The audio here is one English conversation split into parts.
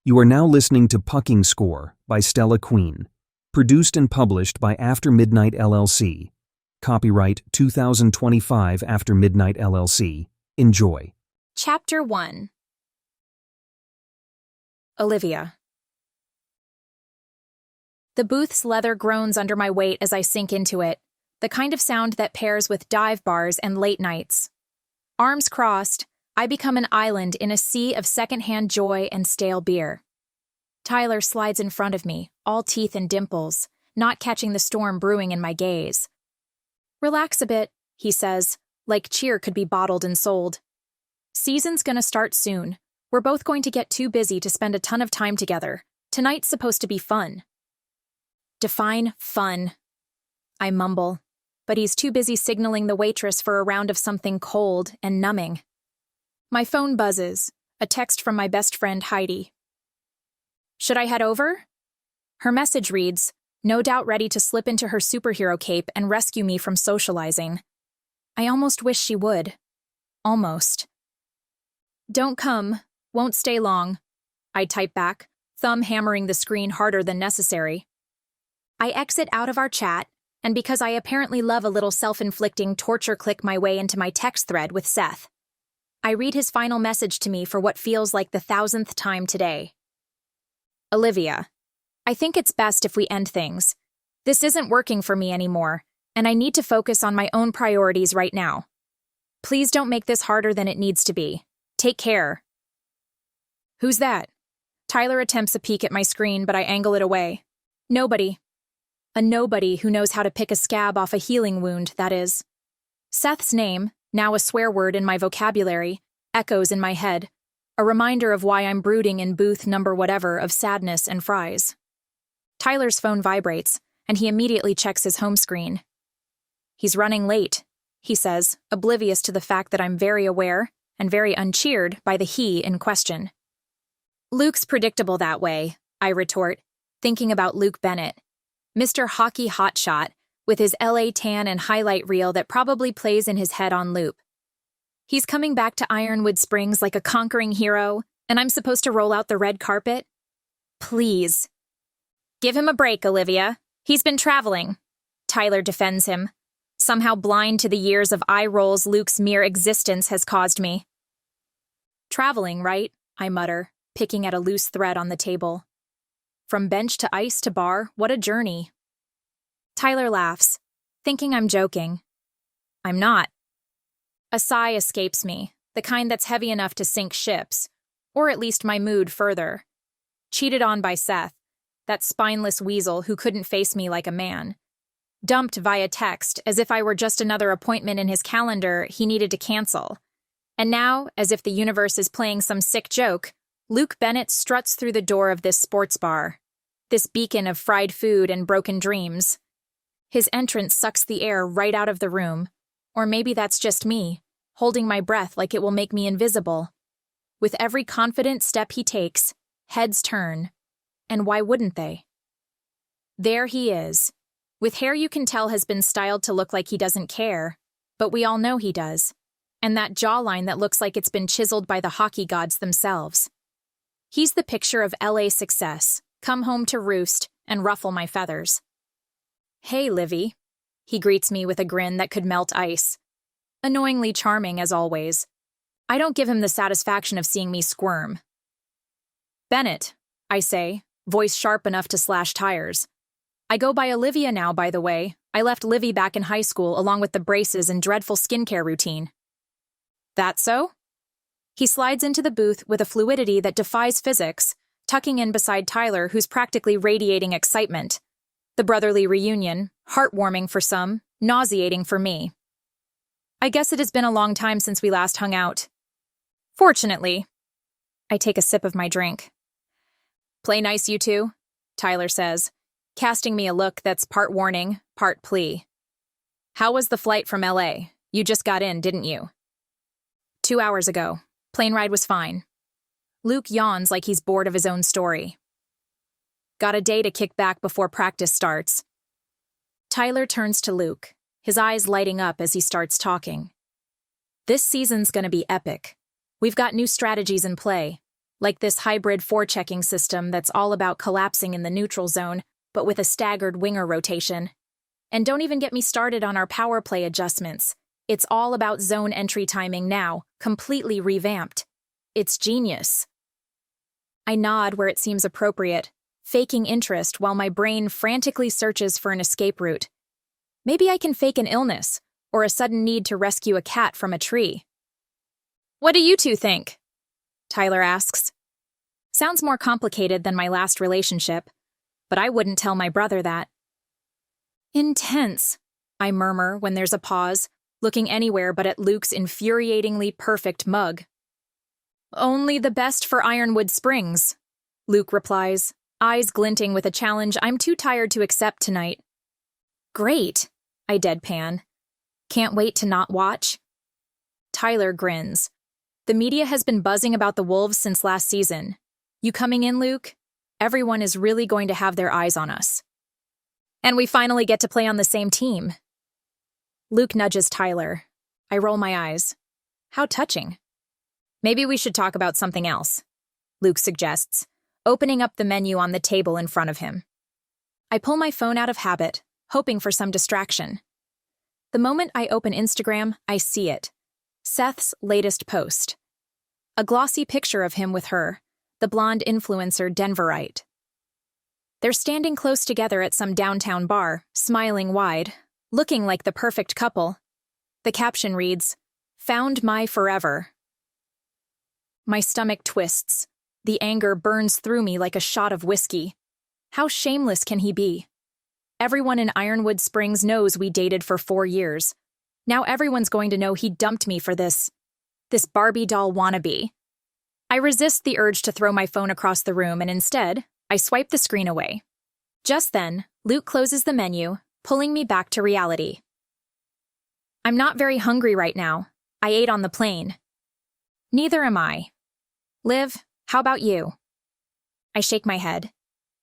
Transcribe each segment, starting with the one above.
You are now listening to Pucking Score by Stella Queen. Produced and published by After Midnight LLC. Copyright 2025 After Midnight LLC. Enjoy. Chapter 1. Olivia. The booth's leather groans under my weight as I sink into it, the kind of sound that pairs with dive bars and late nights. Arms crossed, I become an island in a sea of secondhand joy and stale beer. Tyler slides in front of me, all teeth and dimples, not catching the storm brewing in my gaze. "Relax a bit," he says, like cheer could be bottled and sold. "Season's gonna start soon. We're both going to get too busy to spend a ton of time together. Tonight's supposed to be fun." Define fun. I mumble, but he's too busy signaling the waitress for a round of something cold and numbing. My phone buzzes, a text from my best friend Heidi. "Should I head over?" Her message reads, no doubt ready to slip into her superhero cape and rescue me from socializing. I almost wish she would. Almost. "Don't come. Won't stay long," I type back, thumb hammering the screen harder than necessary. I exit out of our chat, and because I apparently love a little self-inflicting torture click my way into my text thread with Seth. I read his final message to me for what feels like the 1,000th time today. "Olivia, I think it's best if we end things. This isn't working for me anymore, and I need to focus on my own priorities right now. Please don't make this harder than it needs to be. Take care." "Who's that?" Tyler attempts a peek at my screen, but I angle it away. "Nobody." A nobody who knows how to pick a scab off a healing wound, that is. Seth's name, now a swear word in my vocabulary, echoes in my head, a reminder of why I'm brooding in booth number whatever of sadness and fries. Tyler's phone vibrates, and he immediately checks his home screen. "He's running late," he says, oblivious to the fact that I'm very aware and very uncheered by the he in question. "Luke's predictable that way," I retort, thinking about Luke Bennett, Mr. Hockey Hotshot, with his LA tan and highlight reel that probably plays in his head on loop. He's coming back to Ironwood Springs like a conquering hero, and I'm supposed to roll out the red carpet? Please. "Give him a break, Olivia. He's been traveling." Tyler defends him, somehow blind to the years of eye rolls Luke's mere existence has caused me. "Traveling, right?" I mutter, picking at a loose thread on the table. From bench to ice to bar, what a journey. Tyler laughs, thinking I'm joking. I'm not. A sigh escapes me, the kind that's heavy enough to sink ships, or at least my mood further. Cheated on by Seth, that spineless weasel who couldn't face me like a man. Dumped via text, as if I were just another appointment in his calendar he needed to cancel. And now, as if the universe is playing some sick joke, Luke Bennett struts through the door of this sports bar, this beacon of fried food and broken dreams. His entrance sucks the air right out of the room, or maybe that's just me, holding my breath like it will make me invisible. With every confident step he takes, heads turn, and why wouldn't they? There he is, with hair you can tell has been styled to look like he doesn't care, but we all know he does, and that jawline that looks like it's been chiseled by the hockey gods themselves. He's the picture of LA success, come home to roost and ruffle my feathers. "Hey, Livy," he greets me with a grin that could melt ice. Annoyingly charming, as always. I don't give him the satisfaction of seeing me squirm. "Bennett," I say, voice sharp enough to slash tires. "I go by Olivia now, by the way. I left Livy back in high school along with the braces and dreadful skincare routine." "That so?" He slides into the booth with a fluidity that defies physics, tucking in beside Tyler, who's practically radiating excitement. The brotherly reunion, heartwarming for some, nauseating for me. "I guess it has been a long time since we last hung out." "Fortunately." I take a sip of my drink. "Play nice, you two," Tyler says, casting me a look that's part warning, part plea. "How was the flight from LA? You just got in, didn't you?" 2 hours ago. Plane ride was fine." Luke yawns like he's bored of his own story. "Got a day to kick back before practice starts." Tyler turns to Luke, his eyes lighting up as he starts talking. "This season's gonna be epic. We've got new strategies in play, like this hybrid forechecking system that's all about collapsing in the neutral zone, but with a staggered winger rotation. And don't even get me started on our power play adjustments. It's all about zone entry timing now, completely revamped. It's genius. I nod where it seems appropriate, faking interest while my brain frantically searches for an escape route. Maybe I can fake an illness, or a sudden need to rescue a cat from a tree. What do you two think? Tyler asks. Sounds more complicated than my last relationship, but I wouldn't tell my brother that. Intense, I murmur when there's a pause, looking anywhere but at Luke's infuriatingly perfect mug. Only the best for Ironwood Springs, Luke replies, eyes glinting with a challenge I'm too tired to accept tonight. Great, I deadpan. Can't wait to not watch. Tyler grins. The media has been buzzing about the Wolves since last season. You coming in, Luke? Everyone is really going to have their eyes on us. And we finally get to play on the same team. Luke nudges Tyler. I roll my eyes. How touching. Maybe we should talk about something else, Luke suggests, opening up the menu on the table in front of him. I pull my phone out of habit, hoping for some distraction. The moment I open Instagram, I see it. Seth's latest post. A glossy picture of him with her, the blonde influencer Denverite. They're standing close together at some downtown bar, smiling wide, looking like the perfect couple. The caption reads, "Found my forever." My stomach twists. The anger burns through me like a shot of whiskey. How shameless can he be? Everyone in Ironwood Springs knows we dated for 4 years. Now everyone's going to know he dumped me for this Barbie doll wannabe. I resist the urge to throw my phone across the room and instead, I swipe the screen away. Just then, Luke closes the menu, pulling me back to reality. I'm not very hungry right now. I ate on the plane. Neither am I. Liv, how about you? I shake my head.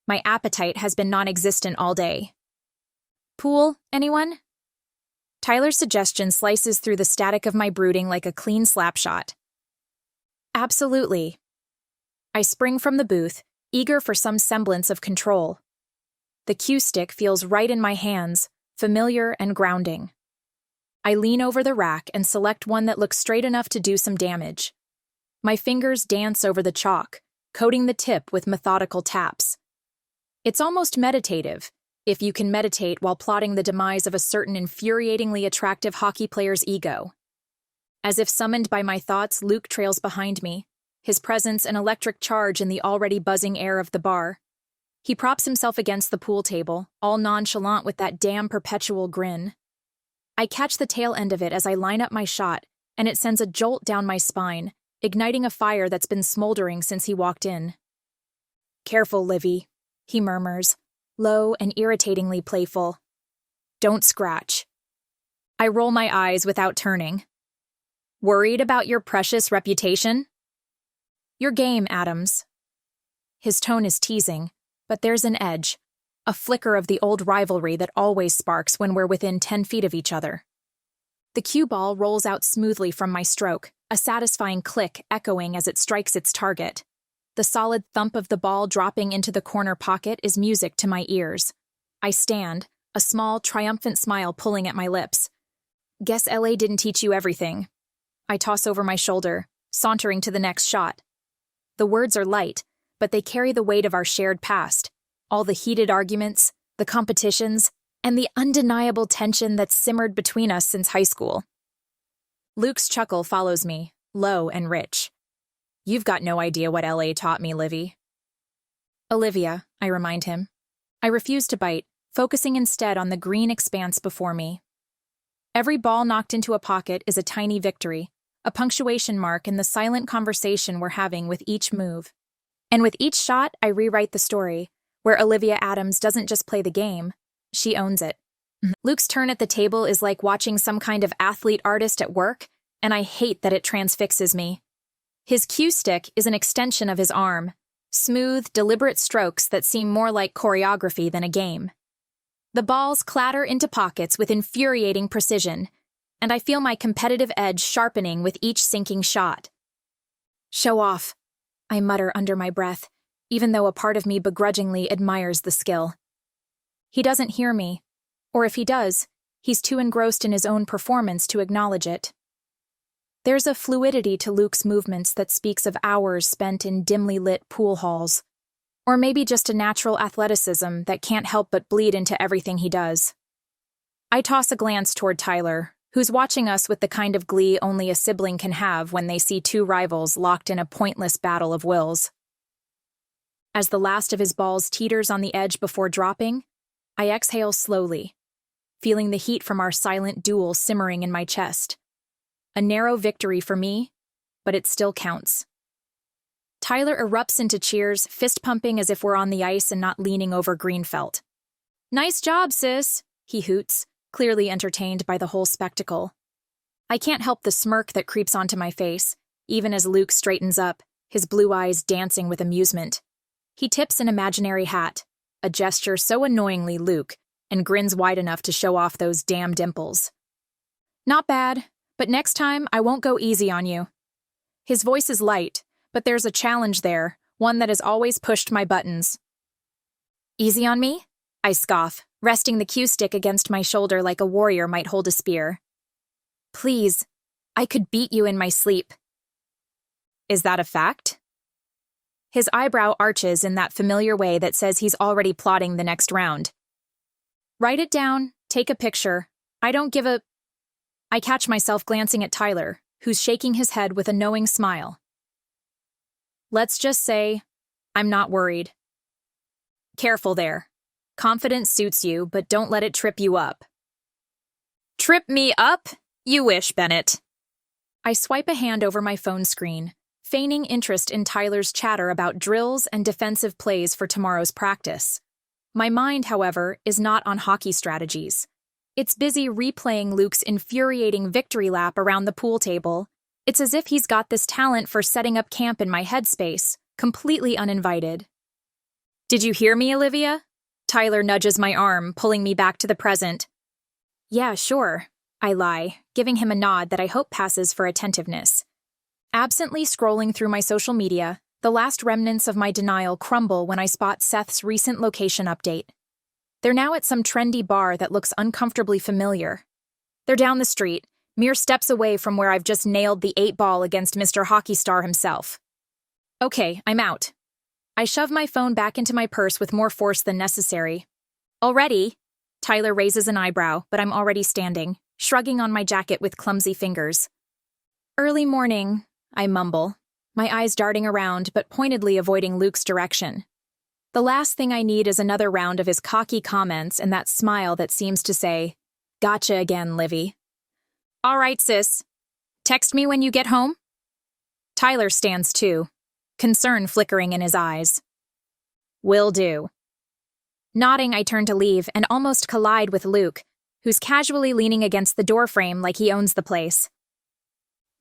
My appetite has been non-existent all day. Pool, anyone? Tyler's suggestion slices through the static of my brooding like a clean slap shot. Absolutely. I spring from the booth, eager for some semblance of control. The cue stick feels right in my hands, familiar and grounding. I lean over the rack and select one that looks straight enough to do some damage. My fingers dance over the chalk, coating the tip with methodical taps. It's almost meditative, if you can meditate while plotting the demise of a certain infuriatingly attractive hockey player's ego. As if summoned by my thoughts, Luke trails behind me, his presence an electric charge in the already buzzing air of the bar. He props himself against the pool table, all nonchalant with that damn perpetual grin. I catch the tail end of it as I line up my shot, and it sends a jolt down my spine, igniting a fire that's been smoldering since he walked in. Careful, Livy, he murmurs, low and irritatingly playful. Don't scratch. I roll my eyes without turning. Worried about your precious reputation? Your game, Adams. His tone is teasing, but there's an edge, a flicker of the old rivalry that always sparks when we're within 10 feet of each other. The cue ball rolls out smoothly from my stroke, a satisfying click echoing as it strikes its target. The solid thump of the ball dropping into the corner pocket is music to my ears. I stand, a small, triumphant smile pulling at my lips. Guess LA didn't teach you everything. I toss over my shoulder, sauntering to the next shot. The words are light, but they carry the weight of our shared past, all the heated arguments, the competitions, and the undeniable tension that's simmered between us since high school. Luke's chuckle follows me, low and rich. You've got no idea what LA taught me, Livy. Olivia, I remind him. I refuse to bite, focusing instead on the green expanse before me. Every ball knocked into a pocket is a tiny victory, a punctuation mark in the silent conversation we're having with each move. And with each shot, I rewrite the story, where Olivia Adams doesn't just play the game, she owns it. Luke's turn at the table is like watching some kind of athlete artist at work, and I hate that it transfixes me. His cue stick is an extension of his arm, smooth, deliberate strokes that seem more like choreography than a game. The balls clatter into pockets with infuriating precision, and I feel my competitive edge sharpening with each sinking shot. Show off, I mutter under my breath, even though a part of me begrudgingly admires the skill. He doesn't hear me, or if he does, he's too engrossed in his own performance to acknowledge it. There's a fluidity to Luke's movements that speaks of hours spent in dimly lit pool halls, or maybe just a natural athleticism that can't help but bleed into everything he does. I toss a glance toward Tyler, who's watching us with the kind of glee only a sibling can have when they see two rivals locked in a pointless battle of wills. As the last of his balls teeters on the edge before dropping, I exhale slowly, feeling the heat from our silent duel simmering in my chest. A narrow victory for me, but it still counts. Tyler erupts into cheers, fist-pumping as if we're on the ice and not leaning over green felt. "Nice job, sis," he hoots, clearly entertained by the whole spectacle. I can't help the smirk that creeps onto my face, even as Luke straightens up, his blue eyes dancing with amusement. He tips an imaginary hat, a gesture so annoyingly Luke, and grins wide enough to show off those damn dimples. "Not bad, but next time I won't go easy on you." His voice is light, but there's a challenge there, one that has always pushed my buttons. "Easy on me?" I scoff, resting the cue stick against my shoulder like a warrior might hold a spear. "Please, I could beat you in my sleep." "Is that a fact?" His eyebrow arches in that familiar way that says he's already plotting the next round. "Write it down, take a picture. I don't give a—" I catch myself glancing at Tyler, who's shaking his head with a knowing smile. "Let's just say, I'm not worried." "Careful there. Confidence suits you, but don't let it trip you up." "Trip me up? You wish, Bennett." I swipe a hand over my phone screen, feigning interest in Tyler's chatter about drills and defensive plays for tomorrow's practice. My mind, however, is not on hockey strategies. It's busy replaying Luke's infuriating victory lap around the pool table. It's as if he's got this talent for setting up camp in my headspace, completely uninvited. "Did you hear me, Olivia?" Tyler nudges my arm, pulling me back to the present. "Yeah, sure," I lie, giving him a nod that I hope passes for attentiveness. Absently scrolling through my social media, the last remnants of my denial crumble when I spot Seth's recent location update. They're now at some trendy bar that looks uncomfortably familiar. They're down the street, mere steps away from where I've just nailed the 8-ball against Mr. Hockey Star himself. Okay, I'm out. I shove my phone back into my purse with more force than necessary. "Already?" Tyler raises an eyebrow, but I'm already standing, shrugging on my jacket with clumsy fingers. "Early morning," I mumble, my eyes darting around but pointedly avoiding Luke's direction. The last thing I need is another round of his cocky comments and that smile that seems to say, "Gotcha again, Livy." "All right, sis. Text me when you get home?" Tyler stands too, concern flickering in his eyes. "Will do." Nodding, I turn to leave and almost collide with Luke, who's casually leaning against the doorframe like he owns the place.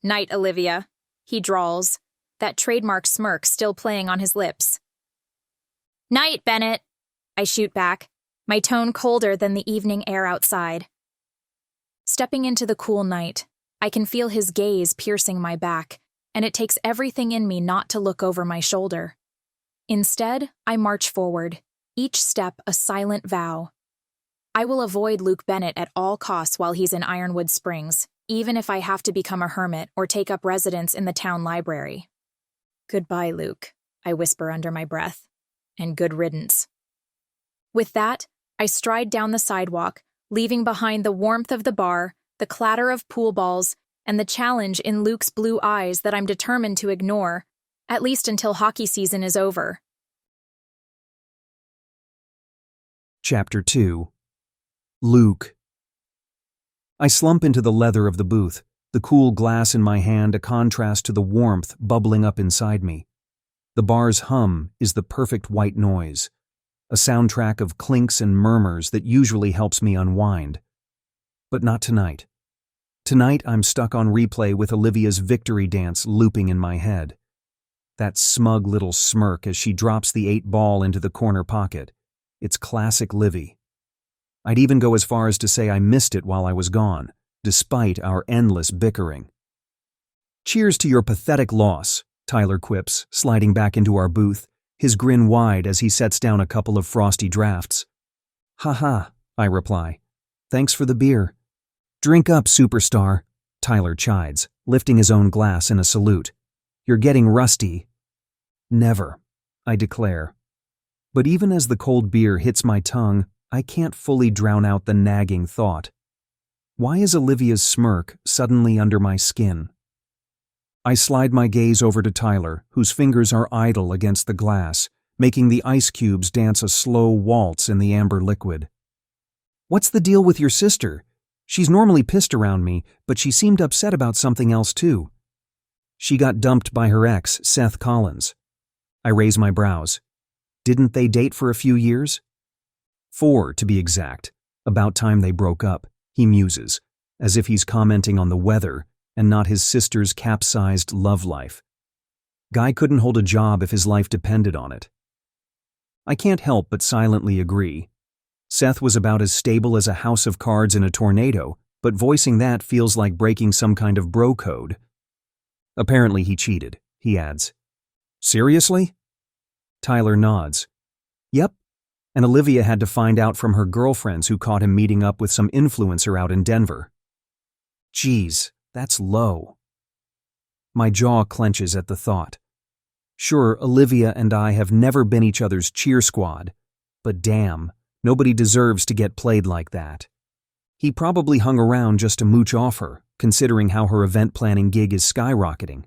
"Night, Olivia," he drawls, that trademark smirk still playing on his lips. "Night, Bennett," I shoot back, my tone colder than the evening air outside. Stepping into the cool night, I can feel his gaze piercing my back, and it takes everything in me not to look over my shoulder. Instead, I march forward, each step a silent vow. I will avoid Luke Bennett at all costs while he's in Ironwood Springs, even if I have to become a hermit or take up residence in the town library. "Goodbye, Luke," I whisper under my breath, "and good riddance." With that, I stride down the sidewalk, leaving behind the warmth of the bar, the clatter of pool balls, and the challenge in Luke's blue eyes that I'm determined to ignore, at least until hockey season is over. Chapter 2. Luke. I slump into the leather of the booth, the cool glass in my hand a contrast to the warmth bubbling up inside me. The bar's hum is the perfect white noise, a soundtrack of clinks and murmurs that usually helps me unwind. But not tonight. Tonight I'm stuck on replay with Olivia's victory dance looping in my head. That smug little smirk as she drops the 8-ball into the corner pocket. It's classic Livy. I'd even go as far as to say I missed it while I was gone, despite our endless bickering. "Cheers to your pathetic loss," Tyler quips, sliding back into our booth, his grin wide as he sets down a couple of frosty drafts. "Ha ha," I reply. "Thanks for the beer." "Drink up, superstar," Tyler chides, lifting his own glass in a salute. "You're getting rusty." "Never," I declare. But even as the cold beer hits my tongue, I can't fully drown out the nagging thought. Why is Olivia's smirk suddenly under my skin? I slide my gaze over to Tyler, whose fingers are idle against the glass, making the ice cubes dance a slow waltz in the amber liquid. "What's the deal with your sister? She's normally pissed around me, but she seemed upset about something else too." "She got dumped by her ex, Seth Collins." I raise my brows. "Didn't they date for a few years?" "4, to be exact. About time they broke up," he muses, as if he's commenting on the weather and not his sister's capsized love life. Guy couldn't hold a job if his life depended on it. I can't help but silently agree. Seth was about as stable as a house of cards in a tornado, but voicing that feels like breaking some kind of bro code. "Apparently he cheated," he adds. "Seriously?" Tyler nods. "Yep, and Olivia had to find out from her girlfriends who caught him meeting up with some influencer out in Denver." "Geez, that's low." My jaw clenches at the thought. Sure, Olivia and I have never been each other's cheer squad, but damn, nobody deserves to get played like that. He probably hung around just to mooch off her, considering how her event planning gig is skyrocketing.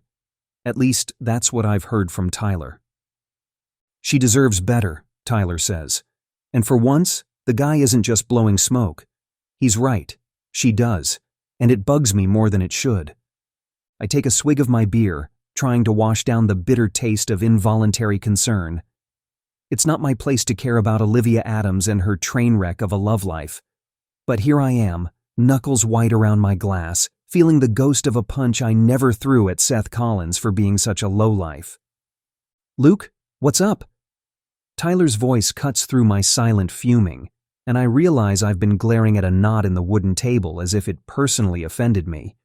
At least, that's what I've heard from Tyler. "She deserves better," Tyler says. And for once, the guy isn't just blowing smoke. He's right. She does. And it bugs me more than it should. I take a swig of my beer, trying to wash down the bitter taste of involuntary concern. It's not my place to care about Olivia Adams and her train wreck of a love life. But here I am, knuckles white around my glass, feeling the ghost of a punch I never threw at Seth Collins for being such a lowlife. "Luke, what's up?" Tyler's voice cuts through my silent fuming, and I realize I've been glaring at a knot in the wooden table as if it personally offended me.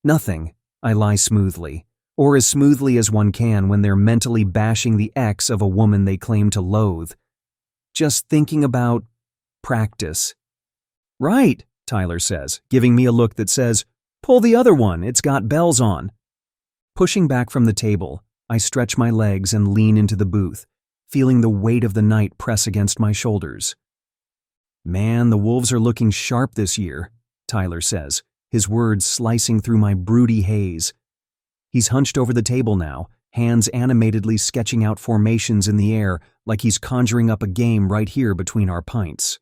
"Nothing," I lie smoothly, or as smoothly as one can when they're mentally bashing the ex of a woman they claim to loathe. "Just thinking about practice." "Right," Tyler says, giving me a look that says, "Pull the other one, it's got bells on." Pushing back from the table, I stretch my legs and lean into the booth, feeling the weight of the night press against my shoulders. "Man, the Wolves are looking sharp this year," Tyler says, his words slicing through my broody haze. He's hunched over the table now, hands animatedly sketching out formations in the air like he's conjuring up a game right here between our pints.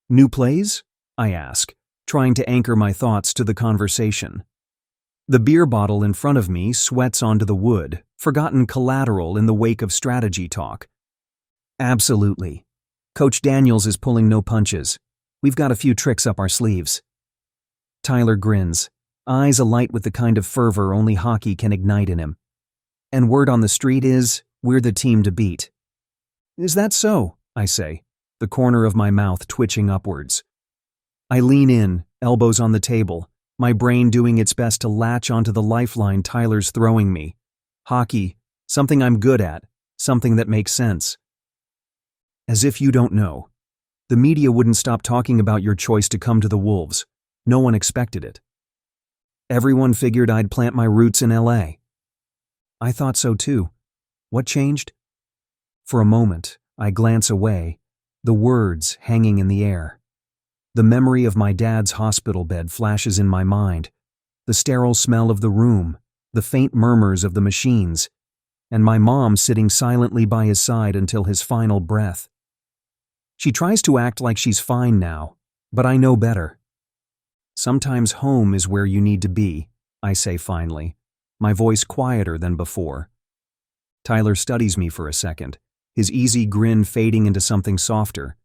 "New plays?" I ask, trying to anchor my thoughts to the conversation. The beer bottle in front of me sweats onto the wood, forgotten collateral in the wake of strategy talk. "Absolutely. Coach Daniels is pulling no punches. We've got a few tricks up our sleeves." Tyler grins, eyes alight with the kind of fervor only hockey can ignite in him. "And word on the street is, we're the team to beat." "Is that so?" I say, the corner of my mouth twitching upwards. I lean in, elbows on the table, my brain doing its best to latch onto the lifeline Tyler's throwing me. Hockey, something I'm good at, something that makes sense. "As if you don't know. The media wouldn't stop talking about your choice to come to the Wolves. No one expected it. Everyone figured I'd plant my roots in LA. "I thought so too. What changed?" For a moment, I glance away, the words hanging in the air. The memory of my dad's hospital bed flashes in my mind, the sterile smell of the room, the faint murmurs of the machines, and my mom sitting silently by his side until his final breath. She tries to act like she's fine now, but I know better. "Sometimes home is where you need to be," I say finally, my voice quieter than before. Tyler studies me for a second, his easy grin fading into something softer.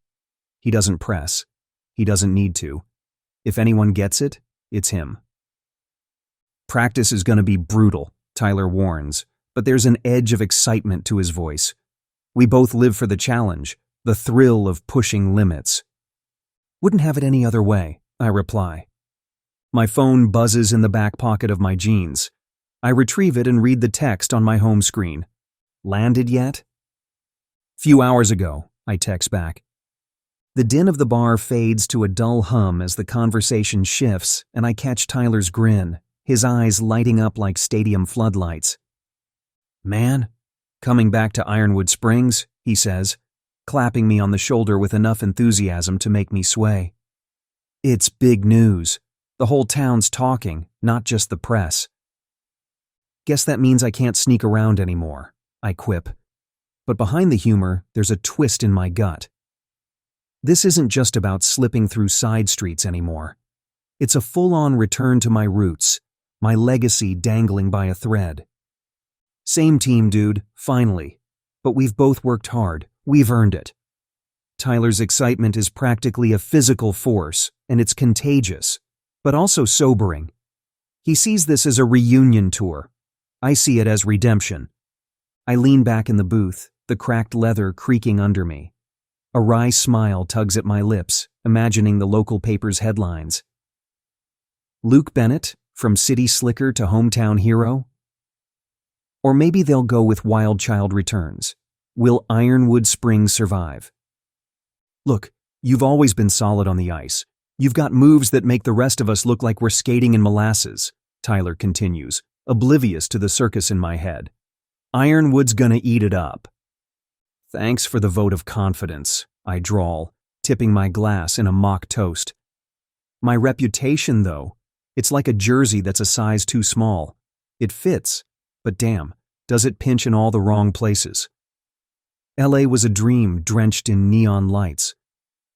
He doesn't press. He doesn't need to. If anyone gets it, it's him. "Practice is going to be brutal," Tyler warns, but there's an edge of excitement to his voice. We both live for the challenge, the thrill of pushing limits. "Wouldn't have it any other way," I reply. My phone buzzes in the back pocket of my jeans. I retrieve it and read the text on my home screen. Landed yet? Few hours ago, I text back. The din of the bar fades to a dull hum as the conversation shifts, and I catch Tyler's grin, his eyes lighting up like stadium floodlights. Man, coming back to Ironwood Springs, he says, clapping me on the shoulder with enough enthusiasm to make me sway. It's big news. The whole town's talking, not just the press. Guess that means I can't sneak around anymore, I quip. But behind the humor, there's a twist in my gut. This isn't just about slipping through side streets anymore. It's a full-on return to my roots, my legacy dangling by a thread. Same team, dude, finally. But we've both worked hard. We've earned it. Tyler's excitement is practically a physical force, and it's contagious, but also sobering. He sees this as a reunion tour. I see it as redemption. I lean back in the booth, the cracked leather creaking under me. A wry smile tugs at my lips, imagining the local paper's headlines. Luke Bennett, from city slicker to hometown hero? Or maybe they'll go with Wild Child returns. Will Ironwood Springs survive? Look, you've always been solid on the ice. You've got moves that make the rest of us look like we're skating in molasses, Tyler continues, oblivious to the circus in my head. Ironwood's gonna eat it up. Thanks for the vote of confidence, I drawl, tipping my glass in a mock toast. My reputation, though, it's like a jersey that's a size too small. It fits, but damn, does it pinch in all the wrong places. LA was a dream drenched in neon lights.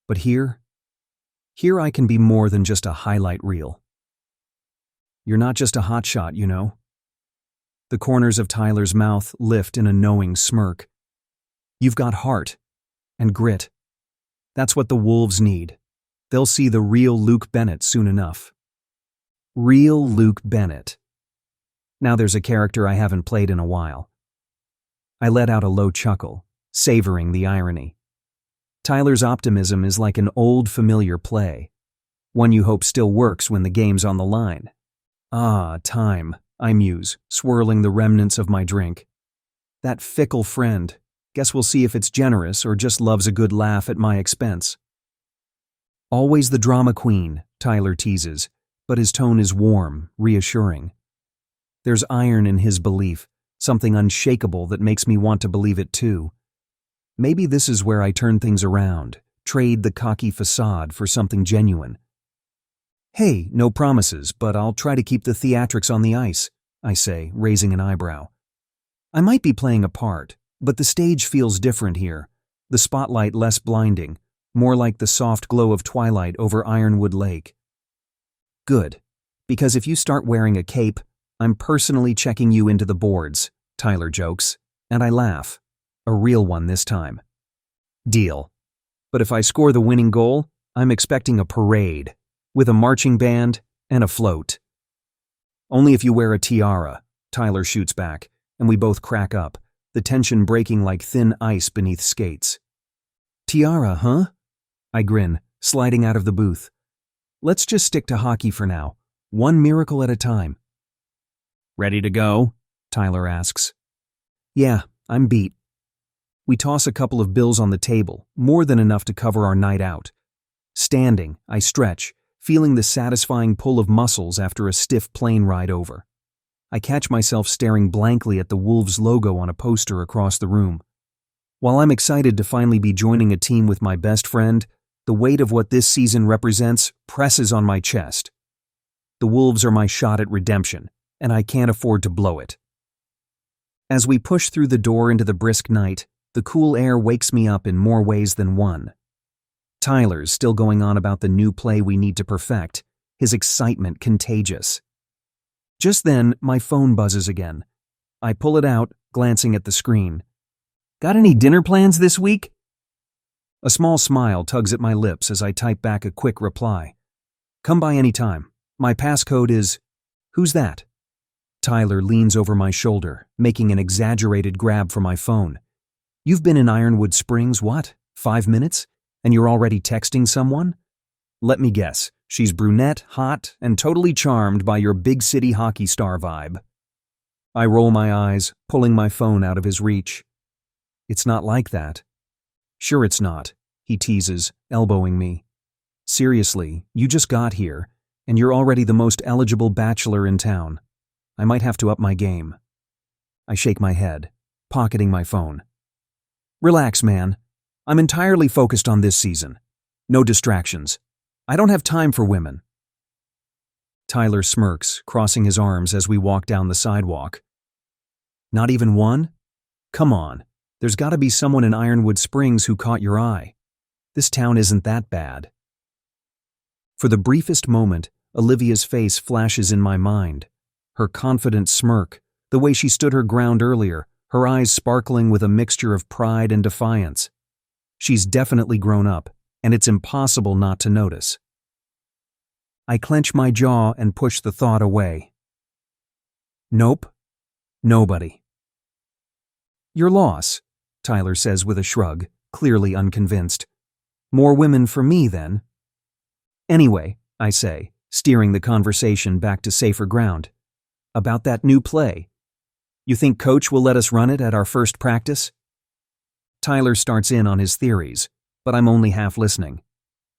But here I can be more than just a highlight reel. You're not just a hotshot, you know. The corners of Tyler's mouth lift in a knowing smirk. You've got heart and grit. That's what the Wolves need. They'll see the real Luke Bennett soon enough. Real Luke Bennett. Now there's a character I haven't played in a while. I let out a low chuckle, savoring the irony. Tyler's optimism is like an old familiar play, one you hope still works when the game's on the line. Ah, time, I muse, swirling the remnants of my drink. That fickle friend. Guess we'll see if it's generous or just loves a good laugh at my expense. Always the drama queen, Tyler teases, but his tone is warm, reassuring. There's iron in his belief, something unshakable that makes me want to believe it too. Maybe this is where I turn things around, trade the cocky facade for something genuine. Hey, no promises, but I'll try to keep the theatrics on the ice, I say, raising an eyebrow. I might be playing a part, but the stage feels different here, the spotlight less blinding, more like the soft glow of twilight over Ironwood Lake. Good, because if you start wearing a cape, I'm personally checking you into the boards, Tyler jokes, and I laugh. A real one this time. Deal. But if I score the winning goal, I'm expecting a parade, with a marching band and a float. Only if you wear a tiara, Tyler shoots back, and we both crack up, the tension breaking like thin ice beneath skates. Tiara, huh? I grin, sliding out of the booth. Let's just stick to hockey for now, one miracle at a time. Ready to go? Tyler asks. Yeah, I'm beat. We toss a couple of bills on the table, more than enough to cover our night out. Standing, I stretch, feeling the satisfying pull of muscles after a stiff plane ride over. I catch myself staring blankly at the Wolves logo on a poster across the room. While I'm excited to finally be joining a team with my best friend, the weight of what this season represents presses on my chest. The Wolves are my shot at redemption, and I can't afford to blow it. As we push through the door into the brisk night, the cool air wakes me up in more ways than one. Tyler's still going on about the new play we need to perfect, his excitement contagious. Just then, my phone buzzes again. I pull it out, glancing at the screen. Got any dinner plans this week? A small smile tugs at my lips as I type back a quick reply. Come by any time. My passcode is... Who's that? Tyler leans over my shoulder, making an exaggerated grab for my phone. You've been in Ironwood Springs, what, 5 minutes? And you're already texting someone? Let me guess, she's brunette, hot, and totally charmed by your big city hockey star vibe. I roll my eyes, pulling my phone out of his reach. It's not like that. Sure it's not, he teases, elbowing me. Seriously, you just got here, and you're already the most eligible bachelor in town. I might have to up my game. I shake my head, pocketing my phone. Relax, man. I'm entirely focused on this season. No distractions. I don't have time for women. Tyler smirks, crossing his arms as we walk down the sidewalk. Not even one? Come on, there's gotta be someone in Ironwood Springs who caught your eye. This town isn't that bad. For the briefest moment, Olivia's face flashes in my mind. Her confident smirk, the way she stood her ground earlier, her eyes sparkling with a mixture of pride and defiance. She's definitely grown up, and it's impossible not to notice. I clench my jaw and push the thought away. Nope. Nobody. Your loss, Tyler says with a shrug, clearly unconvinced. More women for me, then. Anyway, I say, steering the conversation back to safer ground. About that new play. You think Coach will let us run it at our first practice? Tyler starts in on his theories, but I'm only half listening.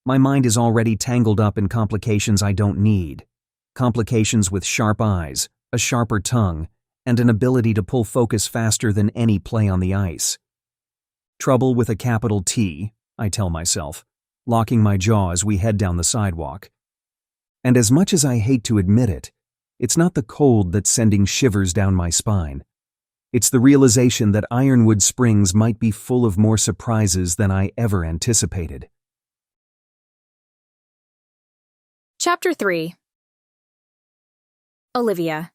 My mind is already tangled up in complications I don't need. Complications with sharp eyes, a sharper tongue, and an ability to pull focus faster than any play on the ice. Trouble with a capital T, I tell myself, locking my jaw as we head down the sidewalk. And as much as I hate to admit it, it's not the cold that's sending shivers down my spine. It's the realization that Ironwood Springs might be full of more surprises than I ever anticipated. Chapter 3. Olivia.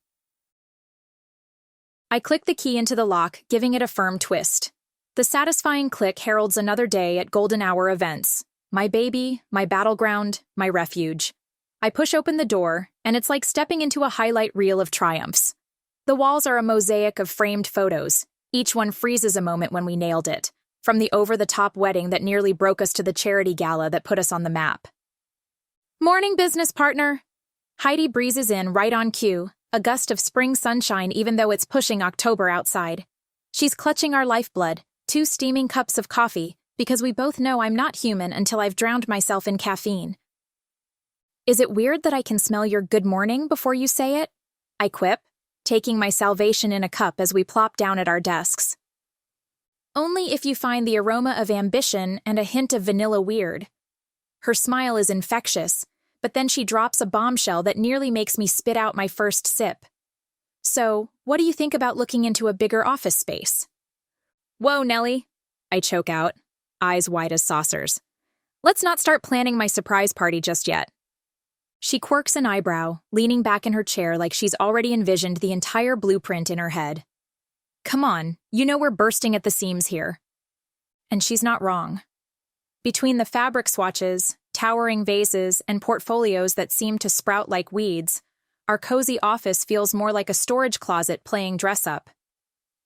I click the key into the lock, giving it a firm twist. The satisfying click heralds another day at golden hour events. My baby, my battleground, my refuge. I push open the door, and it's like stepping into a highlight reel of triumphs. The walls are a mosaic of framed photos. Each one freezes a moment when we nailed it, from the over-the-top wedding that nearly broke us to the charity gala that put us on the map. Morning, business partner. Heidi breezes in right on cue, a gust of spring sunshine even though it's pushing October outside. She's clutching our lifeblood, 2 steaming cups of coffee, because we both know I'm not human until I've drowned myself in caffeine. Is it weird that I can smell your good morning before you say it? I quip, taking my salvation in a cup as we plop down at our desks. Only if you find the aroma of ambition and a hint of vanilla weird. Her smile is infectious, but then she drops a bombshell that nearly makes me spit out my first sip. So, what do you think about looking into a bigger office space? Whoa, Nellie, I choke out, eyes wide as saucers. Let's not start planning my surprise party just yet. She quirks an eyebrow, leaning back in her chair like she's already envisioned the entire blueprint in her head. Come on, you know we're bursting at the seams here. And she's not wrong. Between the fabric swatches, towering vases, and portfolios that seem to sprout like weeds, our cozy office feels more like a storage closet playing dress-up.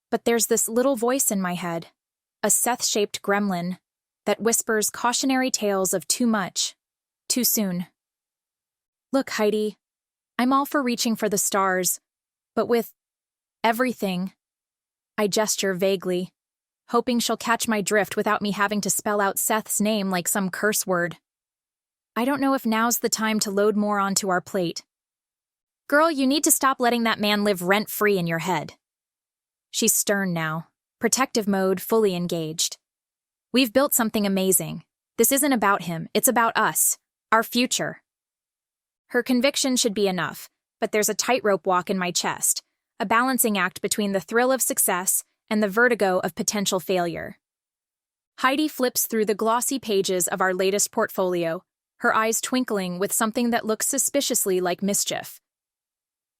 But there's this little voice in my head, a Seth-shaped gremlin, that whispers cautionary tales of too much, too soon. Look, Heidi, I'm all for reaching for the stars, but with everything, I gesture vaguely, hoping she'll catch my drift without me having to spell out Seth's name like some curse word. I don't know if now's the time to load more onto our plate. Girl, you need to stop letting that man live rent-free in your head. She's stern now, protective mode fully engaged. We've built something amazing. This isn't about him, it's about us, our future. Her conviction should be enough, but there's a tightrope walk in my chest, a balancing act between the thrill of success and the vertigo of potential failure. Heidi flips through the glossy pages of our latest portfolio, her eyes twinkling with something that looks suspiciously like mischief.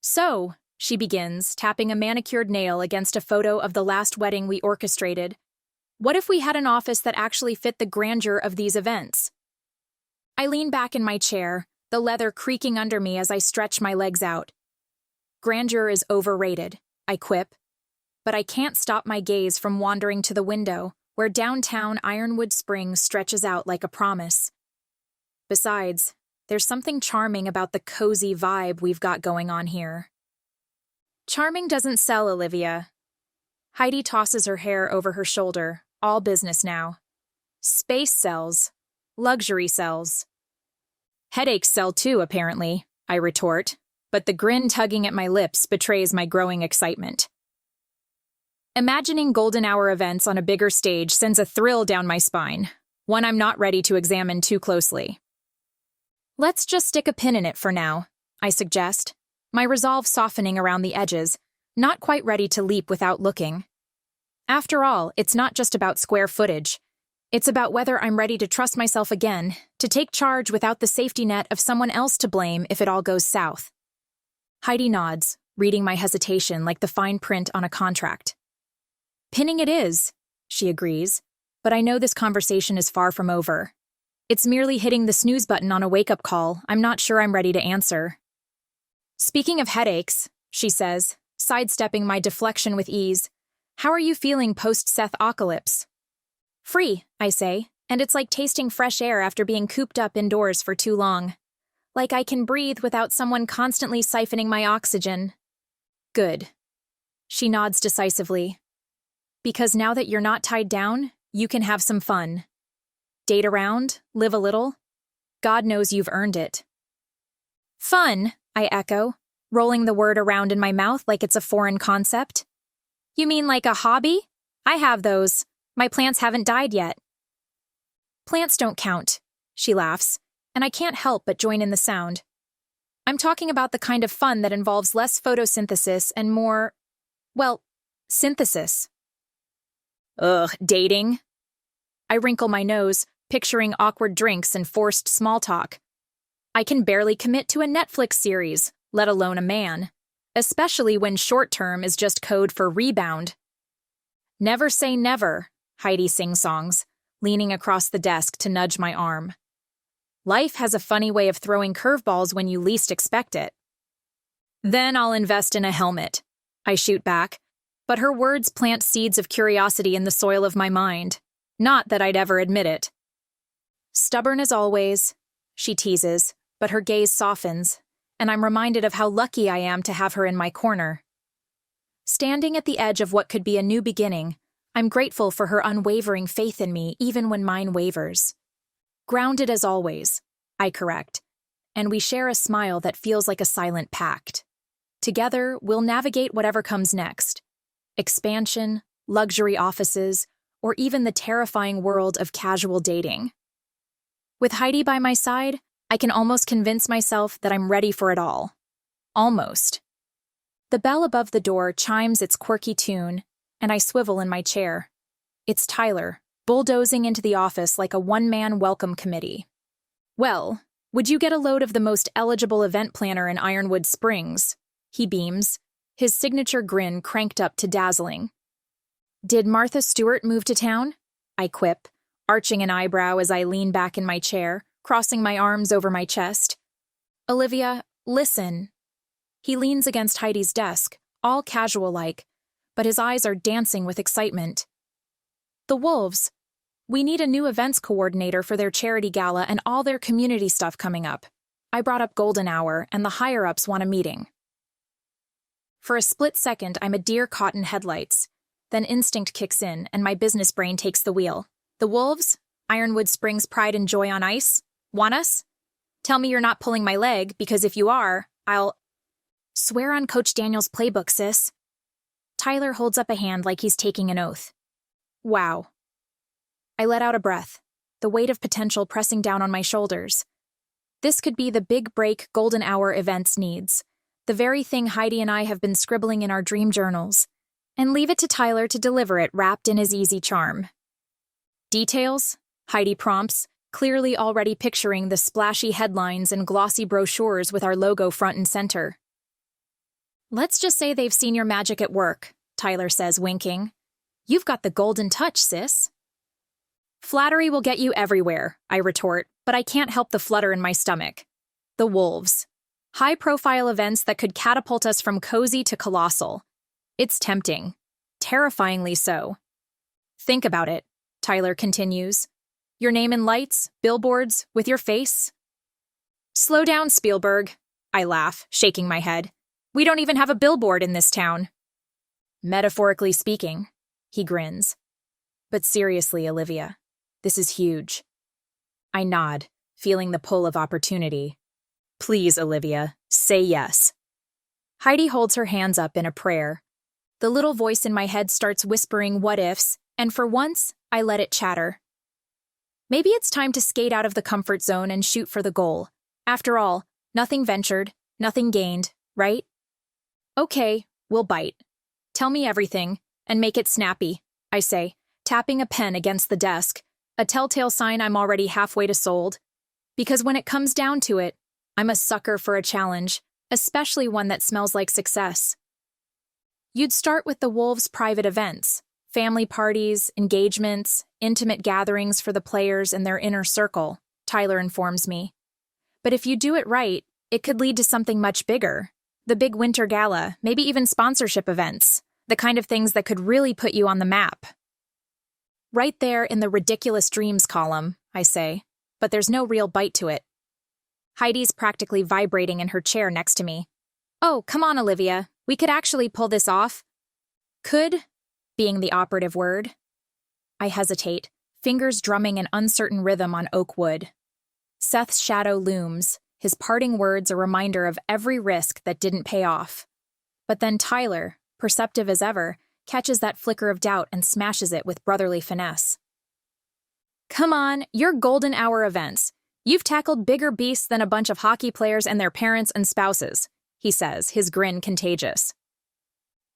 So, she begins, tapping a manicured nail against a photo of the last wedding we orchestrated. What if we had an office that actually fit the grandeur of these events? I lean back in my chair, the leather creaking under me as I stretch my legs out. Grandeur is overrated, I quip, but I can't stop my gaze from wandering to the window, where downtown Ironwood Springs stretches out like a promise. Besides, there's something charming about the cozy vibe we've got going on here. Charming doesn't sell, Olivia. Heidi tosses her hair over her shoulder, all business now. Space sells. Luxury sells. Headaches sell too, apparently, I retort, but the grin tugging at my lips betrays my growing excitement. Imagining golden hour events on a bigger stage sends a thrill down my spine, one I'm not ready to examine too closely. Let's just stick a pin in it for now, I suggest, my resolve softening around the edges, not quite ready to leap without looking. After all, it's not just about square footage. It's about whether I'm ready to trust myself again, to take charge without the safety net of someone else to blame if it all goes south. Heidi nods, reading my hesitation like the fine print on a contract. Pinning it is, she agrees, but I know this conversation is far from over. It's merely hitting the snooze button on a wake-up call I'm not sure I'm ready to answer. Speaking of headaches, she says, sidestepping my deflection with ease, how are you feeling post-Seth-ocalypse? Free, I say, and it's like tasting fresh air after being cooped up indoors for too long. Like I can breathe without someone constantly siphoning my oxygen. Good. She nods decisively. Because now that you're not tied down, you can have some fun. Date around, live a little. God knows you've earned it. Fun, I echo, rolling the word around in my mouth like it's a foreign concept. You mean like a hobby? I have those. My plants haven't died yet. Plants don't count, she laughs, and I can't help but join in the sound. I'm talking about the kind of fun that involves less photosynthesis and more, well, synthesis. Ugh, dating. I wrinkle my nose, picturing awkward drinks and forced small talk. I can barely commit to a Netflix series, let alone a man, especially when short-term is just code for rebound. Never say never, Heidi sing-songs, leaning across the desk to nudge my arm. Life has a funny way of throwing curveballs when you least expect it. Then I'll invest in a helmet, I shoot back, but her words plant seeds of curiosity in the soil of my mind. Not that I'd ever admit it. Stubborn as always, she teases, but her gaze softens, and I'm reminded of how lucky I am to have her in my corner. Standing at the edge of what could be a new beginning, I'm grateful for her unwavering faith in me even when mine wavers. Grounded as always, I correct, and we share a smile that feels like a silent pact. Together, we'll navigate whatever comes next. Expansion, luxury offices, or even the terrifying world of casual dating. With Heidi by my side, I can almost convince myself that I'm ready for it all. Almost. The bell above the door chimes its quirky tune, and I swivel in my chair. It's Tyler, bulldozing into the office like a one-man welcome committee. Well, would you get a load of the most eligible event planner in Ironwood Springs? He beams, his signature grin cranked up to dazzling. Did Martha Stewart move to town? I quip, arching an eyebrow as I lean back in my chair, crossing my arms over my chest. Olivia, listen. He leans against Heidi's desk, all casual-like, but his eyes are dancing with excitement. The Wolves. We need a new events coordinator for their charity gala and all their community stuff coming up. I brought up golden hour, and the higher-ups want a meeting. For a split second, I'm a deer caught in headlights. Then instinct kicks in, and my business brain takes the wheel. The Wolves? Ironwood Springs Pride and Joy on Ice? Want us? Tell me you're not pulling my leg, because if you are, I'll... Swear on Coach Daniel's playbook, sis. Tyler holds up a hand like he's taking an oath. Wow. I let out a breath, the weight of potential pressing down on my shoulders. This could be the big break golden hour events needs, the very thing Heidi and I have been scribbling in our dream journals, and leave it to Tyler to deliver it wrapped in his easy charm. Details? Heidi prompts, clearly already picturing the splashy headlines and glossy brochures with our logo front and center. Let's just say they've seen your magic at work, Tyler says, winking. You've got the golden touch, sis. Flattery will get you everywhere, I retort, but I can't help the flutter in my stomach. The Wolves. High-profile events that could catapult us from cozy to colossal. It's tempting. Terrifyingly so. Think about it, Tyler continues. Your name in lights, billboards, with your face. Slow down, Spielberg, I laugh, shaking my head. We don't even have a billboard in this town. Metaphorically speaking, he grins. But seriously, Olivia, this is huge. I nod, feeling the pull of opportunity. Please, Olivia, say yes. Heidi holds her hands up in a prayer. The little voice in my head starts whispering what ifs, and for once, I let it chatter. Maybe it's time to skate out of the comfort zone and shoot for the goal. After all, nothing ventured, nothing gained, right? Okay, we'll bite. Tell me everything, and make it snappy, I say, tapping a pen against the desk, a telltale sign I'm already halfway to sold. Because when it comes down to it, I'm a sucker for a challenge, especially one that smells like success. You'd start with the Wolves' private events, family parties, engagements, intimate gatherings for the players and their inner circle, Tyler informs me. But if you do it right, it could lead to something much bigger. The big winter gala, maybe even sponsorship events, the kind of things that could really put you on the map. Right there in the ridiculous dreams column, I say, but there's no real bite to it. Heidi's practically vibrating in her chair next to me. Oh, come on, Olivia. We could actually pull this off. Could, being the operative word. I hesitate, fingers drumming an uncertain rhythm on oak wood. Seth's shadow looms, his parting words a reminder of every risk that didn't pay off. But then Tyler, perceptive as ever, catches that flicker of doubt and smashes it with brotherly finesse. Come on, you're golden hour events. You've tackled bigger beasts than a bunch of hockey players and their parents and spouses, he says, his grin contagious.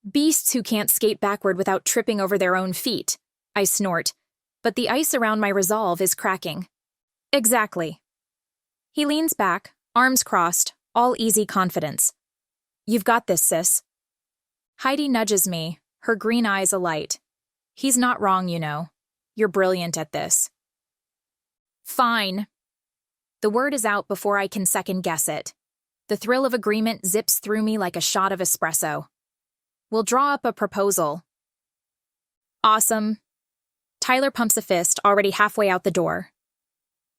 Beasts who can't skate backward without tripping over their own feet, I snort, but the ice around my resolve is cracking. Exactly. He leans back, arms crossed, all easy confidence. You've got this, sis. Heidi nudges me, her green eyes alight. He's not wrong, you know. You're brilliant at this. Fine. The word is out before I can second-guess it. The thrill of agreement zips through me like a shot of espresso. We'll draw up a proposal. Awesome. Tyler pumps a fist, already halfway out the door.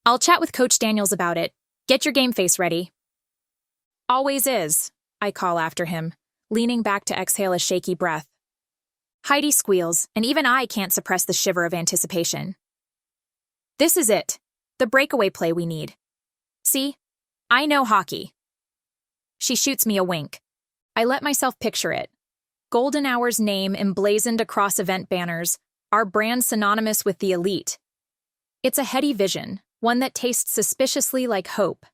I'll chat with Coach Daniels about it. Get your game face ready. Always is, I call after him, leaning back to exhale a shaky breath. Heidi squeals, and even I can't suppress the shiver of anticipation. This is it, the breakaway play we need. See? I know hockey. She shoots me a wink. I let myself picture it. Golden Hour's name emblazoned across event banners, our brand synonymous with the elite. It's a heady vision, one that tastes suspiciously like hope.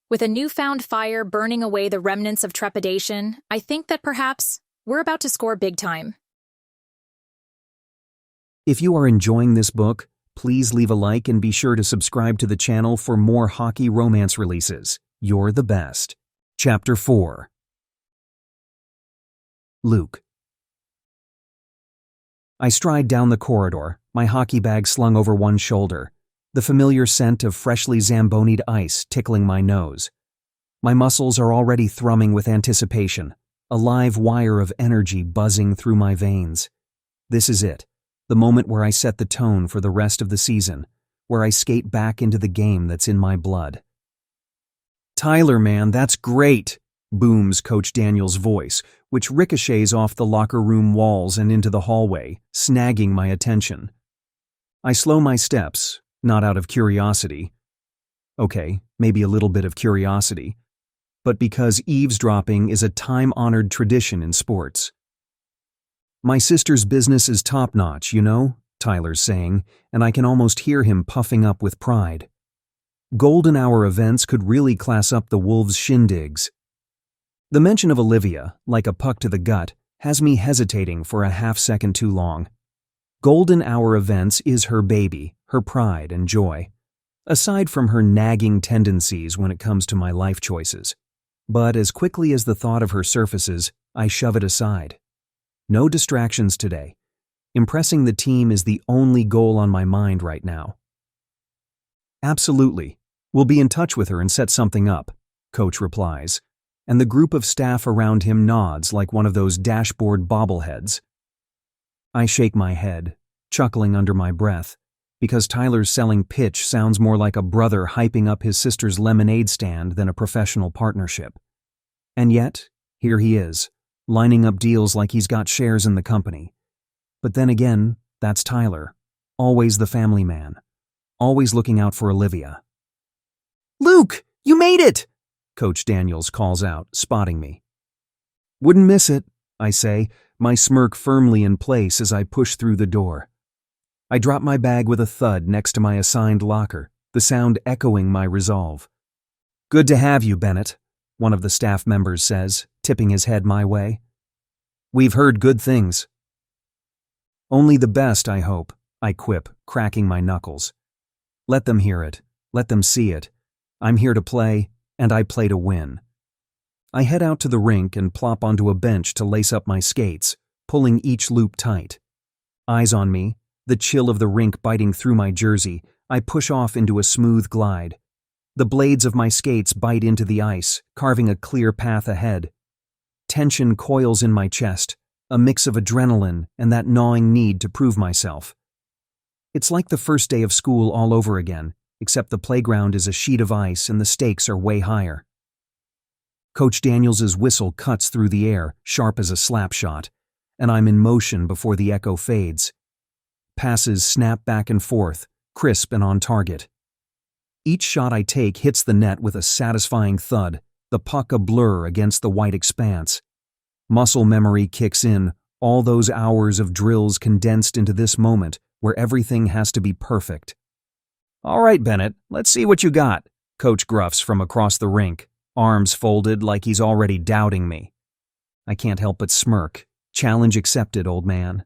With a newfound fire burning away the remnants of trepidation, I think that perhaps we're about to score big time. If you are enjoying this book, please leave a like and be sure to subscribe to the channel for more hockey romance releases. You're the best. Chapter 4. Luke. I stride down the corridor, my hockey bag slung over one shoulder, the familiar scent of freshly zambonied ice tickling my nose. My muscles are already thrumming with anticipation, a live wire of energy buzzing through my veins. This is it, the moment where I set the tone for the rest of the season, where I skate back into the game that's in my blood. Tyler, man, that's great, booms Coach Daniels' voice, which ricochets off the locker room walls and into the hallway, snagging my attention. I slow my steps, not out of curiosity. Okay, maybe a little bit of curiosity, but because eavesdropping is a time-honored tradition in sports. My sister's business is top-notch, you know, Tyler's saying, and I can almost hear him puffing up with pride. Golden Hour events could really class up the Wolves' shindigs. The mention of Olivia, like a puck to the gut, has me hesitating for a half-second too long. Golden Hour events is her baby, her pride and joy, aside from her nagging tendencies when it comes to my life choices. But as quickly as the thought of her surfaces, I shove it aside. No distractions today. Impressing the team is the only goal on my mind right now. Absolutely. We'll be in touch with her and set something up, Coach replies, and the group of staff around him nods like one of those dashboard bobbleheads. I shake my head, chuckling under my breath, because Tyler's selling pitch sounds more like a brother hyping up his sister's lemonade stand than a professional partnership. And yet, Here he is, lining up deals like he's got shares in the company. But then again, that's Tyler, always the family man, always looking out for Olivia. "Luke, you made it!" Coach Daniels calls out, spotting me. "Wouldn't miss it," I say, my smirk firmly in place as I push through the door. I drop my bag with a thud next to my assigned locker, the sound echoing my resolve. "Good to have you, Bennett," one of the staff members says, tipping his head my way. "We've heard good things." "Only the best, I hope," I quip, cracking my knuckles. "Let them hear it. Let them see it. I'm here to play, and I play to win." I head out to the rink and plop onto a bench to lace up my skates, pulling each loop tight. Eyes on me, the chill of the rink biting through my jersey, I push off into a smooth glide. The blades of my skates bite into the ice, carving a clear path ahead. Tension coils in my chest, a mix of adrenaline and that gnawing need to prove myself. It's like the first day of school all over again, except the playground is a sheet of ice and the stakes are way higher. Coach Daniels's whistle cuts through the air, sharp as a slap shot, and I'm in motion before the echo fades. Passes snap back and forth, crisp and on target. Each shot I take hits the net with a satisfying thud, the puck a blur against the white expanse. Muscle memory kicks in, all those hours of drills condensed into this moment where everything has to be perfect. "All right, Bennett, let's see what you got," Coach gruffs from across the rink, arms folded like he's already doubting me. I can't help but smirk. Challenge accepted, old man.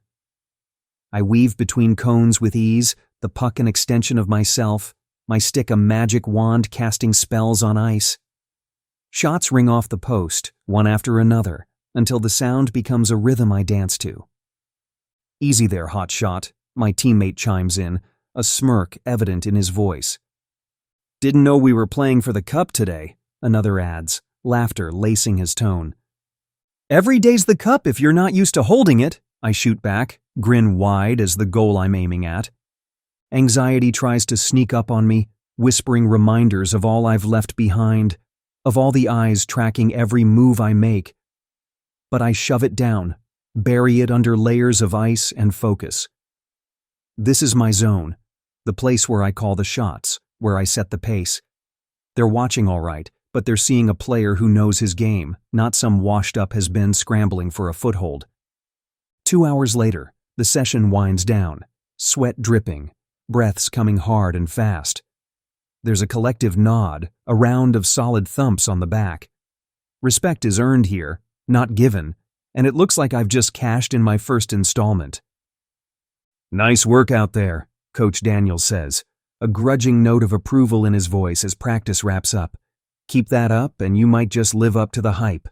I weave between cones with ease, the puck an extension of myself, my stick a magic wand casting spells on ice. Shots ring off the post, one after another, until the sound becomes a rhythm I dance to. "Easy there, hot shot," my teammate chimes in, a smirk evident in his voice. "Didn't know we were playing for the cup today," another adds, laughter lacing his tone. "Every day's the cup if you're not used to holding it," I shoot back, grin wide as the goal I'm aiming at. Anxiety tries to sneak up on me, whispering reminders of all I've left behind, of all the eyes tracking every move I make. But I shove it down, bury it under layers of ice and focus. This is my zone, the place where I call the shots, where I set the pace. They're watching all right, but they're seeing a player who knows his game, not some washed-up has-been scrambling for a foothold. 2 hours later, the session winds down, sweat dripping, breaths coming hard and fast. There's a collective nod, a round of solid thumps on the back. Respect is earned here, not given, and it looks like I've just cashed in my first installment. "Nice work out there," Coach Daniels says, a grudging note of approval in his voice as practice wraps up. "Keep that up and you might just live up to the hype."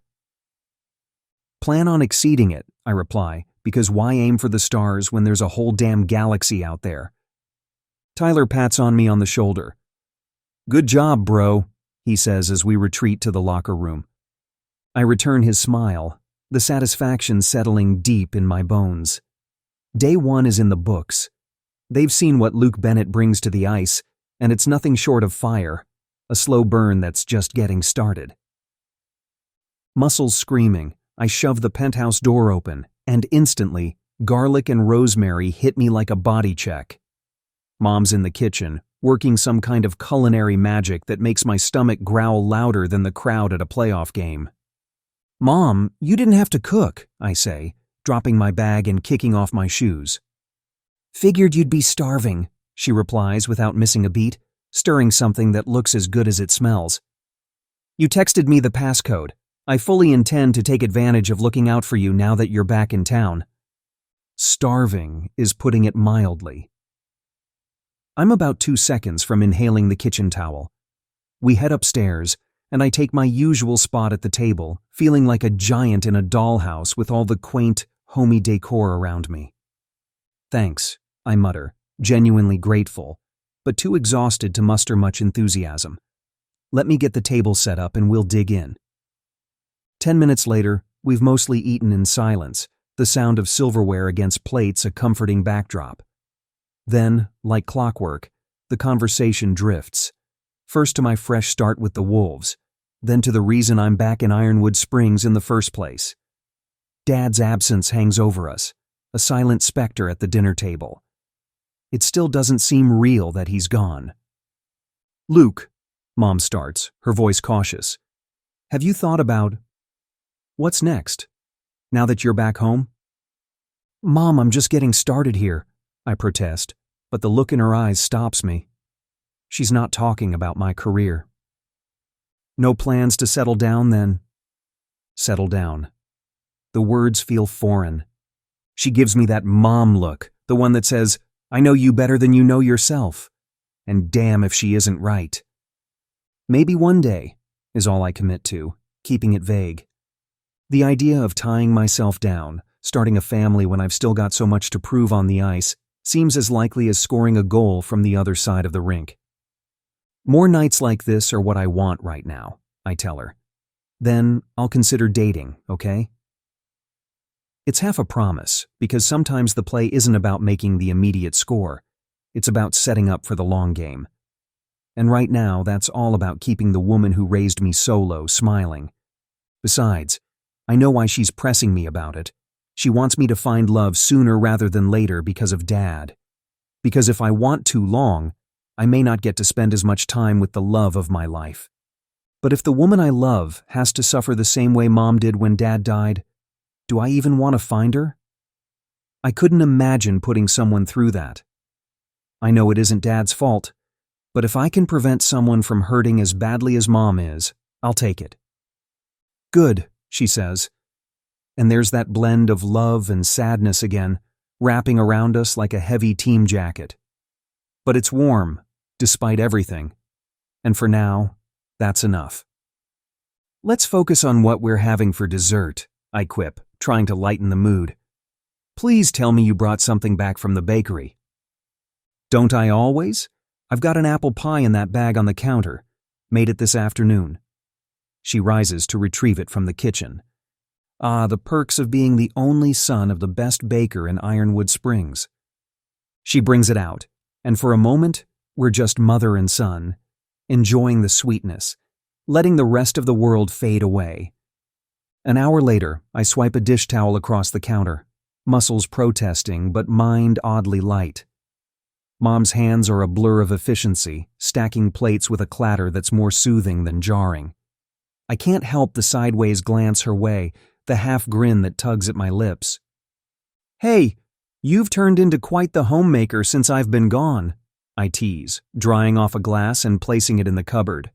"Plan on exceeding it," I reply, because why aim for the stars when there's a whole damn galaxy out there? Tyler pats on me on the shoulder. "Good job, bro," he says as we retreat to the locker room. I return his smile, the satisfaction settling deep in my bones. Day one is in the books. They've seen what Luke Bennett brings to the ice, and it's nothing short of fire, a slow burn that's just getting started. Muscles screaming, I shove the penthouse door open, and instantly, garlic and rosemary hit me like a body check. Mom's in the kitchen, working some kind of culinary magic that makes my stomach growl louder than the crowd at a playoff game. "Mom, you didn't have to cook," I say, dropping my bag and kicking off my shoes. "Figured you'd be starving," she replies without missing a beat, stirring something that looks as good as it smells. "You texted me the passcode. I fully intend to take advantage of looking out for you now that you're back in town." Starving is putting it mildly. I'm about 2 seconds from inhaling the kitchen towel. We head upstairs, and I take my usual spot at the table, feeling like a giant in a dollhouse with all the quaint, homey decor around me. "Thanks," I mutter, genuinely grateful, but too exhausted to muster much enthusiasm. "Let me get the table set up and we'll dig in." 10 minutes later, we've mostly eaten in silence, the sound of silverware against plates a comforting backdrop. Then, like clockwork, the conversation drifts. First to my fresh start with the Wolves, then to the reason I'm back in Ironwood Springs in the first place. Dad's absence hangs over us, a silent specter at the dinner table. It still doesn't seem real that he's gone. Luke, Mom starts, her voice cautious. Have you thought about what's next, now that you're back home? Mom, I'm just getting started here, I protest, but the look in her eyes stops me. She's not talking about my career. No plans to settle down then? Settle down. The words feel foreign. She gives me that mom look, the one that says, I know you better than you know yourself. And damn if she isn't right. Maybe one day, is all I commit to, keeping it vague. The idea of tying myself down, starting a family when I've still got so much to prove on the ice, seems as likely as scoring a goal from the other side of the rink. More nights like this are what I want right now, I tell her. Then I'll consider dating, okay? It's half a promise, because sometimes the play isn't about making the immediate score. It's about setting up for the long game. And right now, that's all about keeping the woman who raised me solo smiling. Besides, I know why she's pressing me about it. She wants me to find love sooner rather than later because of Dad. Because if I want too long, I may not get to spend as much time with the love of my life. But if the woman I love has to suffer the same way Mom did when Dad died, do I even want to find her? I couldn't imagine putting someone through that. I know it isn't Dad's fault, but if I can prevent someone from hurting as badly as Mom is, I'll take it. Good, she says. And there's that blend of love and sadness again, wrapping around us like a heavy team jacket. But it's warm, despite everything. And for now, that's enough. Let's focus on what we're having for dessert, I quip, trying to lighten the mood. Please tell me you brought something back from the bakery. Don't I always? I've got an apple pie in that bag on the counter. Made it this afternoon. She rises to retrieve it from the kitchen. Ah, the perks of being the only son of the best baker in Ironwood Springs. She brings it out, and for a moment, we're just mother and son, enjoying the sweetness, letting the rest of the world fade away. An hour later, I swipe a dish towel across the counter, muscles protesting but mind oddly light. Mom's hands are a blur of efficiency, stacking plates with a clatter that's more soothing than jarring. I can't help the sideways glance her way, the half grin that tugs at my lips. Hey, you've turned into quite the homemaker since I've been gone, I tease, drying off a glass and placing it in the cupboard.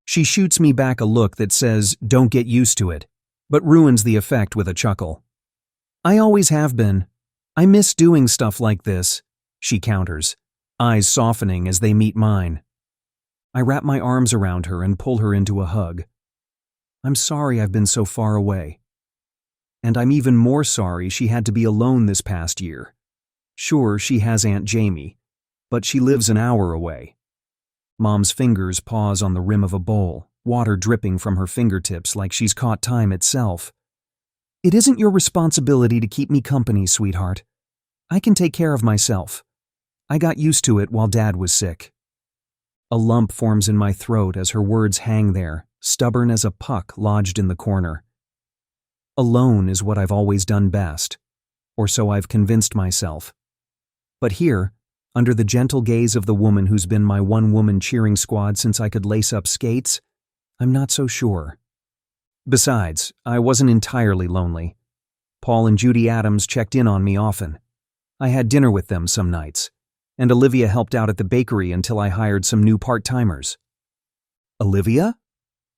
She shoots me back a look that says, don't get used to it, but ruins the effect with a chuckle. I always have been. I miss doing stuff like this, she counters, eyes softening as they meet mine. I wrap my arms around her and pull her into a hug. I'm sorry I've been so far away. And I'm even more sorry she had to be alone this past year. Sure, she has Aunt Jamie, but she lives an hour away. Mom's fingers pause on the rim of a bowl, water dripping from her fingertips like she's caught time itself. It isn't your responsibility to keep me company, sweetheart. I can take care of myself. I got used to it while Dad was sick. A lump forms in my throat as her words hang there, stubborn as a puck lodged in the corner. Alone is what I've always done best, or so I've convinced myself. But here, under the gentle gaze of the woman who's been my one-woman cheering squad since I could lace up skates, I'm not so sure. Besides, I wasn't entirely lonely. Paul and Judy Adams checked in on me often. I had dinner with them some nights, and Olivia helped out at the bakery until I hired some new part-timers. Olivia?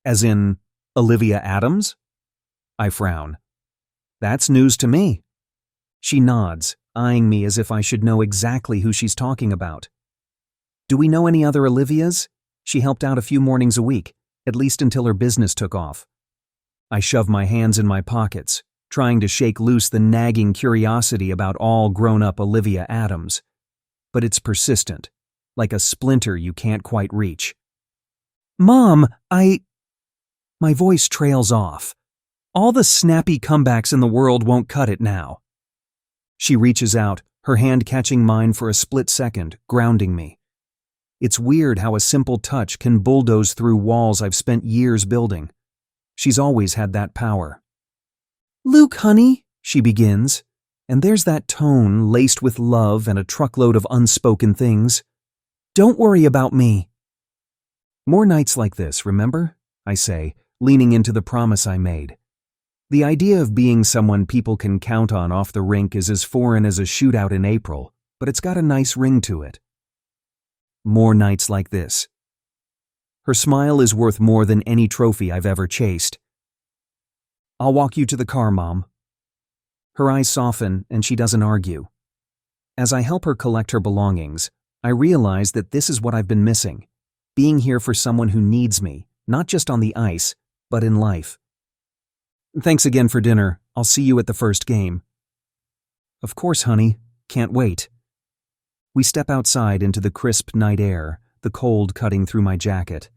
As in, Olivia Adams? I frown. That's news to me. She nods, eyeing me as if I should know exactly who she's talking about. Do we know any other Olivias? She helped out a few mornings a week, at least until her business took off. I shove my hands in my pockets, trying to shake loose the nagging curiosity about all grown-up Olivia Adams. But it's persistent, like a splinter you can't quite reach. Mom, My voice trails off. All the snappy comebacks in the world won't cut it now. She reaches out, her hand catching mine for a split second, grounding me. It's weird how a simple touch can bulldoze through walls I've spent years building. She's always had that power. "Luke, honey," she begins, and there's that tone laced with love and a truckload of unspoken things. "Don't worry about me." "More nights like this, remember?" I say, leaning into the promise I made. The idea of being someone people can count on off the rink is as foreign as a shootout in April, but it's got a nice ring to it. More nights like this. Her smile is worth more than any trophy I've ever chased. "I'll walk you to the car, Mom." Her eyes soften and she doesn't argue. As I help her collect her belongings, I realize that this is what I've been missing, being here for someone who needs me, not just on the ice, but in life. "Thanks again for dinner. I'll see you at the first game." "Of course, honey. Can't wait." We step outside into the crisp night air, the cold cutting through my jacket.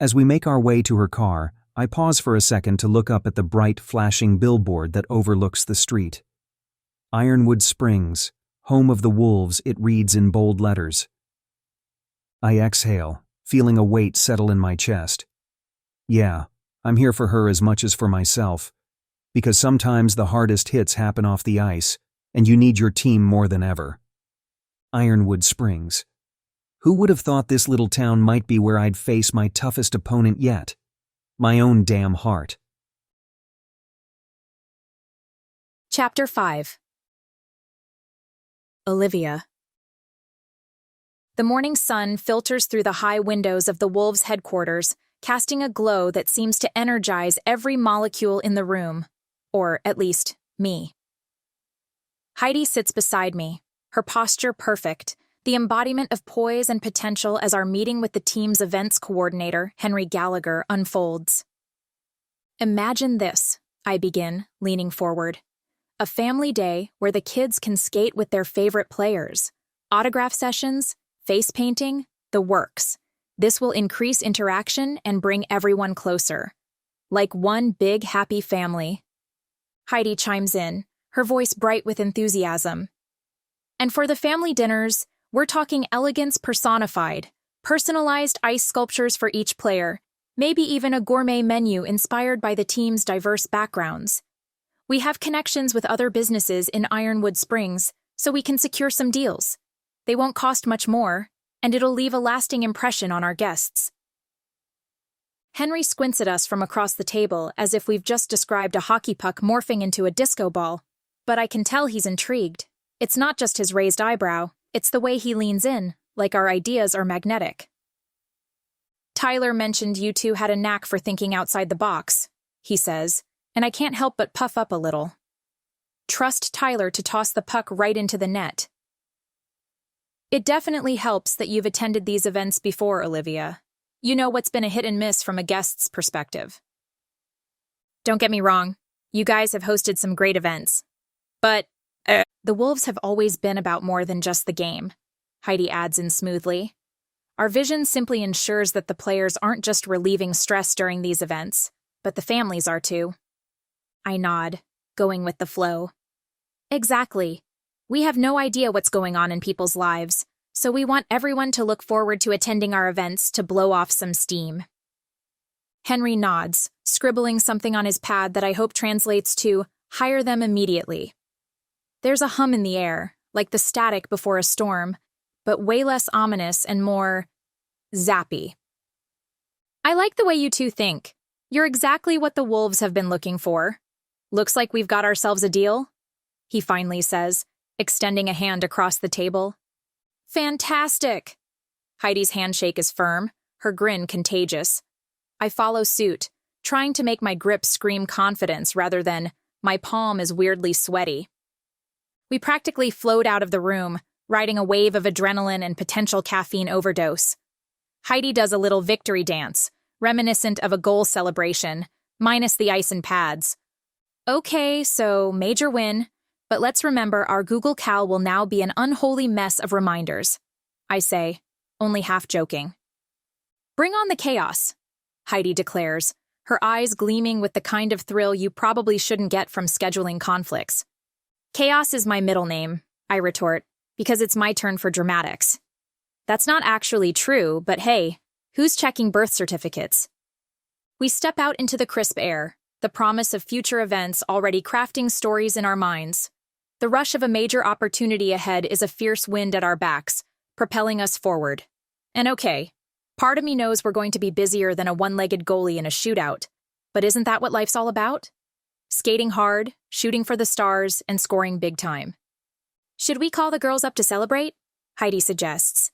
As we make our way to her car, I pause for a second to look up at the bright, flashing billboard that overlooks the street. Ironwood Springs, home of the Wolves, it reads in bold letters. I exhale, feeling a weight settle in my chest. Yeah, I'm here for her as much as for myself, because sometimes the hardest hits happen off the ice, and you need your team more than ever. Ironwood Springs. Who would have thought this little town might be where I'd face my toughest opponent yet? My own damn heart. Chapter 5. Olivia. The morning sun filters through the high windows of the Wolves' headquarters, casting a glow that seems to energize every molecule in the room, or at least, me. Heidi sits beside me, her posture perfect, the embodiment of poise and potential as our meeting with the team's events coordinator, Henry Gallagher, unfolds. Imagine this, I begin, leaning forward. A family day where the kids can skate with their favorite players. Autograph sessions, face painting, the works. This will increase interaction and bring everyone closer. Like one big happy family. Heidi chimes in, her voice bright with enthusiasm. And for the family dinners, we're talking elegance personified, personalized ice sculptures for each player, maybe even a gourmet menu inspired by the team's diverse backgrounds. We have connections with other businesses in Ironwood Springs, so we can secure some deals. They won't cost much more, and it'll leave a lasting impression on our guests. Henry squints at us from across the table as if we've just described a hockey puck morphing into a disco ball, but I can tell he's intrigued. It's not just his raised eyebrow, it's the way he leans in, like our ideas are magnetic. Tyler mentioned you two had a knack for thinking outside the box, he says, and I can't help but puff up a little. Trust Tyler to toss the puck right into the net. It definitely helps that you've attended these events before, Olivia. You know what's been a hit and miss from a guest's perspective. Don't get me wrong, you guys have hosted some great events. But the Wolves have always been about more than just the game, Heidi adds in smoothly. Our vision simply ensures that the players aren't just relieving stress during these events, but the families are too. I nod, going with the flow. Exactly. We have no idea what's going on in people's lives, so we want everyone to look forward to attending our events to blow off some steam. Henry nods, scribbling something on his pad that I hope translates to, hire them immediately. There's a hum in the air, like the static before a storm, but way less ominous and more zappy. I like the way you two think. You're exactly what the Wolves have been looking for. Looks like we've got ourselves a deal, he finally says, extending a hand across the table. Fantastic! Heidi's handshake is firm, her grin contagious. I follow suit, trying to make my grip scream confidence rather than, my palm is weirdly sweaty. We practically float out of the room, riding a wave of adrenaline and potential caffeine overdose. Heidi does a little victory dance, reminiscent of a goal celebration, minus the ice and pads. Okay, so major win, but let's remember our Google Cal will now be an unholy mess of reminders, I say, only half joking. Bring on the chaos, Heidi declares, her eyes gleaming with the kind of thrill you probably shouldn't get from scheduling conflicts. Chaos is my middle name, I retort, because it's my turn for dramatics. That's not actually true, but hey, who's checking birth certificates? We step out into the crisp air, the promise of future events already crafting stories in our minds. The rush of a major opportunity ahead is a fierce wind at our backs, propelling us forward. And okay, part of me knows we're going to be busier than a one-legged goalie in a shootout, but isn't that what life's all about? Skating hard, shooting for the stars, and scoring big time. Should we call the girls up to celebrate? Heidi suggests.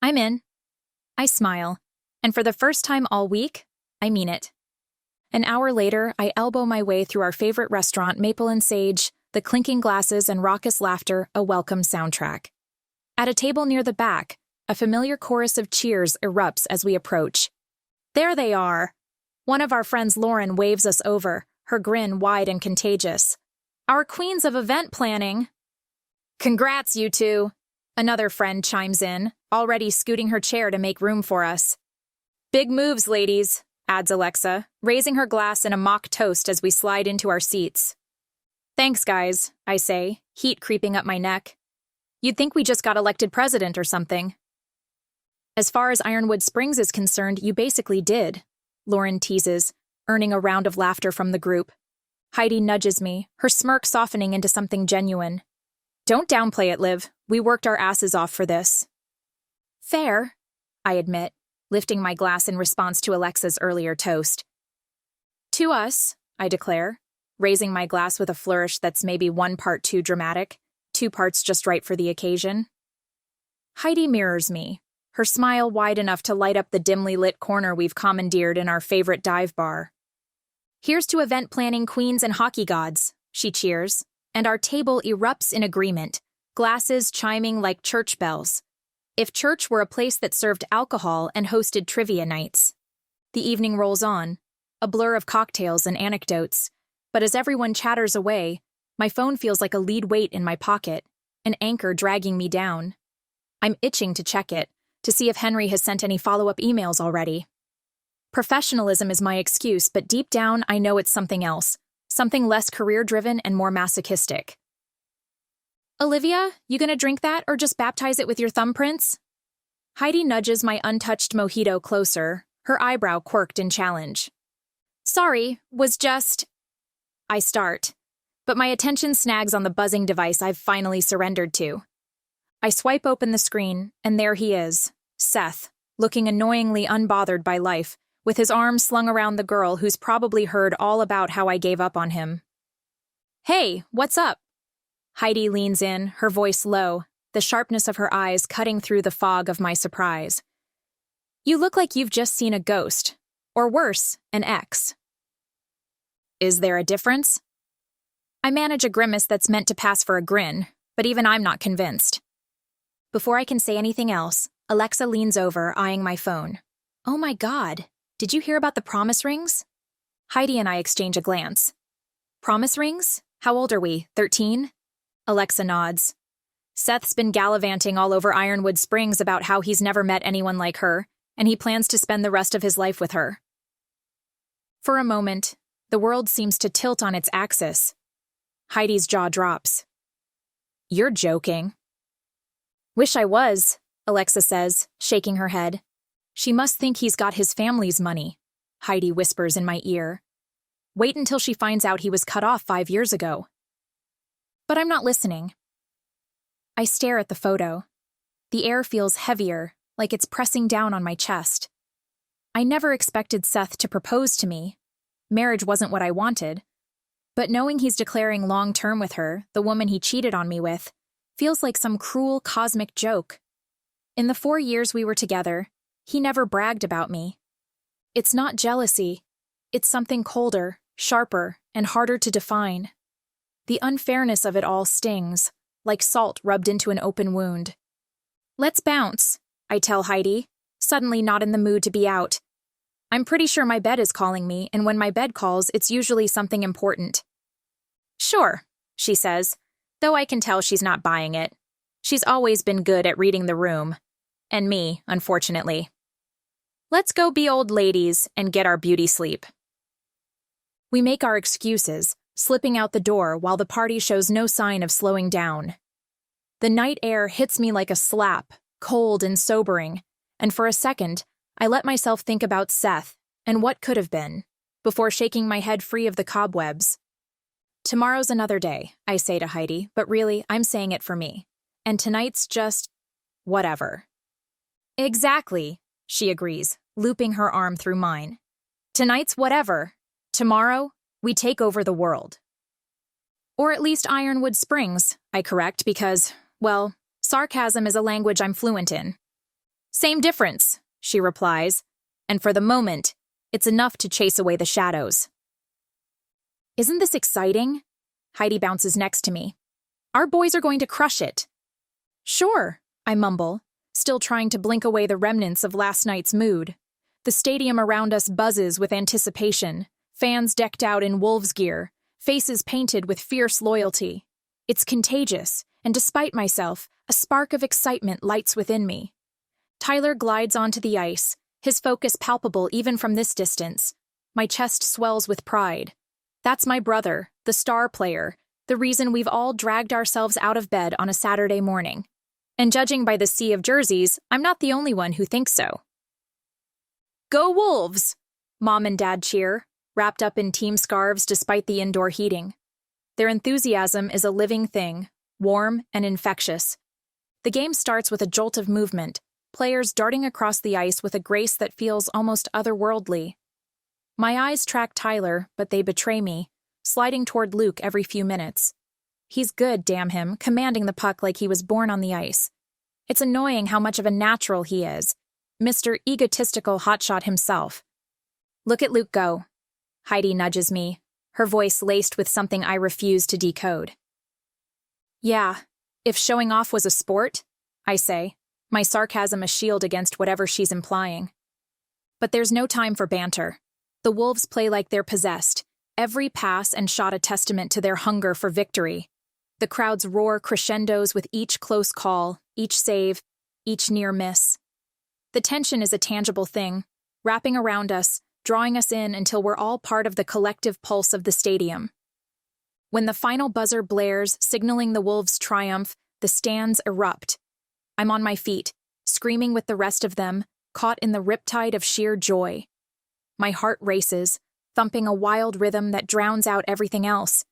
I'm in. I smile, and for the first time all week, I mean it. An hour later, I elbow my way through our favorite restaurant, Maple and Sage, the clinking glasses and raucous laughter a welcome soundtrack. At a table near the back, a familiar chorus of cheers erupts as we approach. There they are. One of our friends, Lauren, waves us over, her grin wide and contagious. Our queens of event planning. Congrats, you two. Another friend chimes in, already scooting her chair to make room for us. Big moves, ladies, adds Alexa, raising her glass in a mock toast as we slide into our seats. Thanks, guys, I say, heat creeping up my neck. You'd think we just got elected president or something. As far as Ironwood Springs is concerned, you basically did, Lauren teases, earning a round of laughter from the group. Heidi nudges me, her smirk softening into something genuine. Don't downplay it, Liv. We worked our asses off for this. Fair, I admit, lifting my glass in response to Alexa's earlier toast. To us, I declare, raising my glass with a flourish that's maybe 1 part too dramatic, 2 parts just right for the occasion. Heidi mirrors me, her smile wide enough to light up the dimly lit corner we've commandeered in our favorite dive bar. Here's to event planning queens and hockey gods, she cheers, and our table erupts in agreement, glasses chiming like church bells. If church were a place that served alcohol and hosted trivia nights. The evening rolls on, a blur of cocktails and anecdotes, but as everyone chatters away, my phone feels like a lead weight in my pocket, an anchor dragging me down. I'm itching to check it, to see if Henry has sent any follow-up emails already. Professionalism is my excuse, but deep down I know it's something else, something less career-driven and more masochistic. Olivia, you gonna drink that or just baptize it with your thumbprints? Heidi nudges my untouched mojito closer, her eyebrow quirked in challenge. Sorry, was just... I start, but my attention snags on the buzzing device I've finally surrendered to. I swipe open the screen, and there he is, Seth, looking annoyingly unbothered by life, with his arms slung around the girl who's probably heard all about how I gave up on him. Hey, what's up? Heidi leans in, her voice low, the sharpness of her eyes cutting through the fog of my surprise. You look like you've just seen a ghost, or worse, an ex. Is there a difference? I manage a grimace that's meant to pass for a grin, but even I'm not convinced. Before I can say anything else, Alexa leans over, eyeing my phone. Oh my God, did you hear about the promise rings? Heidi and I exchange a glance. Promise rings? How old are we, 13? Alexa nods. Seth's been gallivanting all over Ironwood Springs about how he's never met anyone like her, and he plans to spend the rest of his life with her. For a moment, the world seems to tilt on its axis. Heidi's jaw drops. You're joking. Wish I was, Alexa says, shaking her head. She must think he's got his family's money, Heidi whispers in my ear. Wait until she finds out he was cut off 5 years ago. But I'm not listening. I stare at the photo. The air feels heavier, like it's pressing down on my chest. I never expected Seth to propose to me. Marriage wasn't what I wanted. But knowing he's declaring long-term with her, the woman he cheated on me with, feels like some cruel cosmic joke. In the 4 years we were together, he never bragged about me. It's not jealousy. It's something colder, sharper, and harder to define. The unfairness of it all stings, like salt rubbed into an open wound. Let's bounce, I tell Heidi, suddenly not in the mood to be out. I'm pretty sure my bed is calling me, and when my bed calls, it's usually something important. Sure, she says, though I can tell she's not buying it. She's always been good at reading the room. And me, unfortunately. Let's go be old ladies and get our beauty sleep. We make our excuses, slipping out the door while the party shows no sign of slowing down. The night air hits me like a slap, cold and sobering, and for a second, I let myself think about Seth and what could have been, before shaking my head free of the cobwebs. Tomorrow's another day, I say to Heidi, but really, I'm saying it for me. And tonight's just whatever. Exactly, she agrees, looping her arm through mine. Tonight's whatever. Tomorrow, we take over the world. Or at least Ironwood Springs, I correct, because, well, sarcasm is a language I'm fluent in. Same difference, she replies, and for the moment, it's enough to chase away the shadows. Isn't this exciting? Heidi bounces next to me. Our boys are going to crush it. Sure, I mumble, still trying to blink away the remnants of last night's mood. The stadium around us buzzes with anticipation, fans decked out in Wolves gear, faces painted with fierce loyalty. It's contagious, and despite myself, a spark of excitement lights within me. Tyler glides onto the ice, his focus palpable even from this distance. My chest swells with pride. That's my brother, the star player, the reason we've all dragged ourselves out of bed on a Saturday morning. And judging by the sea of jerseys, I'm not the only one who thinks so. Go Wolves! Mom and Dad cheer, wrapped up in team scarves despite the indoor heating. Their enthusiasm is a living thing, warm and infectious. The game starts with a jolt of movement, players darting across the ice with a grace that feels almost otherworldly. My eyes track Tyler, but they betray me, sliding toward Luke every few minutes. He's good, damn him, commanding the puck like he was born on the ice. It's annoying how much of a natural he is, Mr. Egotistical hotshot himself. Look at Luke go. Heidi nudges me, her voice laced with something I refuse to decode. Yeah, if showing off was a sport, I say, my sarcasm a shield against whatever she's implying. But there's no time for banter. The Wolves play like they're possessed, every pass and shot a testament to their hunger for victory. The crowds roar crescendos with each close call, each save, each near miss. The tension is a tangible thing, wrapping around us, drawing us in until we're all part of the collective pulse of the stadium. When the final buzzer blares, signaling the Wolves' triumph, the stands erupt. I'm on my feet, screaming with the rest of them, caught in the riptide of sheer joy. My heart races, thumping a wild rhythm that drowns out everything else.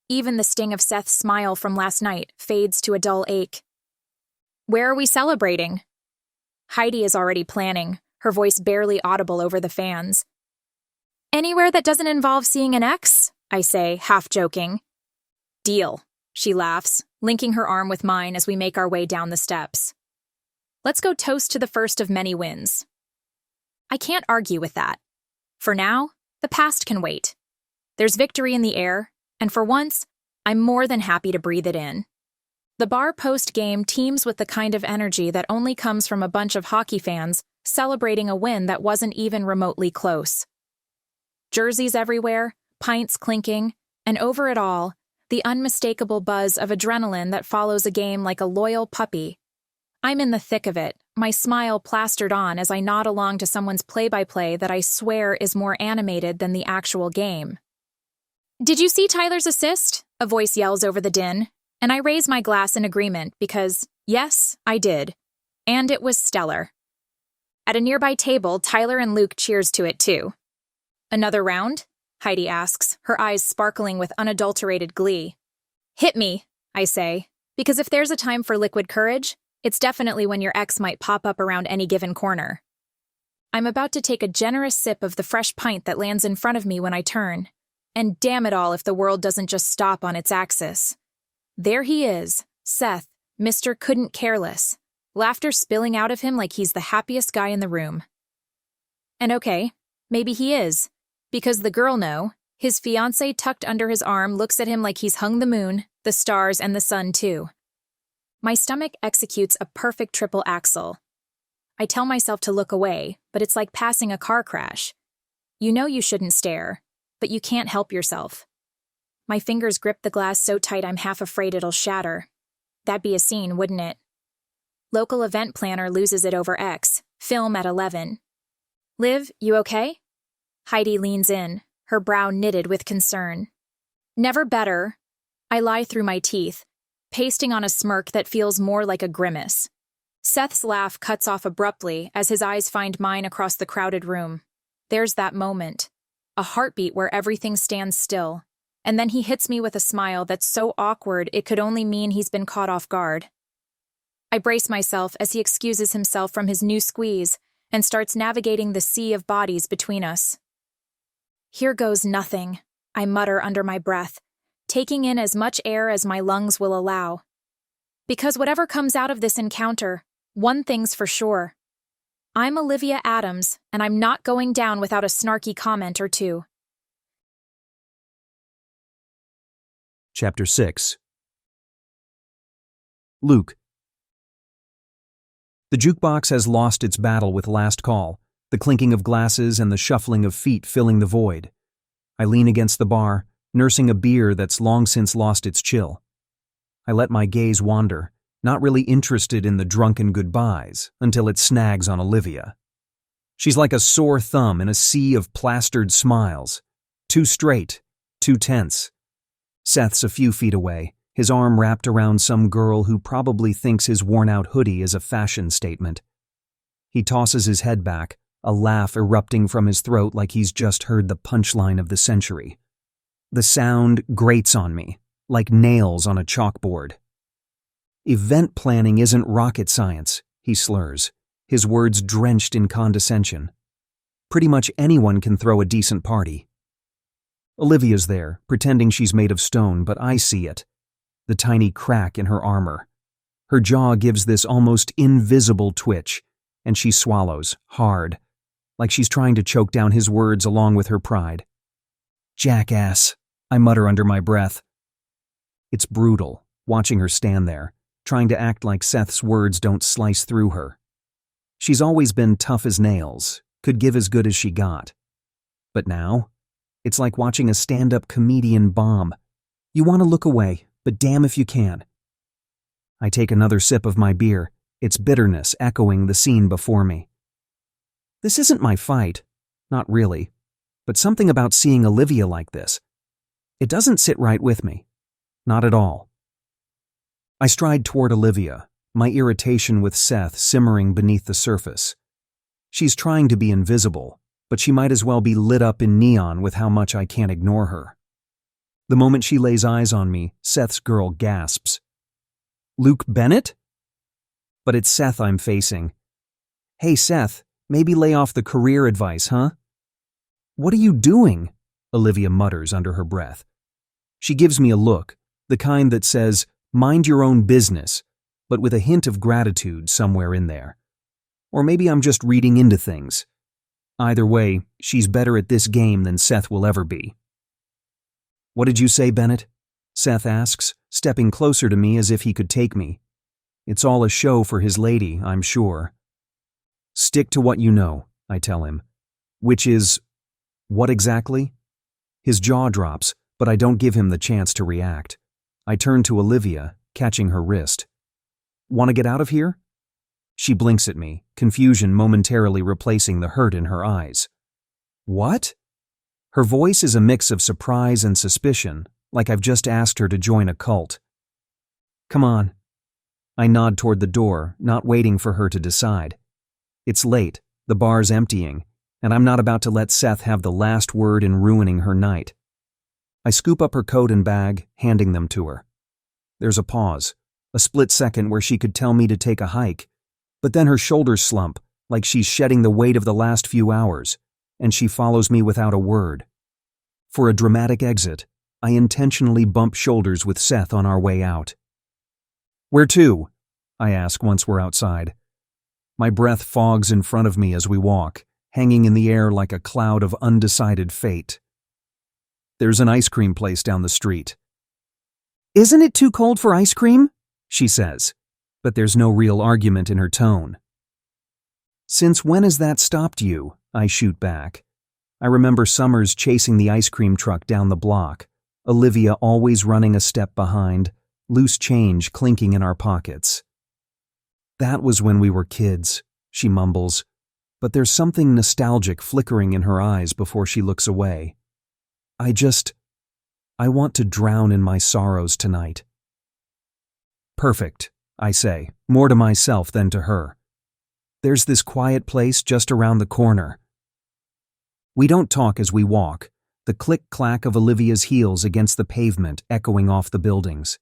Even the sting of Seth's smile from last night fades to a dull ache. Where are we celebrating? Heidi is already planning, her voice barely audible over the fans. Anywhere that doesn't involve seeing an ex, I say, half joking. Deal, she laughs, linking her arm with mine as we make our way down the steps. Let's go toast to the first of many wins. I can't argue with that. For now, the past can wait. There's victory in the air, and for once, I'm more than happy to breathe it in. The bar post-game teems with the kind of energy that only comes from a bunch of hockey fans celebrating a win that wasn't even remotely close. Jerseys everywhere, pints clinking, and over it all, the unmistakable buzz of adrenaline that follows a game like a loyal puppy. I'm in the thick of it, my smile plastered on as I nod along to someone's play-by-play that I swear is more animated than the actual game. Did you see Tyler's assist? A voice yells over the din, and I raise my glass in agreement because, yes, I did. And it was stellar. At a nearby table, Tyler and Luke cheers to it too. Another round? Heidi asks, her eyes sparkling with unadulterated glee. Hit me, I say, because if there's a time for liquid courage, it's definitely when your ex might pop up around any given corner. I'm about to take a generous sip of the fresh pint that lands in front of me when I turn. And damn it all if the world doesn't just stop on its axis. There he is, Seth, Mr. Couldn't Careless, laughter spilling out of him like he's the happiest guy in the room. And okay, maybe he is, because the girl no, his fiancé tucked under his arm looks at him like he's hung the moon, the stars, and the sun too. My stomach executes a perfect triple axel. I tell myself to look away, but it's like passing a car crash. You know you shouldn't stare, but you can't help yourself. My fingers grip the glass so tight I'm half afraid it'll shatter. That'd be a scene, wouldn't it? Local event planner loses it over X, film at 11. Liv, you okay? Heidi leans in, her brow knitted with concern. Never better. I lie through my teeth, pasting on a smirk that feels more like a grimace. Seth's laugh cuts off abruptly as his eyes find mine across the crowded room. There's that moment. A heartbeat where everything stands still. And then he hits me with a smile that's so awkward it could only mean he's been caught off guard. I brace myself as he excuses himself from his new squeeze and starts navigating the sea of bodies between us. Here goes nothing, I mutter under my breath, taking in as much air as my lungs will allow. Because whatever comes out of this encounter, one thing's for sure. I'm Olivia Adams, and I'm not going down without a snarky comment or two. Chapter 6. Luke. The jukebox has lost its battle with Last Call, the clinking of glasses and the shuffling of feet filling the void. I lean against the bar, nursing a beer that's long since lost its chill. I let my gaze wander, not really interested in the drunken goodbyes, until it snags on Olivia. She's like a sore thumb in a sea of plastered smiles. Too straight, too tense. Seth's a few feet away, his arm wrapped around some girl who probably thinks his worn-out hoodie is a fashion statement. He tosses his head back, a laugh erupting from his throat like he's just heard the punchline of the century. The sound grates on me, like nails on a chalkboard. Event planning isn't rocket science, he slurs, his words drenched in condescension. Pretty much anyone can throw a decent party. Olivia's there, pretending she's made of stone, but I see it. The tiny crack in her armor. Her jaw gives this almost invisible twitch, and she swallows, hard, like she's trying to choke down his words along with her pride. Jackass, I mutter under my breath. It's brutal, watching her stand there, trying to act like Seth's words don't slice through her. She's always been tough as nails, could give as good as she got. But now, it's like watching a stand-up comedian bomb. You want to look away, but damn if you can. I take another sip of my beer, its bitterness echoing the scene before me. This isn't my fight, not really, but something about seeing Olivia like this. It doesn't sit right with me. Not at all. I stride toward Olivia, my irritation with Seth simmering beneath the surface. She's trying to be invisible, but she might as well be lit up in neon with how much I can't ignore her. The moment she lays eyes on me, Seth's girl gasps. Luke Bennett? But it's Seth I'm facing. Hey Seth, maybe lay off the career advice, huh? What are you doing? Olivia mutters under her breath. She gives me a look, the kind that says, mind your own business, but with a hint of gratitude somewhere in there. Or maybe I'm just reading into things. Either way, she's better at this game than Seth will ever be. What did you say, Bennett? Seth asks, stepping closer to me as if he could take me. It's all a show for his lady, I'm sure. Stick to what you know, I tell him. Which is, what exactly? His jaw drops, but I don't give him the chance to react. I turn to Olivia, catching her wrist. Want to get out of here? She blinks at me, confusion momentarily replacing the hurt in her eyes. What? Her voice is a mix of surprise and suspicion, like I've just asked her to join a cult. Come on. I nod toward the door, not waiting for her to decide. It's late, the bar's emptying, and I'm not about to let Seth have the last word in ruining her night. I scoop up her coat and bag, handing them to her. There's a pause, a split second where she could tell me to take a hike, but then her shoulders slump, like she's shedding the weight of the last few hours, and she follows me without a word. For a dramatic exit, I intentionally bump shoulders with Seth on our way out. Where to? I ask once we're outside. My breath fogs in front of me as we walk, hanging in the air like a cloud of undecided fate. There's an ice cream place down the street. Isn't it too cold for ice cream? She says, but there's no real argument in her tone. Since when has that stopped you? I shoot back. I remember summers chasing the ice cream truck down the block, Olivia always running a step behind, loose change clinking in our pockets. That was when we were kids, she mumbles, but there's something nostalgic flickering in her eyes before she looks away. I want to drown in my sorrows tonight. Perfect, I say, more to myself than to her. There's this quiet place just around the corner. We don't talk as we walk, the click-clack of Olivia's heels against the pavement echoing off the buildings.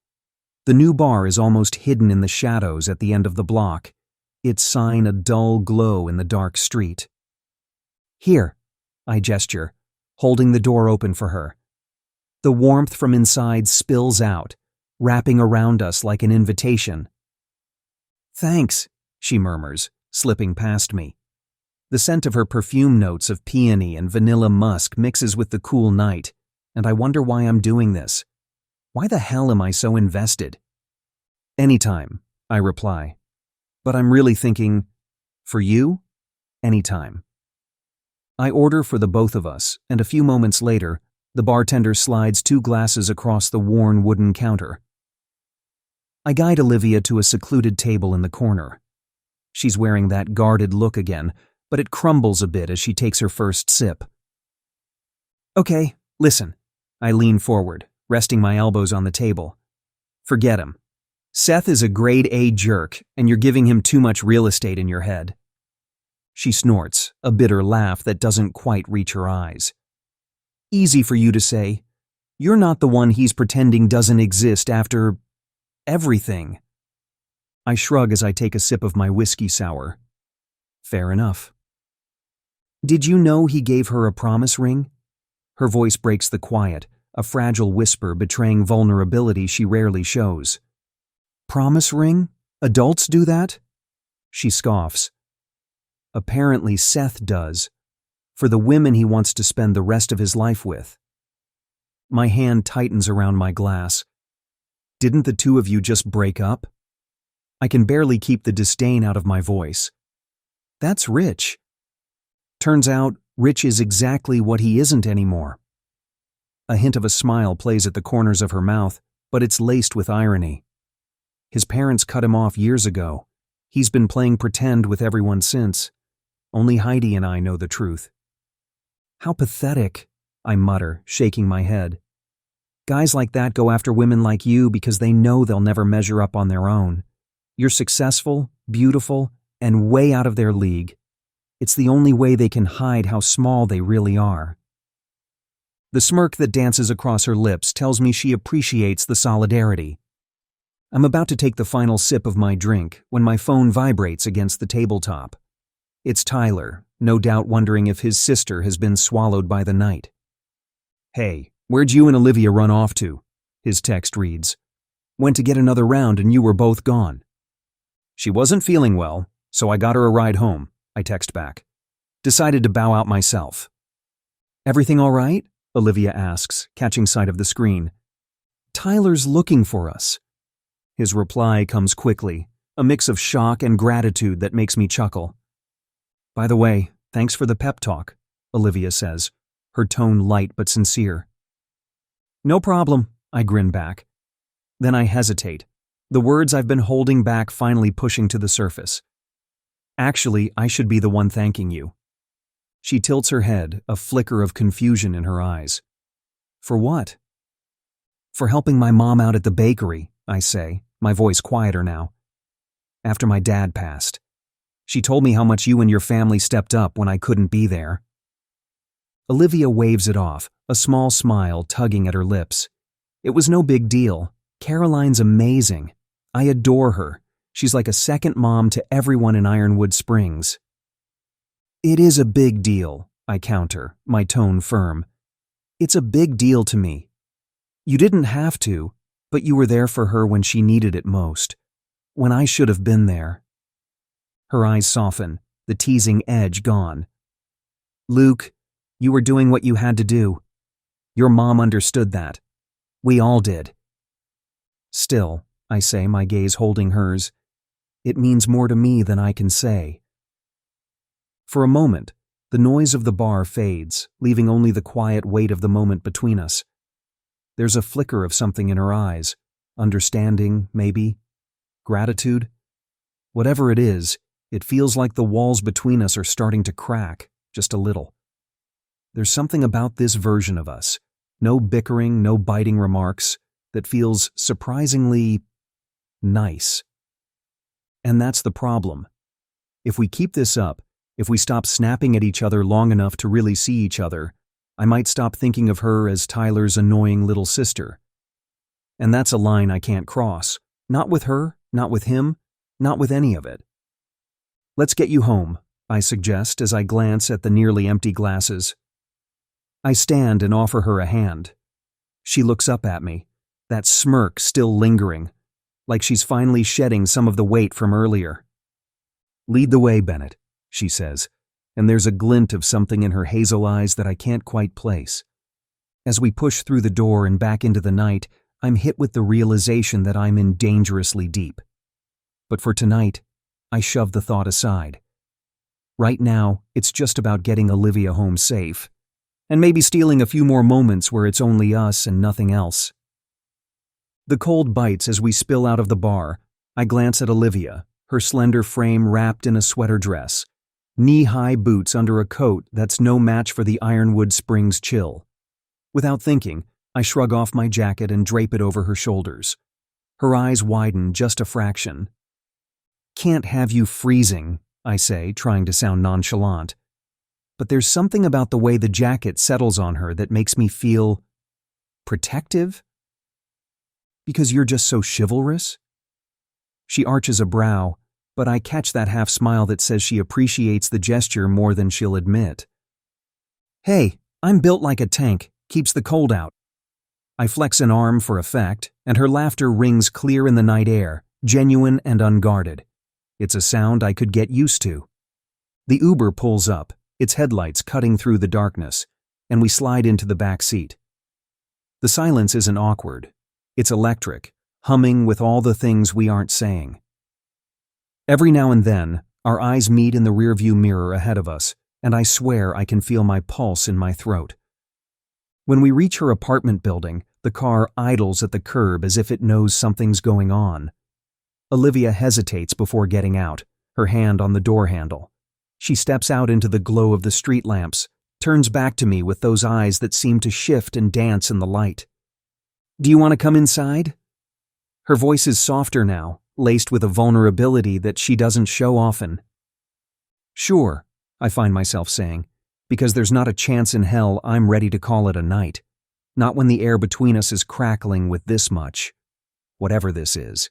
The new bar is almost hidden in the shadows at the end of the block, its sign a dull glow in the dark street. Here, I gesture, holding the door open for her. The warmth from inside spills out, wrapping around us like an invitation. Thanks, she murmurs, slipping past me. The scent of her perfume notes of peony and vanilla musk mixes with the cool night, and I wonder why I'm doing this. Why the hell am I so invested? Anytime, I reply. But I'm really thinking, for you, anytime. I order for the both of us, and a few moments later, the bartender slides 2 glasses across the worn wooden counter. I guide Olivia to a secluded table in the corner. She's wearing that guarded look again, but it crumbles a bit as she takes her first sip. Okay, listen. I lean forward, resting my elbows on the table. Forget him. Seth is a grade A jerk, and you're giving him too much real estate in your head. She snorts, a bitter laugh that doesn't quite reach her eyes. Easy for you to say. You're not the one he's pretending doesn't exist after everything. I shrug as I take a sip of my whiskey sour. Fair enough. Did you know he gave her a promise ring? Her voice breaks the quiet, a fragile whisper betraying vulnerability she rarely shows. Promise ring? Adults do that? She scoffs. Apparently Seth does, for the women he wants to spend the rest of his life with. My hand tightens around my glass. Didn't the two of you just break up? I can barely keep the disdain out of my voice. That's rich. Turns out, rich is exactly what he isn't anymore. A hint of a smile plays at the corners of her mouth, but it's laced with irony. His parents cut him off years ago. He's been playing pretend with everyone since. Only Heidi and I know the truth. How pathetic, I mutter, shaking my head. Guys like that go after women like you because they know they'll never measure up on their own. You're successful, beautiful, and way out of their league. It's the only way they can hide how small they really are. The smirk that dances across her lips tells me she appreciates the solidarity. I'm about to take the final sip of my drink when my phone vibrates against the tabletop. It's Tyler, no doubt wondering if his sister has been swallowed by the night. Hey, where'd you and Olivia run off to? His text reads. Went to get another round and you were both gone. She wasn't feeling well, so I got her a ride home, I text back. Decided to bow out myself. Everything all right? Olivia asks, catching sight of the screen. Tyler's looking for us. His reply comes quickly, a mix of shock and gratitude that makes me chuckle. By the way, thanks for the pep talk, Olivia says, her tone light but sincere. No problem, I grin back. Then I hesitate, the words I've been holding back finally pushing to the surface. Actually, I should be the one thanking you. She tilts her head, a flicker of confusion in her eyes. For what? For helping my mom out at the bakery, I say, my voice quieter now. After my dad passed. She told me how much you and your family stepped up when I couldn't be there. Olivia waves it off, a small smile tugging at her lips. It was no big deal. Caroline's amazing. I adore her. She's like a second mom to everyone in Ironwood Springs. It is a big deal, I counter, my tone firm. It's a big deal to me. You didn't have to, but you were there for her when she needed it most. When I should have been there. Her eyes soften, the teasing edge gone. Luke, you were doing what you had to do. Your mom understood that. We all did. Still, I say, my gaze holding hers, it means more to me than I can say. For a moment, the noise of the bar fades, leaving only the quiet weight of the moment between us. There's a flicker of something in her eyes, understanding, maybe, gratitude. Whatever it is, it feels like the walls between us are starting to crack, just a little. There's something about this version of us, no bickering, no biting remarks, that feels surprisingly nice. And that's the problem. If we keep this up, if we stop snapping at each other long enough to really see each other, I might stop thinking of her as Tyler's annoying little sister. And that's a line I can't cross. Not with her, not with him, not with any of it. Let's get you home, I suggest as I glance at the nearly empty glasses. I stand and offer her a hand. She looks up at me, that smirk still lingering, like she's finally shedding some of the weight from earlier. Lead the way, Bennett, she says, and there's a glint of something in her hazel eyes that I can't quite place. As we push through the door and back into the night, I'm hit with the realization that I'm in dangerously deep. But for tonight, I shove the thought aside. Right now, it's just about getting Olivia home safe, and maybe stealing a few more moments where it's only us and nothing else. The cold bites as we spill out of the bar. I glance at Olivia, her slender frame wrapped in a sweater dress, knee-high boots under a coat that's no match for the Ironwood Springs chill. Without thinking, I shrug off my jacket and drape it over her shoulders. Her eyes widen just a fraction. Can't have you freezing, I say, trying to sound nonchalant. But there's something about the way the jacket settles on her that makes me feel protective? Because you're just so chivalrous? She arches a brow, but I catch that half smile that says she appreciates the gesture more than she'll admit. Hey, I'm built like a tank, keeps the cold out. I flex an arm for effect, and her laughter rings clear in the night air, genuine and unguarded. It's a sound I could get used to. The Uber pulls up, its headlights cutting through the darkness, and we slide into the back seat. The silence isn't awkward. It's electric, humming with all the things we aren't saying. Every now and then, our eyes meet in the rearview mirror ahead of us, and I swear I can feel my pulse in my throat. When we reach her apartment building, the car idles at the curb as if it knows something's going on. Olivia hesitates before getting out, her hand on the door handle. She steps out into the glow of the street lamps, turns back to me with those eyes that seem to shift and dance in the light. Do you want to come inside? Her voice is softer now, laced with a vulnerability that she doesn't show often. Sure, I find myself saying, because there's not a chance in hell I'm ready to call it a night. Not when the air between us is crackling with this much. Whatever this is.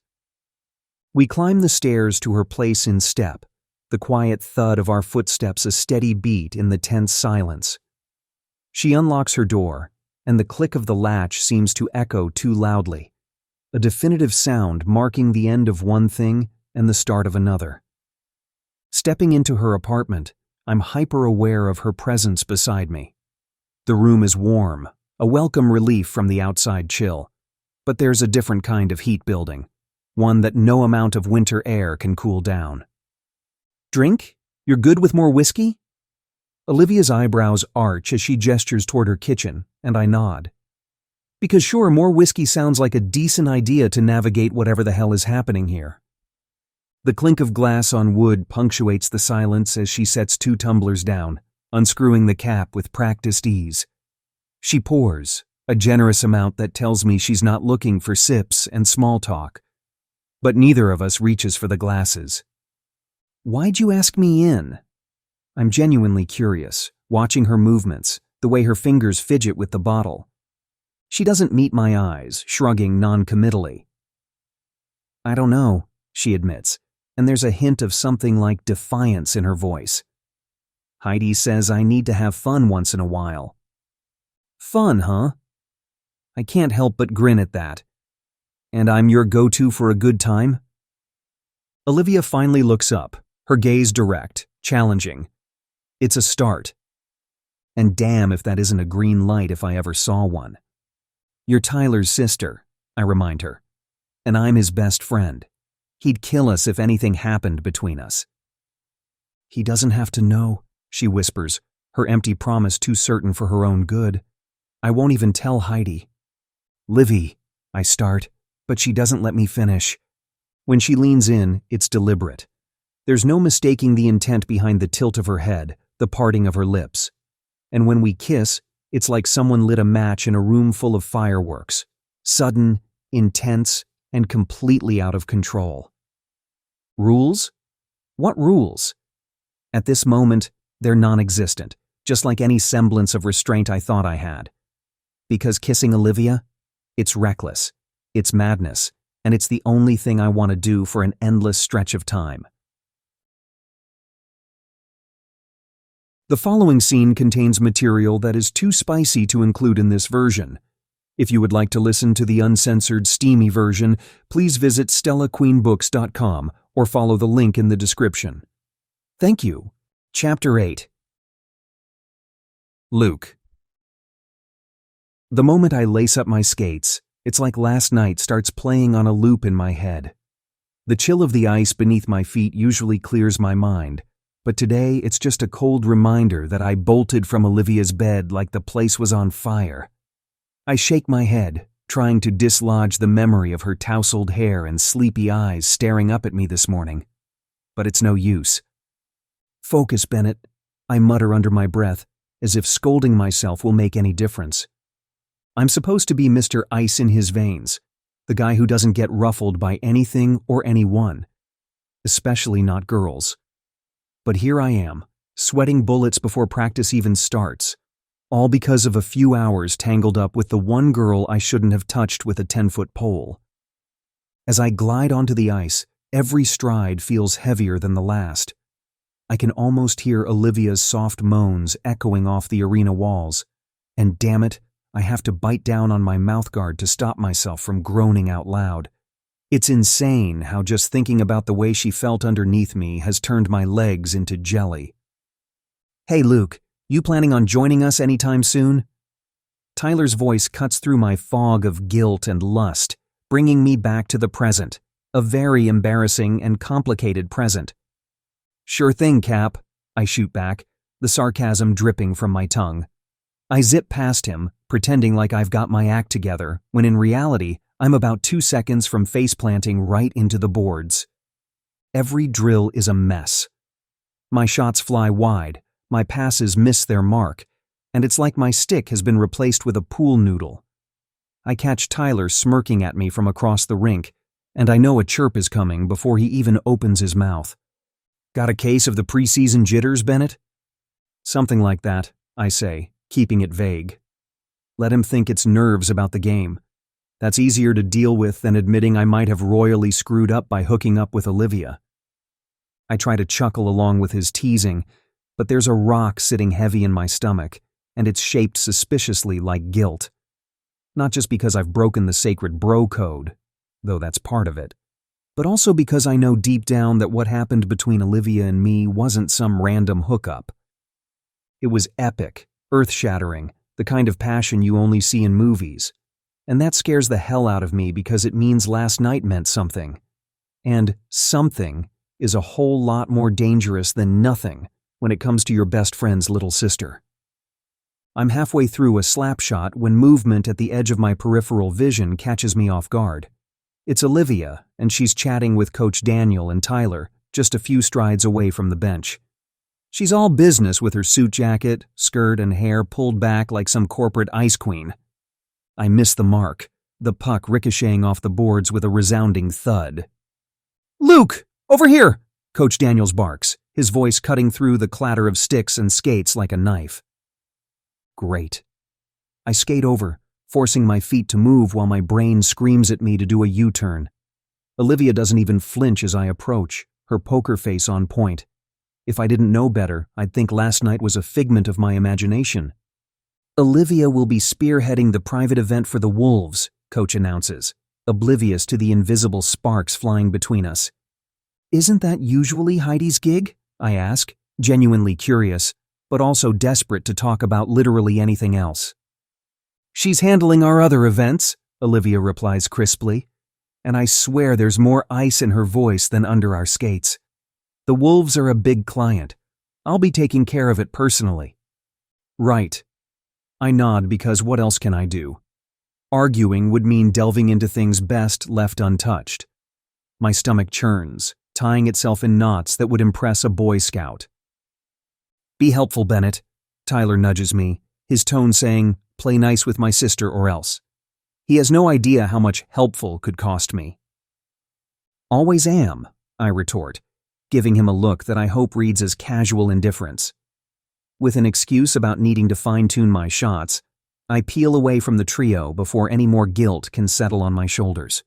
We climb the stairs to her place in step, the quiet thud of our footsteps a steady beat in the tense silence. She unlocks her door, and the click of the latch seems to echo too loudly, a definitive sound marking the end of one thing and the start of another. Stepping into her apartment, I'm hyper-aware of her presence beside me. The room is warm, a welcome relief from the outside chill, but there's a different kind of heat building, one that no amount of winter air can cool down. Drink? You're good with more whiskey? Olivia's eyebrows arch as she gestures toward her kitchen, and I nod. Because sure, more whiskey sounds like a decent idea to navigate whatever the hell is happening here. The clink of glass on wood punctuates the silence as she sets 2 tumblers down, unscrewing the cap with practiced ease. She pours, a generous amount that tells me she's not looking for sips and small talk. But neither of us reaches for the glasses. Why'd you ask me in? I'm genuinely curious, watching her movements, the way her fingers fidget with the bottle. She doesn't meet my eyes, shrugging non-committally. I don't know, she admits, and there's a hint of something like defiance in her voice. Heidi says I need to have fun once in a while. Fun, huh? I can't help but grin at that. And I'm your go-to for a good time? Olivia finally looks up, her gaze direct, challenging. It's a start. And damn if that isn't a green light if I ever saw one. You're Tyler's sister, I remind her. And I'm his best friend. He'd kill us if anything happened between us. He doesn't have to know, she whispers, her empty promise too certain for her own good. I won't even tell Heidi. Livy, I start, but she doesn't let me finish. When she leans in, it's deliberate. There's no mistaking the intent behind the tilt of her head, the parting of her lips. And when we kiss, it's like someone lit a match in a room full of fireworks, sudden, intense, and completely out of control. Rules? What rules? At this moment, they're non-existent, just like any semblance of restraint I thought I had. Because kissing Olivia? It's reckless, it's madness, and it's the only thing I want to do for an endless stretch of time. The following scene contains material that is too spicy to include in this version. If you would like to listen to the uncensored, steamy version, please visit stellaqueenbooks.com or follow the link in the description. Thank you. Chapter 8. Luke. The moment I lace up my skates, it's like last night starts playing on a loop in my head. The chill of the ice beneath my feet usually clears my mind, but today it's just a cold reminder that I bolted from Olivia's bed like the place was on fire. I shake my head, trying to dislodge the memory of her tousled hair and sleepy eyes staring up at me this morning. But it's no use. "Focus, Bennett," I mutter under my breath, as if scolding myself will make any difference. I'm supposed to be Mr. Ice in his veins, the guy who doesn't get ruffled by anything or anyone, especially not girls. But here I am, sweating bullets before practice even starts, all because of a few hours tangled up with the one girl I shouldn't have touched with a 10-foot pole. As I glide onto the ice, every stride feels heavier than the last. I can almost hear Olivia's soft moans echoing off the arena walls, and damn it, I have to bite down on my mouthguard to stop myself from groaning out loud. It's insane how just thinking about the way she felt underneath me has turned my legs into jelly. "Hey Luke, you planning on joining us anytime soon?" Tyler's voice cuts through my fog of guilt and lust, bringing me back to the present, a very embarrassing and complicated present. "Sure thing, Cap," I shoot back, the sarcasm dripping from my tongue. I zip past him, pretending like I've got my act together, when in reality, I'm about 2 seconds from face-planting right into the boards. Every drill is a mess. My shots fly wide, my passes miss their mark, and it's like my stick has been replaced with a pool noodle. I catch Tyler smirking at me from across the rink, and I know a chirp is coming before he even opens his mouth. "Got a case of the preseason jitters, Bennett?" "Something like that," I say, keeping it vague. Let him think it's nerves about the game. That's easier to deal with than admitting I might have royally screwed up by hooking up with Olivia. I try to chuckle along with his teasing, but there's a rock sitting heavy in my stomach, and it's shaped suspiciously like guilt. Not just because I've broken the sacred bro code, though that's part of it, but also because I know deep down that what happened between Olivia and me wasn't some random hookup. It was epic, earth-shattering, the kind of passion you only see in movies. And that scares the hell out of me because it means last night meant something. And something is a whole lot more dangerous than nothing when it comes to your best friend's little sister. I'm halfway through a slap shot when movement at the edge of my peripheral vision catches me off guard. It's Olivia, and she's chatting with Coach Daniel and Tyler, just a few strides away from the bench. She's all business with her suit jacket, skirt, and hair pulled back like some corporate ice queen. I miss the mark, the puck ricocheting off the boards with a resounding thud. "Luke, over here!" Coach Daniels barks, his voice cutting through the clatter of sticks and skates like a knife. Great. I skate over, forcing my feet to move while my brain screams at me to do a U-turn. Olivia doesn't even flinch as I approach, her poker face on point. If I didn't know better, I'd think last night was a figment of my imagination. "Olivia will be spearheading the private event for the Wolves," Coach announces, oblivious to the invisible sparks flying between us. "Isn't that usually Heidi's gig?" I ask, genuinely curious, but also desperate to talk about literally anything else. "She's handling our other events," Olivia replies crisply, and I swear there's more ice in her voice than under our skates. "The Wolves are a big client. I'll be taking care of it personally." "Right." I nod because what else can I do? Arguing would mean delving into things best left untouched. My stomach churns, tying itself in knots that would impress a Boy Scout. "Be helpful, Bennett," Tyler nudges me, his tone saying, "Play nice with my sister or else." He has no idea how much helpful could cost me. "Always am," I retort, giving him a look that I hope reads as casual indifference. With an excuse about needing to fine-tune my shots, I peel away from the trio before any more guilt can settle on my shoulders.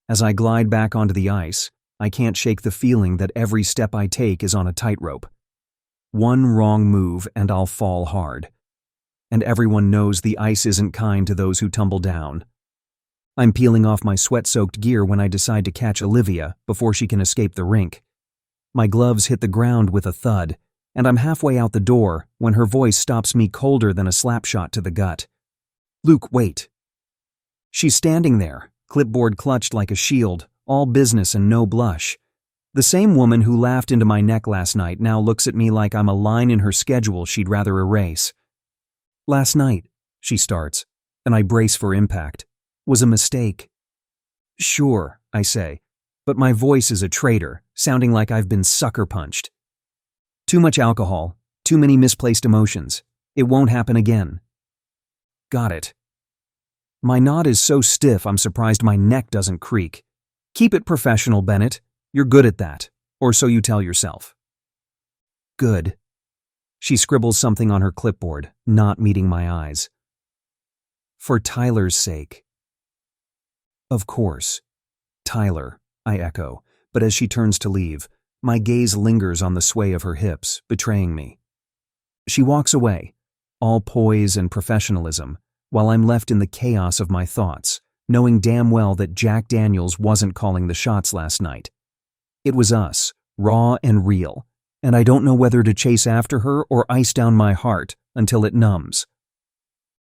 As I glide back onto the ice, I can't shake the feeling that every step I take is on a tightrope. One wrong move and I'll fall hard. And everyone knows the ice isn't kind to those who tumble down. I'm peeling off my sweat-soaked gear when I decide to catch Olivia before she can escape the rink. My gloves hit the ground with a thud, and I'm halfway out the door when her voice stops me colder than a slap shot to the gut. "Luke, wait." She's standing there, clipboard clutched like a shield, all business and no blush. The same woman who laughed into my neck last night now looks at me like I'm a line in her schedule she'd rather erase. "Last night," she starts, and I brace for impact, "was a mistake." "Sure," I say, but my voice is a traitor, sounding like I've been sucker punched. "Too much alcohol, too many misplaced emotions. It won't happen again." "Got it." My nod is so stiff I'm surprised my neck doesn't creak. "Keep it professional, Bennett. You're good at that, or so you tell yourself." "Good." She scribbles something on her clipboard, not meeting my eyes. "For Tyler's sake." "Of course. Tyler," I echo, but as she turns to leave, my gaze lingers on the sway of her hips, betraying me. She walks away, all poise and professionalism, while I'm left in the chaos of my thoughts, knowing damn well that Jack Daniels wasn't calling the shots last night. It was us, raw and real, and I don't know whether to chase after her or ice down my heart until it numbs.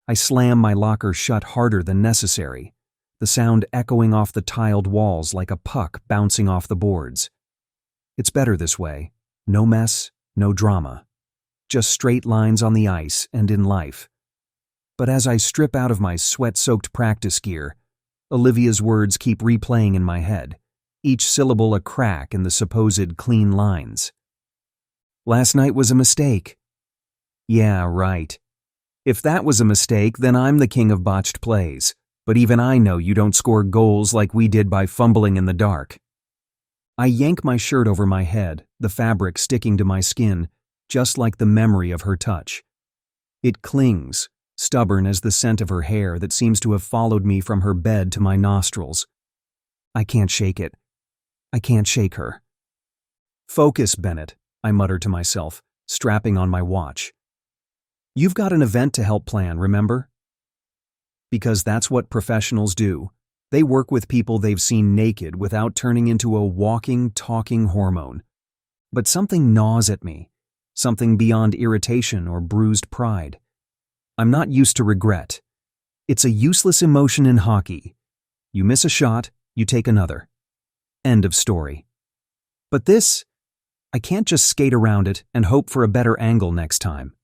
I slam my locker shut harder than necessary, the sound echoing off the tiled walls like a puck bouncing off the boards. It's better this way. No mess, no drama. Just straight lines on the ice and in life. But as I strip out of my sweat-soaked practice gear, Olivia's words keep replaying in my head, each syllable a crack in the supposed clean lines. "Last night was a mistake." Yeah, right. If that was a mistake, then I'm the king of botched plays. But even I know you don't score goals like we did by fumbling in the dark. I yank my shirt over my head, the fabric sticking to my skin, just like the memory of her touch. It clings, stubborn as the scent of her hair that seems to have followed me from her bed to my nostrils. I can't shake it. I can't shake her. "Focus, Bennett," I mutter to myself, strapping on my watch. "You've got an event to help plan, remember?" Because that's what professionals do. They work with people they've seen naked without turning into a walking, talking hormone. But something gnaws at me, something beyond irritation or bruised pride. I'm not used to regret. It's a useless emotion in hockey. You miss a shot, you take another. End of story. But this, I can't just skate around it and hope for a better angle next time.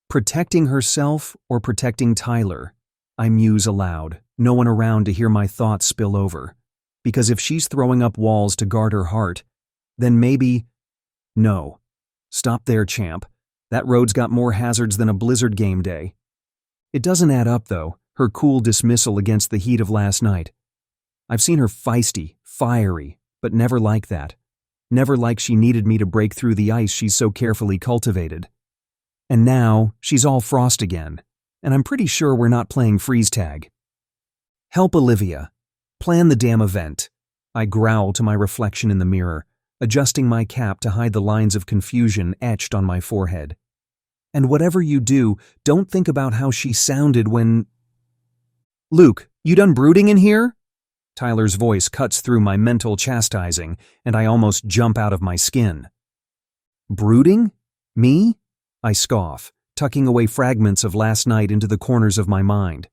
Protecting herself or protecting Tyler, I muse aloud, no one around to hear my thoughts spill over. Because if she's throwing up walls to guard her heart, then maybe... No. Stop there, champ. That road's got more hazards than a blizzard game day. It doesn't add up, though, her cool dismissal against the heat of last night. I've seen her feisty, fiery, but never like that. Never like she needed me to break through the ice she's so carefully cultivated. And now, she's all frost again, and I'm pretty sure we're not playing freeze tag. Help Olivia. Plan the damn event. I growl to my reflection in the mirror, adjusting my cap to hide the lines of confusion etched on my forehead. And whatever you do, don't think about how she sounded when... "Luke, you done brooding in here?" Tyler's voice cuts through my mental chastising, and I almost jump out of my skin. "Brooding? Me?" I scoff, tucking away fragments of last night into the corners of my mind.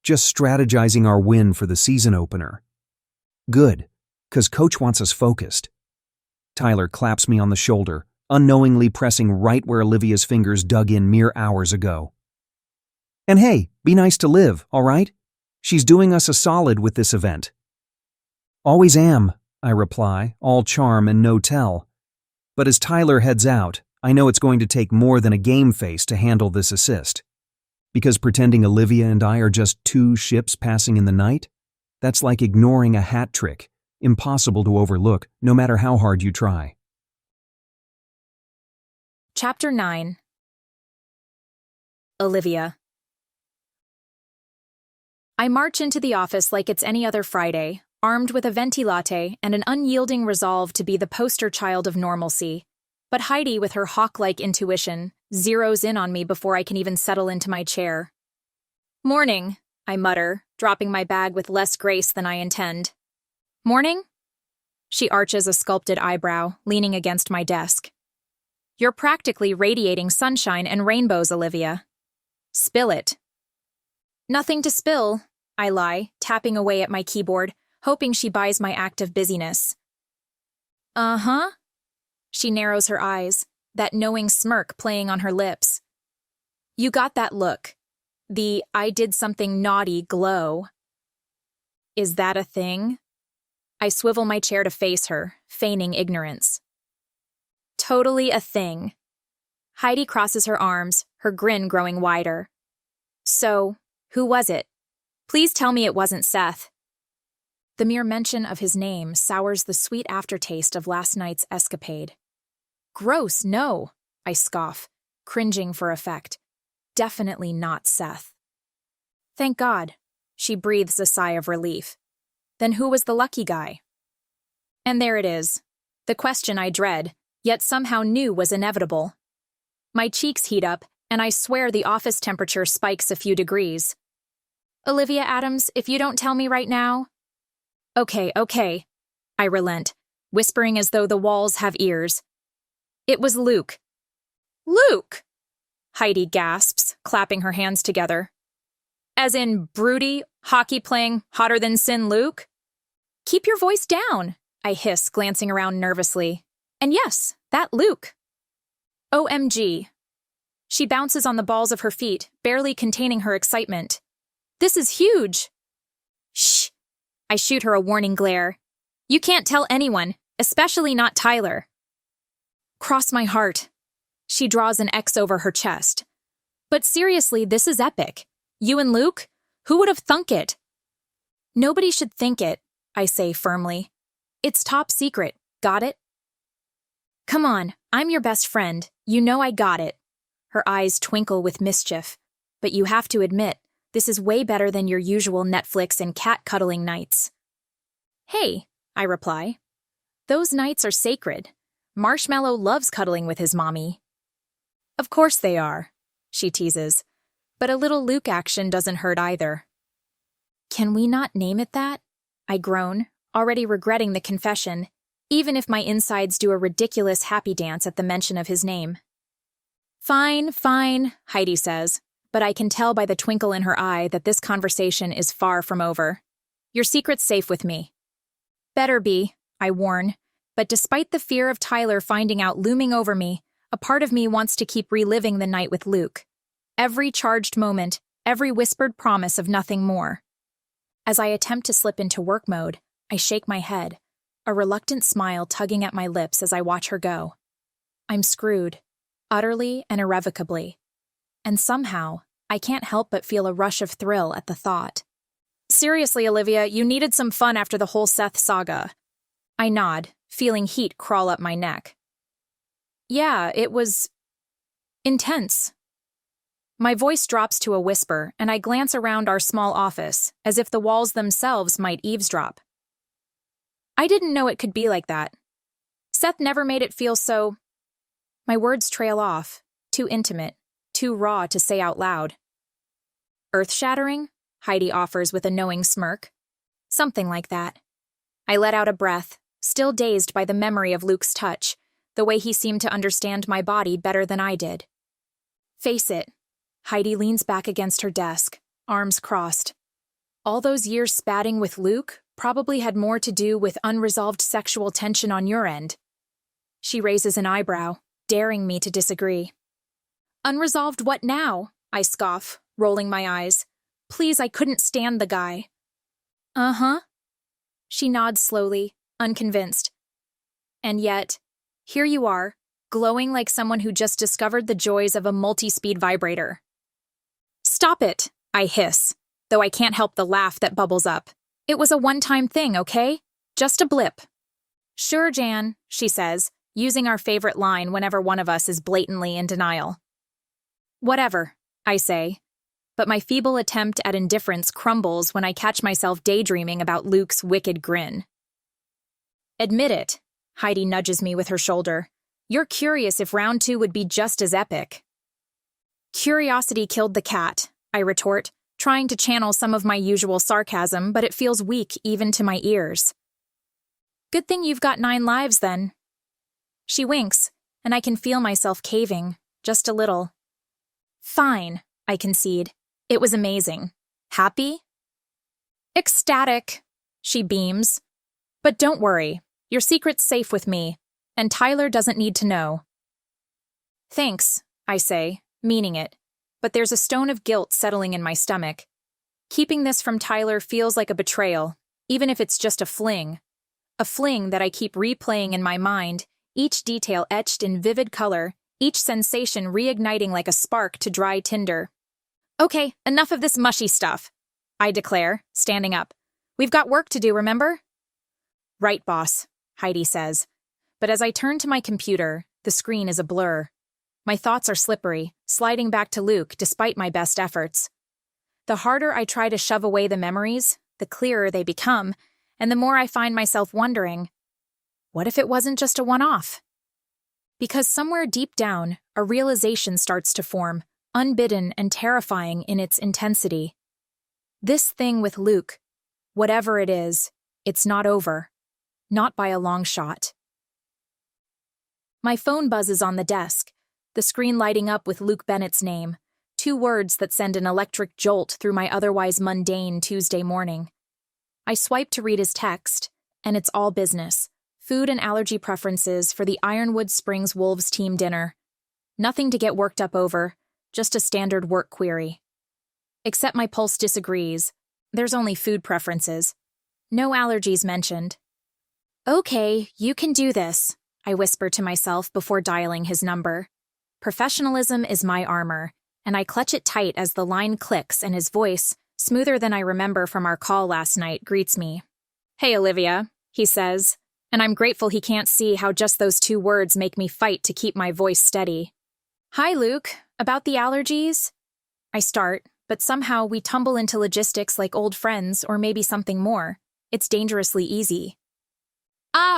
Just strategizing our win for the season opener. Good, 'cause coach wants us focused. Tyler claps me on the shoulder, unknowingly pressing right where Olivia's fingers dug in mere hours ago. "And hey, be nice to Liv, all right? She's doing us a solid with this event." "Always am," I reply, all charm and no tell. But as Tyler heads out, I know it's going to take more than a game face to handle this assist. Because pretending Olivia and I are just two ships passing in the night? That's like ignoring a hat trick, impossible to overlook, no matter how hard you try. Chapter 9. Olivia. I march into the office like it's any other Friday, armed with a venti latte and an unyielding resolve to be the poster child of normalcy. But Heidi, with her hawk-like intuition, zeroes in on me before I can even settle into my chair. "Morning," I mutter, dropping my bag with less grace than I intend. "Morning?" She arches a sculpted eyebrow, leaning against my desk. "You're practically radiating sunshine and rainbows, Olivia. Spill it." "Nothing to spill," I lie, tapping away at my keyboard, hoping she buys my act of busyness. "Uh-huh." She narrows her eyes, that knowing smirk playing on her lips. "You got that look. The I did something naughty glow." "Is that a thing?" I swivel my chair to face her, feigning ignorance. "Totally a thing." Heidi crosses her arms, her grin growing wider. "So, who was it? Please tell me it wasn't Seth." The mere mention of his name sours the sweet aftertaste of last night's escapade. "Gross, no," I scoff, cringing for effect. "Definitely not Seth." "Thank God." She breathes a sigh of relief. "Then who was the lucky guy?" And there it is. The question I dread, yet somehow knew was inevitable. My cheeks heat up, and I swear the office temperature spikes a few degrees. "Olivia Adams, if you don't tell me right now—" Okay, I relent, whispering as though the walls have ears. "It was Luke." "Luke!" Heidi gasps, clapping her hands together. "As in broody, hockey-playing, hotter-than-sin Luke?" "Keep your voice down," I hiss, glancing around nervously. "And yes, that Luke." OMG. She bounces on the balls of her feet, barely containing her excitement. "This is huge." "Shh." I shoot her a warning glare. "You can't tell anyone, especially not Tyler." "Cross my heart." She draws an X over her chest. "But seriously, this is epic. You and Luke? Who would have thunk it?" "Nobody should think it," I say firmly. "It's top secret. Got it?" "Come on, I'm your best friend. You know I got it." Her eyes twinkle with mischief. "But you have to admit, this is way better than your usual Netflix and cat-cuddling nights." "Hey," I reply. "Those nights are sacred. Marshmallow loves cuddling with his mommy." "Of course they are," she teases. "But a little Luke action doesn't hurt either." "Can we not name it that?" I groan, already regretting the confession, even if my insides do a ridiculous happy dance at the mention of his name. Fine, Heidi says, but I can tell by the twinkle in her eye that this conversation is far from over. "Your secret's safe with me." "Better be," I warn, but despite the fear of Tyler finding out looming over me, a part of me wants to keep reliving the night with Luke. Every charged moment, every whispered promise of nothing more. As I attempt to slip into work mode, I shake my head, a reluctant smile tugging at my lips as I watch her go. I'm screwed, utterly and irrevocably. And somehow, I can't help but feel a rush of thrill at the thought. "Seriously, Olivia, you needed some fun after the whole Seth saga." I nod, feeling heat crawl up my neck. "Yeah, it was intense." My voice drops to a whisper, and I glance around our small office, as if the walls themselves might eavesdrop. "I didn't know it could be like that. Seth never made it feel so—" My words trail off, too intimate, too raw to say out loud. "Earth-shattering?" Heidi offers with a knowing smirk. "Something like that." I let out a breath, still dazed by the memory of Luke's touch, the way he seemed to understand my body better than I did. "Face it." Heidi leans back against her desk, arms crossed. "All those years spatting with Luke probably had more to do with unresolved sexual tension on your end." She raises an eyebrow, daring me to disagree. "Unresolved what now?" I scoff, rolling my eyes. "Please, I couldn't stand the guy." "Uh-huh." She nods slowly, unconvinced. "And yet, here you are, glowing like someone who just discovered the joys of a multi-speed vibrator." "Stop it," I hiss, though I can't help the laugh that bubbles up. "It was a one-time thing, okay? Just a blip. Sure, Jan, she says, using our favorite line whenever one of us is blatantly in denial. Whatever, I say, but my feeble attempt at indifference crumbles when I catch myself daydreaming about Luke's wicked grin. Admit it, Heidi nudges me with her shoulder. You're curious if round 2 would be just as epic. Curiosity killed the cat, I retort, trying to channel some of my usual sarcasm, but it feels weak even to my ears. Good thing you've got 9 lives, then. She winks, and I can feel myself caving, just a little. Fine, I concede. It was amazing. Happy? Ecstatic, she beams. But don't worry, your secret's safe with me, and Tyler doesn't need to know. Thanks, I say, meaning it, but there's a stone of guilt settling in my stomach. Keeping this from Tyler feels like a betrayal, even if it's just a fling that I keep replaying in my mind, each detail etched in vivid color, each sensation reigniting like a spark to dry tinder. Okay, enough of this mushy stuff, I declare, standing up. We've got work to do, remember? Right, boss, Heidi says. But as I turn to my computer, the screen is a blur. My thoughts are slippery, sliding back to Luke despite my best efforts. The harder I try to shove away the memories, the clearer they become, and the more I find myself wondering, what if it wasn't just a one-off? Because somewhere deep down, a realization starts to form, unbidden and terrifying in its intensity. This thing with Luke, whatever it is, it's not over. Not by a long shot. My phone buzzes on the desk, the screen lighting up with Luke Bennett's name, 2 words that send an electric jolt through my otherwise mundane Tuesday morning. I swipe to read his text, and it's all business. Food and allergy preferences for the Ironwood Springs Wolves team dinner. Nothing to get worked up over, just a standard work query. Except my pulse disagrees. There's only food preferences. No allergies mentioned. Okay, you can do this, I whisper to myself before dialing his number. Professionalism is my armor, and I clutch it tight as the line clicks and his voice, smoother than I remember from our call last night, greets me. Hey, Olivia, he says, and I'm grateful he can't see how just those 2 words make me fight to keep my voice steady. Hi, Luke. About the allergies? I start, but somehow we tumble into logistics like old friends or maybe something more. It's dangerously easy.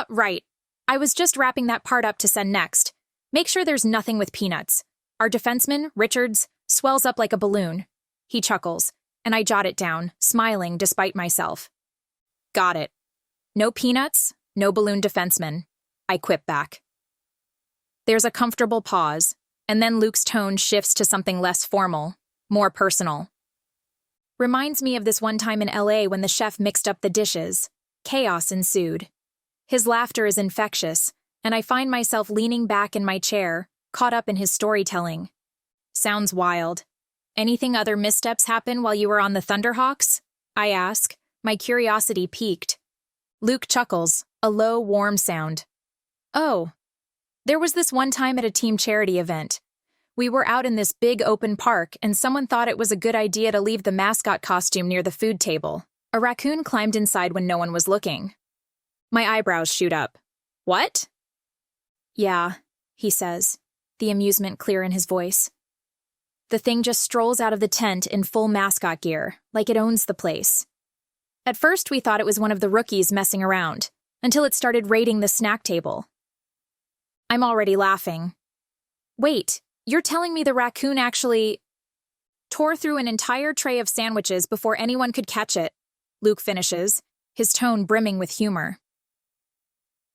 Right. I was just wrapping that part up to send next. Make sure there's nothing with peanuts. Our defenseman, Richards, swells up like a balloon. He chuckles, and I jot it down, smiling despite myself. Got it. No peanuts, no balloon defenseman. I quip back. There's a comfortable pause, and then Luke's tone shifts to something less formal, more personal. Reminds me of this one time in LA when the chef mixed up the dishes. Chaos ensued. His laughter is infectious, and I find myself leaning back in my chair, caught up in his storytelling. Sounds wild. Anything other missteps happen while you were on the Thunderhawks? I ask, my curiosity piqued. Luke chuckles, a low, warm sound. Oh. There was this one time at a team charity event. We were out in this big open park, and someone thought it was a good idea to leave the mascot costume near the food table. A raccoon climbed inside when no one was looking. My eyebrows shoot up. What? Yeah, he says, the amusement clear in his voice. The thing just strolls out of the tent in full mascot gear, like it owns the place. At first, we thought it was one of the rookies messing around, until it started raiding the snack table. I'm already laughing. Wait, you're telling me the raccoon actually tore through an entire tray of sandwiches before anyone could catch it, Luke finishes, his tone brimming with humor.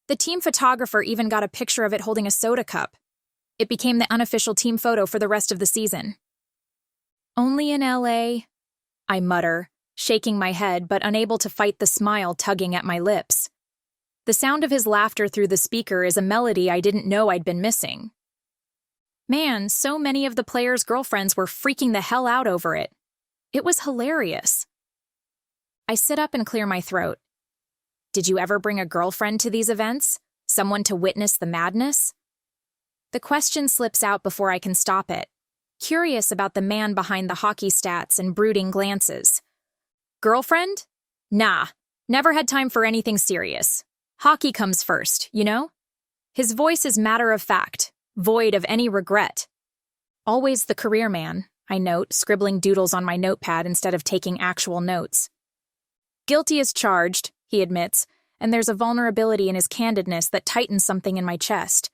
The team photographer even got a picture of it holding a soda cup. It became the unofficial team photo for the rest of the season. Only in LA, I mutter, shaking my head but unable to fight the smile tugging at my lips. The sound of his laughter through the speaker is a melody I didn't know I'd been missing. Man, so many of the players' girlfriends were freaking the hell out over it. It was hilarious. I sit up and clear my throat. Did you ever bring a girlfriend to these events? Someone to witness the madness? The question slips out before I can stop it, curious about the man behind the hockey stats and brooding glances. Girlfriend? Nah, Never had time for anything serious. Hockey comes first, you know? His voice is matter of fact, void of any regret. Always the career man, I note, scribbling doodles on my notepad instead of taking actual notes. Guilty as charged, he admits, and there's a vulnerability in his candidness that tightens something in my chest.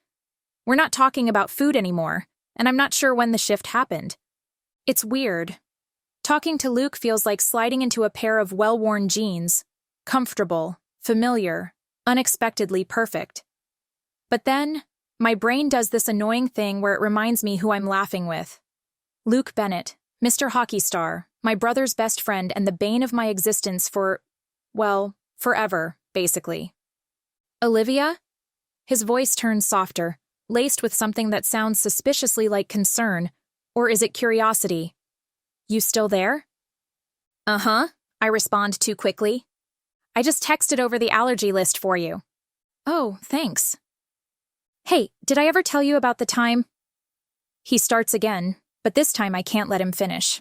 We're not talking about food anymore, and I'm not sure when the shift happened. It's weird. Talking to Luke feels like sliding into a pair of well-worn jeans, comfortable, familiar, unexpectedly perfect. But then, my brain does this annoying thing where it reminds me who I'm laughing with. Luke Bennett, Mr. Hockey Star, my brother's best friend and the bane of my existence for, well, forever, basically. Olivia? His voice turns softer, laced with something that sounds suspiciously like concern, or is it curiosity? You still there? Uh-huh, I respond too quickly. I just texted over the allergy list for you. Oh, thanks. Hey, did I ever tell you about the time? He starts again, but this time I can't let him finish.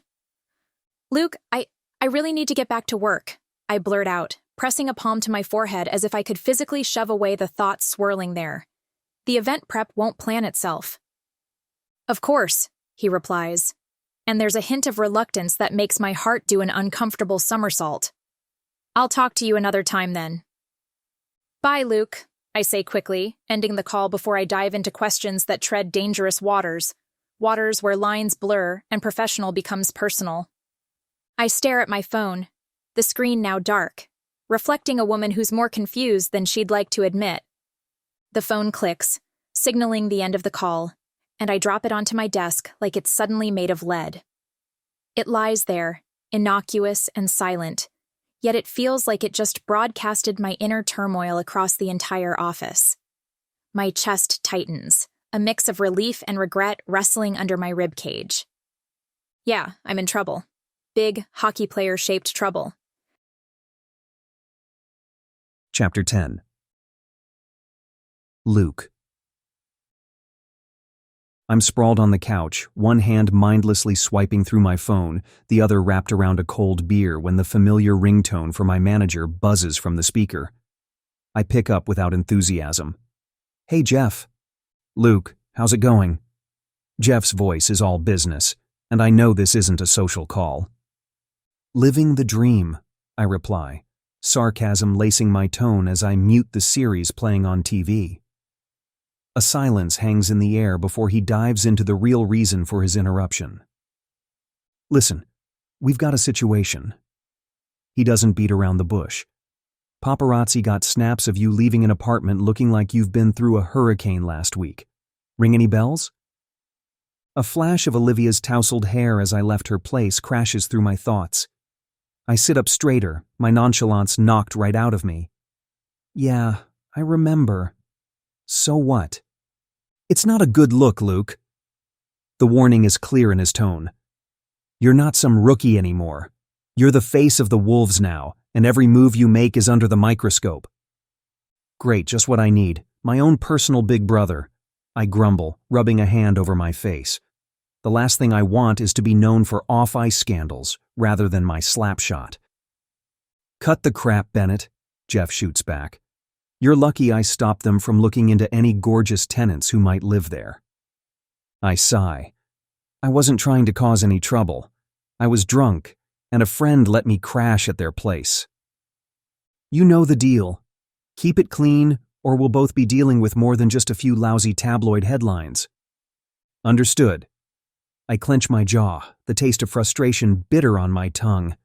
Luke, I really need to get back to work, I blurt out, pressing a palm to my forehead as if I could physically shove away the thoughts swirling there. The event prep won't plan itself. Of course, he replies, and there's a hint of reluctance that makes my heart do an uncomfortable somersault. I'll talk to you another time then. Bye, Luke, I say quickly, ending the call before I dive into questions that tread dangerous waters where lines blur and professional becomes personal. I stare at my phone, the screen now dark, reflecting a woman who's more confused than she'd like to admit. The phone clicks, signaling the end of the call, and I drop it onto my desk like it's suddenly made of lead. It lies there, innocuous and silent, yet it feels like it just broadcasted my inner turmoil across the entire office. My chest tightens, a mix of relief and regret wrestling under my ribcage. Yeah, I'm in trouble. Big, hockey player-shaped trouble. Chapter 10. Luke. I'm sprawled on the couch, one hand mindlessly swiping through my phone, the other wrapped around a cold beer when the familiar ringtone for my manager buzzes from the speaker. I pick up without enthusiasm. Hey, Jeff. Luke, how's it going? Jeff's voice is all business, and I know this isn't a social call. Living the dream, I reply, sarcasm lacing my tone as I mute the series playing on TV. A silence hangs in the air before he dives into the real reason for his interruption. Listen, we've got a situation. He doesn't beat around the bush. Paparazzi got snaps of you leaving an apartment looking like you've been through a hurricane last week. Ring any bells? A flash of Olivia's tousled hair as I left her place crashes through my thoughts. I sit up straighter, my nonchalance knocked right out of me. Yeah, I remember. So what? It's not a good look, Luke. The warning is clear in his tone. You're not some rookie anymore. You're the face of the Wolves now, and every move you make is under the microscope. Great, just what I need. My own personal big brother. I grumble, rubbing a hand over my face. The last thing I want is to be known for off-ice scandals, rather than my slap shot. Cut the crap, Bennett, Jeff shoots back. You're lucky I stopped them from looking into any gorgeous tenants who might live there. I sigh. I wasn't trying to cause any trouble. I was drunk, and a friend let me crash at their place. You know the deal. Keep it clean, or we'll both be dealing with more than just a few lousy tabloid headlines. Understood. I clench my jaw, the taste of frustration bitter on my tongue.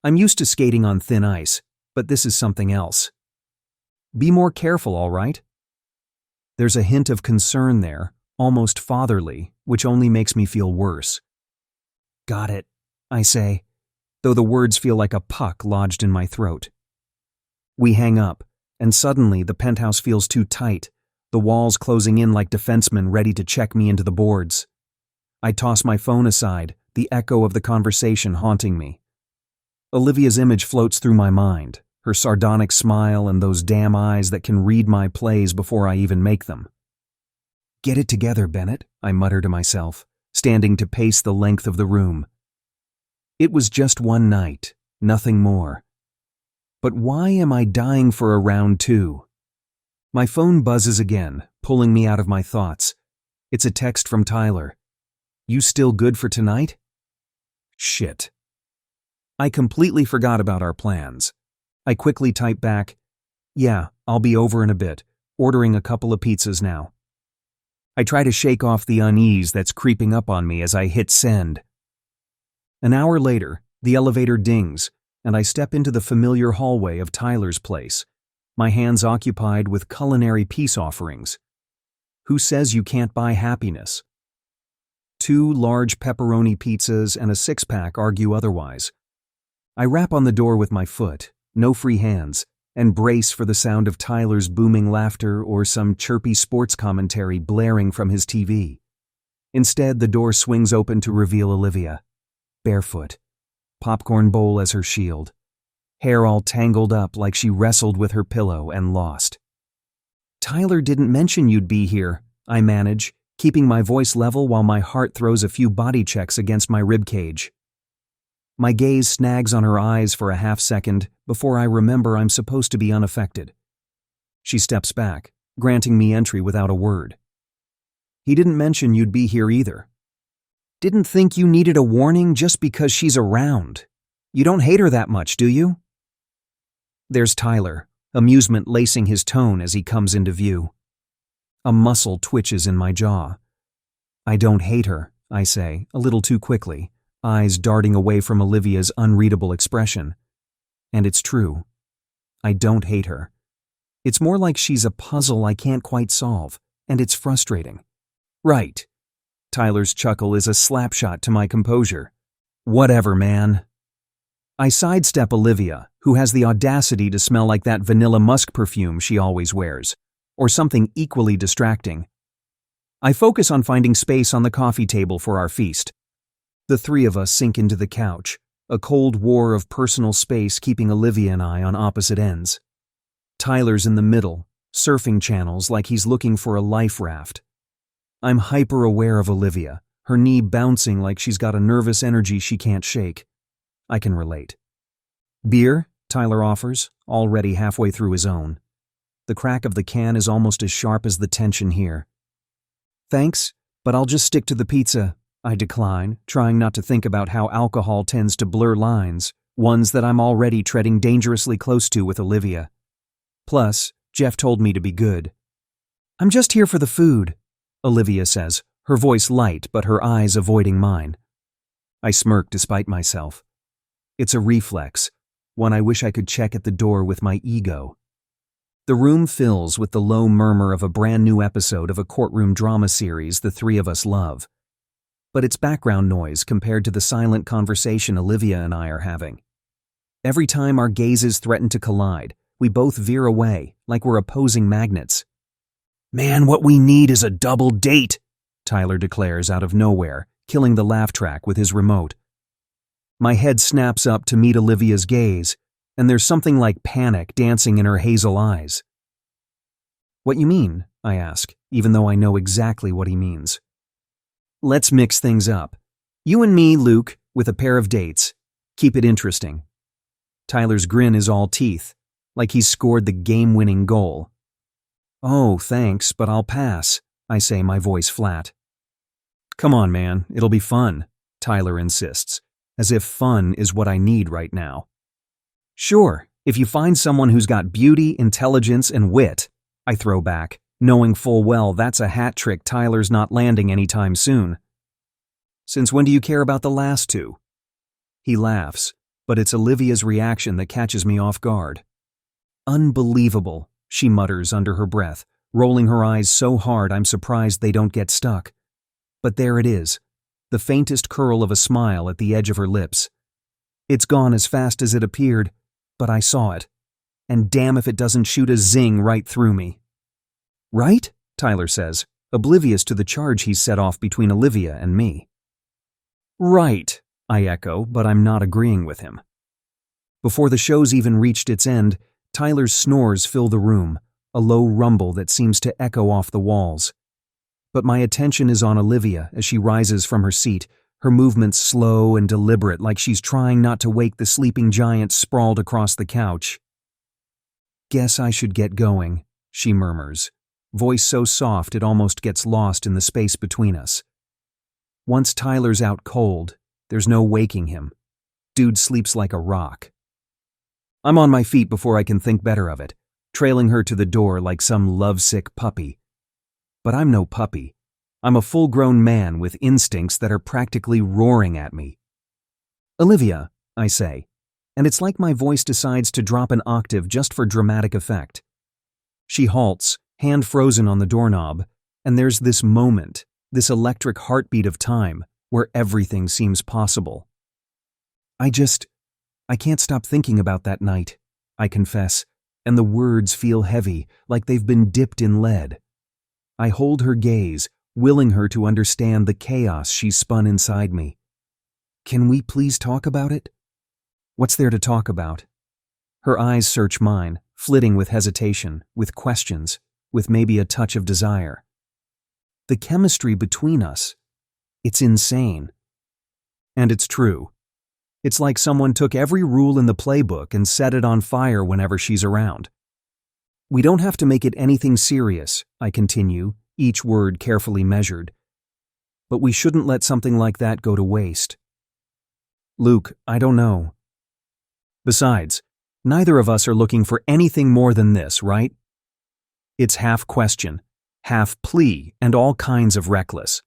I'm used to skating on thin ice, but this is something else. Be more careful, all right? There's a hint of concern there, almost fatherly, which only makes me feel worse. Got it, I say, though the words feel like a puck lodged in my throat. We hang up, and suddenly the penthouse feels too tight, the walls closing in like defensemen ready to check me into the boards. I toss my phone aside, the echo of the conversation haunting me. Olivia's image floats through my mind, her sardonic smile and those damn eyes that can read my plays before I even make them. Get it together, Bennett, I mutter to myself, standing to pace the length of the room. It was just one night, nothing more. But why am I dying for a round two? My phone buzzes again, pulling me out of my thoughts. It's a text from Tyler. You still good for tonight? Shit. I completely forgot about our plans. I quickly type back, yeah, I'll be over in a bit, ordering a couple of pizzas now. I try to shake off the unease that's creeping up on me as I hit send. An hour later, the elevator dings, and I step into the familiar hallway of Tyler's place, my hands occupied with culinary peace offerings. Who says you can't buy happiness? 2 large pepperoni pizzas and a 6-pack argue otherwise. I rap on the door with my foot, no free hands, and brace for the sound of Tyler's booming laughter or some chirpy sports commentary blaring from his TV. Instead, the door swings open to reveal Olivia, barefoot, popcorn bowl as her shield, hair all tangled up like she wrestled with her pillow and lost. Tyler didn't mention you'd be here, I manage, keeping my voice level while my heart throws a few body checks against my ribcage. My gaze snags on her eyes for a half second before I remember I'm supposed to be unaffected. She steps back, granting me entry without a word. He didn't mention you'd be here either. Didn't think you needed a warning just because she's around. You don't hate her that much, do you? There's Tyler, amusement lacing his tone as he comes into view. A muscle twitches in my jaw. I don't hate her, I say, a little too quickly, eyes darting away from Olivia's unreadable expression. And it's true. I don't hate her. It's more like she's a puzzle I can't quite solve, and it's frustrating. Right. Tyler's chuckle is a slapshot to my composure. Whatever, man. I sidestep Olivia, who has the audacity to smell like that vanilla musk perfume she always wears, or something equally distracting. I focus on finding space on the coffee table for our feast. The 3 of us sink into the couch, a cold war of personal space keeping Olivia and I on opposite ends. Tyler's in the middle, surfing channels like he's looking for a life raft. I'm hyper-aware of Olivia, her knee bouncing like she's got a nervous energy she can't shake. I can relate. Beer? Tyler offers, already halfway through his own. The crack of the can is almost as sharp as the tension here. Thanks, but I'll just stick to the pizza, I decline, trying not to think about how alcohol tends to blur lines, ones that I'm already treading dangerously close to with Olivia. Plus, Jeff told me to be good. I'm just here for the food, Olivia says, her voice light but her eyes avoiding mine. I smirk despite myself. It's a reflex, one I wish I could check at the door with my ego. The room fills with the low murmur of a brand new episode of a courtroom drama series the 3 of us love. But it's background noise compared to the silent conversation Olivia and I are having. Every time our gazes threaten to collide, we both veer away like we're opposing magnets. Man, what we need is a double date, Tyler declares out of nowhere, killing the laugh track with his remote. My head snaps up to meet Olivia's gaze, and there's something like panic dancing in her hazel eyes. What you mean? I ask, even though I know exactly what he means. Let's mix things up. You and me, Luke, with a pair of dates. Keep it interesting. Tyler's grin is all teeth, like he's scored the game-winning goal. Oh, thanks, but I'll pass, I say, my voice flat. Come on, man, it'll be fun, Tyler insists, as if fun is what I need right now. Sure, if you find someone who's got beauty, intelligence, and wit, I throw back, knowing full well that's a hat trick Tyler's not landing anytime soon. Since when do you care about the last 2? He laughs, but it's Olivia's reaction that catches me off guard. Unbelievable, she mutters under her breath, rolling her eyes so hard I'm surprised they don't get stuck. But there it is, the faintest curl of a smile at the edge of her lips. It's gone as fast as it appeared, but I saw it. And damn if it doesn't shoot a zing right through me. Right? Tyler says, oblivious to the charge he's set off between Olivia and me. Right, I echo, but I'm not agreeing with him. Before the show's even reached its end, Tyler's snores fill the room, a low rumble that seems to echo off the walls. But my attention is on Olivia as she rises from her seat, her movements slow and deliberate like she's trying not to wake the sleeping giant sprawled across the couch. Guess I should get going, she murmurs, voice so soft it almost gets lost in the space between us. Once Tyler's out cold, there's no waking him. Dude sleeps like a rock. I'm on my feet before I can think better of it, trailing her to the door like some lovesick puppy. But I'm no puppy. I'm a full-grown man with instincts that are practically roaring at me. Olivia, I say, and it's like my voice decides to drop an octave just for dramatic effect. She halts, hand frozen on the doorknob, and there's this moment, this electric heartbeat of time, where everything seems possible. I can't stop thinking about that night, I confess, and the words feel heavy, like they've been dipped in lead. I hold her gaze, willing her to understand the chaos she's spun inside me. Can we please talk about it? What's there to talk about? Her eyes search mine, flitting with hesitation, with questions, with maybe a touch of desire. The chemistry between us, it's insane. And it's true. It's like someone took every rule in the playbook and set it on fire whenever she's around. We don't have to make it anything serious, I continue, each word carefully measured. But we shouldn't let something like that go to waste. Luke, I don't know. Besides, neither of us are looking for anything more than this, right? It's half question, half plea, and all kinds of reckless.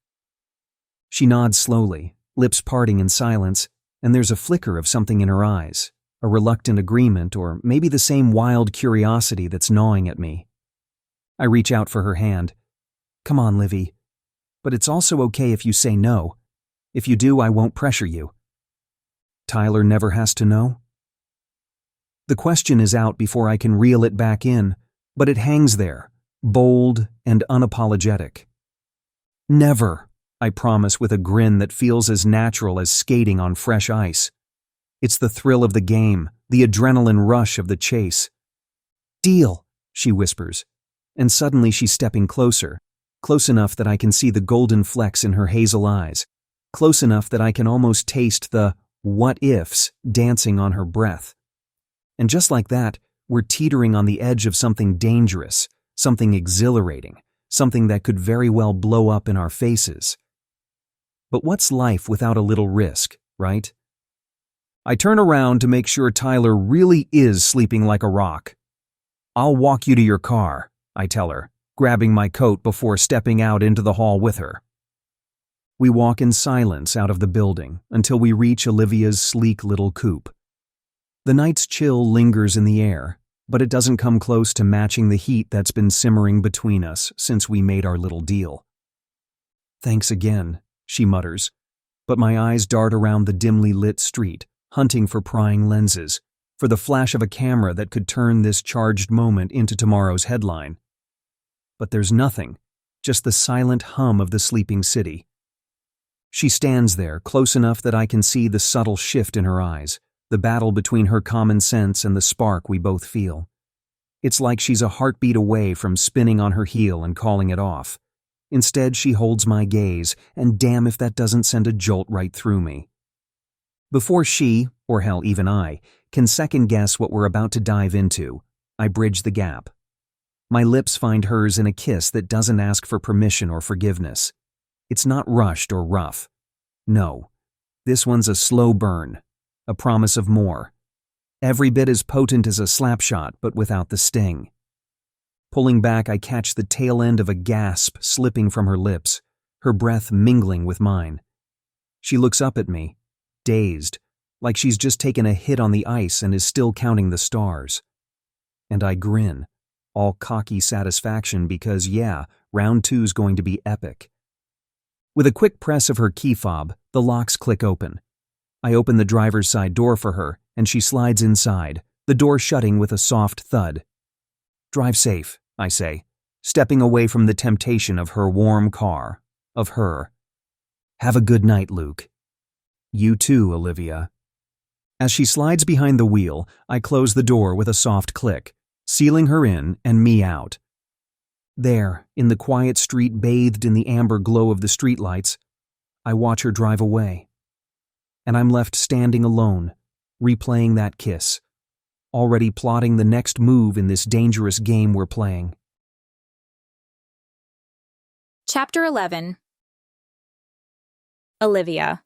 She nods slowly, lips parting in silence, and there's a flicker of something in her eyes, a reluctant agreement or maybe the same wild curiosity that's gnawing at me. I reach out for her hand. Come on, Livy. But it's also okay if you say no. If you do, I won't pressure you. Tyler never has to know? The question is out before I can reel it back in, but it hangs there, bold and unapologetic. Never, I promise with a grin that feels as natural as skating on fresh ice. It's the thrill of the game, the adrenaline rush of the chase. Deal, she whispers, and suddenly she's stepping closer, close enough that I can see the golden flecks in her hazel eyes, close enough that I can almost taste the what-ifs dancing on her breath. And just like that, we're teetering on the edge of something dangerous, something exhilarating, something that could very well blow up in our faces. But what's life without a little risk, right? I turn around to make sure Tyler really is sleeping like a rock. I'll walk you to your car, I tell her, grabbing my coat before stepping out into the hall with her. We walk in silence out of the building until we reach Olivia's sleek little coupe. The night's chill lingers in the air, but it doesn't come close to matching the heat that's been simmering between us since we made our little deal. Thanks again, she mutters, but my eyes dart around the dimly lit street, hunting for prying lenses, for the flash of a camera that could turn this charged moment into tomorrow's headline. But there's nothing, just the silent hum of the sleeping city. She stands there, close enough that I can see the subtle shift in her eyes, the battle between her common sense and the spark we both feel. It's like she's a heartbeat away from spinning on her heel and calling it off. Instead, she holds my gaze, and damn if that doesn't send a jolt right through me. Before she, or hell, even I, can second-guess what we're about to dive into, I bridge the gap. My lips find hers in a kiss that doesn't ask for permission or forgiveness. It's not rushed or rough. No, this one's a slow burn, a promise of more. Every bit as potent as a slapshot, but without the sting. Pulling back, I catch the tail end of a gasp slipping from her lips, her breath mingling with mine. She looks up at me, dazed, like she's just taken a hit on the ice and is still counting the stars. And I grin, all cocky satisfaction because, yeah, round two's going to be epic. With a quick press of her key fob, the locks click open. I open the driver's side door for her, and she slides inside, the door shutting with a soft thud. Drive safe, I say, stepping away from the temptation of her warm car, of her. Have a good night, Luke. You too, Olivia. As she slides behind the wheel, I close the door with a soft click, sealing her in and me out. There, in the quiet street bathed in the amber glow of the streetlights, I watch her drive away. And I'm left standing alone, replaying that kiss, already plotting the next move in this dangerous game we're playing. Chapter 11. Olivia.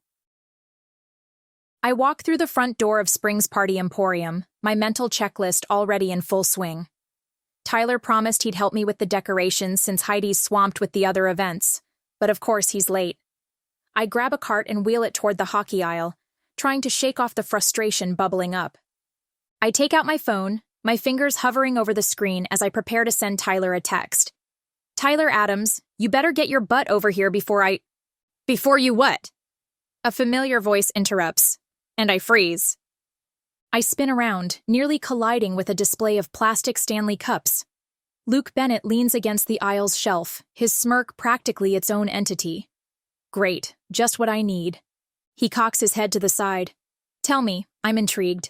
I walk through the front door of Spring's Party Emporium, my mental checklist already in full swing. Tyler promised he'd help me with the decorations since Heidi's swamped with the other events, but of course he's late. I grab a cart and wheel it toward the hockey aisle, trying to shake off the frustration bubbling up. I take out my phone, my fingers hovering over the screen as I prepare to send Tyler a text. Tyler Adams, you better get your butt over here before you what? A familiar voice interrupts, and I freeze. I spin around, nearly colliding with a display of plastic Stanley cups. Luke Bennett leans against the aisle's shelf, his smirk practically its own entity. Great, just what I need. He cocks his head to the side. Tell me, I'm intrigued.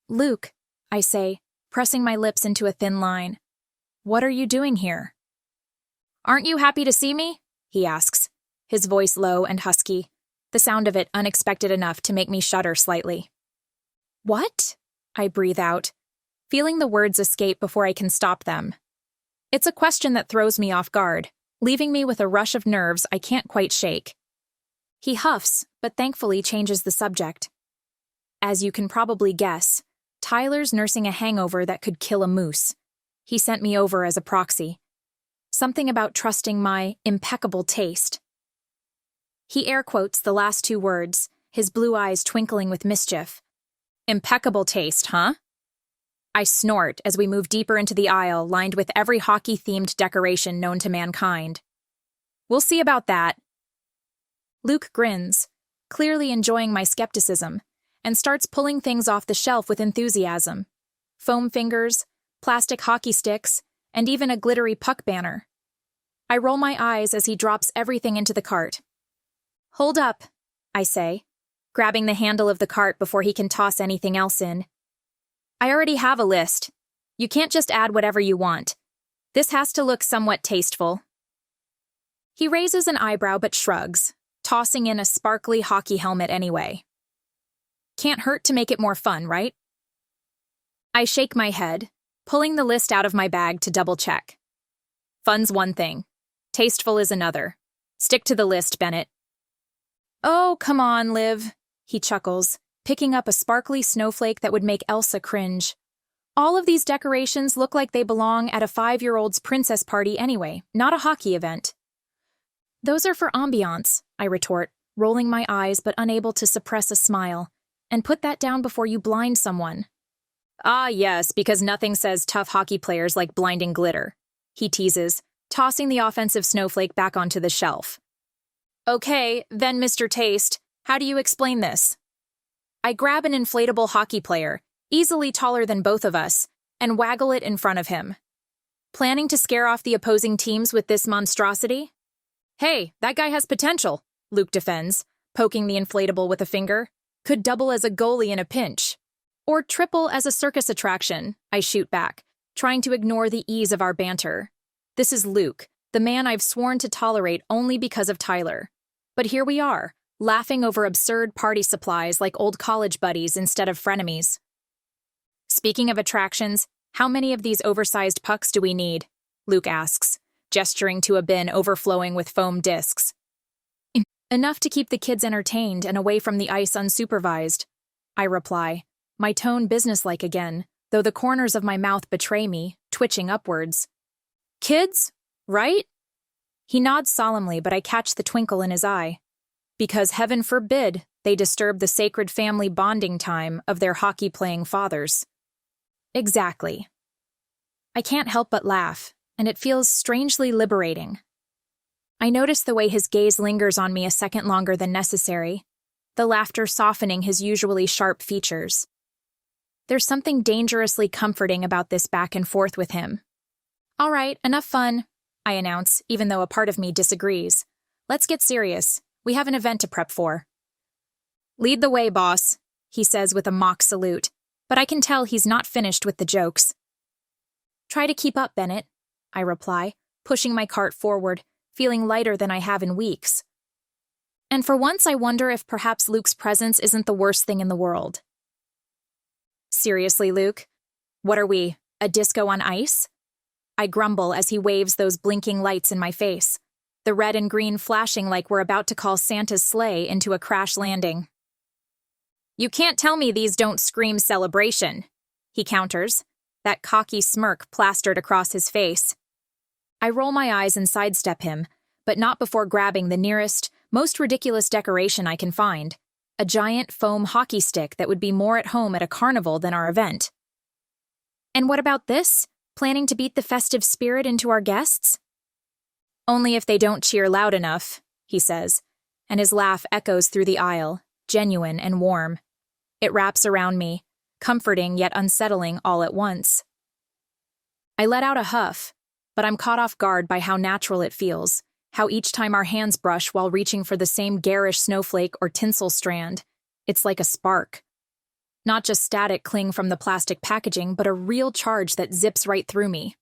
Luke, I say, pressing my lips into a thin line. What are you doing here? Aren't you happy to see me? He asks, his voice low and husky, the sound of it unexpected enough to make me shudder slightly. What? I breathe out, feeling the words escape before I can stop them. It's a question that throws me off guard, leaving me with a rush of nerves I can't quite shake. He huffs, but thankfully changes the subject. As you can probably guess, Tyler's nursing a hangover that could kill a moose. He sent me over as a proxy. Something about trusting my impeccable taste. He air quotes the last two words, his blue eyes twinkling with mischief. Impeccable taste, huh? I snort as we move deeper into the aisle lined with every hockey-themed decoration known to mankind. We'll see about that. Luke grins, clearly enjoying my skepticism, and starts pulling things off the shelf with enthusiasm. Foam fingers, plastic hockey sticks, and even a glittery puck banner. I roll my eyes as he drops everything into the cart. Hold up, I say, grabbing the handle of the cart before he can toss anything else in. I already have a list. You can't just add whatever you want. This has to look somewhat tasteful. He raises an eyebrow but shrugs, tossing in a sparkly hockey helmet anyway. Can't hurt to make it more fun, right? I shake my head, pulling the list out of my bag to double-check. Fun's one thing. Tasteful is another. Stick to the list, Bennett. Oh, come on, Liv, he chuckles, picking up a sparkly snowflake that would make Elsa cringe. All of these decorations look like they belong at a 5-year-old's princess party anyway, not a hockey event. Those are for ambiance, I retort, rolling my eyes but unable to suppress a smile. And put that down before you blind someone. Ah, yes, because nothing says tough hockey players like blinding glitter, he teases, tossing the offensive snowflake back onto the shelf. Okay, then, Mr. Taste, how do you explain this? I grab an inflatable hockey player, easily taller than both of us, and waggle it in front of him. Planning to scare off the opposing teams with this monstrosity? Hey, that guy has potential, Luke defends, poking the inflatable with a finger. Could double as a goalie in a pinch. Or triple as a circus attraction, I shoot back, trying to ignore the ease of our banter. This is Luke, the man I've sworn to tolerate only because of Tyler. But here we are, laughing over absurd party supplies like old college buddies instead of frenemies. Speaking of attractions, how many of these oversized pucks do we need? Luke asks, gesturing to a bin overflowing with foam discs. Enough to keep the kids entertained and away from the ice unsupervised, I reply, my tone businesslike again, though the corners of my mouth betray me, twitching upwards. Kids? Right? He nods solemnly, but I catch the twinkle in his eye. Because heaven forbid they disturb the sacred family bonding time of their hockey-playing fathers. Exactly. I can't help but laugh, and it feels strangely liberating. I notice the way his gaze lingers on me a second longer than necessary, the laughter softening his usually sharp features. There's something dangerously comforting about this back and forth with him. All right, enough fun, I announce, even though a part of me disagrees. Let's get serious. We have an event to prep for. Lead the way, boss, he says with a mock salute, but I can tell he's not finished with the jokes. Try to keep up, Bennett, I reply, pushing my cart forward, feeling lighter than I have in weeks. And for once I wonder if perhaps Luke's presence isn't the worst thing in the world. Seriously, Luke, What are we, a disco on ice? I grumble as he waves those blinking lights in my face, the red and green flashing like we're about to call Santa's sleigh into a crash landing. You can't tell me these don't scream celebration, he counters, that cocky smirk plastered across his face. I roll my eyes and sidestep him, but not before grabbing the nearest, most ridiculous decoration I can find, a giant foam hockey stick that would be more at home at a carnival than our event. And what about this? Planning to beat the festive spirit into our guests? Only if they don't cheer loud enough, he says, and his laugh echoes through the aisle, genuine and warm. It wraps around me, comforting yet unsettling all at once. I let out a huff, but I'm caught off guard by how natural it feels, how each time our hands brush while reaching for the same garish snowflake or tinsel strand, it's like a spark. Not just static cling from the plastic packaging, but a real charge that zips right through me.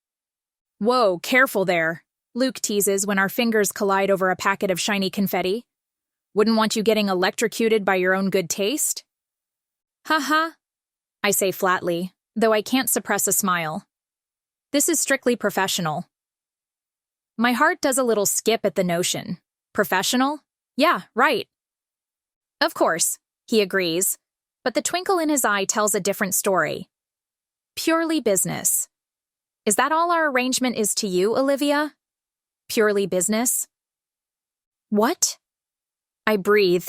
Whoa, careful there, Luke teases when our fingers collide over a packet of shiny confetti. Wouldn't want you getting electrocuted by your own good taste? Ha, I say flatly, though I can't suppress a smile. This is strictly professional. My heart does a little skip at the notion. Professional? Yeah, right. Of course, he agrees, but the twinkle in his eye tells a different story. Purely business. Is that all our arrangement is to you, Olivia? Purely business? What? I breathe.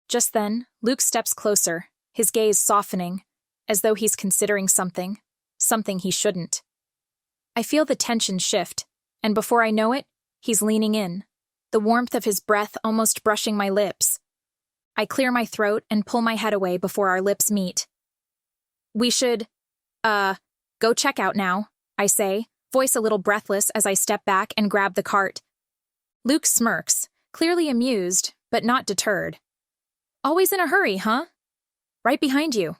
Just then, Luke steps closer, his gaze softening, as though he's considering something he shouldn't. I feel the tension shift, and before I know it, he's leaning in, the warmth of his breath almost brushing my lips. I clear my throat and pull my head away before our lips meet. We should, go check out now, I say, voice a little breathless as I step back and grab the cart. Luke smirks, clearly amused, but not deterred. Always in a hurry, huh? Right behind you.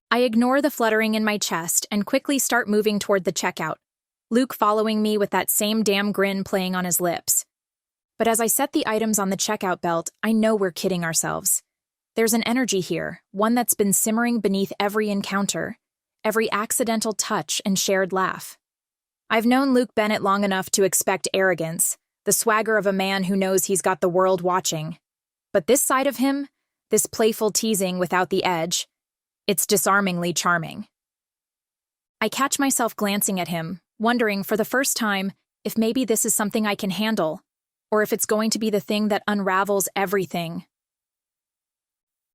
I ignore the fluttering in my chest and quickly start moving toward the checkout, Luke following me with that same damn grin playing on his lips. But as I set the items on the checkout belt, I know we're kidding ourselves. There's an energy here, one that's been simmering beneath every encounter, every accidental touch and shared laugh. I've known Luke Bennett long enough to expect arrogance, the swagger of a man who knows he's got the world watching. But this side of him, this playful teasing without the edge, it's disarmingly charming. I catch myself glancing at him, wondering for the first time if maybe this is something I can handle, or if it's going to be the thing that unravels everything.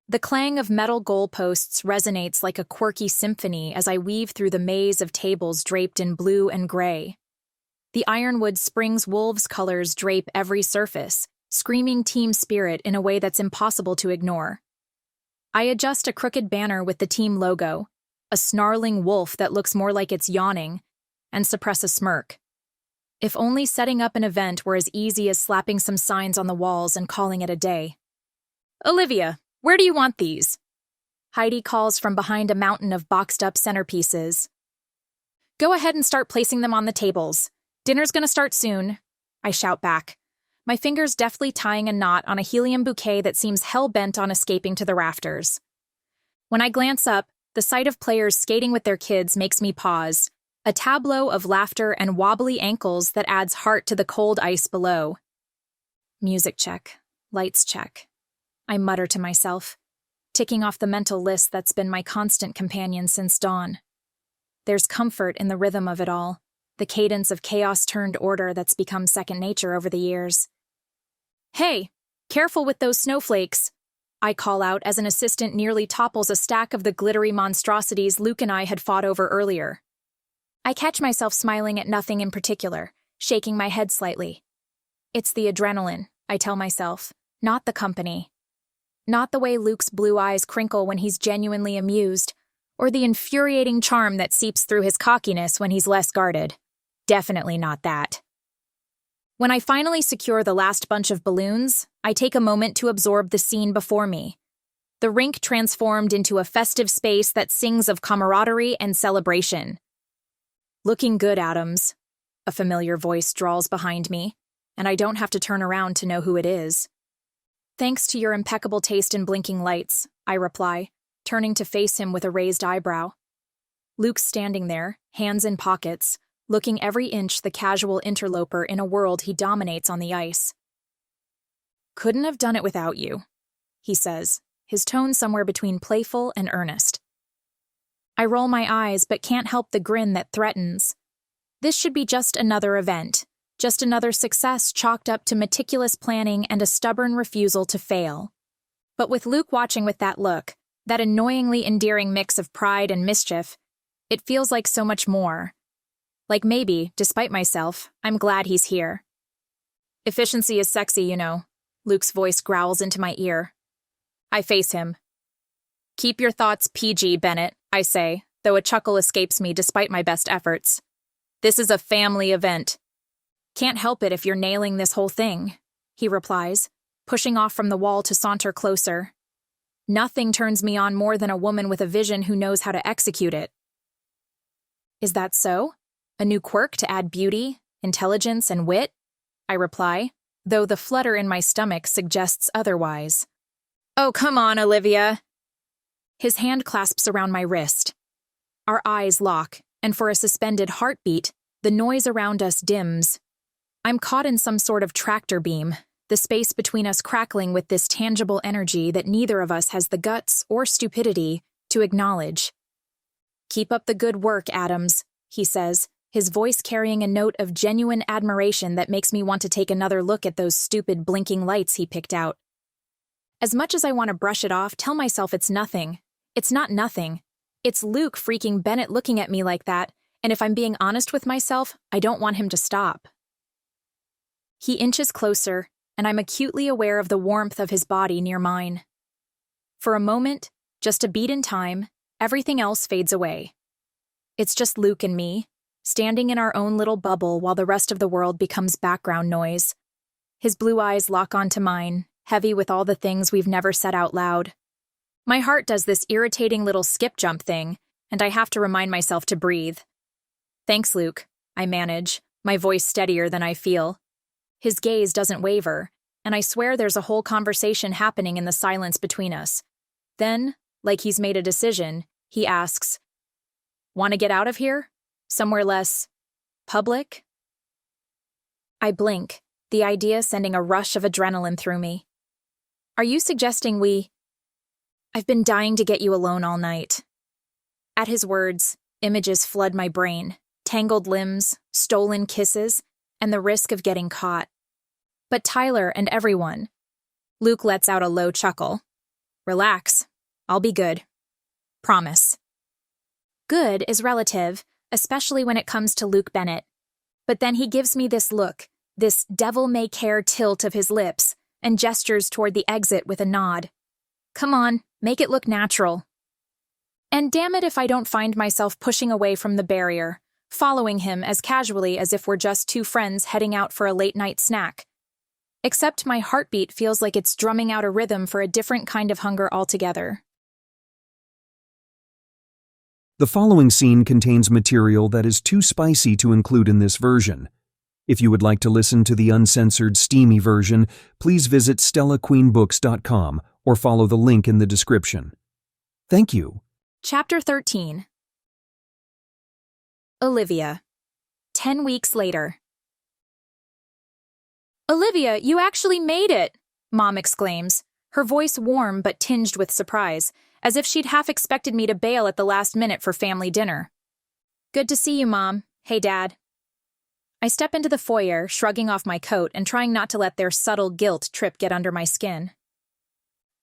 The clang of metal goalposts resonates like a quirky symphony as I weave through the maze of tables draped in blue and gray. The ironwood spring's wolves' colors drape every surface, screaming team spirit in a way that's impossible to ignore. I adjust a crooked banner with the team logo, a snarling wolf that looks more like it's yawning, and suppress a smirk. If only setting up an event were as easy as slapping some signs on the walls and calling it a day. Olivia, where do you want these? Heidi calls from behind a mountain of boxed-up centerpieces. Go ahead and start placing them on the tables. Dinner's gonna start soon, I shout back, my fingers deftly tying a knot on a helium bouquet that seems hell-bent on escaping to the rafters. When I glance up, the sight of players skating with their kids makes me pause, a tableau of laughter and wobbly ankles that adds heart to the cold ice below. Music check, lights check. I mutter to myself, ticking off the mental list that's been my constant companion since dawn. There's comfort in the rhythm of it all, the cadence of chaos turned order that's become second nature over the years. Hey, careful with those snowflakes, I call out as an assistant nearly topples a stack of the glittery monstrosities Luke and I had fought over earlier. I catch myself smiling at nothing in particular, shaking my head slightly. It's the adrenaline, I tell myself, not the company. Not the way Luke's blue eyes crinkle when he's genuinely amused, or the infuriating charm that seeps through his cockiness when he's less guarded. Definitely not that. When I finally secure the last bunch of balloons, I take a moment to absorb the scene before me. The rink transformed into a festive space that sings of camaraderie and celebration. Looking good, Adams, a familiar voice drawls behind me, and I don't have to turn around to know who it is. Thanks to your impeccable taste in blinking lights, I reply, turning to face him with a raised eyebrow. Luke's standing there, hands in pockets, looking every inch the casual interloper in a world he dominates on the ice. "Couldn't have done it without you," he says, his tone somewhere between playful and earnest. I roll my eyes but can't help the grin that threatens. This should be just another event, just another success chalked up to meticulous planning and a stubborn refusal to fail. But with Luke watching with that look, that annoyingly endearing mix of pride and mischief, it feels like so much more. Like maybe, despite myself, I'm glad he's here. "Efficiency is sexy, you know," Luke's voice growls into my ear. I face him. "Keep your thoughts PG, Bennett," I say, though a chuckle escapes me despite my best efforts. "This is a family event." "Can't help it if you're nailing this whole thing," he replies, pushing off from the wall to saunter closer. Nothing turns me on more than a woman with a vision who knows how to execute it. "Is that so? A new quirk to add beauty, intelligence, and wit?" I reply, though the flutter in my stomach suggests otherwise. "Oh, come on, Olivia." His hand clasps around my wrist. Our eyes lock, and for a suspended heartbeat, the noise around us dims. I'm caught in some sort of tractor beam, the space between us crackling with this tangible energy that neither of us has the guts or stupidity to acknowledge. "Keep up the good work, Adams," he says, his voice carrying a note of genuine admiration that makes me want to take another look at those stupid blinking lights he picked out. As much as I want to brush it off, tell myself it's nothing. It's not nothing. It's Luke freaking Bennett looking at me like that, and if I'm being honest with myself, I don't want him to stop. He inches closer, and I'm acutely aware of the warmth of his body near mine. For a moment, just a beat in time, everything else fades away. It's just Luke and me, standing in our own little bubble while the rest of the world becomes background noise. His blue eyes lock onto mine, heavy with all the things we've never said out loud. My heart does this irritating little skip-jump thing, and I have to remind myself to breathe. "Thanks, Luke," I manage, my voice steadier than I feel. His gaze doesn't waver, and I swear there's a whole conversation happening in the silence between us. Then, like he's made a decision, he asks, "Want to get out of here? Somewhere less public?" I blink, the idea sending a rush of adrenaline through me. "Are you suggesting I've been dying to get you alone all night." At his words, images flood my brain, tangled limbs, stolen kisses, and the risk of getting caught. But Tyler and everyone. Luke lets out a low chuckle. "Relax. I'll be good. Promise." Good is relative, especially when it comes to Luke Bennett. But then he gives me this look, this devil-may-care tilt of his lips, and gestures toward the exit with a nod. Come on, make it look natural. And damn it if I don't find myself pushing away from the barrier, following him as casually as if we're just two friends heading out for a late-night snack. Except my heartbeat feels like it's drumming out a rhythm for a different kind of hunger altogether. The following scene contains material that is too spicy to include in this version. If you would like to listen to the uncensored, steamy version, please visit stellaqueenbooks.com or follow the link in the description. Thank you. Chapter 13. Olivia. 10 weeks later. "Olivia, you actually made it!" Mom exclaims, her voice warm but tinged with surprise, as if she'd half expected me to bail at the last minute for family dinner. "Good to see you, Mom. Hey, Dad." I step into the foyer, shrugging off my coat and trying not to let their subtle guilt trip get under my skin.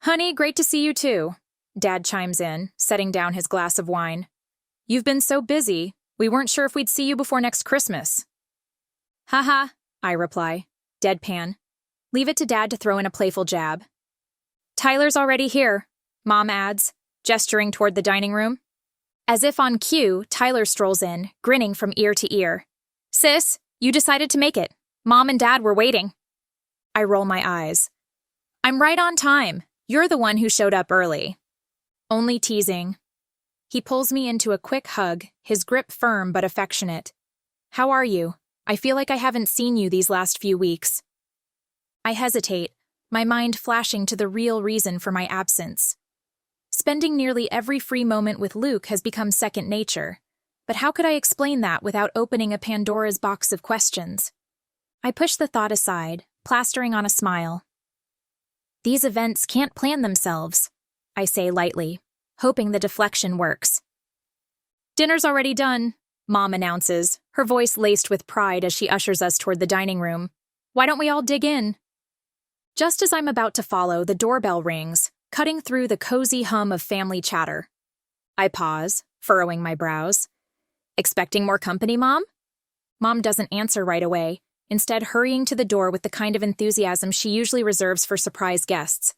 "Honey, great to see you too," Dad chimes in, setting down his glass of wine. "You've been so busy, we weren't sure if we'd see you before next Christmas." "Haha," I reply, deadpan. Leave it to Dad to throw in a playful jab. "Tyler's already here," Mom adds, gesturing toward the dining room. As if on cue, Tyler strolls in, grinning from ear to ear. "Sis, you decided to make it. Mom and Dad were waiting." I roll my eyes. "I'm right on time. You're the one who showed up early." "Only teasing." He pulls me into a quick hug, his grip firm but affectionate. "How are you? I feel like I haven't seen you these last few weeks." I hesitate, my mind flashing to the real reason for my absence. Spending nearly every free moment with Luke has become second nature, but how could I explain that without opening a Pandora's box of questions? I push the thought aside, plastering on a smile. These events can't plan themselves, I say lightly, hoping the deflection works. Dinner's already done, Mom announces, her voice laced with pride as she ushers us toward the dining room. Why don't we all dig in? Just as I'm about to follow, the doorbell rings, cutting through the cozy hum of family chatter. I pause, furrowing my brows. Expecting more company, Mom? Mom doesn't answer right away, instead hurrying to the door with the kind of enthusiasm she usually reserves for surprise guests.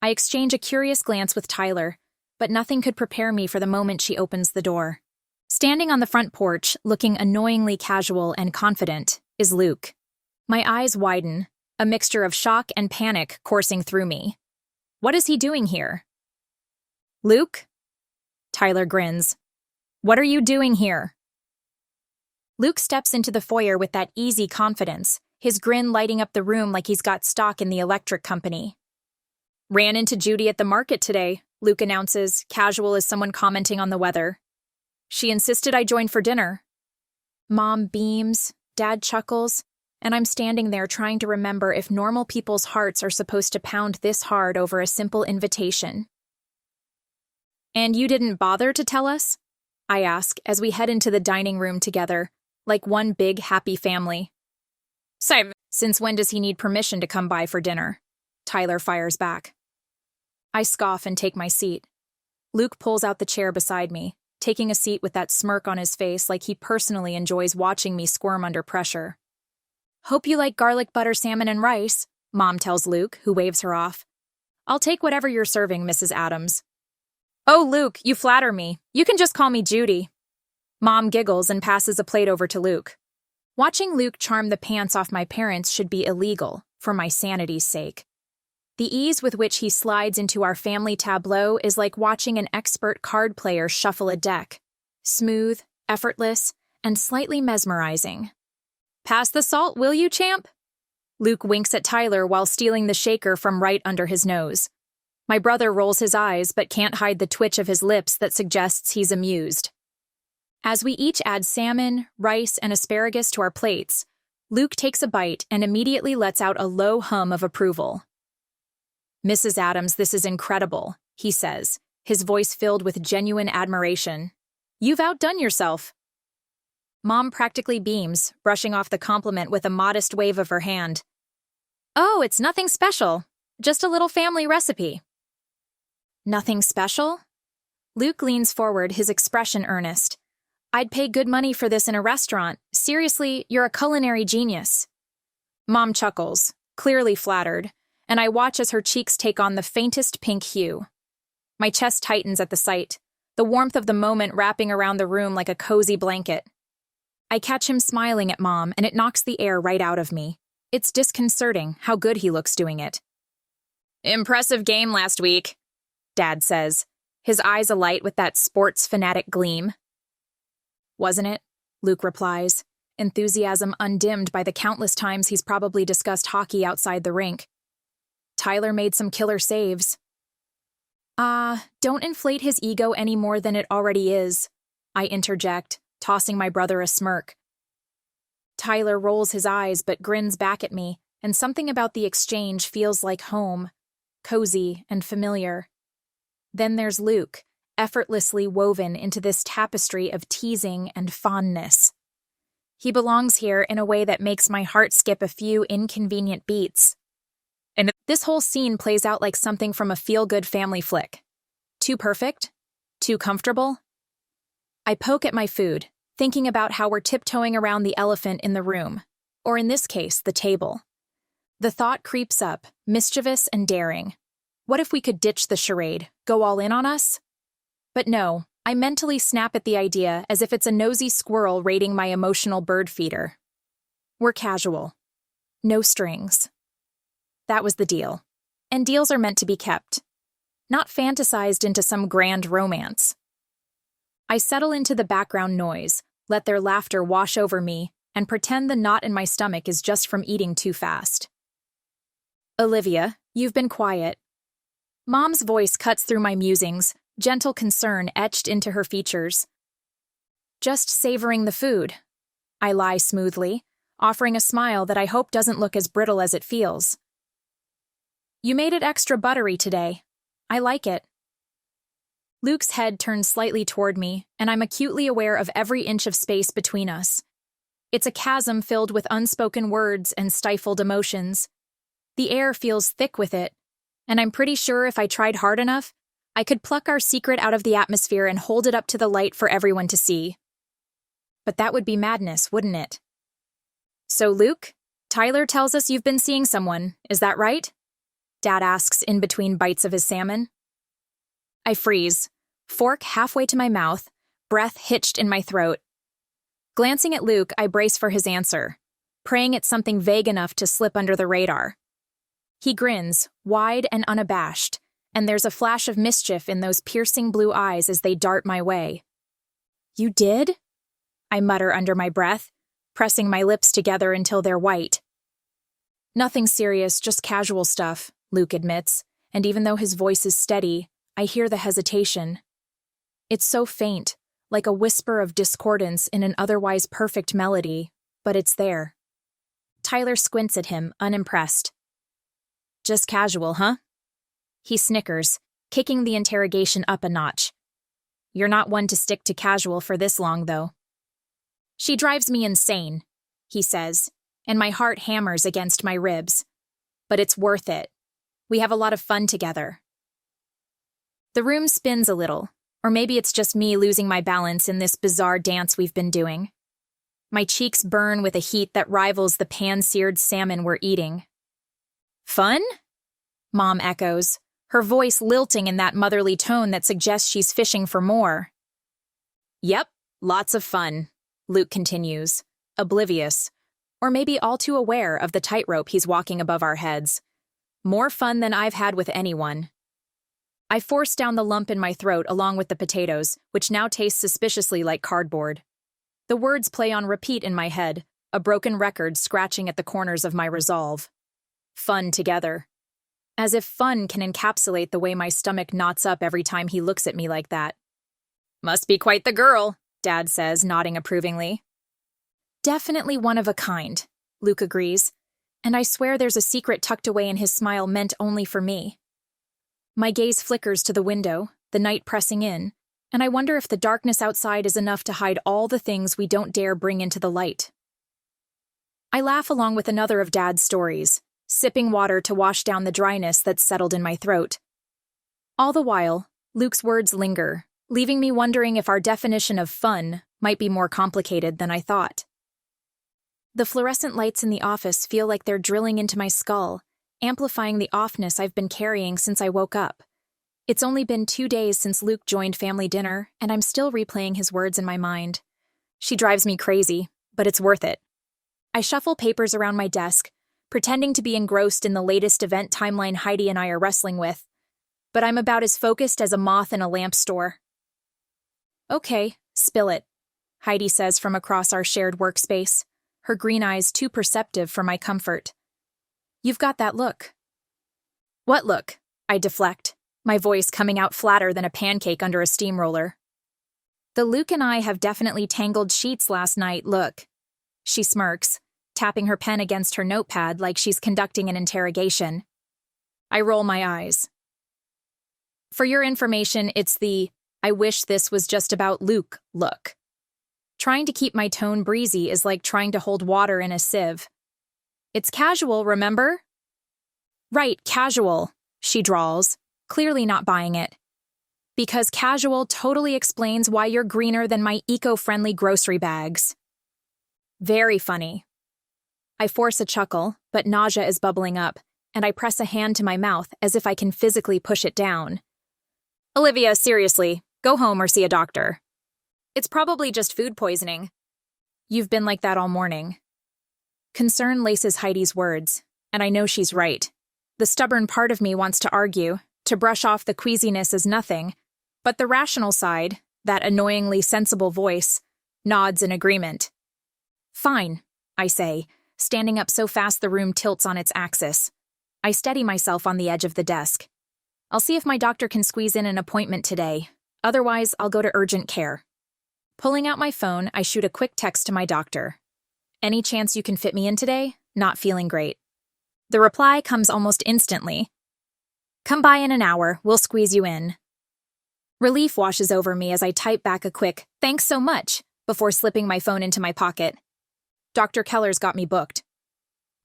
I exchange a curious glance with Tyler, but nothing could prepare me for the moment she opens the door. Standing on the front porch, looking annoyingly casual and confident, is Luke. My eyes widen, a mixture of shock and panic coursing through me. What is he doing here? Luke? Tyler grins. What are you doing here? Luke steps into the foyer with that easy confidence, his grin lighting up the room like he's got stock in the electric company. Ran into Judy at the market today, Luke announces, casual as someone commenting on the weather. She insisted I join for dinner. Mom beams, Dad chuckles, and I'm standing there trying to remember if normal people's hearts are supposed to pound this hard over a simple invitation. And you didn't bother to tell us? I ask as we head into the dining room together, like one big happy family. Since when does he need permission to come by for dinner? Tyler fires back. I scoff and take my seat. Luke pulls out the chair beside me, taking a seat with that smirk on his face like he personally enjoys watching me squirm under pressure. Hope you like garlic butter salmon and rice, Mom tells Luke, who waves her off. I'll take whatever you're serving, Mrs. Adams. Oh, Luke, you flatter me. You can just call me Judy. Mom giggles and passes a plate over to Luke. Watching Luke charm the pants off my parents should be illegal, for my sanity's sake. The ease with which he slides into our family tableau is like watching an expert card player shuffle a deck. Smooth, effortless, and slightly mesmerizing. Pass the salt, will you, champ? Luke winks at Tyler while stealing the shaker from right under his nose. My brother rolls his eyes but can't hide the twitch of his lips that suggests he's amused. As we each add salmon, rice, and asparagus to our plates, Luke takes a bite and immediately lets out a low hum of approval. Mrs. Adams, this is incredible, he says, his voice filled with genuine admiration. You've outdone yourself. Mom practically beams, brushing off the compliment with a modest wave of her hand. Oh, it's nothing special. Just a little family recipe. Nothing special? Luke leans forward, his expression earnest. I'd pay good money for this in a restaurant. Seriously, you're a culinary genius. Mom chuckles, clearly flattered, and I watch as her cheeks take on the faintest pink hue. My chest tightens at the sight, the warmth of the moment wrapping around the room like a cozy blanket. I catch him smiling at Mom, and it knocks the air right out of me. It's disconcerting how good he looks doing it. Impressive game last week, Dad says, his eyes alight with that sports fanatic gleam. Wasn't it? Luke replies, enthusiasm undimmed by the countless times he's probably discussed hockey outside the rink. Tyler made some killer saves. Don't inflate his ego any more than it already is, I interject, tossing my brother a smirk. Tyler rolls his eyes but grins back at me, and something about the exchange feels like home, cozy and familiar. Then there's Luke, effortlessly woven into this tapestry of teasing and fondness. He belongs here in a way that makes my heart skip a few inconvenient beats. And this whole scene plays out like something from a feel-good family flick. Too perfect? Too comfortable? I poke at my food, thinking about how we're tiptoeing around the elephant in the room, or in this case, the table. The thought creeps up, mischievous and daring. What if we could ditch the charade, go all in on us? But no, I mentally snap at the idea as if it's a nosy squirrel raiding my emotional bird feeder. We're casual. No strings. That was the deal. And deals are meant to be kept. Not fantasized into some grand romance. I settle into the background noise, let their laughter wash over me, and pretend the knot in my stomach is just from eating too fast. Olivia, you've been quiet. Mom's voice cuts through my musings, gentle concern etched into her features. Just savoring the food. I lie smoothly, offering a smile that I hope doesn't look as brittle as it feels. You made it extra buttery today. I like it. Luke's head turns slightly toward me, and I'm acutely aware of every inch of space between us. It's a chasm filled with unspoken words and stifled emotions. The air feels thick with it, and I'm pretty sure if I tried hard enough, I could pluck our secret out of the atmosphere and hold it up to the light for everyone to see. But that would be madness, wouldn't it? So, Luke, Tyler tells us you've been seeing someone, is that right? Dad asks in between bites of his salmon. I freeze, fork halfway to my mouth, breath hitched in my throat. Glancing at Luke, I brace for his answer, praying it's something vague enough to slip under the radar. He grins, wide and unabashed, and there's a flash of mischief in those piercing blue eyes as they dart my way. You did? I mutter under my breath, pressing my lips together until they're white. Nothing serious, just casual stuff, Luke admits, and even though his voice is steady, I hear the hesitation. It's so faint, like a whisper of discordance in an otherwise perfect melody, but it's there. Tyler squints at him, unimpressed. Just casual, huh? He snickers, kicking the interrogation up a notch. You're not one to stick to casual for this long, though. She drives me insane, he says, and my heart hammers against my ribs. But it's worth it. We have a lot of fun together. The room spins a little, or maybe it's just me losing my balance in this bizarre dance we've been doing. My cheeks burn with a heat that rivals the pan-seared salmon we're eating. Fun? Mom echoes, her voice lilting in that motherly tone that suggests she's fishing for more. Yep, lots of fun, Luke continues, oblivious, or maybe all too aware of the tightrope he's walking above our heads. More fun than I've had with anyone. I force down the lump in my throat along with the potatoes, which now taste suspiciously like cardboard. The words play on repeat in my head, a broken record scratching at the corners of my resolve. Fun together. As if fun can encapsulate the way my stomach knots up every time he looks at me like that. Must be quite the girl, Dad says, nodding approvingly. Definitely one of a kind, Luke agrees, and I swear there's a secret tucked away in his smile meant only for me. My gaze flickers to the window, the night pressing in, and I wonder if the darkness outside is enough to hide all the things we don't dare bring into the light. I laugh along with another of Dad's stories, sipping water to wash down the dryness that's settled in my throat. All the while, Luke's words linger, leaving me wondering if our definition of fun might be more complicated than I thought. The fluorescent lights in the office feel like they're drilling into my skull, amplifying the offness I've been carrying since I woke up. It's only been 2 days since Luke joined family dinner, and I'm still replaying his words in my mind. She drives me crazy, but it's worth it. I shuffle papers around my desk, pretending to be engrossed in the latest event timeline Heidi and I are wrestling with, but I'm about as focused as a moth in a lamp store. Okay, spill it, Heidi says from across our shared workspace, her green eyes too perceptive for my comfort. You've got that look. What look? I deflect, my voice coming out flatter than a pancake under a steamroller. The Luke and I have definitely tangled sheets last night, look. She smirks, tapping her pen against her notepad like she's conducting an interrogation. I roll my eyes. For your information, it's the I wish this was just about Luke look. Trying to keep my tone breezy is like trying to hold water in a sieve. It's casual, remember? Right, casual, she drawls, clearly not buying it. Because casual totally explains why you're greener than my eco-friendly grocery bags. Very funny. I force a chuckle, but nausea is bubbling up, and I press a hand to my mouth as if I can physically push it down. Olivia, seriously, go home or see a doctor. It's probably just food poisoning. You've been like that all morning. Concern laces Heidi's words, and I know she's right. The stubborn part of me wants to argue, to brush off the queasiness as nothing, but the rational side, that annoyingly sensible voice, nods in agreement. Fine, I say, standing up so fast the room tilts on its axis. I steady myself on the edge of the desk. I'll see if my doctor can squeeze in an appointment today. Otherwise, I'll go to urgent care. Pulling out my phone, I shoot a quick text to my doctor. Any chance you can fit me in today? Not feeling great. The reply comes almost instantly. Come by in an hour, we'll squeeze you in. Relief washes over me as I type back a quick, thanks so much, before slipping my phone into my pocket. Dr. Keller's got me booked.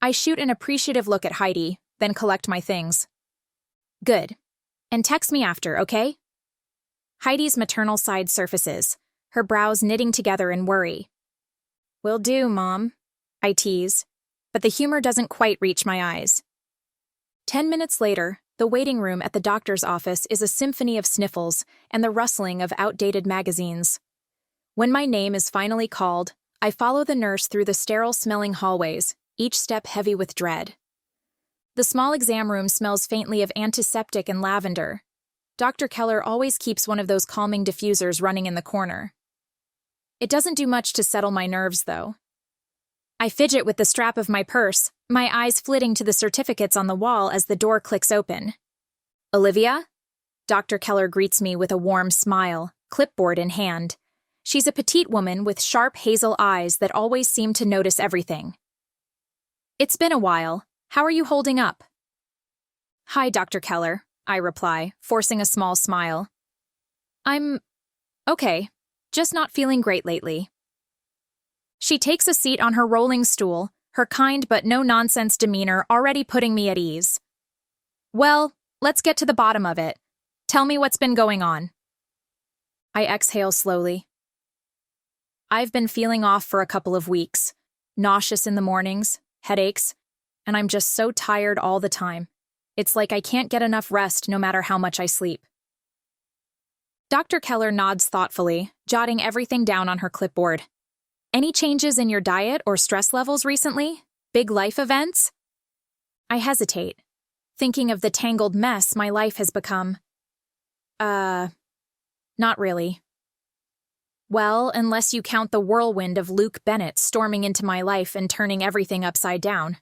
I shoot an appreciative look at Heidi, then collect my things. Good. And text me after, okay? Heidi's maternal side surfaces, her brows knitting together in worry. Will do, Mom, I tease, but the humor doesn't quite reach my eyes. 10 minutes later, the waiting room at the doctor's office is a symphony of sniffles and the rustling of outdated magazines. When my name is finally called, I follow the nurse through the sterile-smelling hallways, each step heavy with dread. The small exam room smells faintly of antiseptic and lavender. Dr. Keller always keeps one of those calming diffusers running in the corner. It doesn't do much to settle my nerves, though. I fidget with the strap of my purse, my eyes flitting to the certificates on the wall as the door clicks open. Olivia? Dr. Keller greets me with a warm smile, clipboard in hand. She's a petite woman with sharp hazel eyes that always seem to notice everything. It's been a while. How are you holding up? Hi, Dr. Keller, I reply, forcing a small smile. I'm okay, just not feeling great lately. She takes a seat on her rolling stool, her kind but no-nonsense demeanor already putting me at ease. Well, let's get to the bottom of it. Tell me what's been going on. I exhale slowly. I've been feeling off for a couple of weeks, nauseous in the mornings, headaches, and I'm just so tired all the time. It's like I can't get enough rest no matter how much I sleep. Dr. Keller nods thoughtfully, jotting everything down on her clipboard. Any changes in your diet or stress levels recently? Big life events? I hesitate, thinking of the tangled mess my life has become. Not really. Well, unless you count the whirlwind of Luke Bennett storming into my life and turning everything upside down.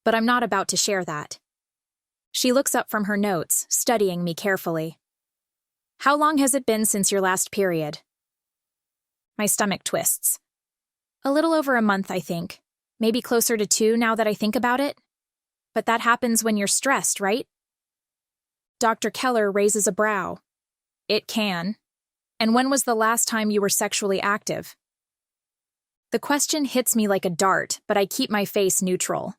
But I'm not about to share that. She looks up from her notes, studying me carefully. How long has it been since your last period? My stomach twists. A little over a month, I think. Maybe closer to 2 now that I think about it. But that happens when you're stressed, right? Dr. Keller raises a brow. It can. And when was the last time you were sexually active? The question hits me like a dart, but I keep my face neutral.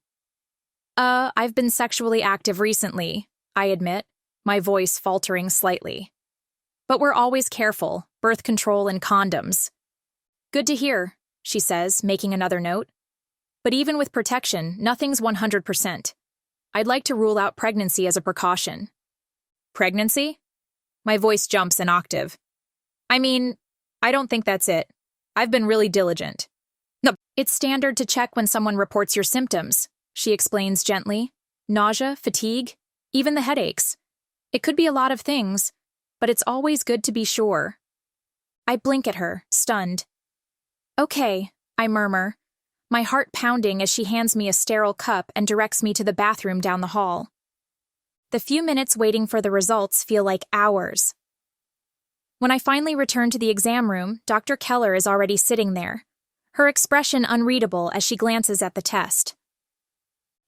I've been sexually active recently, I admit, my voice faltering slightly. But we're always careful, birth control and condoms. Good to hear, she says, making another note. But even with protection, nothing's 100%. I'd like to rule out pregnancy as a precaution. Pregnancy? My voice jumps an octave. I mean, I don't think that's it. I've been really diligent. No, it's standard to check when someone reports your symptoms, she explains gently. Nausea, fatigue, even the headaches. It could be a lot of things, but it's always good to be sure. I blink at her, stunned. Okay, I murmur, my heart pounding as she hands me a sterile cup and directs me to the bathroom down the hall. The few minutes waiting for the results feel like hours. When I finally return to the exam room, Dr. Keller is already sitting there, her expression unreadable as she glances at the test.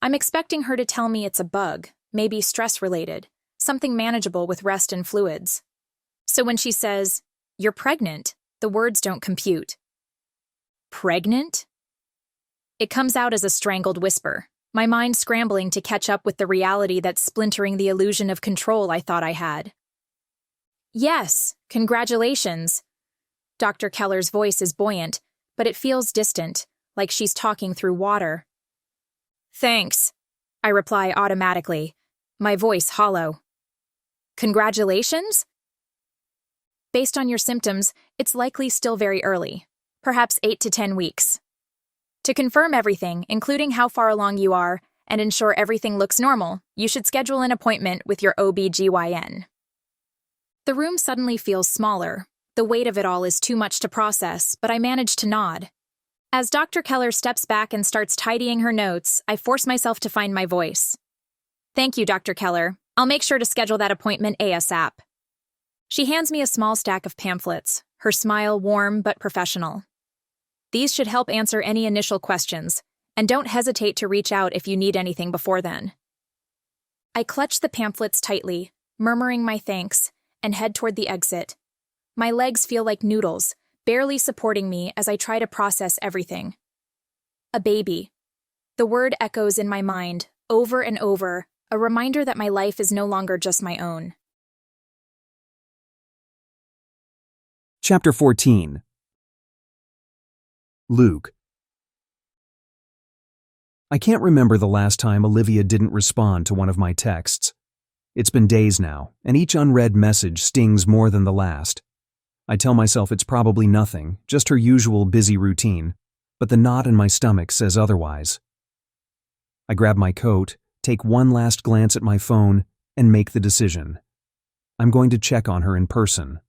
I'm expecting her to tell me it's a bug, maybe stress-related, something manageable with rest and fluids. So when she says, "You're pregnant," the words don't compute. Pregnant? It comes out as a strangled whisper, my mind scrambling to catch up with the reality that's splintering the illusion of control I thought I had. Yes, congratulations. Dr. Keller's voice is buoyant, but it feels distant, like she's talking through water. Thanks, I reply automatically, my voice hollow. Congratulations? Based on your symptoms, it's likely still very early, perhaps 8 to 10 weeks. To confirm everything, including how far along you are, and ensure everything looks normal, you should schedule an appointment with your OB/GYN. The room suddenly feels smaller. The weight of it all is too much to process, but I manage to nod. As Dr. Keller steps back and starts tidying her notes, I force myself to find my voice. Thank you, Dr. Keller. I'll make sure to schedule that appointment ASAP. She hands me a small stack of pamphlets, her smile warm but professional. These should help answer any initial questions, and don't hesitate to reach out if you need anything before then. I clutch the pamphlets tightly, murmuring my thanks, and head toward the exit. My legs feel like noodles, barely supporting me as I try to process everything. A baby. The word echoes in my mind, over and over, a reminder that my life is no longer just my own. Chapter 14. Luke. I can't remember the last time Olivia didn't respond to one of my texts. It's been days now, and each unread message stings more than the last. I tell myself it's probably nothing, just her usual busy routine, but the knot in my stomach says otherwise. I grab my coat, take one last glance at my phone, and make the decision. I'm going to check on her in person.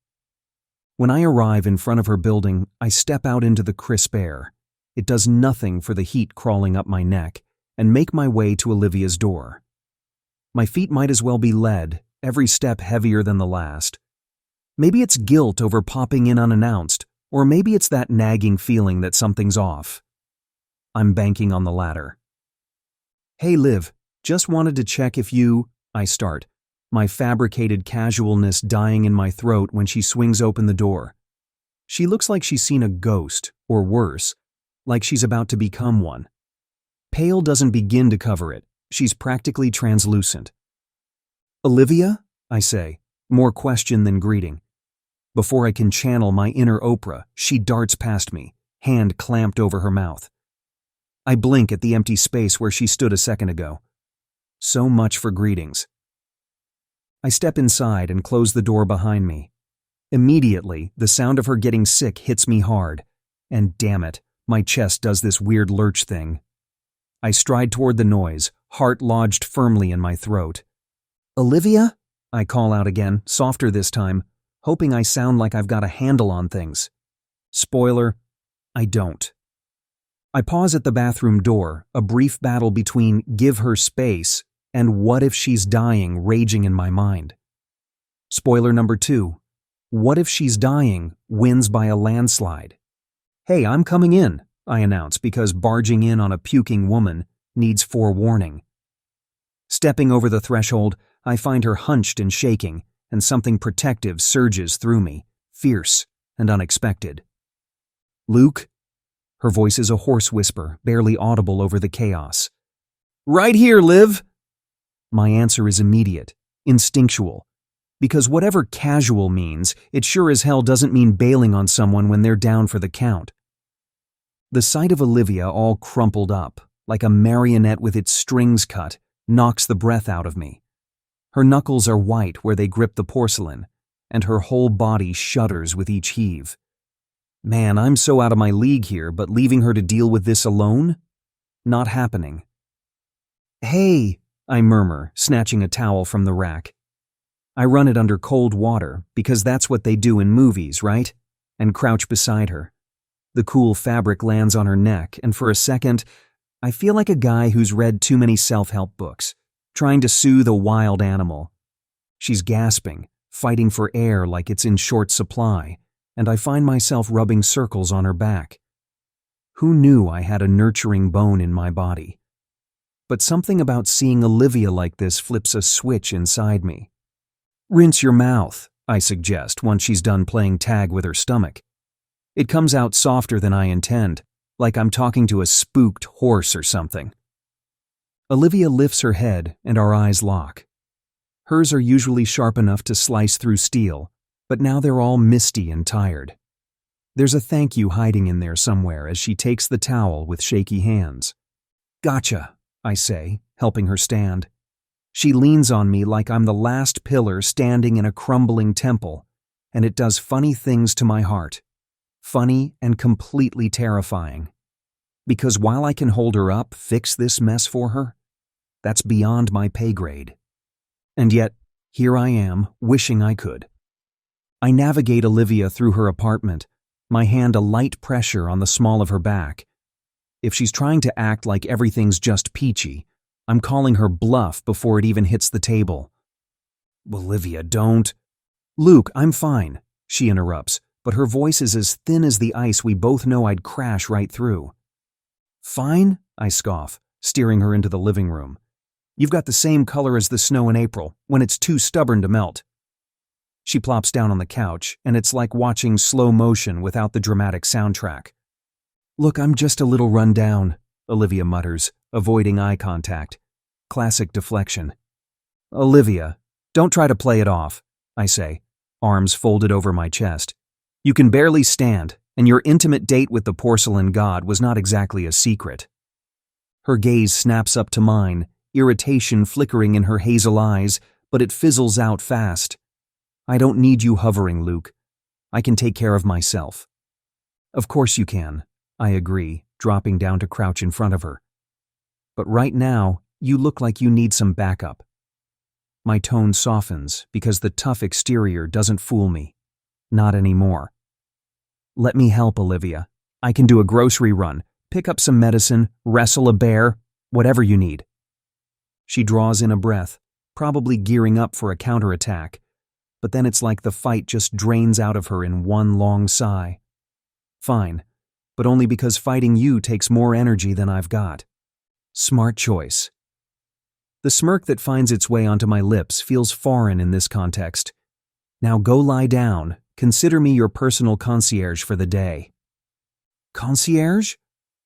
When I arrive in front of her building, I step out into the crisp air. It does nothing for the heat crawling up my neck, and make my way to Olivia's door. My feet might as well be lead, every step heavier than the last. Maybe it's guilt over popping in unannounced, or maybe it's that nagging feeling that something's off. I'm banking on the latter. "Hey Liv, just wanted to check if you," I start, my fabricated casualness dying in my throat when she swings open the door. She looks like she's seen a ghost, or worse, like she's about to become one. Pale doesn't begin to cover it, she's practically translucent. "Olivia?" I say, more question than greeting. Before I can channel my inner Oprah, she darts past me, hand clamped over her mouth. I blink at the empty space where she stood a second ago. So much for greetings. I step inside and close the door behind me. Immediately, the sound of her getting sick hits me hard, and damn it, my chest does this weird lurch thing. I stride toward the noise, heart lodged firmly in my throat. "Olivia?" I call out again, softer this time, hoping I sound like I've got a handle on things. Spoiler, I don't. I pause at the bathroom door, a brief battle between give her space and what if she's dying raging in my mind. Spoiler number 2, what if she's dying wins by a landslide. "Hey, I'm coming in," I announce, because barging in on a puking woman needs forewarning. Stepping over the threshold, I find her hunched and shaking, and something protective surges through me, fierce and unexpected. "Luke?" Her voice is a hoarse whisper, barely audible over the chaos. "Right here, Liv!" My answer is immediate, instinctual, because whatever casual means, it sure as hell doesn't mean bailing on someone when they're down for the count. The sight of Olivia all crumpled up, like a marionette with its strings cut, knocks the breath out of me. Her knuckles are white where they grip the porcelain, and her whole body shudders with each heave. Man, I'm so out of my league here, but leaving her to deal with this alone? Not happening. "Hey," I murmur, snatching a towel from the rack. I run it under cold water, because that's what they do in movies, right? And crouch beside her. The cool fabric lands on her neck, and for a second, I feel like a guy who's read too many self-help books, trying to soothe a wild animal. She's gasping, fighting for air like it's in short supply, and I find myself rubbing circles on her back. Who knew I had a nurturing bone in my body? But something about seeing Olivia like this flips a switch inside me. "Rinse your mouth," I suggest once she's done playing tag with her stomach. It comes out softer than I intend, like I'm talking to a spooked horse or something. Olivia lifts her head and our eyes lock. Hers are usually sharp enough to slice through steel, but now they're all misty and tired. There's a thank you hiding in there somewhere as she takes the towel with shaky hands. "Gotcha," I say, helping her stand. She leans on me like I'm the last pillar standing in a crumbling temple, and it does funny things to my heart. Funny and completely terrifying. Because while I can hold her up, fix this mess for her, that's beyond my pay grade. And yet, here I am, wishing I could. I navigate Olivia through her apartment, my hand a light pressure on the small of her back. If she's trying to act like everything's just peachy, I'm calling her bluff before it even hits the table. "Olivia, don't." Luke, I'm fine, she interrupts, but her voice is as thin as the ice we both know I'd crash right through. Fine? I scoff, steering her into the living room. You've got the same color as the snow in April, when it's too stubborn to melt. She plops down on the couch, and it's like watching slow motion without the dramatic soundtrack. Look, I'm just a little run down, Olivia mutters, avoiding eye contact. Classic deflection. Olivia, don't try to play it off, I say, arms folded over my chest. You can barely stand, and your intimate date with the porcelain god was not exactly a secret. Her gaze snaps up to mine, irritation flickering in her hazel eyes, but it fizzles out fast. I don't need you hovering, Luke. I can take care of myself. Of course you can, I agree, dropping down to crouch in front of her. But right now, you look like you need some backup. My tone softens because the tough exterior doesn't fool me. Not anymore. Let me help, Olivia. I can do a grocery run, pick up some medicine, wrestle a bear, whatever you need. She draws in a breath, probably gearing up for a counterattack, but then it's like the fight just drains out of her in one long sigh. Fine, but only because fighting you takes more energy than I've got. Smart choice. The smirk that finds its way onto my lips feels foreign in this context. Now go lie down. Consider me your personal concierge for the day. Concierge?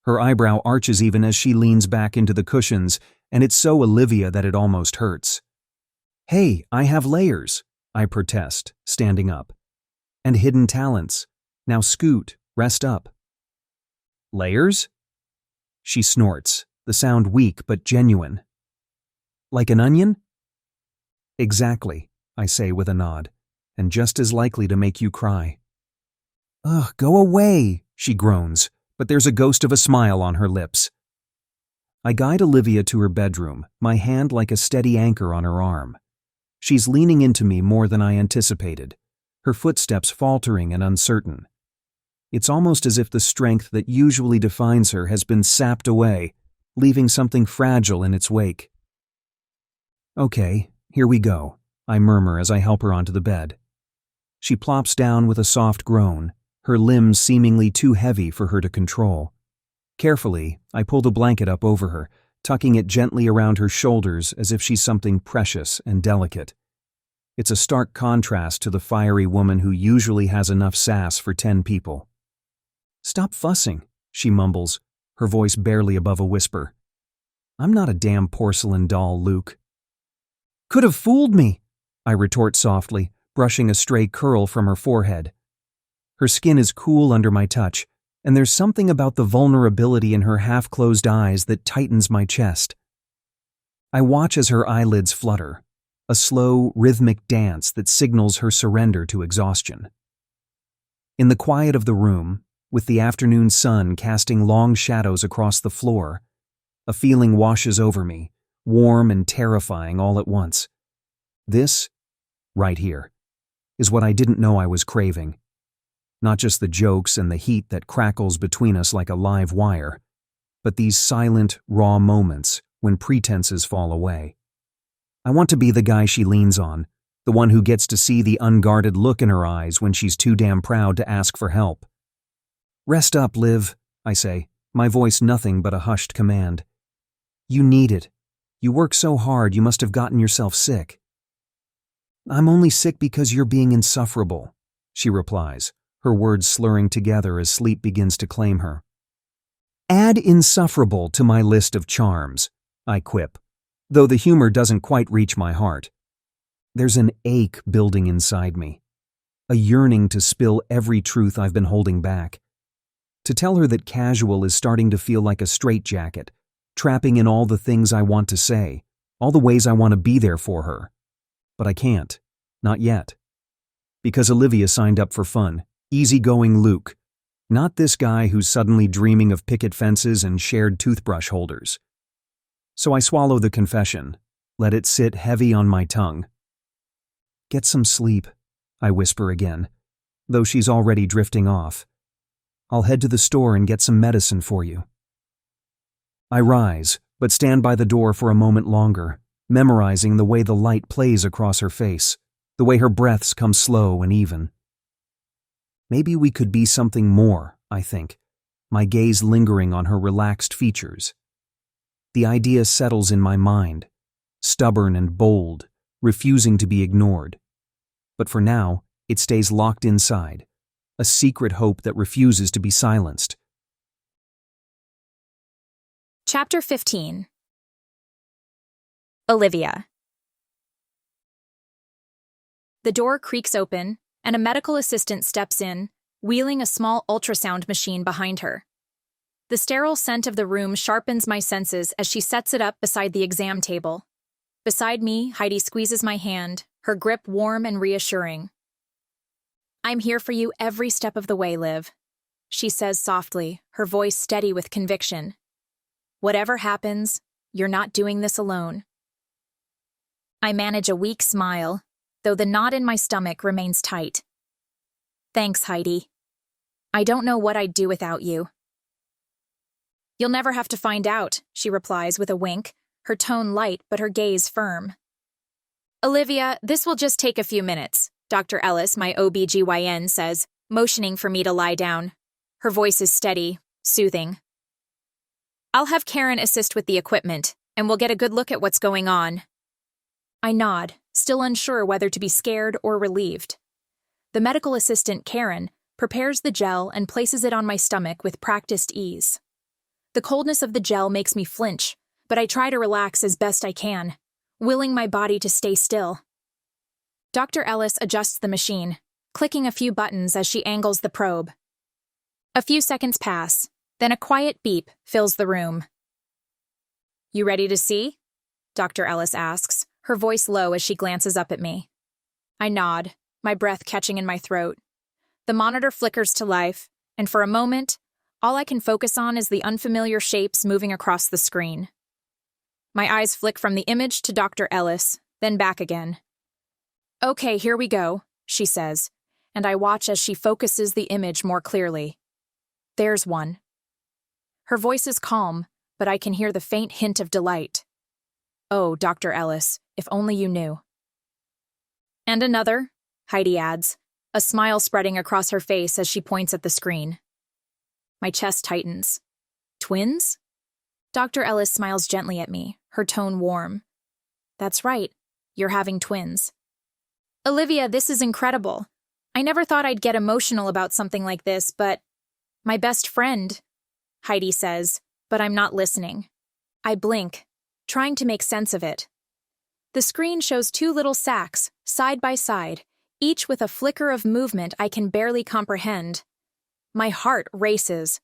Her eyebrow arches even as she leans back into the cushions, and it's so Olivia that it almost hurts. Hey, I have layers, I protest, standing up. And hidden talents. Now scoot, rest up. Layers? She snorts, the sound weak but genuine. Like an onion? Exactly, I say with a nod, and just as likely to make you cry. Ugh, go away, she groans, but there's a ghost of a smile on her lips. I guide Olivia to her bedroom, my hand like a steady anchor on her arm. She's leaning into me more than I anticipated, her footsteps faltering and uncertain. It's almost as if the strength that usually defines her has been sapped away, leaving something fragile in its wake. Okay, here we go, I murmur as I help her onto the bed. She plops down with a soft groan, her limbs seemingly too heavy for her to control. Carefully, I pull the blanket up over her, tucking it gently around her shoulders as if she's something precious and delicate. It's a stark contrast to the fiery woman who usually has enough sass for 10 people. Stop fussing, she mumbles, her voice barely above a whisper. I'm not a damn porcelain doll, Luke. Could have fooled me, I retort softly, brushing a stray curl from her forehead. Her skin is cool under my touch, and there's something about the vulnerability in her half-closed eyes that tightens my chest. I watch as her eyelids flutter, a slow, rhythmic dance that signals her surrender to exhaustion. In the quiet of the room, with the afternoon sun casting long shadows across the floor, a feeling washes over me, warm and terrifying all at once. This, right here, is what I didn't know I was craving. Not just the jokes and the heat that crackles between us like a live wire, but these silent, raw moments when pretenses fall away. I want to be the guy she leans on, the one who gets to see the unguarded look in her eyes when she's too damn proud to ask for help. Rest up, Liv, I say, my voice nothing but a hushed command. You need it. You work so hard you must have gotten yourself sick. I'm only sick because you're being insufferable, she replies, her words slurring together as sleep begins to claim her. Add insufferable to my list of charms, I quip, though the humor doesn't quite reach my heart. There's an ache building inside me, a yearning to spill every truth I've been holding back. To tell her that casual is starting to feel like a straitjacket, trapping in all the things I want to say, all the ways I want to be there for her. But I can't, not yet. Because Olivia signed up for fun, easygoing Luke, not this guy who's suddenly dreaming of picket fences and shared toothbrush holders. So I swallow the confession, let it sit heavy on my tongue. Get some sleep, I whisper again, though she's already drifting off. I'll head to the store and get some medicine for you. I rise, but stand by the door for a moment longer, memorizing the way the light plays across her face, the way her breaths come slow and even. Maybe we could be something more, I think, my gaze lingering on her relaxed features. The idea settles in my mind, stubborn and bold, refusing to be ignored. But for now, it stays locked inside, a secret hope that refuses to be silenced. Chapter 15. Olivia. The door creaks open, and a medical assistant steps in, wheeling a small ultrasound machine behind her. The sterile scent of the room sharpens my senses as she sets it up beside the exam table. Beside me, Heidi squeezes my hand, her grip warm and reassuring. "I'm here for you every step of the way, Liv," she says softly, her voice steady with conviction. "Whatever happens, you're not doing this alone." I manage a weak smile, though the knot in my stomach remains tight. "Thanks, Heidi. I don't know what I'd do without you." "You'll never have to find out," she replies with a wink, her tone light but her gaze firm. "Olivia, this will just take a few minutes," Dr. Ellis, my OBGYN, says, motioning for me to lie down. Her voice is steady, soothing. "I'll have Karen assist with the equipment, and we'll get a good look at what's going on." I nod, still unsure whether to be scared or relieved. The medical assistant, Karen, prepares the gel and places it on my stomach with practiced ease. The coldness of the gel makes me flinch, but I try to relax as best I can, willing my body to stay still. Dr. Ellis adjusts the machine, clicking a few buttons as she angles the probe. A few seconds pass, then a quiet beep fills the room. "You ready to see?" Dr. Ellis asks, her voice low as she glances up at me. I nod, my breath catching in my throat. The monitor flickers to life, and for a moment, all I can focus on is the unfamiliar shapes moving across the screen. My eyes flick from the image to Dr. Ellis, then back again. "Okay, here we go," she says, and I watch as she focuses the image more clearly. There's one. Her voice is calm, but I can hear the faint hint of delight. "Oh, Dr. Ellis, if only you knew." "And another," Heidi adds, a smile spreading across her face as she points at the screen. My chest tightens. "Twins?" Dr. Ellis smiles gently at me, her tone warm. "That's right, you're having twins." "Olivia, this is incredible. I never thought I'd get emotional about something like this, but—" "My best friend," Heidi says, but I'm not listening. I blink, trying to make sense of it. The screen shows two little sacks, side by side, each with a flicker of movement I can barely comprehend. My heart races.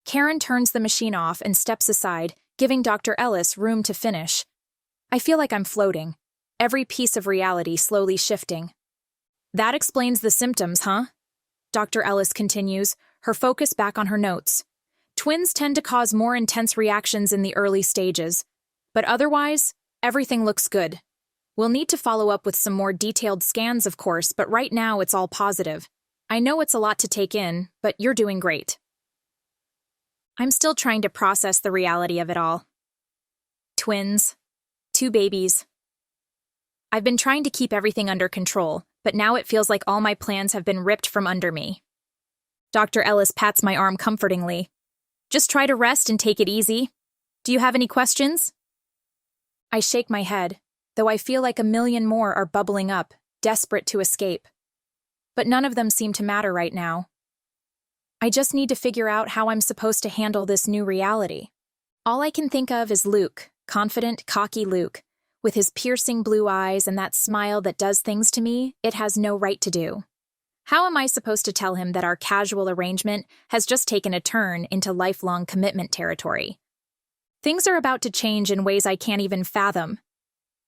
Karen turns the machine off and steps aside, giving Dr. Ellis room to finish. I feel like I'm floating, every piece of reality slowly shifting. "That explains the symptoms, huh?" Dr. Ellis continues, her focus back on her notes. "Twins tend to cause more intense reactions in the early stages, but otherwise, everything looks good. We'll need to follow up with some more detailed scans, of course, but right now it's all positive. I know it's a lot to take in, but you're doing great." I'm still trying to process the reality of it all. Twins. 2 babies. I've been trying to keep everything under control, but now it feels like all my plans have been ripped from under me. Dr. Ellis pats my arm comfortingly. "Just try to rest and take it easy. Do you have any questions?" I shake my head, though I feel like a million more are bubbling up, desperate to escape. But none of them seem to matter right now. I just need to figure out how I'm supposed to handle this new reality. All I can think of is Luke, confident, cocky Luke, with his piercing blue eyes and that smile that does things to me it has no right to do. How am I supposed to tell him that our casual arrangement has just taken a turn into lifelong commitment territory? Things are about to change in ways I can't even fathom.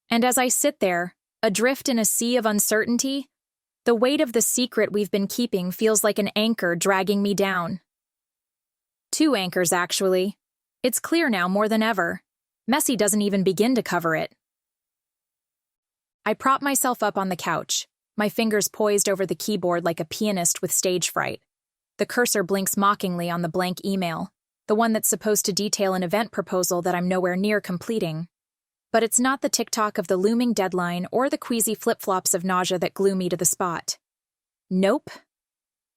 And as I sit there, adrift in a sea of uncertainty, the weight of the secret we've been keeping feels like an anchor dragging me down. 2 anchors, actually. It's clear now more than ever. Messi doesn't even begin to cover it. I prop myself up on the couch, my fingers poised over the keyboard like a pianist with stage fright. The cursor blinks mockingly on the blank email, the one that's supposed to detail an event proposal that I'm nowhere near completing. But it's not the tick-tock of the looming deadline or the queasy flip-flops of nausea that glue me to the spot. Nope.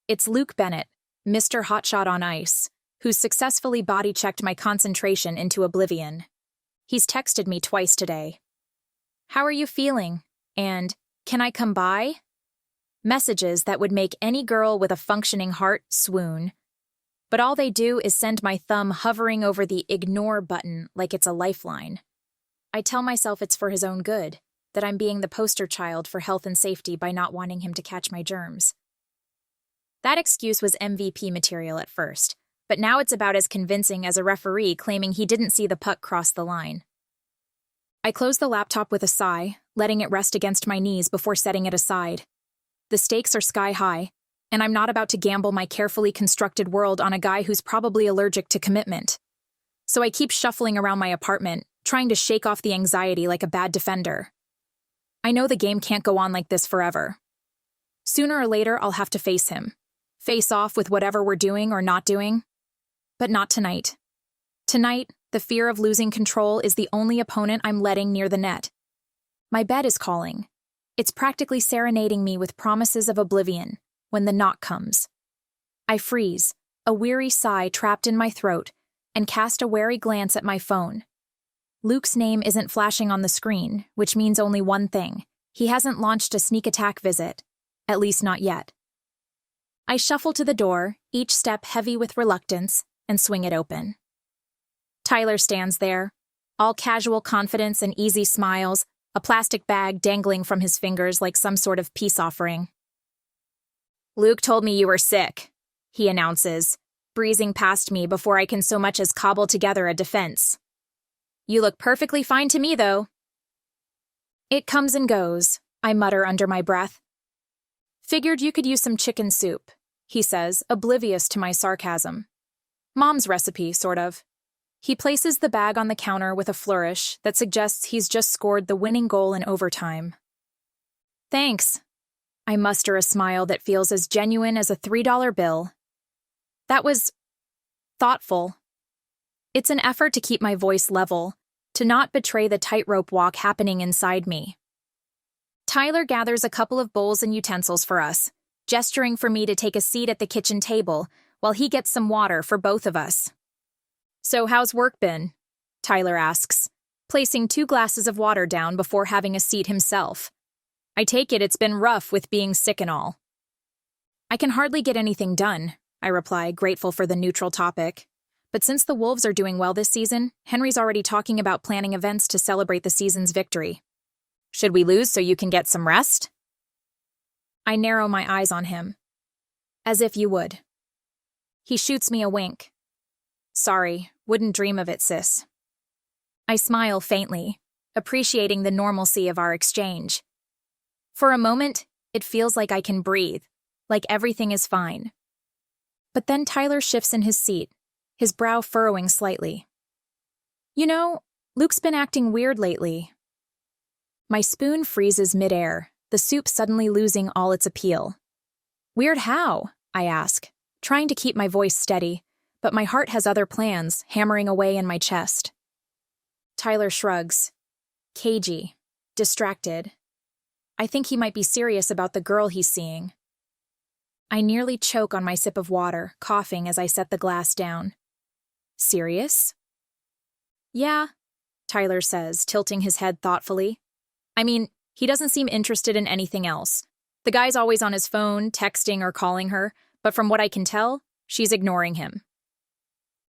It's Luke Bennett, Mr. Hotshot on Ice, who's successfully body-checked my concentration into oblivion. He's texted me twice today. "How are you feeling?" And, "Can I come by?" Messages that would make any girl with a functioning heart swoon. But all they do is send my thumb hovering over the ignore button like it's a lifeline. I tell myself it's for his own good, that I'm being the poster child for health and safety by not wanting him to catch my germs. That excuse was MVP material at first, but now it's about as convincing as a referee claiming he didn't see the puck cross the line. I close the laptop with a sigh, letting it rest against my knees before setting it aside. The stakes are sky high, and I'm not about to gamble my carefully constructed world on a guy who's probably allergic to commitment. So I keep shuffling around my apartment, trying to shake off the anxiety like a bad defender. I know the game can't go on like this forever. Sooner or later, I'll have to face him. Face off with whatever we're doing or not doing. But not tonight. Tonight, the fear of losing control is the only opponent I'm letting near the net. My bed is calling. It's practically serenading me with promises of oblivion when the knock comes. I freeze, a weary sigh trapped in my throat, and cast a wary glance at my phone. Luke's name isn't flashing on the screen, which means only one thing. He hasn't launched a sneak attack visit. At least not yet. I shuffle to the door, each step heavy with reluctance, and swing it open. Tyler stands there, all casual confidence and easy smiles, a plastic bag dangling from his fingers like some sort of peace offering. "Luke told me you were sick," he announces, breezing past me before I can so much as cobble together a defense. "You look perfectly fine to me, though." "It comes and goes," I mutter under my breath. "Figured you could use some chicken soup," he says, oblivious to my sarcasm. "Mom's recipe, sort of." He places the bag on the counter with a flourish that suggests he's just scored the winning goal in overtime. "Thanks." I muster a smile that feels as genuine as a $3 bill. That was thoughtful. It's an effort to keep my voice level, to not betray the tightrope walk happening inside me. Tyler gathers a couple of bowls and utensils for us, gesturing for me to take a seat at the kitchen table while he gets some water for both of us. "So how's work been?" Tyler asks, placing 2 glasses of water down before having a seat himself. "I take it it's been rough with being sick and all." "I can hardly get anything done," I reply, grateful for the neutral topic. But since the Wolves are doing well this season, Henry's already talking about planning events to celebrate the season's victory. "Should we lose so you can get some rest?" I narrow my eyes on him. "As if you would." He shoots me a wink. "Sorry, wouldn't dream of it, sis." I smile faintly, appreciating the normalcy of our exchange. For a moment, it feels like I can breathe, like everything is fine. But then Tyler shifts in his seat, his brow furrowing slightly. "You know, Luke's been acting weird lately." My spoon freezes midair, the soup suddenly losing all its appeal. "Weird how?" I ask, trying to keep my voice steady, but my heart has other plans, hammering away in my chest. Tyler shrugs. Cagey. Distracted. I think he might be serious about the girl he's seeing. I nearly choke on my sip of water, coughing as I set the glass down. "Serious?" "Yeah," Tyler says, tilting his head thoughtfully. "I mean, he doesn't seem interested in anything else. The guy's always on his phone, texting or calling her, but from what I can tell, she's ignoring him."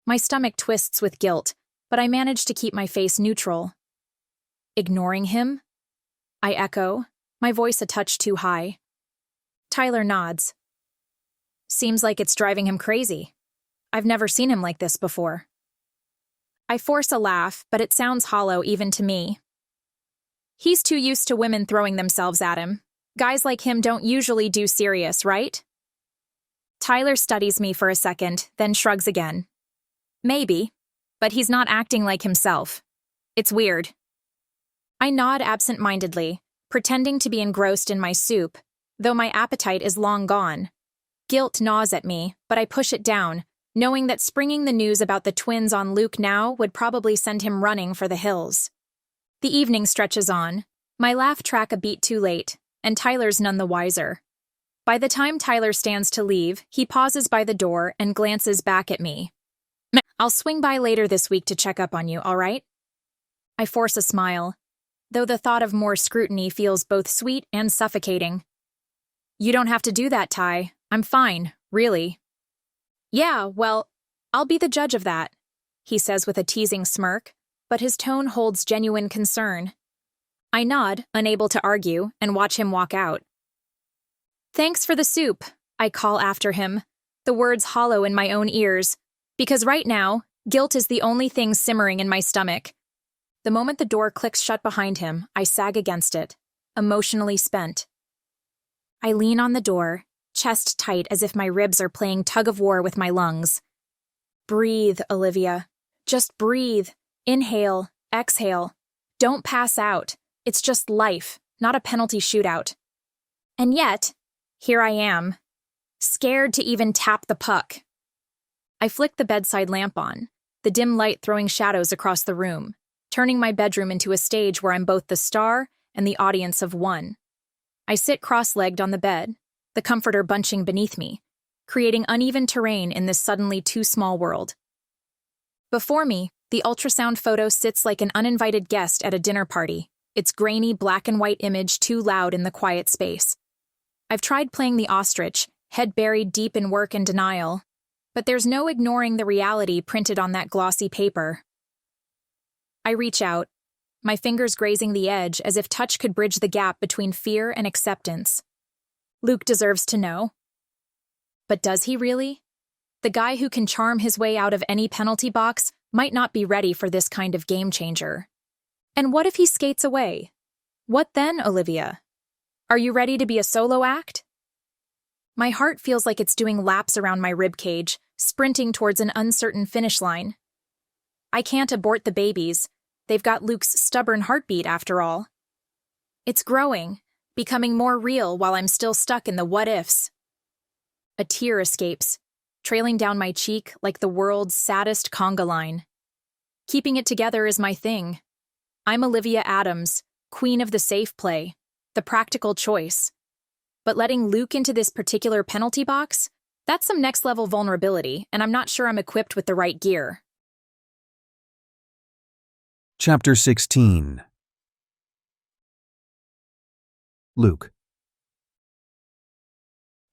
My stomach twists with guilt, but I manage to keep my face neutral. "Ignoring him?" I echo, my voice a touch too high. Tyler nods. "Seems like it's driving him crazy. I've never seen him like this before." I force a laugh, but it sounds hollow even to me. "He's too used to women throwing themselves at him. Guys like him don't usually do serious, right?" Tyler studies me for a second, then shrugs again. "Maybe, but he's not acting like himself. It's weird." I nod absent-mindedly, pretending to be engrossed in my soup, though my appetite is long gone. Guilt gnaws at me, but I push it down, knowing that springing the news about the twins on Luke now would probably send him running for the hills. The evening stretches on. My laugh track a beat too late, and Tyler's none the wiser. By the time Tyler stands to leave, he pauses by the door and glances back at me. I'll swing by later this week to check up on you, all right? I force a smile, though the thought of more scrutiny feels both sweet and suffocating. You don't have to do that, Ty. I'm fine, really. Yeah, well, I'll be the judge of that, he says with a teasing smirk, but his tone holds genuine concern. I nod, unable to argue, and watch him walk out. Thanks for the soup, I call after him, the words hollow in my own ears, because right now, guilt is the only thing simmering in my stomach. The moment the door clicks shut behind him, I sag against it, emotionally spent. I lean on the door, chest tight as if my ribs are playing tug-of-war with my lungs. Breathe, Olivia. Just breathe. Inhale, exhale. Don't pass out. It's just life, not a penalty shootout. And yet, here I am, scared to even tap the puck. I flick the bedside lamp on, the dim light throwing shadows across the room, turning my bedroom into a stage where I'm both the star and the audience of one. I sit cross-legged on the bed, the comforter bunching beneath me, creating uneven terrain in this suddenly too small world. Before me, the ultrasound photo sits like an uninvited guest at a dinner party, its grainy black and white image too loud in the quiet space. I've tried playing the ostrich, head buried deep in work and denial, but there's no ignoring the reality printed on that glossy paper. I reach out, my fingers grazing the edge as if touch could bridge the gap between fear and acceptance. Luke deserves to know. But does he really? The guy who can charm his way out of any penalty box might not be ready for this kind of game changer. And what if he skates away? What then, Olivia? Are you ready to be a solo act? My heart feels like it's doing laps around my ribcage, sprinting towards an uncertain finish line. I can't abort the babies. They've got Luke's stubborn heartbeat, after all. It's growing, becoming more real while I'm still stuck in the what-ifs. A tear escapes, trailing down my cheek like the world's saddest conga line. Keeping it together is my thing. I'm Olivia Adams, queen of the safe play, the practical choice. But letting Luke into this particular penalty box? That's some next-level vulnerability, and I'm not sure I'm equipped with the right gear. Chapter 16. Luke.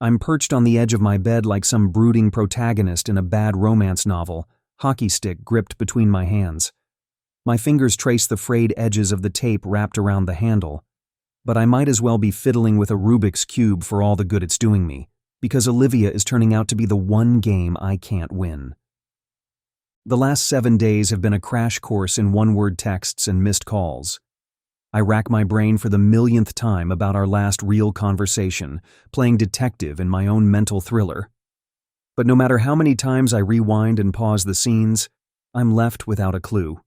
I'm perched on the edge of my bed like some brooding protagonist in a bad romance novel, hockey stick gripped between my hands. My fingers trace the frayed edges of the tape wrapped around the handle, but I might as well be fiddling with a Rubik's Cube for all the good it's doing me, because Olivia is turning out to be the one game I can't win. The last 7 days have been a crash course in one-word texts and missed calls. I rack my brain for the millionth time about our last real conversation, playing detective in my own mental thriller. But no matter how many times I rewind and pause the scenes, I'm left without a clue.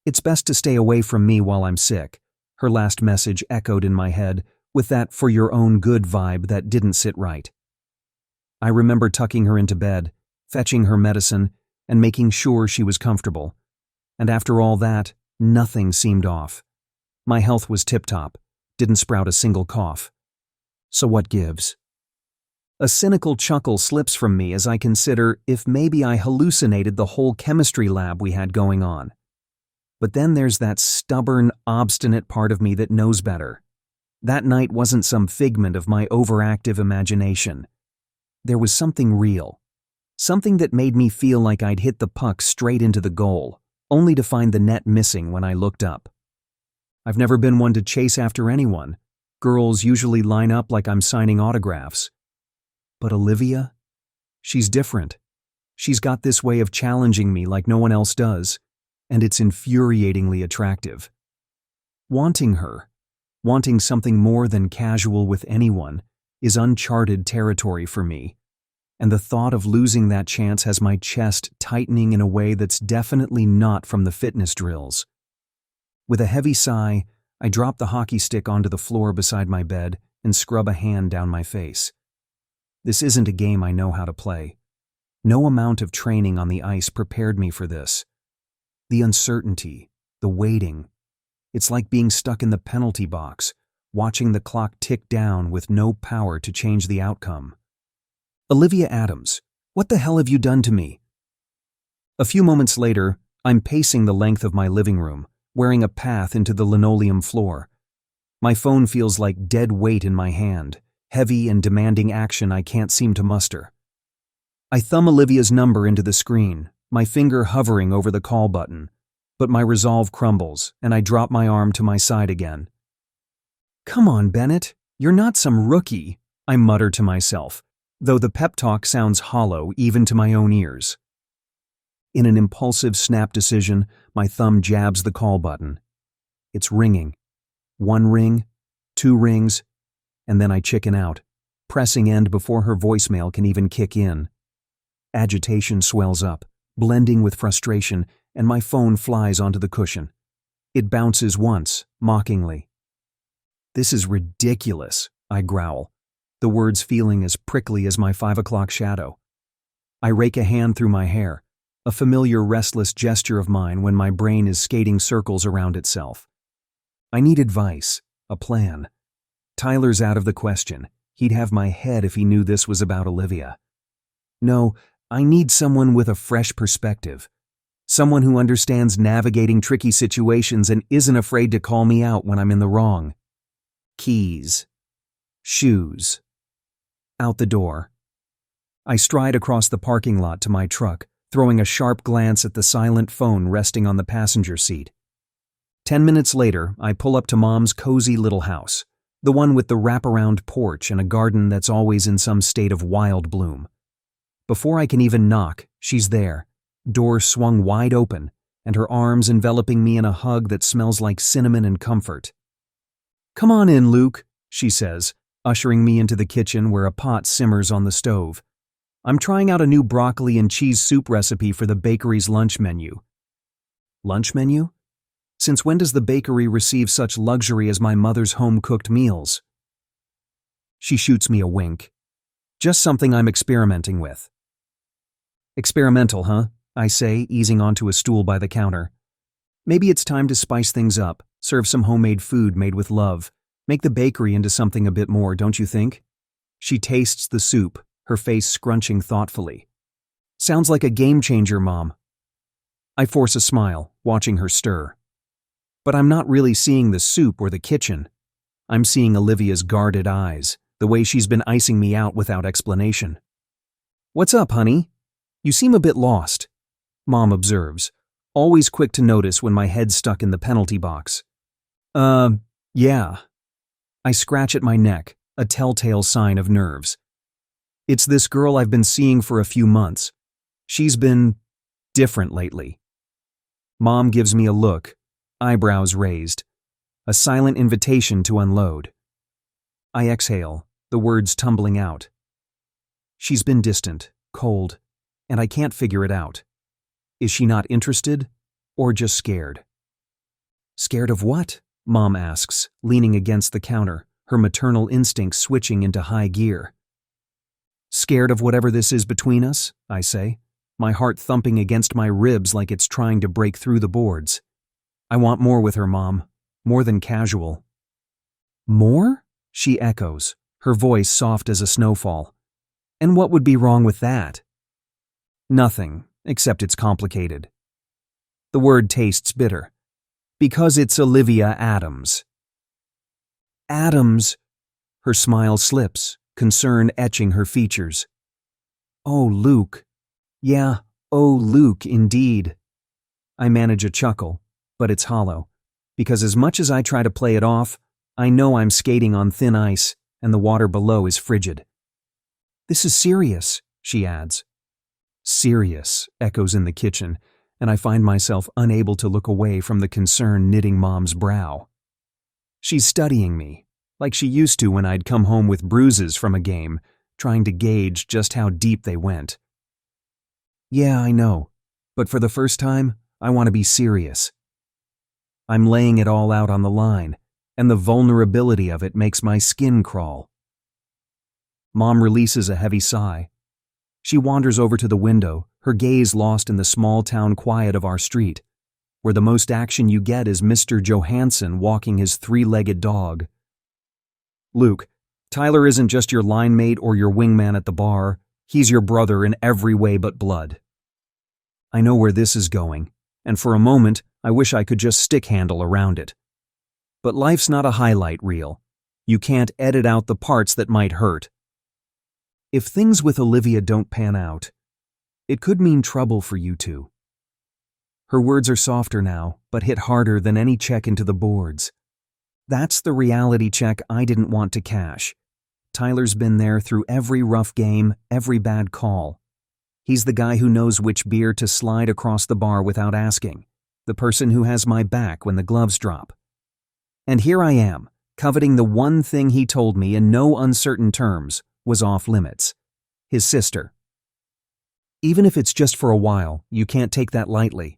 It's best to stay away from me while I'm sick, her last message echoed in my head with that for your own good vibe that didn't sit right. I remember tucking her into bed, fetching her medicine, and making sure she was comfortable. And after all that, nothing seemed off. My health was tip-top, didn't sprout a single cough. So what gives? A cynical chuckle slips from me as I consider if maybe I hallucinated the whole chemistry lab we had going on. But then there's that stubborn, obstinate part of me that knows better. That night wasn't some figment of my overactive imagination. There was something real. Something that made me feel like I'd hit the puck straight into the goal, only to find the net missing when I looked up. I've never been one to chase after anyone. Girls usually line up like I'm signing autographs. But Olivia? She's different. She's got this way of challenging me like no one else does, and it's infuriatingly attractive. Wanting her, wanting something more than casual with anyone, is uncharted territory for me, and the thought of losing that chance has my chest tightening in a way that's definitely not from the fitness drills. With a heavy sigh, I drop the hockey stick onto the floor beside my bed and scrub a hand down my face. This isn't a game I know how to play. No amount of training on the ice prepared me for this. The uncertainty, the waiting, It's like being stuck in the penalty box, watching the clock tick down with no power to change the outcome. Olivia Adams, what the hell have you done to me? A few moments later, I'm pacing the length of my living room, wearing a path into the linoleum floor. My phone feels like dead weight in my hand, heavy and demanding action I can't seem to muster. I thumb Olivia's number into the screen, my finger hovering over the call button, but my resolve crumbles and I drop my arm to my side again. Come on, Bennett, you're not some rookie, I mutter to myself, though the pep talk sounds hollow even to my own ears. In an impulsive snap decision, my thumb jabs the call button. It's ringing. 1 ring, 2 rings, and then I chicken out, pressing end before her voicemail can even kick in. Agitation swells up, blending with frustration, and my phone flies onto the cushion. It bounces once, mockingly. This is ridiculous, I growl, the words feeling as prickly as my 5 o'clock shadow. I rake a hand through my hair, a familiar restless gesture of mine when my brain is skating circles around itself. I need advice, a plan. Tyler's out of the question. He'd have my head if he knew this was about Olivia. No, I need someone with a fresh perspective. Someone who understands navigating tricky situations and isn't afraid to call me out when I'm in the wrong. Keys. Shoes. Out the door. I stride across the parking lot to my truck, throwing a sharp glance at the silent phone resting on the passenger seat. 10 minutes later, I pull up to Mom's cozy little house, the one with the wraparound porch and a garden that's always in some state of wild bloom. Before I can even knock, she's there, door swung wide open, and her arms enveloping me in a hug that smells like cinnamon and comfort. "Come on in, Luke," she says, ushering me into the kitchen where a pot simmers on the stove. "I'm trying out a new broccoli and cheese soup recipe for the bakery's lunch menu." Lunch menu? Since when does the bakery receive such luxury as my mother's home-cooked meals? She shoots me a wink. Just something I'm experimenting with. Experimental, huh? I say, easing onto a stool by the counter. Maybe it's time to spice things up, serve some homemade food made with love, make the bakery into something a bit more, don't you think? She tastes the soup, her face scrunching thoughtfully. Sounds like a game changer, Mom. I force a smile, watching her stir. But I'm not really seeing the soup or the kitchen. I'm seeing Olivia's guarded eyes, the way she's been icing me out without explanation. "What's up, honey? You seem a bit lost," Mom observes, always quick to notice when my head's stuck in the penalty box. Yeah. I scratch at my neck, a telltale sign of nerves. It's this girl I've been seeing for a few months. She's been different lately. Mom gives me a look, eyebrows raised, a silent invitation to unload. I exhale, the words tumbling out. She's been distant, cold, and I can't figure it out. Is she not interested, or just scared? Scared of what? Mom asks, leaning against the counter, her maternal instincts switching into high gear. Scared of whatever this is between us, I say, my heart thumping against my ribs like it's trying to break through the boards. I want more with her, Mom, more than casual. More? She echoes, her voice soft as a snowfall. And what would be wrong with that? Nothing, except it's complicated. The word tastes bitter. Because it's Olivia Adams. Adams? Her smile slips, concern etching her features. Oh, Luke. Yeah, oh, Luke, indeed. I manage a chuckle, but it's hollow, because as much as I try to play it off, I know I'm skating on thin ice, and the water below is frigid. This is serious, she adds. Serious, echoes in the kitchen, and I find myself unable to look away from the concern knitting Mom's brow. She's studying me, like she used to when I'd come home with bruises from a game, trying to gauge just how deep they went. Yeah, I know, but for the first time, I want to be serious. I'm laying it all out on the line, and the vulnerability of it makes my skin crawl. Mom releases a heavy sigh. She wanders over to the window, her gaze lost in the small town quiet of our street. where the most action you get is Mr. Johansson walking his three-legged dog. Luke, Tyler isn't just your line mate or your wingman at the bar. He's your brother in every way but blood. I know where this is going, and for a moment, I wish I could just stick handle around it. But life's not a highlight reel. You can't edit out the parts that might hurt. If things with Olivia don't pan out, it could mean trouble for you two. Her words are softer now, but hit harder than any check into the boards. That's the reality check I didn't want to cash. Tyler's been there through every rough game, every bad call. He's the guy who knows which beer to slide across the bar without asking, the person who has my back when the gloves drop. And here I am, coveting the one thing he told me in no uncertain terms was off limits: his sister. Even if it's just for a while, you can't take that lightly.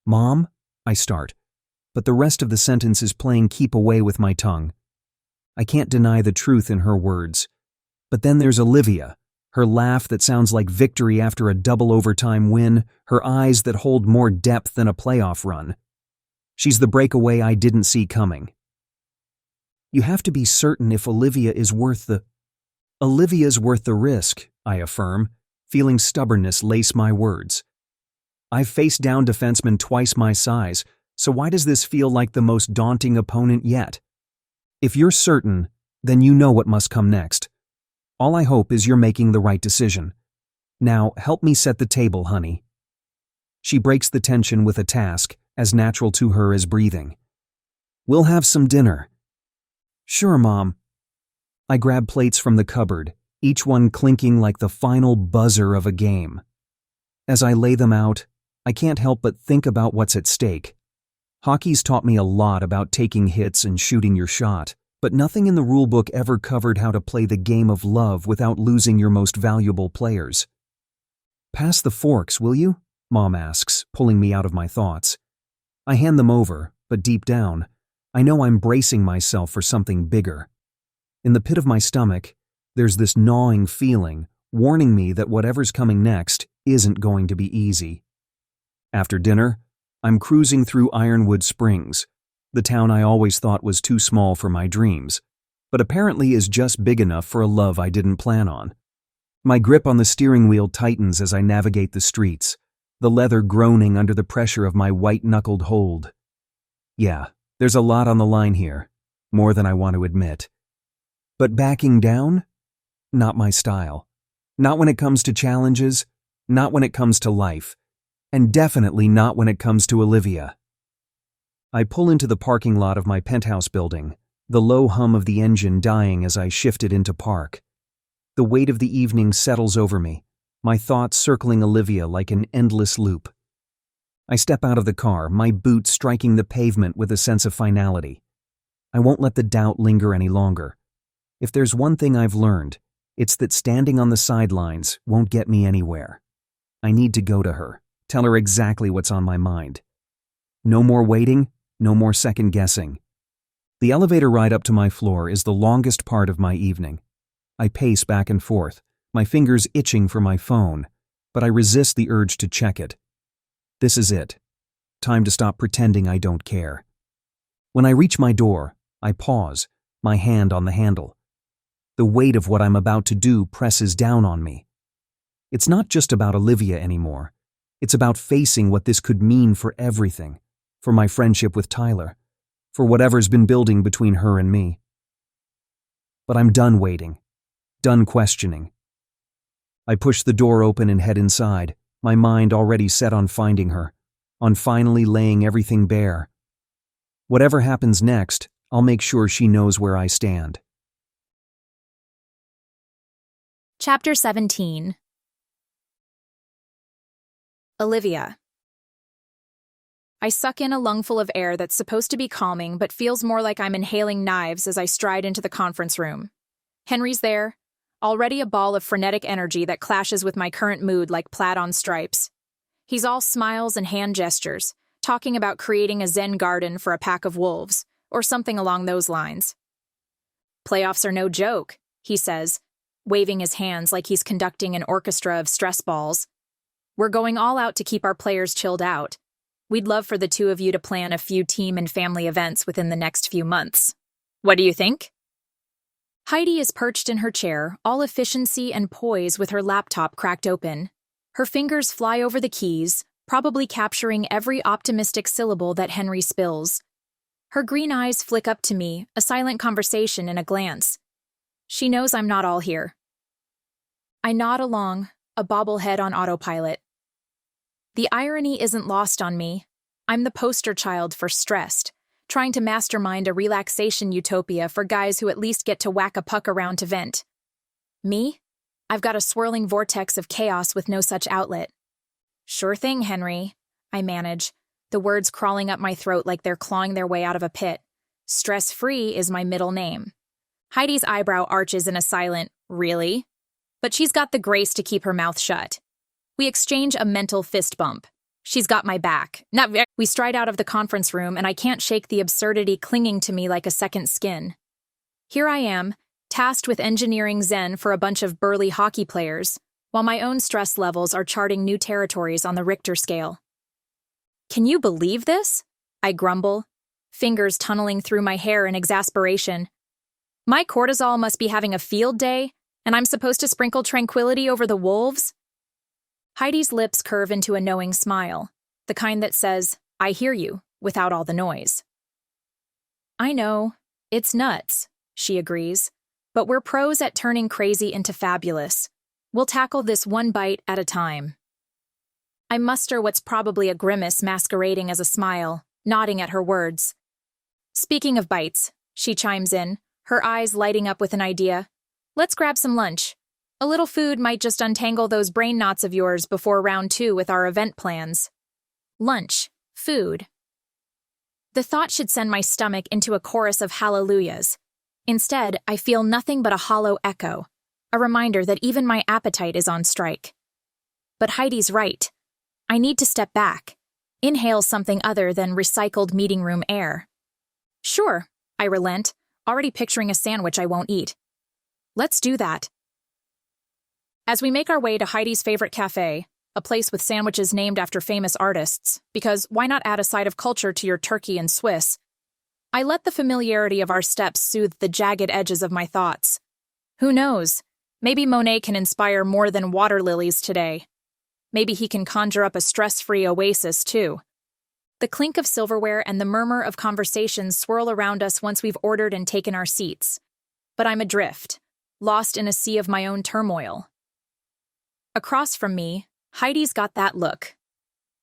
Mom, I start, but the rest of the sentence is playing keep away with my tongue. I can't deny the truth in her words. But then there's Olivia, her laugh that sounds like victory after a double overtime win, her eyes that hold more depth than a playoff run. She's the breakaway I didn't see coming. You have to be certain if Olivia's worth the risk, I affirm, feeling stubbornness lace my words. I've faced down defensemen twice my size, so why does this feel like the most daunting opponent yet? If you're certain, then you know what must come next. All I hope is you're making the right decision. Now, help me set the table, honey. She breaks the tension with a task as natural to her as breathing. We'll have some dinner. Sure, Mom. I grab plates from the cupboard, each one clinking like the final buzzer of a game. As I lay them out, I can't help but think about what's at stake. Hockey's taught me a lot about taking hits and shooting your shot, but nothing in the rulebook ever covered how to play the game of love without losing your most valuable players. Pass the forks, will you? Mom asks, pulling me out of my thoughts. I hand them over, but deep down, I know I'm bracing myself for something bigger. In the pit of my stomach, there's this gnawing feeling, warning me that whatever's coming next isn't going to be easy. After dinner, I'm cruising through Ironwood Springs, the town I always thought was too small for my dreams, but apparently is just big enough for a love I didn't plan on. My grip on the steering wheel tightens as I navigate the streets, the leather groaning under the pressure of my white-knuckled hold. Yeah, there's a lot on the line here, more than I want to admit. But backing down? Not my style. Not when it comes to challenges, not when it comes to life, and definitely not when it comes to Olivia. I pull into the parking lot of my penthouse building, the low hum of the engine dying as I shift it into park. The weight of the evening settles over me, my thoughts circling Olivia like an endless loop. I step out of the car, my boots striking the pavement with a sense of finality. I won't let the doubt linger any longer. If there's one thing I've learned, it's that standing on the sidelines won't get me anywhere. I need to go to her, tell her exactly what's on my mind. No more waiting, no more second-guessing. The elevator ride up to my floor is the longest part of my evening. I pace back and forth, my fingers itching for my phone, but I resist the urge to check it. This is it. Time to stop pretending I don't care. When I reach my door, I pause, my hand on the handle. The weight of what I'm about to do presses down on me. It's not just about Olivia anymore. It's about facing what this could mean for everything, for my friendship with Tyler, for whatever's been building between her and me. But I'm done waiting, done questioning. I push the door open and head inside, my mind already set on finding her, on finally laying everything bare. Whatever happens next, I'll make sure she knows where I stand. Chapter 17. Olivia. I suck in a lungful of air that's supposed to be calming but feels more like I'm inhaling knives as I stride into the conference room. Henry's there, already a ball of frenetic energy that clashes with my current mood like plaid on stripes. He's all smiles and hand gestures, talking about creating a Zen garden for a pack of wolves, or something along those lines. Playoffs are no joke, he says, waving his hands like he's conducting an orchestra of stress balls. We're going all out to keep our players chilled out. We'd love for the two of you to plan a few team and family events within the next few months. What do you think? Heidi is perched in her chair, all efficiency and poise with her laptop cracked open. Her fingers fly over the keys, probably capturing every optimistic syllable that Henry spills. Her green eyes flick up to me, a silent conversation in a glance. She knows I'm not all here. I nod along, a bobblehead on autopilot. The irony isn't lost on me. I'm the poster child for stressed, trying to mastermind a relaxation utopia for guys who at least get to whack a puck around to vent. Me? I've got a swirling vortex of chaos with no such outlet. Sure thing, Henry, I manage, the words crawling up my throat like they're clawing their way out of a pit. Stress-free is my middle name. Heidi's eyebrow arches in a silent, really? But she's got the grace to keep her mouth shut. We exchange a mental fist bump. She's got my back. We stride out of the conference room, and I can't shake the absurdity clinging to me like a second skin. Here I am, tasked with engineering Zen for a bunch of burly hockey players, while my own stress levels are charting new territories on the Richter scale. Can you believe this? I grumble, fingers tunneling through my hair in exasperation. My cortisol must be having a field day, and I'm supposed to sprinkle tranquility over the wolves? Heidi's lips curve into a knowing smile, the kind that says, I hear you, without all the noise. I know, it's nuts, she agrees, but we're pros at turning crazy into fabulous. We'll tackle this one bite at a time. I muster what's probably a grimace masquerading as a smile, nodding at her words. Speaking of bites, she chimes in, her eyes lighting up with an idea. Let's grab some lunch. A little food might just untangle those brain knots of yours before round 2 with our event plans. Lunch. Food. The thought should send my stomach into a chorus of hallelujahs. Instead, I feel nothing but a hollow echo, a reminder that even my appetite is on strike. But Heidi's right. I need to step back, inhale something other than recycled meeting room air. Sure, I relent, already picturing a sandwich I won't eat. Let's do that. As we make our way to Heidi's favorite cafe, a place with sandwiches named after famous artists, because why not add a side of culture to your turkey and Swiss, I let the familiarity of our steps soothe the jagged edges of my thoughts. Who knows? Maybe Monet can inspire more than water lilies today. Maybe he can conjure up a stress-free oasis, too. The clink of silverware and the murmur of conversations swirl around us once we've ordered and taken our seats. But I'm adrift, lost in a sea of my own turmoil. Across from me, Heidi's got that look.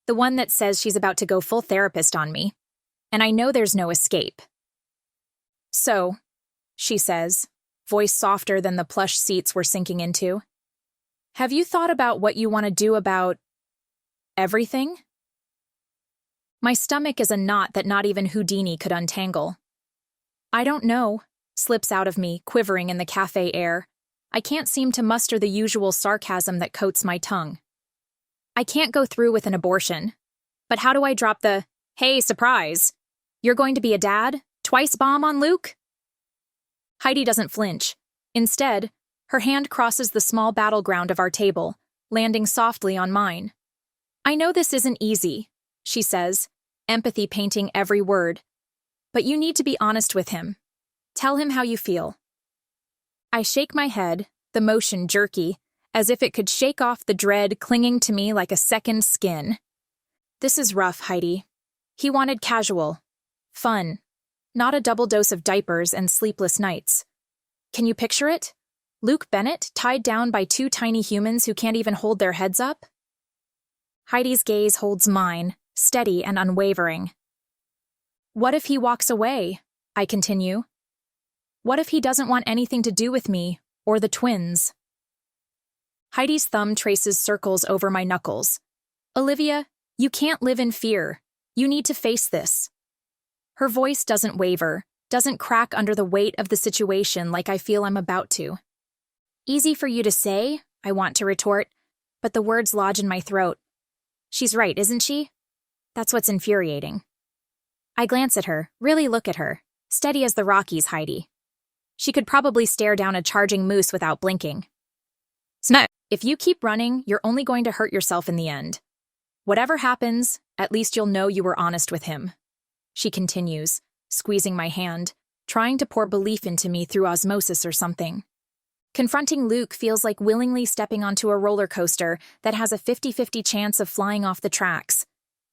The one that says she's about to go full therapist on me. And I know there's no escape. So, she says, voice softer than the plush seats we're sinking into, have you thought about what you want to do about everything? My stomach is a knot that not even Houdini could untangle. I don't know, slips out of me, quivering in the cafe air. I can't seem to muster the usual sarcasm that coats my tongue. I can't go through with an abortion. But how do I drop the, hey, surprise, you're going to be a dad? Twice bomb on Luke? Heidi doesn't flinch. Instead, her hand crosses the small battleground of our table, landing softly on mine. I know this isn't easy, she says, empathy painting every word. But you need to be honest with him. Tell him how you feel. I shake my head, the motion jerky, as if it could shake off the dread clinging to me like a second skin. This is rough, Heidi. He wanted casual. Fun. Not a double dose of diapers and sleepless nights. Can you picture it? Luke Bennett tied down by 2 tiny humans who can't even hold their heads up? Heidi's gaze holds mine, steady and unwavering. What if he walks away? I continue. What if he doesn't want anything to do with me, or the twins? Heidi's thumb traces circles over my knuckles. Olivia, you can't live in fear. You need to face this. Her voice doesn't waver, doesn't crack under the weight of the situation like I feel I'm about to. Easy for you to say, I want to retort, but the words lodge in my throat. She's right, isn't she? That's what's infuriating. I glance at her, really look at her, steady as the Rockies, Heidi. She could probably stare down a charging moose without blinking. Snap! If you keep running, you're only going to hurt yourself in the end. Whatever happens, At least you'll know you were honest with him. She continues, squeezing my hand, trying to pour belief into me through osmosis or something. Confronting Luke feels like willingly stepping onto a roller coaster that has a 50-50 chance of flying off the tracks.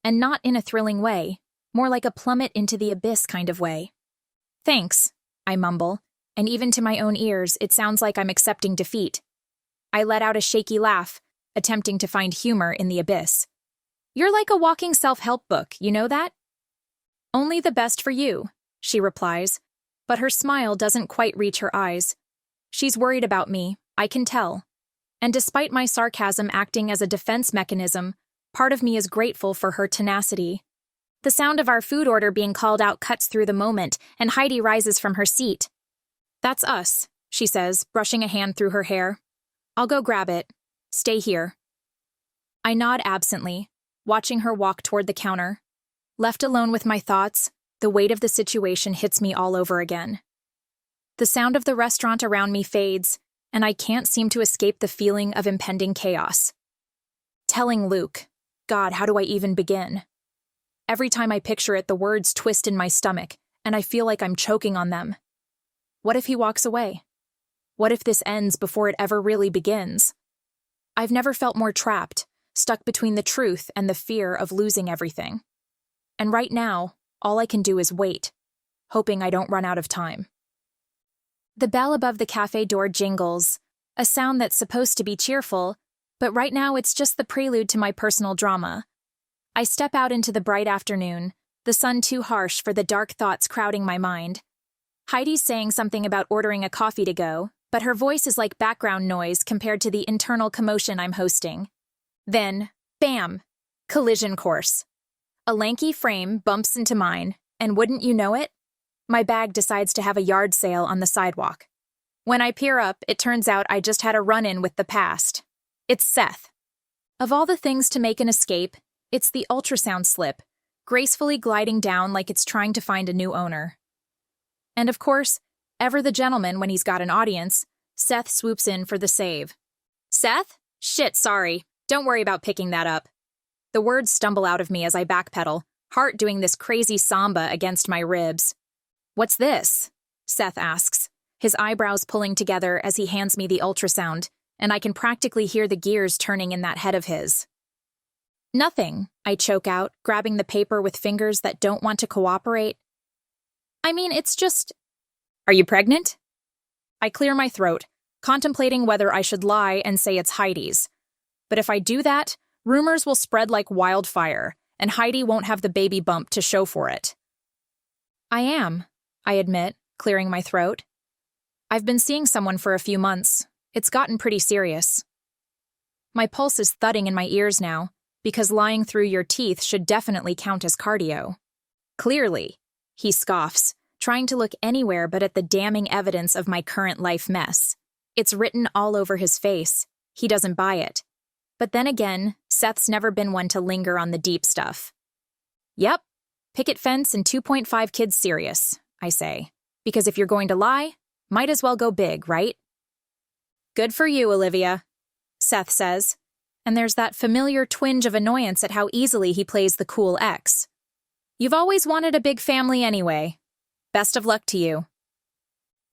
And not in a thrilling way, more like a plummet into the abyss kind of way. Thanks, I mumble, and even to my own ears, it sounds like I'm accepting defeat. I let out a shaky laugh, attempting to find humor in the abyss. You're like a walking self-help book, you know that? Only the best for you, she replies, but her smile doesn't quite reach her eyes. She's worried about me, I can tell. And despite my sarcasm acting as a defense mechanism, part of me is grateful for her tenacity. The sound of our food order being called out cuts through the moment, and Heidi rises from her seat. That's us, she says, brushing a hand through her hair. I'll go grab it. Stay here. I nod absently, watching her walk toward the counter. Left alone with my thoughts, the weight of the situation hits me all over again. The sound of the restaurant around me fades, and I can't seem to escape the feeling of impending chaos. Telling Luke, God, how do I even begin? Every time I picture it, the words twist in my stomach, and I feel like I'm choking on them. What if he walks away? What if this ends before it ever really begins? I've never felt more trapped, stuck between the truth and the fear of losing everything. And right now, all I can do is wait, hoping I don't run out of time. The bell above the cafe door jingles, a sound that's supposed to be cheerful, but right now it's just the prelude to my personal drama. I step out into the bright afternoon, the sun too harsh for the dark thoughts crowding my mind. Heidi's saying something about ordering a coffee to go, but her voice is like background noise compared to the internal commotion I'm hosting. Then, bam! Collision course. A lanky frame bumps into mine, and wouldn't you know it? My bag decides to have a yard sale on the sidewalk. When I peer up, it turns out I just had a run-in with the past. It's Seth. Of all the things to make an escape, it's the ultrasound slip, gracefully gliding down like it's trying to find a new owner. And of course, ever the gentleman when he's got an audience, Seth swoops in for the save. Seth? Shit, sorry. Don't worry about picking that up. The words stumble out of me as I backpedal, heart doing this crazy samba against my ribs. What's this? Seth asks, his eyebrows pulling together as he hands me the ultrasound, and I can practically hear the gears turning in that head of his. Nothing, I choke out, grabbing the paper with fingers that don't want to cooperate. I mean, it's just... Are you pregnant? I clear my throat, contemplating whether I should lie and say it's Heidi's. But if I do that, rumors will spread like wildfire, and Heidi won't have the baby bump to show for it. I am, I admit, clearing my throat. I've been seeing someone for a few months. It's gotten pretty serious. My pulse is thudding in my ears now, because lying through your teeth should definitely count as cardio. Clearly, he scoffs, trying to look anywhere but at the damning evidence of my current life mess. It's written all over his face. He doesn't buy it. But then again, Seth's never been one to linger on the deep stuff. Yep, picket fence and 2.5 kids serious, I say. Because if you're going to lie, might as well go big, right? Good for you, Olivia, Seth says. And there's that familiar twinge of annoyance at how easily he plays the cool ex. You've always wanted a big family anyway. Best of luck to you.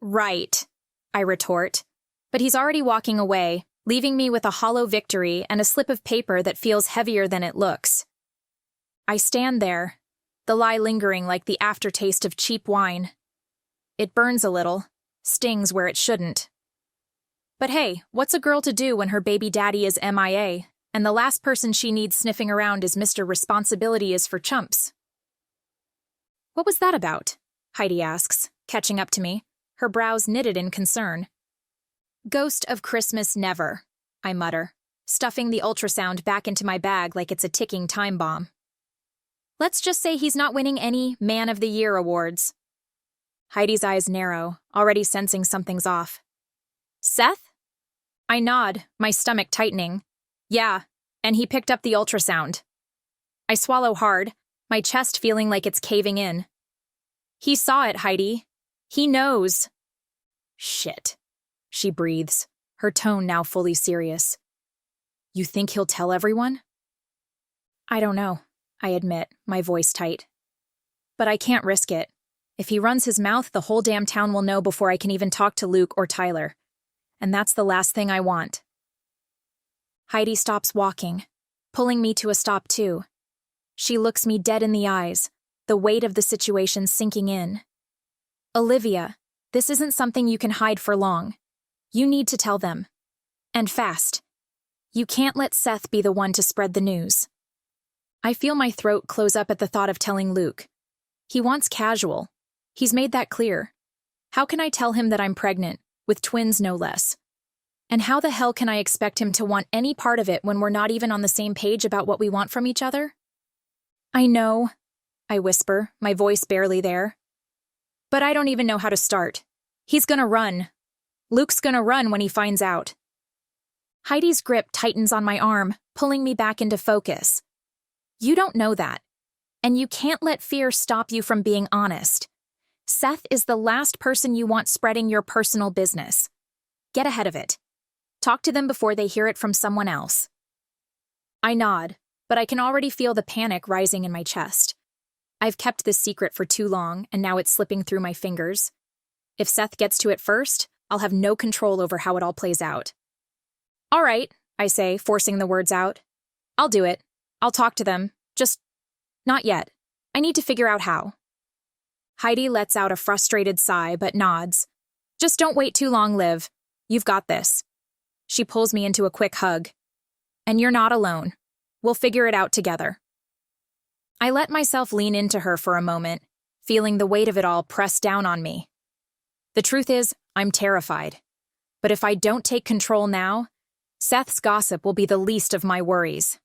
Right, I retort. But he's already walking away, leaving me with a hollow victory and a slip of paper that feels heavier than it looks. I stand there, the lie lingering like the aftertaste of cheap wine. It burns a little, stings where it shouldn't. But hey, what's a girl to do when her baby daddy is MIA, and the last person she needs sniffing around is Mr. Responsibility is for chumps? What was that about? Heidi asks, catching up to me, her brows knitted in concern. Ghost of Christmas never, I mutter, stuffing the ultrasound back into my bag like it's a ticking time bomb. Let's just say he's not winning any Man of the Year awards. Heidi's eyes narrow, already sensing something's off. Seth? I nod, my stomach tightening. Yeah, and he picked up the ultrasound. I swallow hard, my chest feeling like it's caving in. He saw it, Heidi. He knows. Shit, she breathes, her tone now fully serious. You think he'll tell everyone? I don't know. I admit, my voice tight. But I can't risk it. If he runs his mouth, the whole damn town will know before I can even talk to Luke or Tyler. And that's the last thing I want. Heidi stops walking, pulling me to a stop too. She looks me dead in the eyes, the weight of the situation sinking in. Olivia, this isn't something you can hide for long. You need to tell them. And fast. You can't let Seth be the one to spread the news. I feel my throat close up at the thought of telling Luke. He wants casual. He's made that clear. How can I tell him that I'm pregnant, with twins no less? And how the hell can I expect him to want any part of it when we're not even on the same page about what we want from each other? I know, I whisper, my voice barely there. But I don't even know how to start. He's gonna run. Luke's gonna run when he finds out. Heidi's grip tightens on my arm, pulling me back into focus. You don't know that. And you can't let fear stop you from being honest. Seth is the last person you want spreading your personal business. Get ahead of it. Talk to them before they hear it from someone else. I nod, but I can already feel the panic rising in my chest. I've kept this secret for too long, and now it's slipping through my fingers. If Seth gets to it first, I'll have no control over how it all plays out. All right, I say, forcing the words out. I'll do it. I'll talk to them. Just not yet. I need to figure out how. Heidi lets out a frustrated sigh, but nods. Just don't wait too long, Liv. You've got this. She pulls me into a quick hug. And you're not alone. We'll figure it out together. I let myself lean into her for a moment, feeling the weight of it all press down on me. The truth is, I'm terrified. But if I don't take control now, Seth's gossip will be the least of my worries.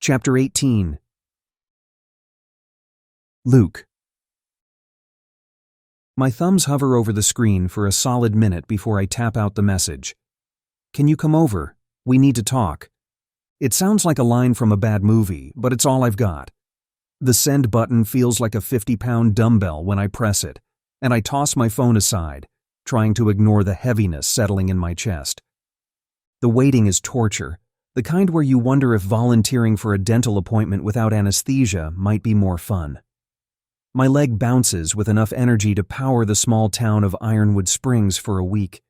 Chapter 18. Luke. My thumbs hover over the screen for a solid minute before I tap out the message. Can you come over? We need to talk. It sounds like a line from a bad movie, but it's all I've got. The send button feels like a 50-pound dumbbell when I press it, and I toss my phone aside, trying to ignore the heaviness settling in my chest. The waiting is torture, the kind where you wonder if volunteering for a dental appointment without anesthesia might be more fun. My leg bounces with enough energy to power the small town of Ironwood Springs for a week.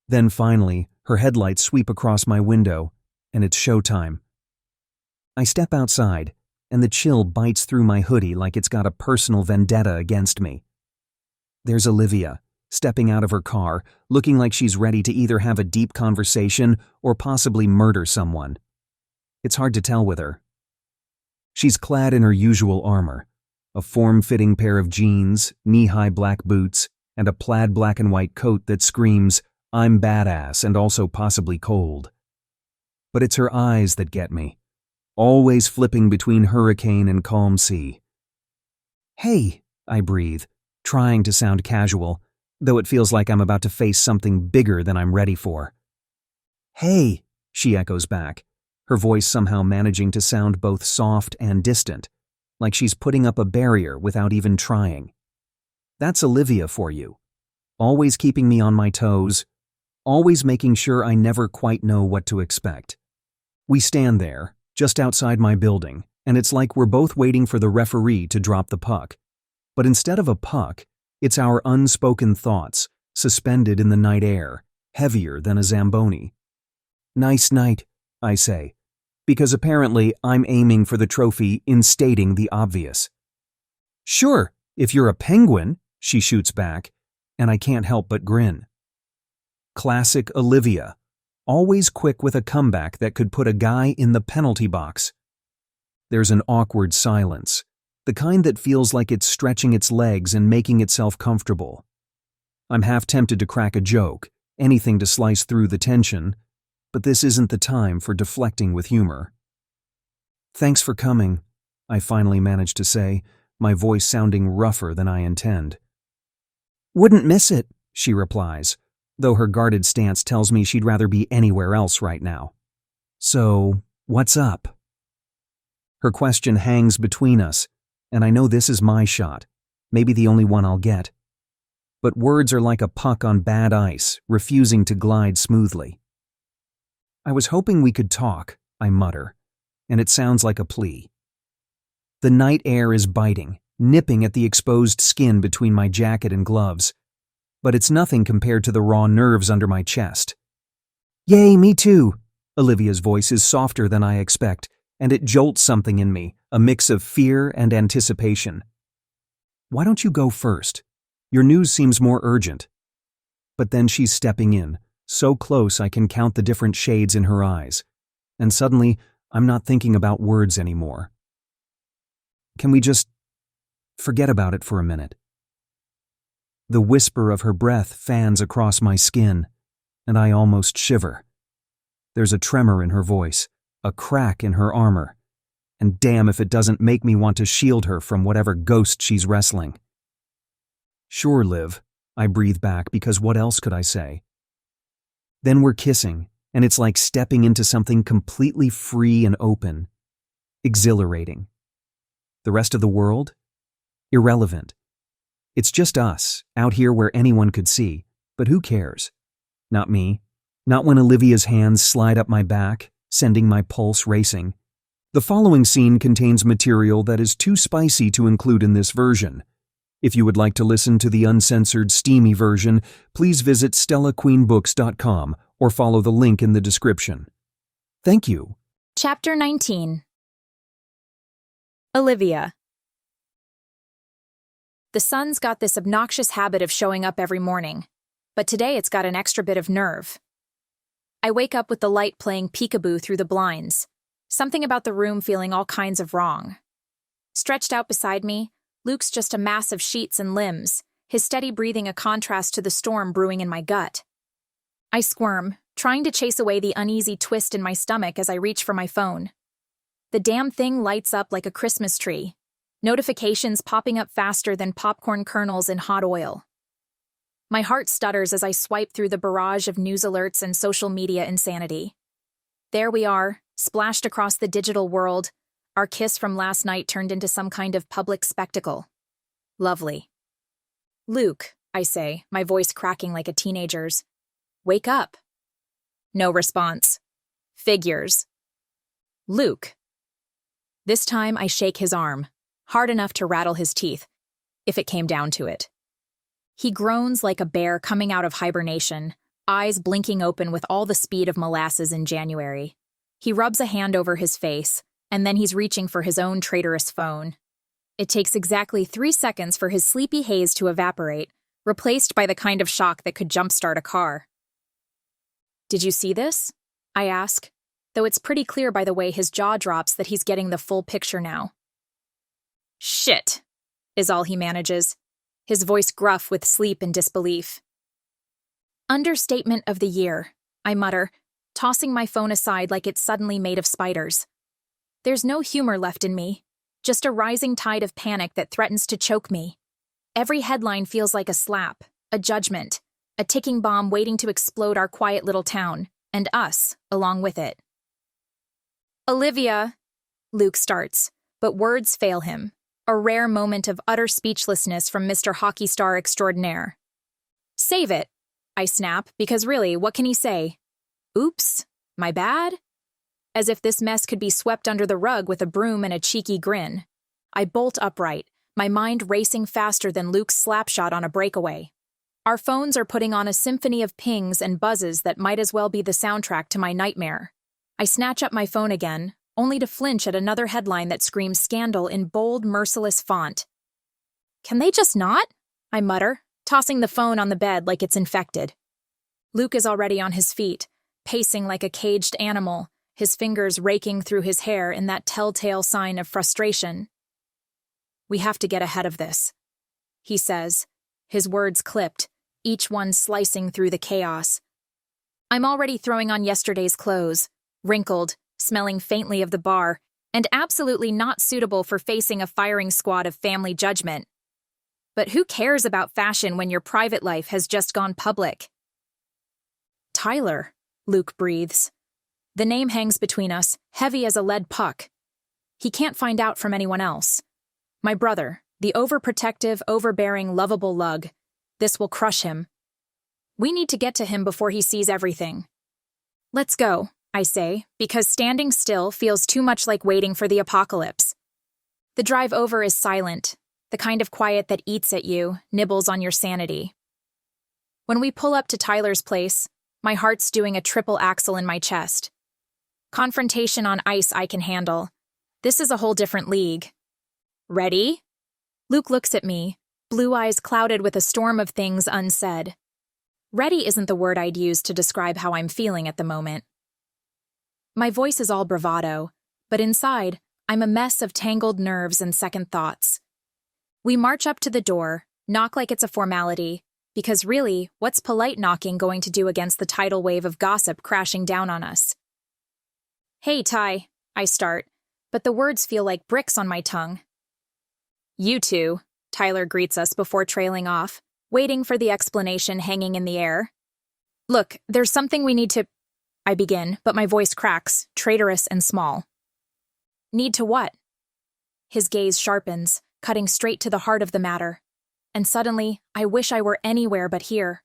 Then finally, her headlights sweep across my window, and it's showtime. I step outside, and the chill bites through my hoodie like it's got a personal vendetta against me. There's Olivia, stepping out of her car, looking like she's ready to either have a deep conversation or possibly murder someone. It's hard to tell with her. She's clad in her usual armor, a form-fitting pair of jeans, knee-high black boots, and a plaid black and white coat that screams, "I'm badass and also possibly cold." But it's her eyes that get me, always flipping between hurricane and calm sea. "Hey," I breathe, trying to sound casual, though it feels like I'm about to face something bigger than I'm ready for. "Hey," she echoes back, her voice somehow managing to sound both soft and distant, like she's putting up a barrier without even trying. That's Olivia for you. Always keeping me on my toes, always making sure I never quite know what to expect. We stand there, just outside my building, and it's like we're both waiting for the referee to drop the puck. But instead of a puck, it's our unspoken thoughts, suspended in the night air, heavier than a Zamboni. "Nice night," I say, because apparently I'm aiming for the trophy in stating the obvious. "Sure, if you're a penguin," she shoots back, and I can't help but grin. Classic Olivia, always quick with a comeback that could put a guy in the penalty box. There's an awkward silence, the kind that feels like it's stretching its legs and making itself comfortable. I'm half tempted to crack a joke, anything to slice through the tension, but this isn't the time for deflecting with humor. "Thanks for coming," I finally manage to say, my voice sounding rougher than I intend. "Wouldn't miss it," she replies, though her guarded stance tells me she'd rather be anywhere else right now. "So, what's up?" Her question hangs between us, and I know this is my shot, maybe the only one I'll get. But words are like a puck on bad ice, refusing to glide smoothly. "I was hoping we could talk," I mutter, and it sounds like a plea. The night air is biting, nipping at the exposed skin between my jacket and gloves, but it's nothing compared to the raw nerves under my chest. "Yay, me too!" Olivia's voice is softer than I expect, and it jolts something in me, a mix of fear and anticipation. "Why don't you go first? Your news seems more urgent." But then she's stepping in, so close I can count the different shades in her eyes, and suddenly I'm not thinking about words anymore. "Can we just forget about it for a minute?" The whisper of her breath fans across my skin, and I almost shiver. There's a tremor in her voice, a crack in her armor, and damn if it doesn't make me want to shield her from whatever ghost she's wrestling. "Sure, Liv," I breathe back because what else could I say? Then we're kissing, and it's like stepping into something completely free and open. Exhilarating. The rest of the world? Irrelevant. It's just us, out here where anyone could see, but who cares? Not me. Not when Olivia's hands slide up my back, sending my pulse racing. The following scene contains material that is too spicy to include in this version. If you would like to listen to the uncensored, steamy version, please visit stellaqueenbooks.com or follow the link in the description. Thank you. Chapter 19. Olivia. The sun's got this obnoxious habit of showing up every morning, but today it's got an extra bit of nerve. I wake up with the light playing peekaboo through the blinds, something about the room feeling all kinds of wrong. Stretched out beside me, Luke's just a mass of sheets and limbs, his steady breathing a contrast to the storm brewing in my gut. I squirm, trying to chase away the uneasy twist in my stomach as I reach for my phone. The damn thing lights up like a Christmas tree, notifications popping up faster than popcorn kernels in hot oil. My heart stutters as I swipe through the barrage of news alerts and social media insanity. There we are, splashed across the digital world, our kiss from last night turned into some kind of public spectacle. Lovely. "Luke," I say, my voice cracking like a teenager's. "Wake up." No response. Figures. "Luke." This time I shake his arm, hard enough to rattle his teeth, if it came down to it. He groans like a bear coming out of hibernation, eyes blinking open with all the speed of molasses in January. He rubs a hand over his face, and then he's reaching for his own traitorous phone. It takes exactly 3 seconds for his sleepy haze to evaporate, replaced by the kind of shock that could jumpstart a car. "Did you see this?" I ask, though it's pretty clear by the way his jaw drops that he's getting the full picture now. "Shit," is all he manages, his voice gruff with sleep and disbelief. "Understatement of the year," I mutter, tossing my phone aside like it's suddenly made of spiders. There's no humor left in me, just a rising tide of panic that threatens to choke me. Every headline feels like a slap, a judgment, a ticking bomb waiting to explode our quiet little town, and us, along with it. "Olivia," Luke starts, but words fail him, a rare moment of utter speechlessness from Mr. Hockey Star Extraordinaire. "Save it," I snap, because really, what can he say? "Oops, my bad?" As if this mess could be swept under the rug with a broom and a cheeky grin. I bolt upright, my mind racing faster than Luke's slapshot on a breakaway. Our phones are putting on a symphony of pings and buzzes that might as well be the soundtrack to my nightmare. I snatch up my phone again, only to flinch at another headline that screams scandal in bold, merciless font. "Can they just not?" I mutter, tossing the phone on the bed like it's infected. Luke is already on his feet, pacing like a caged animal, his fingers raking through his hair in that telltale sign of frustration. "We have to get ahead of this," he says, his words clipped, each one slicing through the chaos. I'm already throwing on yesterday's clothes, wrinkled, smelling faintly of the bar, and absolutely not suitable for facing a firing squad of family judgment. But who cares about fashion when your private life has just gone public? "Tyler," Luke breathes. The name hangs between us, heavy as a lead puck. He can't find out from anyone else. My brother, the overprotective, overbearing, lovable lug. This will crush him. We need to get to him before he sees everything. "Let's go," I say, because standing still feels too much like waiting for the apocalypse. The drive over is silent, the kind of quiet that eats at you, nibbles on your sanity. When we pull up to Tyler's place, my heart's doing a triple axel in my chest. Confrontation on ice I can handle. This is a whole different league. Ready? Luke looks at me, blue eyes clouded with a storm of things unsaid. Ready isn't the word I'd use to describe how I'm feeling at the moment. My voice is all bravado, but inside, I'm a mess of tangled nerves and second thoughts. We march up to the door, knock like it's a formality, because really, what's polite knocking going to do against the tidal wave of gossip crashing down on us? Hey, Ty, I start, but the words feel like bricks on my tongue. You two, Tyler greets us before trailing off, waiting for the explanation hanging in the air. Look, there's something we need to... I begin, but my voice cracks, traitorous and small. Need to what? His gaze sharpens, cutting straight to the heart of the matter. And suddenly, I wish I were anywhere but here.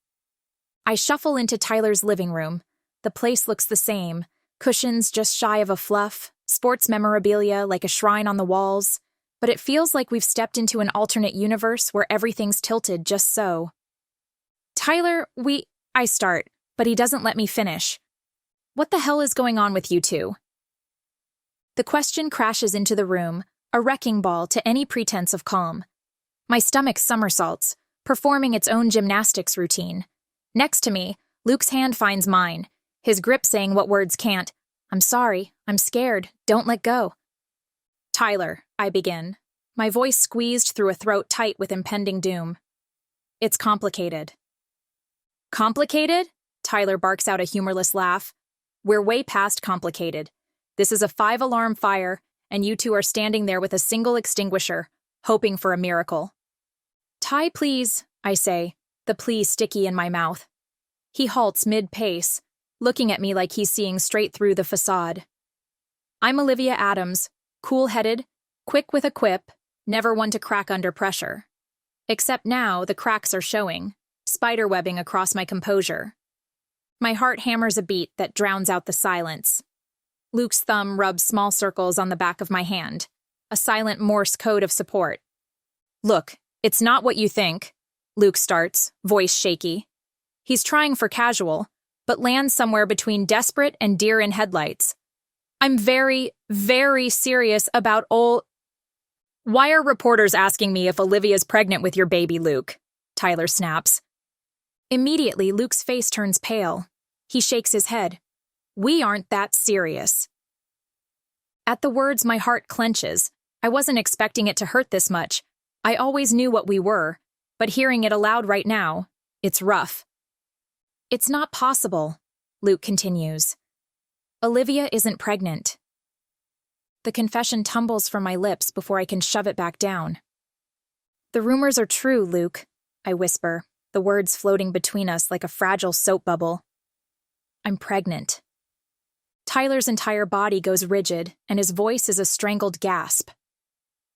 I shuffle into Tyler's living room. The place looks the same, cushions just shy of a fluff, sports memorabilia like a shrine on the walls, but it feels like we've stepped into an alternate universe where everything's tilted just so. Tyler, I start, but he doesn't let me finish. What the hell is going on with you two? The question crashes into the room, a wrecking ball to any pretense of calm. My stomach somersaults, performing its own gymnastics routine. Next to me, Luke's hand finds mine, his grip saying what words can't. I'm sorry, I'm scared, don't let go. Tyler, I begin, my voice squeezed through a throat tight with impending doom. It's complicated. Complicated? Tyler barks out a humorless laugh. We're way past complicated. This is a 5-alarm fire, and you two are standing there with a single extinguisher, hoping for a miracle. Ty, please, I say, the plea sticky in my mouth. He halts mid-pace, looking at me like he's seeing straight through the facade. I'm Olivia Adams, cool-headed, quick with a quip, never one to crack under pressure. Except now the cracks are showing, spiderwebbing across my composure. My heart hammers a beat that drowns out the silence. Luke's thumb rubs small circles on the back of my hand, a silent Morse code of support. Look, it's not what you think, Luke starts, voice shaky. He's trying for casual, but lands somewhere between desperate and deer in headlights. I'm very, very serious about Why are reporters asking me if Olivia's pregnant with your baby, Luke? Tyler snaps. Immediately, Luke's face turns pale. He shakes his head. We aren't that serious. At the words, my heart clenches. I wasn't expecting it to hurt this much. I always knew what we were, but hearing it aloud right now, it's rough. It's not possible, Luke continues. Olivia isn't pregnant. The confession tumbles from my lips before I can shove it back down. The rumors are true, Luke, I whisper, the words floating between us like a fragile soap bubble. I'm pregnant. Tyler's entire body goes rigid, and his voice is a strangled gasp.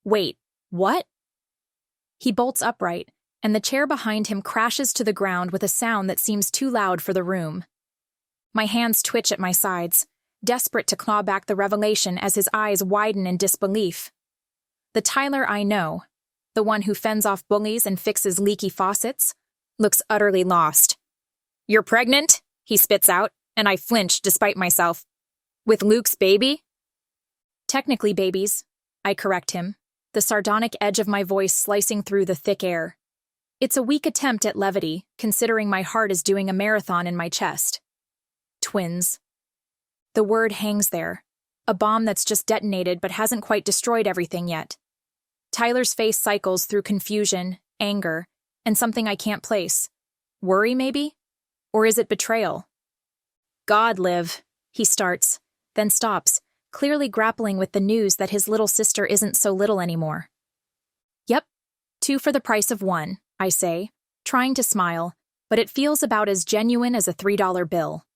Wait, what? He bolts upright, and the chair behind him crashes to the ground with a sound that seems too loud for the room. My hands twitch at my sides, desperate to claw back the revelation as his eyes widen in disbelief. The Tyler I know, the one who fends off bullies and fixes leaky faucets, looks utterly lost. You're pregnant? He spits out, and I flinch despite myself. With Luke's baby? Technically babies, I correct him, the sardonic edge of my voice slicing through the thick air. It's a weak attempt at levity, considering my heart is doing a marathon in my chest. Twins. The word hangs there, a bomb that's just detonated but hasn't quite destroyed everything yet. Tyler's face cycles through confusion, anger, and something I can't place. Worry, maybe? Or is it betrayal? God, Liv, he starts, then stops, clearly grappling with the news that his little sister isn't so little anymore. Yep, 2 for the price of 1, I say, trying to smile, but it feels about as genuine as a $3 bill.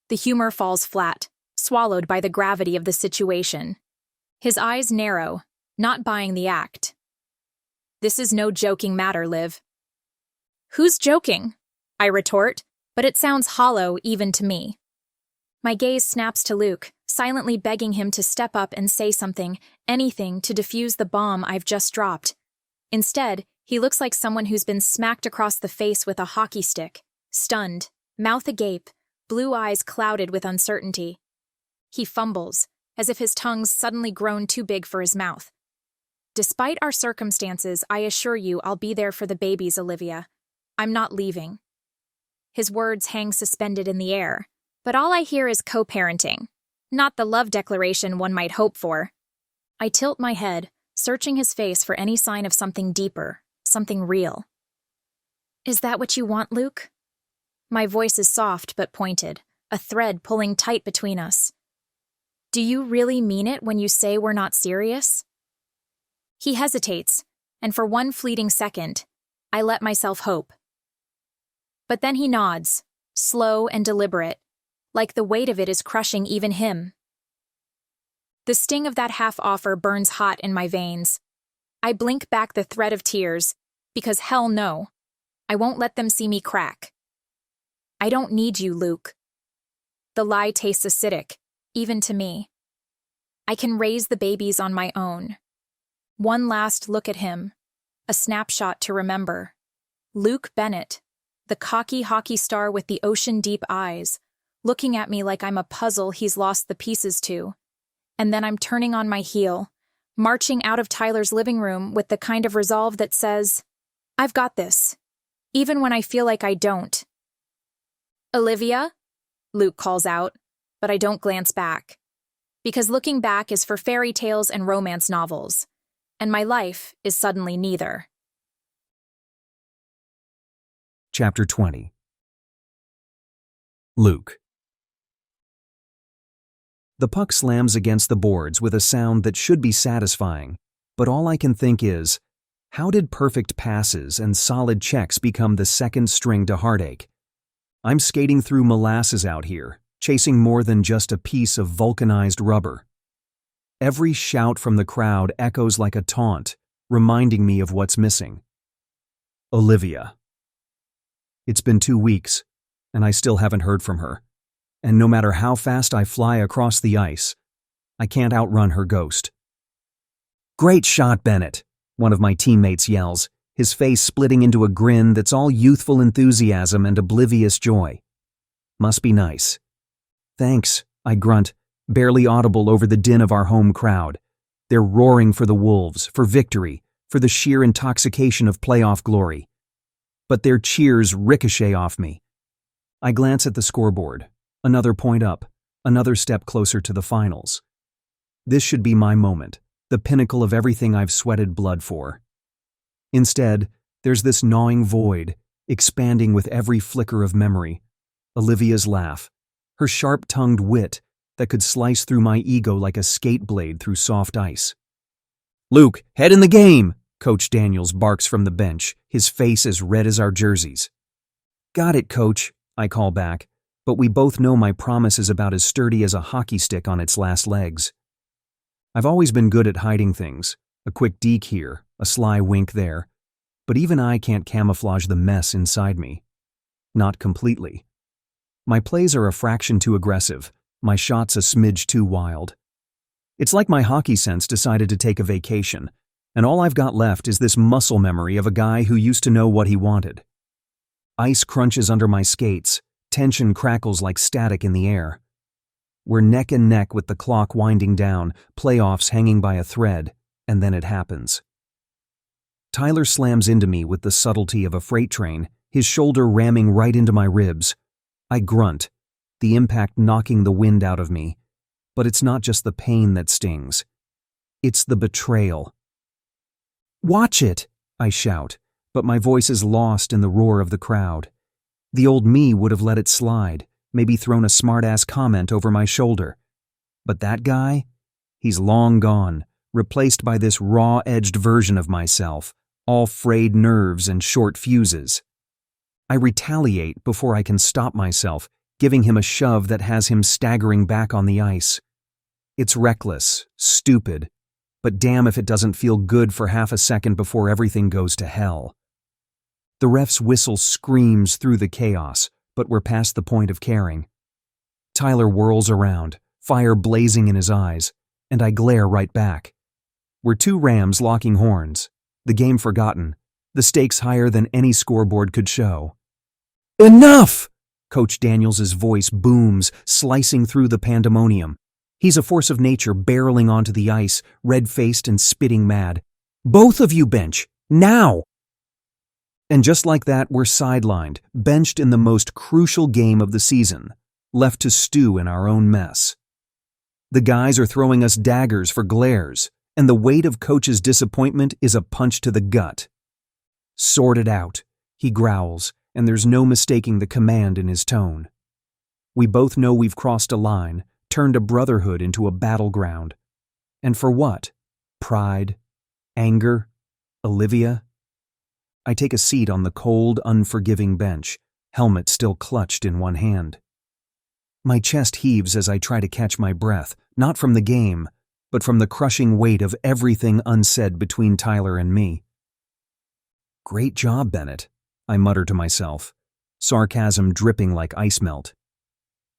The humor falls flat, swallowed by the gravity of the situation. His eyes narrow, not buying the act. This is no joking matter, Liv. Who's joking? I retort, but it sounds hollow even to me. My gaze snaps to Luke, silently begging him to step up and say something, anything to defuse the bomb I've just dropped. Instead, he looks like someone who's been smacked across the face with a hockey stick, stunned, mouth agape, blue eyes clouded with uncertainty. He fumbles, as if his tongue's suddenly grown too big for his mouth. Despite our circumstances, I assure you I'll be there for the babies, Olivia. I'm not leaving. His words hang suspended in the air, but all I hear is co-parenting, not the love declaration one might hope for. I tilt my head, searching his face for any sign of something deeper, something real. Is that what you want, Luke? My voice is soft but pointed, a thread pulling tight between us. Do you really mean it when you say we're not serious? He hesitates, and for one fleeting second, I let myself hope. But then he nods, slow and deliberate, like the weight of it is crushing even him. The sting of that half-offer burns hot in my veins. I blink back the thread of tears, because hell no, I won't let them see me crack. I don't need you, Luke. The lie tastes acidic, even to me. I can raise the babies on my own. One last look at him, a snapshot to remember. Luke Bennett, the cocky hockey star with the ocean-deep eyes, looking at me like I'm a puzzle he's lost the pieces to. And then I'm turning on my heel, marching out of Tyler's living room with the kind of resolve that says, I've got this, even when I feel like I don't. Olivia? Luke calls out, but I don't glance back. Because looking back is for fairy tales and romance novels, and my life is suddenly neither. Chapter 20. Luke. The puck slams against the boards with a sound that should be satisfying, but all I can think is, how did perfect passes and solid checks become the second string to heartache? I'm skating through molasses out here, chasing more than just a piece of vulcanized rubber. Every shout from the crowd echoes like a taunt, reminding me of what's missing. Olivia. It's been 2 weeks, and I still haven't heard from her. And no matter how fast I fly across the ice, I can't outrun her ghost. Great shot, Bennett, one of my teammates yells, his face splitting into a grin that's all youthful enthusiasm and oblivious joy. Must be nice. Thanks, I grunt, barely audible over the din of our home crowd. They're roaring for the Wolves, for victory, for the sheer intoxication of playoff glory. But their cheers ricochet off me. I glance at the scoreboard. Another point up, another step closer to the finals. This should be my moment, the pinnacle of everything I've sweated blood for. Instead, there's this gnawing void, expanding with every flicker of memory. Olivia's laugh, her sharp-tongued wit that could slice through my ego like a skate blade through soft ice. Luke, head in the game, Coach Daniels barks from the bench, his face as red as our jerseys. Got it, Coach, I call back. But we both know my promise is about as sturdy as a hockey stick on its last legs. I've always been good at hiding things, a quick deke here, a sly wink there, but even I can't camouflage the mess inside me. Not completely. My plays are a fraction too aggressive, my shots a smidge too wild. It's like my hockey sense decided to take a vacation, and all I've got left is this muscle memory of a guy who used to know what he wanted. Ice crunches under my skates. Tension crackles like static in the air. We're neck and neck with the clock winding down, playoffs hanging by a thread, and then it happens. Tyler slams into me with the subtlety of a freight train, his shoulder ramming right into my ribs. I grunt, the impact knocking the wind out of me. But it's not just the pain that stings. It's the betrayal. Watch it, I shout, but my voice is lost in the roar of the crowd. The old me would have let it slide, maybe thrown a smart-ass comment over my shoulder. But that guy? He's long gone, replaced by this raw-edged version of myself, all frayed nerves and short fuses. I retaliate before I can stop myself, giving him a shove that has him staggering back on the ice. It's reckless, stupid, but damn if it doesn't feel good for half a second before everything goes to hell. The ref's whistle screams through the chaos, but we're past the point of caring. Tyler whirls around, fire blazing in his eyes, and I glare right back. We're two rams locking horns, the game forgotten, the stakes higher than any scoreboard could show. Enough! Coach Daniels' voice booms, slicing through the pandemonium. He's a force of nature barreling onto the ice, red-faced and spitting mad. Both of you bench, now! And just like that, we're sidelined, benched in the most crucial game of the season, left to stew in our own mess. The guys are throwing us daggers for glares, and the weight of Coach's disappointment is a punch to the gut. Sort it out, he growls, and there's no mistaking the command in his tone. We both know we've crossed a line, turned a brotherhood into a battleground. And for what? Pride? Anger? Olivia? I take a seat on the cold, unforgiving bench, helmet still clutched in one hand. My chest heaves as I try to catch my breath, not from the game, but from the crushing weight of everything unsaid between Tyler and me. Great job, Bennett, I mutter to myself, sarcasm dripping like ice melt.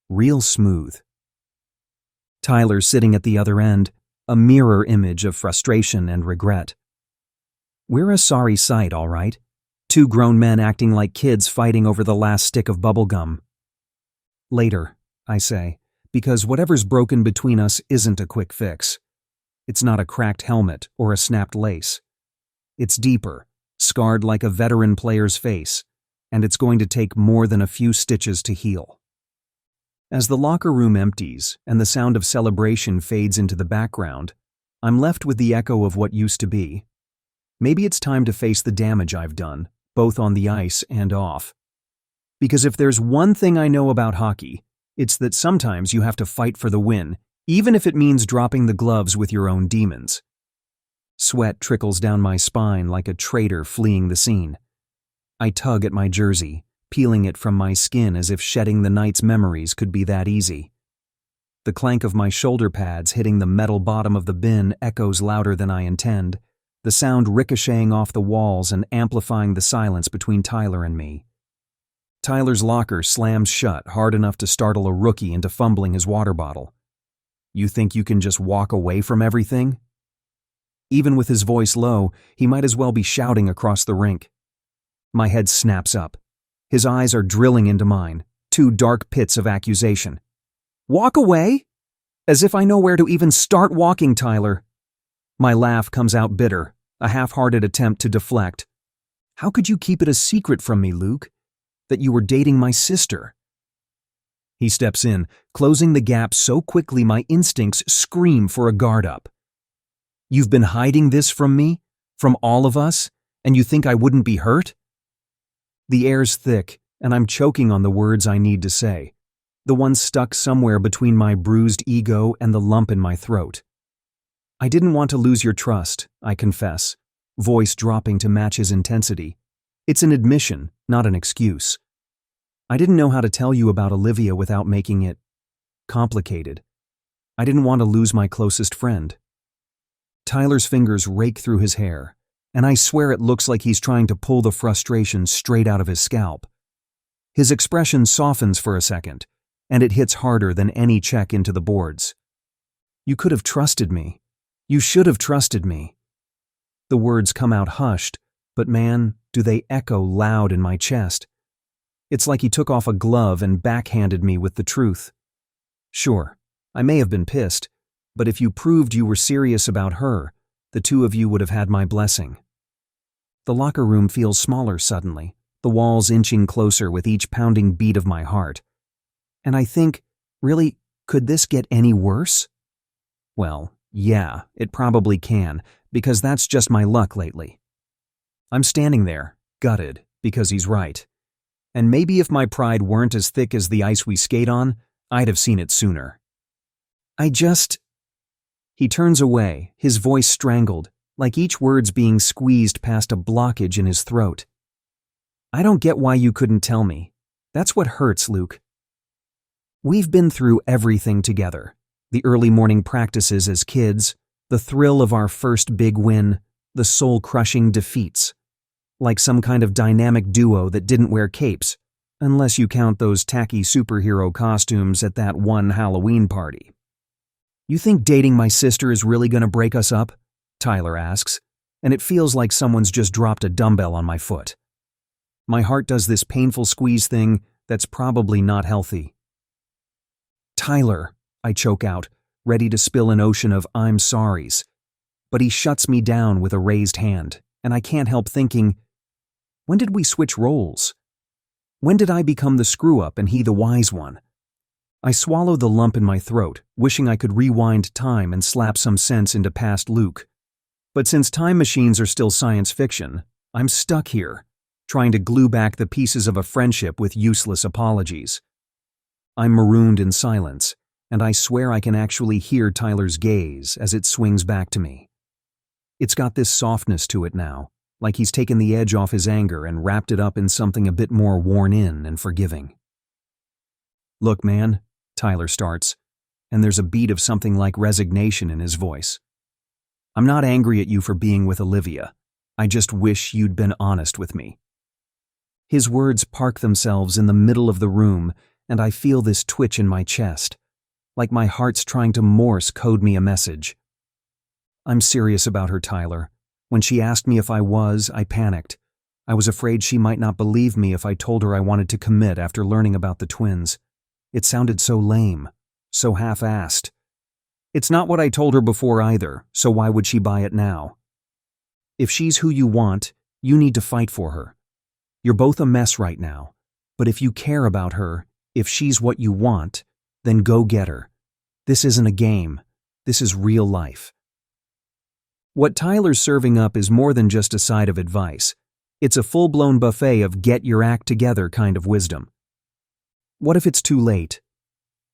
Real smooth. Tyler sitting at the other end, a mirror image of frustration and regret. We're a sorry sight, all right. Two grown men acting like kids fighting over the last stick of bubblegum. Later, I say, because whatever's broken between us isn't a quick fix. It's not a cracked helmet or a snapped lace. It's deeper, scarred like a veteran player's face, and it's going to take more than a few stitches to heal. As the locker room empties and the sound of celebration fades into the background, I'm left with the echo of what used to be. Maybe it's time to face the damage I've done, both on the ice and off. Because if there's one thing I know about hockey, it's that sometimes you have to fight for the win, even if it means dropping the gloves with your own demons. Sweat trickles down my spine like a traitor fleeing the scene. I tug at my jersey, peeling it from my skin as if shedding the night's memories could be that easy. The clank of my shoulder pads hitting the metal bottom of the bin echoes louder than I intend, the sound ricocheting off the walls and amplifying the silence between Tyler and me. Tyler's locker slams shut hard enough to startle a rookie into fumbling his water bottle. You think you can just walk away from everything? Even with his voice low, he might as well be shouting across the rink. My head snaps up. His eyes are drilling into mine, two dark pits of accusation. Walk away? As if I know where to even start walking, Tyler. My laugh comes out bitter, a half-hearted attempt to deflect. How could you keep it a secret from me, Luke? That you were dating my sister? He steps in, closing the gap so quickly my instincts scream for a guard up. You've been hiding this from me? From all of us? And you think I wouldn't be hurt? The air's thick, and I'm choking on the words I need to say, the ones stuck somewhere between my bruised ego and the lump in my throat. I didn't want to lose your trust, I confess, voice dropping to match his intensity. It's an admission, not an excuse. I didn't know how to tell you about Olivia without making it complicated. I didn't want to lose my closest friend. Tyler's fingers rake through his hair, and I swear it looks like he's trying to pull the frustration straight out of his scalp. His expression softens for a second, and it hits harder than any check into the boards. You could have trusted me. You should have trusted me. The words come out hushed, but man, do they echo loud in my chest. It's like he took off a glove and backhanded me with the truth. Sure, I may have been pissed, but if you proved you were serious about her, the two of you would have had my blessing. The locker room feels smaller suddenly, the walls inching closer with each pounding beat of my heart. And I think, really, could this get any worse? Well, yeah, it probably can, because that's just my luck lately. I'm standing there, gutted, because he's right. And maybe if my pride weren't as thick as the ice we skate on, I'd have seen it sooner. He turns away, his voice strangled, like each word's being squeezed past a blockage in his throat. I don't get why you couldn't tell me. That's what hurts, Luke. We've been through everything together. The early morning practices as kids, the thrill of our first big win, the soul-crushing defeats. Like some kind of dynamic duo that didn't wear capes, Unless you count those tacky superhero costumes at that one Halloween party. You think dating my sister is really gonna break us up? Tyler asks, and it feels like someone's just dropped a dumbbell on my foot. My heart does this painful squeeze thing that's probably not healthy. Tyler, I choke out, ready to spill an ocean of I'm sorries. But he shuts me down with a raised hand, and I can't help thinking, when did we switch roles? When did I become the screw-up and he the wise one? I swallow the lump in my throat, wishing I could rewind time and slap some sense into past Luke. But since time machines are still science fiction, I'm stuck here, trying to glue back the pieces of a friendship with useless apologies. I'm marooned in silence, and I swear I can actually hear Tyler's gaze as it swings back to me. It's got this softness to it now, like he's taken the edge off his anger and wrapped it up in something a bit more worn in and forgiving. Look, man, Tyler starts, and there's a beat of something like resignation in his voice. I'm not angry at you for being with Olivia. I just wish you'd been honest with me. His words park themselves in the middle of the room, and I feel this twitch in my chest, like my heart's trying to Morse code me a message. I'm serious about her, Tyler. When she asked me if I was, I panicked. I was afraid she might not believe me if I told her I wanted to commit after learning about the twins. It sounded so lame, so half-assed. It's not what I told her before either, so why would she buy it now? If she's who you want, you need to fight for her. You're both a mess right now, but if you care about her, if she's what you want, then go get her. This isn't a game. This is real life. What Tyler's serving up is more than just a side of advice. It's a full-blown buffet of get your act together kind of wisdom. What if it's too late?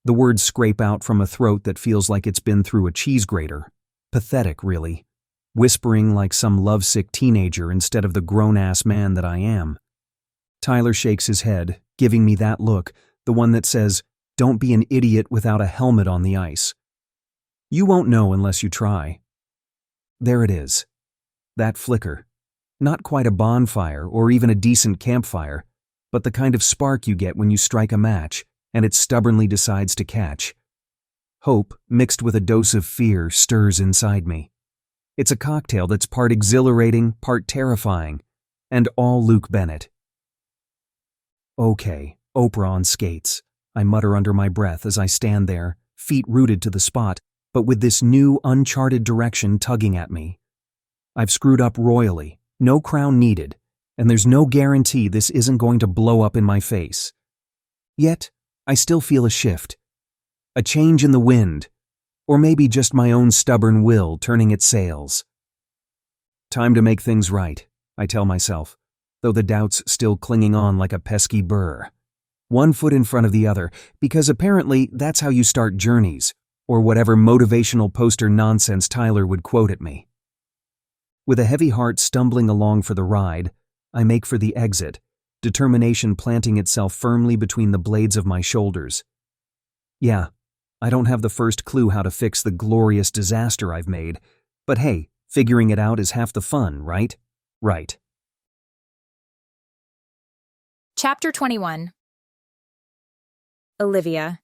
The words scrape out from a throat that feels like it's been through a cheese grater. Pathetic, really. Whispering like some lovesick teenager instead of the grown-ass man that I am. Tyler shakes his head, giving me that look, the one that says, "Don't be an idiot without a helmet on the ice." You won't know unless you try. There it is. That flicker. Not quite a bonfire or even a decent campfire, but the kind of spark you get when you strike a match and it stubbornly decides to catch. Hope, mixed with a dose of fear, stirs inside me. It's a cocktail that's part exhilarating, part terrifying, and all Luke Bennett. Okay, Oprah on skates, I mutter under my breath as I stand there, feet rooted to the spot, but with this new, uncharted direction tugging at me. I've screwed up royally, no crown needed, and there's no guarantee this isn't going to blow up in my face. Yet, I still feel a shift. A change in the wind, or maybe just my own stubborn will turning its sails. Time to make things right, I tell myself, though the doubt's still clinging on like a pesky burr. One foot in front of the other, because apparently that's how you start journeys, or whatever motivational poster nonsense Tyler would quote at me. With a heavy heart stumbling along for the ride, I make for the exit, determination planting itself firmly between the blades of my shoulders. Yeah, I don't have the first clue how to fix the glorious disaster I've made, but hey, figuring it out is half the fun, right? Right. Chapter 21. Olivia.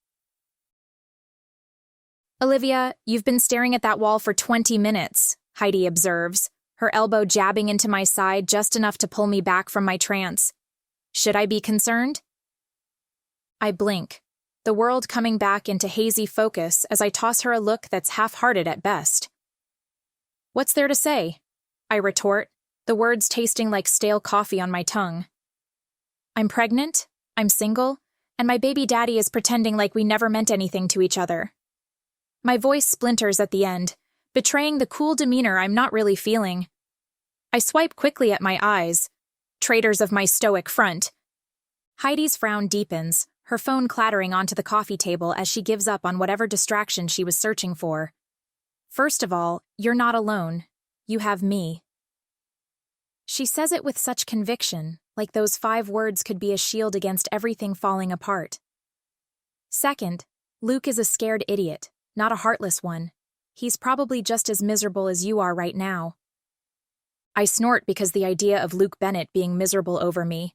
Olivia, you've been staring at that wall for 20 minutes, Heidi observes, her elbow jabbing into my side just enough to pull me back from my trance. Should I be concerned? I blink, the world coming back into hazy focus as I toss her a look that's half-hearted at best. What's there to say? I retort, the words tasting like stale coffee on my tongue. I'm pregnant, I'm single, and my baby daddy is pretending like we never meant anything to each other. My voice splinters at the end, betraying the cool demeanor I'm not really feeling. I swipe quickly at my eyes, traitors of my stoic front. Heidi's frown deepens, her phone clattering onto the coffee table as she gives up on whatever distraction she was searching for. First of all, you're not alone. You have me. She says it with such conviction, like those 5 words could be a shield against everything falling apart. Second, Luke is a scared idiot, not a heartless one. He's probably just as miserable as you are right now. I snort because the idea of Luke Bennett being miserable over me.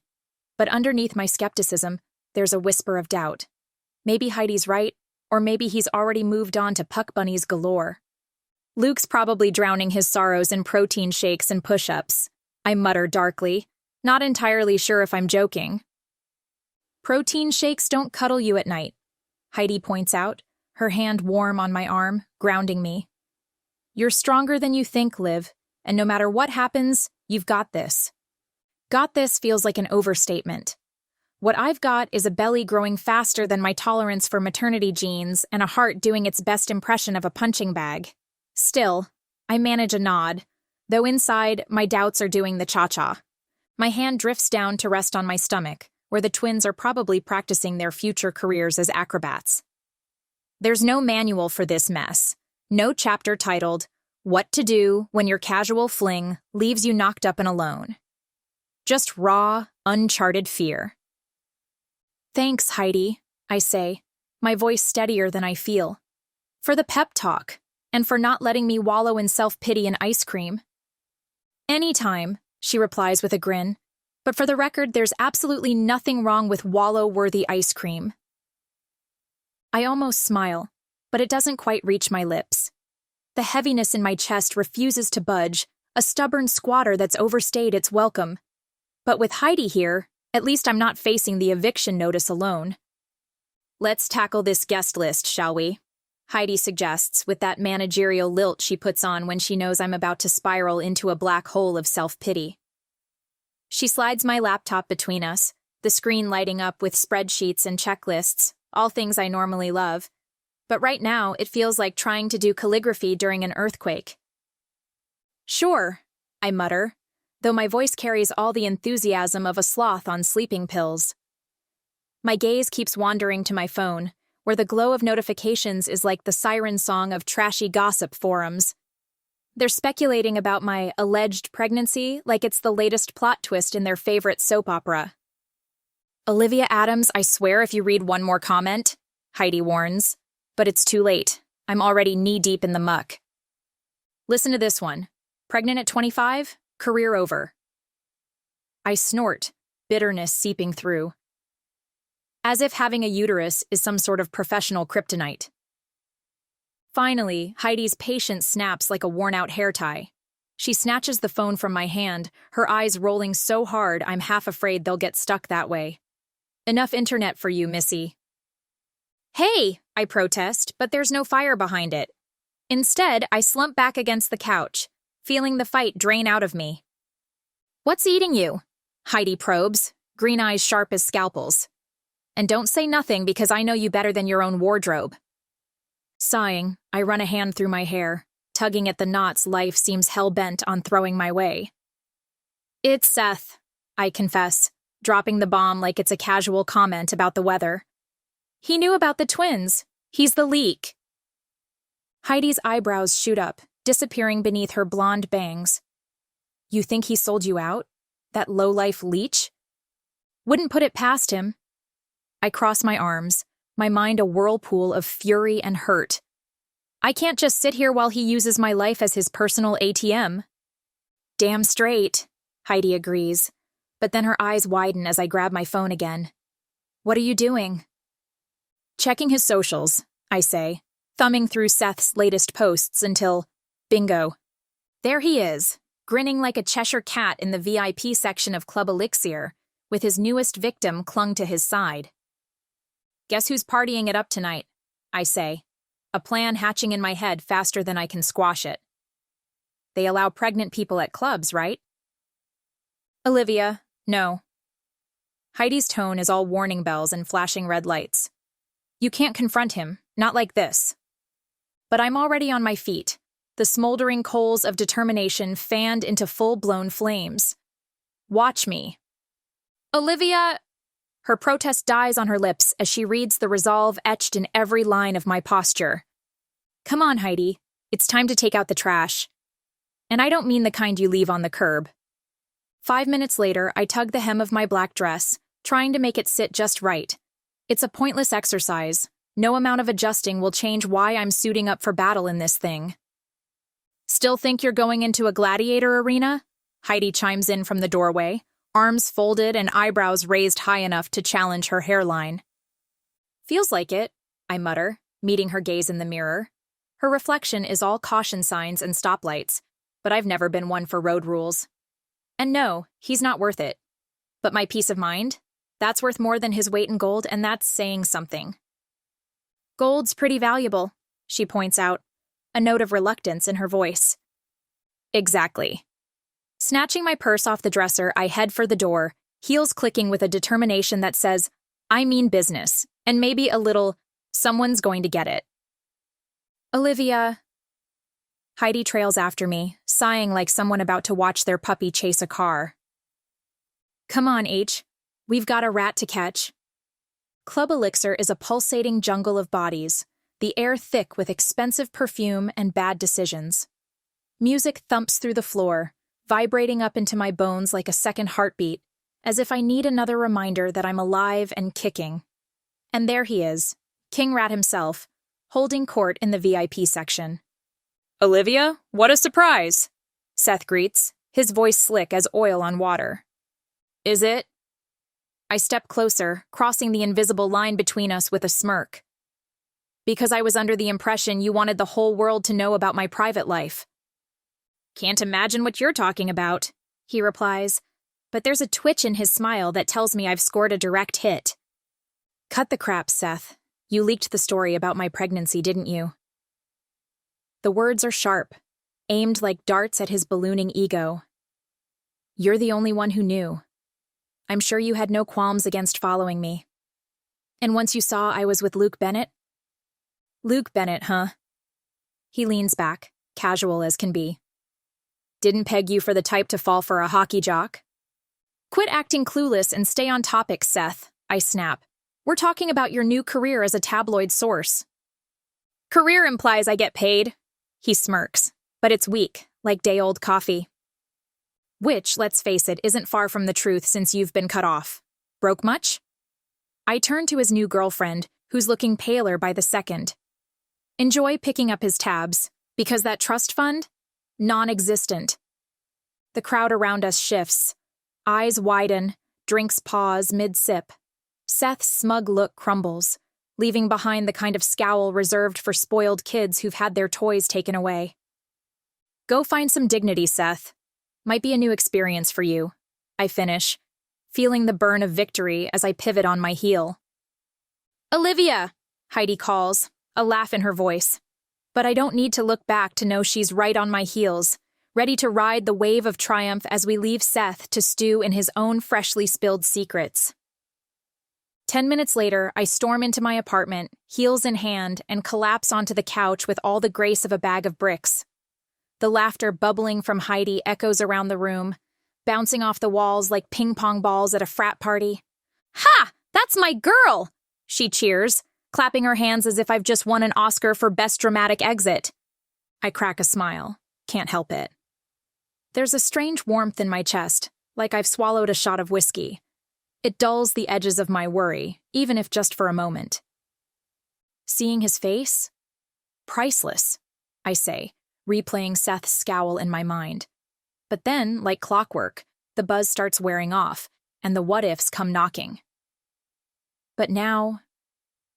But underneath my skepticism, there's a whisper of doubt. Maybe Heidi's right, or maybe he's already moved on to puck bunnies galore. Luke's probably drowning his sorrows in protein shakes and push-ups, I mutter darkly, not entirely sure if I'm joking. Protein shakes don't cuddle you at night, Heidi points out, her hand warm on my arm, grounding me. You're stronger than you think, Liv, and no matter what happens, you've got this. Got this feels like an overstatement. What I've got is a belly growing faster than my tolerance for maternity genes and a heart doing its best impression of a punching bag. Still, I manage a nod, though inside, my doubts are doing the cha-cha. My hand drifts down to rest on my stomach, where the twins are probably practicing their future careers as acrobats. There's no manual for this mess, no chapter titled, What to Do When Your Casual Fling Leaves You Knocked Up and Alone. Just raw, uncharted fear. Thanks, Heidi, I say, my voice steadier than I feel. For the pep talk, and for not letting me wallow in self-pity and ice cream. Anytime, she replies with a grin, but for the record, there's absolutely nothing wrong with wallow-worthy ice cream. I almost smile, but it doesn't quite reach my lips. The heaviness in my chest refuses to budge, a stubborn squatter that's overstayed its welcome. But with Heidi here, at least I'm not facing the eviction notice alone. Let's tackle this guest list, shall we? Heidi suggests, with that managerial lilt she puts on when she knows I'm about to spiral into a black hole of self-pity. She slides my laptop between us, the screen lighting up with spreadsheets and checklists, all things I normally love. But right now, it feels like trying to do calligraphy during an earthquake. Sure, I mutter, though my voice carries all the enthusiasm of a sloth on sleeping pills. My gaze keeps wandering to my phone, where the glow of notifications is like the siren song of trashy gossip forums. They're speculating about my alleged pregnancy like it's the latest plot twist in their favorite soap opera. Olivia Adams, I swear if you read one more comment, Heidi warns. But it's too late. I'm already knee-deep in the muck. Listen to this one. Pregnant at 25? Career over. I snort, bitterness seeping through. As if having a uterus is some sort of professional kryptonite. Finally, Heidi's patience snaps like a worn-out hair tie. She snatches the phone from my hand, her eyes rolling so hard I'm half afraid they'll get stuck that way. Enough internet for you, Missy. Hey, I protest, but there's no fire behind it. Instead, I slump back against the couch, feeling the fight drain out of me. What's eating you? Heidi probes, green eyes sharp as scalpels. And don't say nothing because I know you better than your own wardrobe. Sighing, I run a hand through my hair, tugging at the knots life seems hell-bent on throwing my way. It's Seth, I confess, dropping the bomb like it's a casual comment about the weather. He knew about the twins. He's the leak. Heidi's eyebrows shoot up, disappearing beneath her blonde bangs. You think he sold you out? That low-life leech? Wouldn't put it past him. I cross my arms, my mind a whirlpool of fury and hurt. I can't just sit here while he uses my life as his personal ATM. Damn straight, Heidi agrees, but then her eyes widen as I grab my phone again. What are you doing? Checking his socials, I say, thumbing through Seth's latest posts until, bingo. There he is, grinning like a Cheshire cat in the VIP section of Club Elixir, with his newest victim clung to his side. Guess who's partying it up tonight? I say, a plan hatching in my head faster than I can squash it. They allow pregnant people at clubs, right? Olivia, no. Heidi's tone is all warning bells and flashing red lights. You can't confront him, not like this. But I'm already on my feet, the smoldering coals of determination fanned into full-blown flames. Watch me. Olivia... Her protest dies on her lips as she reads the resolve etched in every line of my posture. Come on, Heidi. It's time to take out the trash. And I don't mean the kind you leave on the curb. 5 minutes later, I tug the hem of my black dress, trying to make it sit just right. It's a pointless exercise. No amount of adjusting will change why I'm suiting up for battle in this thing. Still think you're going into a gladiator arena? Heidi chimes in from the doorway, arms folded and eyebrows raised high enough to challenge her hairline. Feels like it, I mutter, meeting her gaze in the mirror. Her reflection is all caution signs and stoplights, but I've never been one for road rules. And no, he's not worth it. But my peace of mind? That's worth more than his weight in gold, and that's saying something. Gold's pretty valuable, she points out, a note of reluctance in her voice. Exactly. Snatching my purse off the dresser, I head for the door, heels clicking with a determination that says, I mean business, and maybe a little, someone's going to get it. Olivia. Heidi trails after me, sighing like someone about to watch their puppy chase a car. Come on, H. We've got a rat to catch. Club Elixir is a pulsating jungle of bodies, the air thick with expensive perfume and bad decisions. Music thumps through the floor, vibrating up into my bones like a second heartbeat, as if I need another reminder that I'm alive and kicking. And there he is, King Rat himself, holding court in the VIP section. Olivia, what a surprise, Seth greets, his voice slick as oil on water. Is it? I step closer, crossing the invisible line between us with a smirk. Because I was under the impression you wanted the whole world to know about my private life. Can't imagine what you're talking about, he replies, but there's a twitch in his smile that tells me I've scored a direct hit. Cut the crap, Seth. You leaked the story about my pregnancy, didn't you? The words are sharp, aimed like darts at his ballooning ego. You're the only one who knew. I'm sure you had no qualms against following me. And once you saw I was with Luke Bennett? Luke Bennett, huh? He leans back, casual as can be. Didn't peg you for the type to fall for a hockey jock? Quit acting clueless and stay on topic, Seth, I snap. We're talking about your new career as a tabloid source. Career implies I get paid. He smirks, but it's weak, like day-old coffee. Which, let's face it, isn't far from the truth since you've been cut off. Broke much? I turn to his new girlfriend, who's looking paler by the second. Enjoy picking up his tabs, because that trust fund? Non-existent. The crowd around us shifts. Eyes widen, drinks pause mid-sip. Seth's smug look crumbles, leaving behind the kind of scowl reserved for spoiled kids who've had their toys taken away. Go find some dignity, Seth. Might be a new experience for you, I finish, feeling the burn of victory as I pivot on my heel. Olivia, Heidi calls, a laugh in her voice. But I don't need to look back to know she's right on my heels, ready to ride the wave of triumph as we leave Seth to stew in his own freshly spilled secrets. 10 minutes later, I storm into my apartment, heels in hand, and collapse onto the couch with all the grace of a bag of bricks. The laughter bubbling from Heidi echoes around the room, bouncing off the walls like ping-pong balls at a frat party. Ha! That's my girl! She cheers, clapping her hands as if I've just won an Oscar for Best Dramatic Exit. I crack a smile. Can't help it. There's a strange warmth in my chest, like I've swallowed a shot of whiskey. It dulls the edges of my worry, even if just for a moment. Seeing his face? Priceless, I say, replaying Seth's scowl in my mind. But then, like clockwork, the buzz starts wearing off, and the what-ifs come knocking. But now,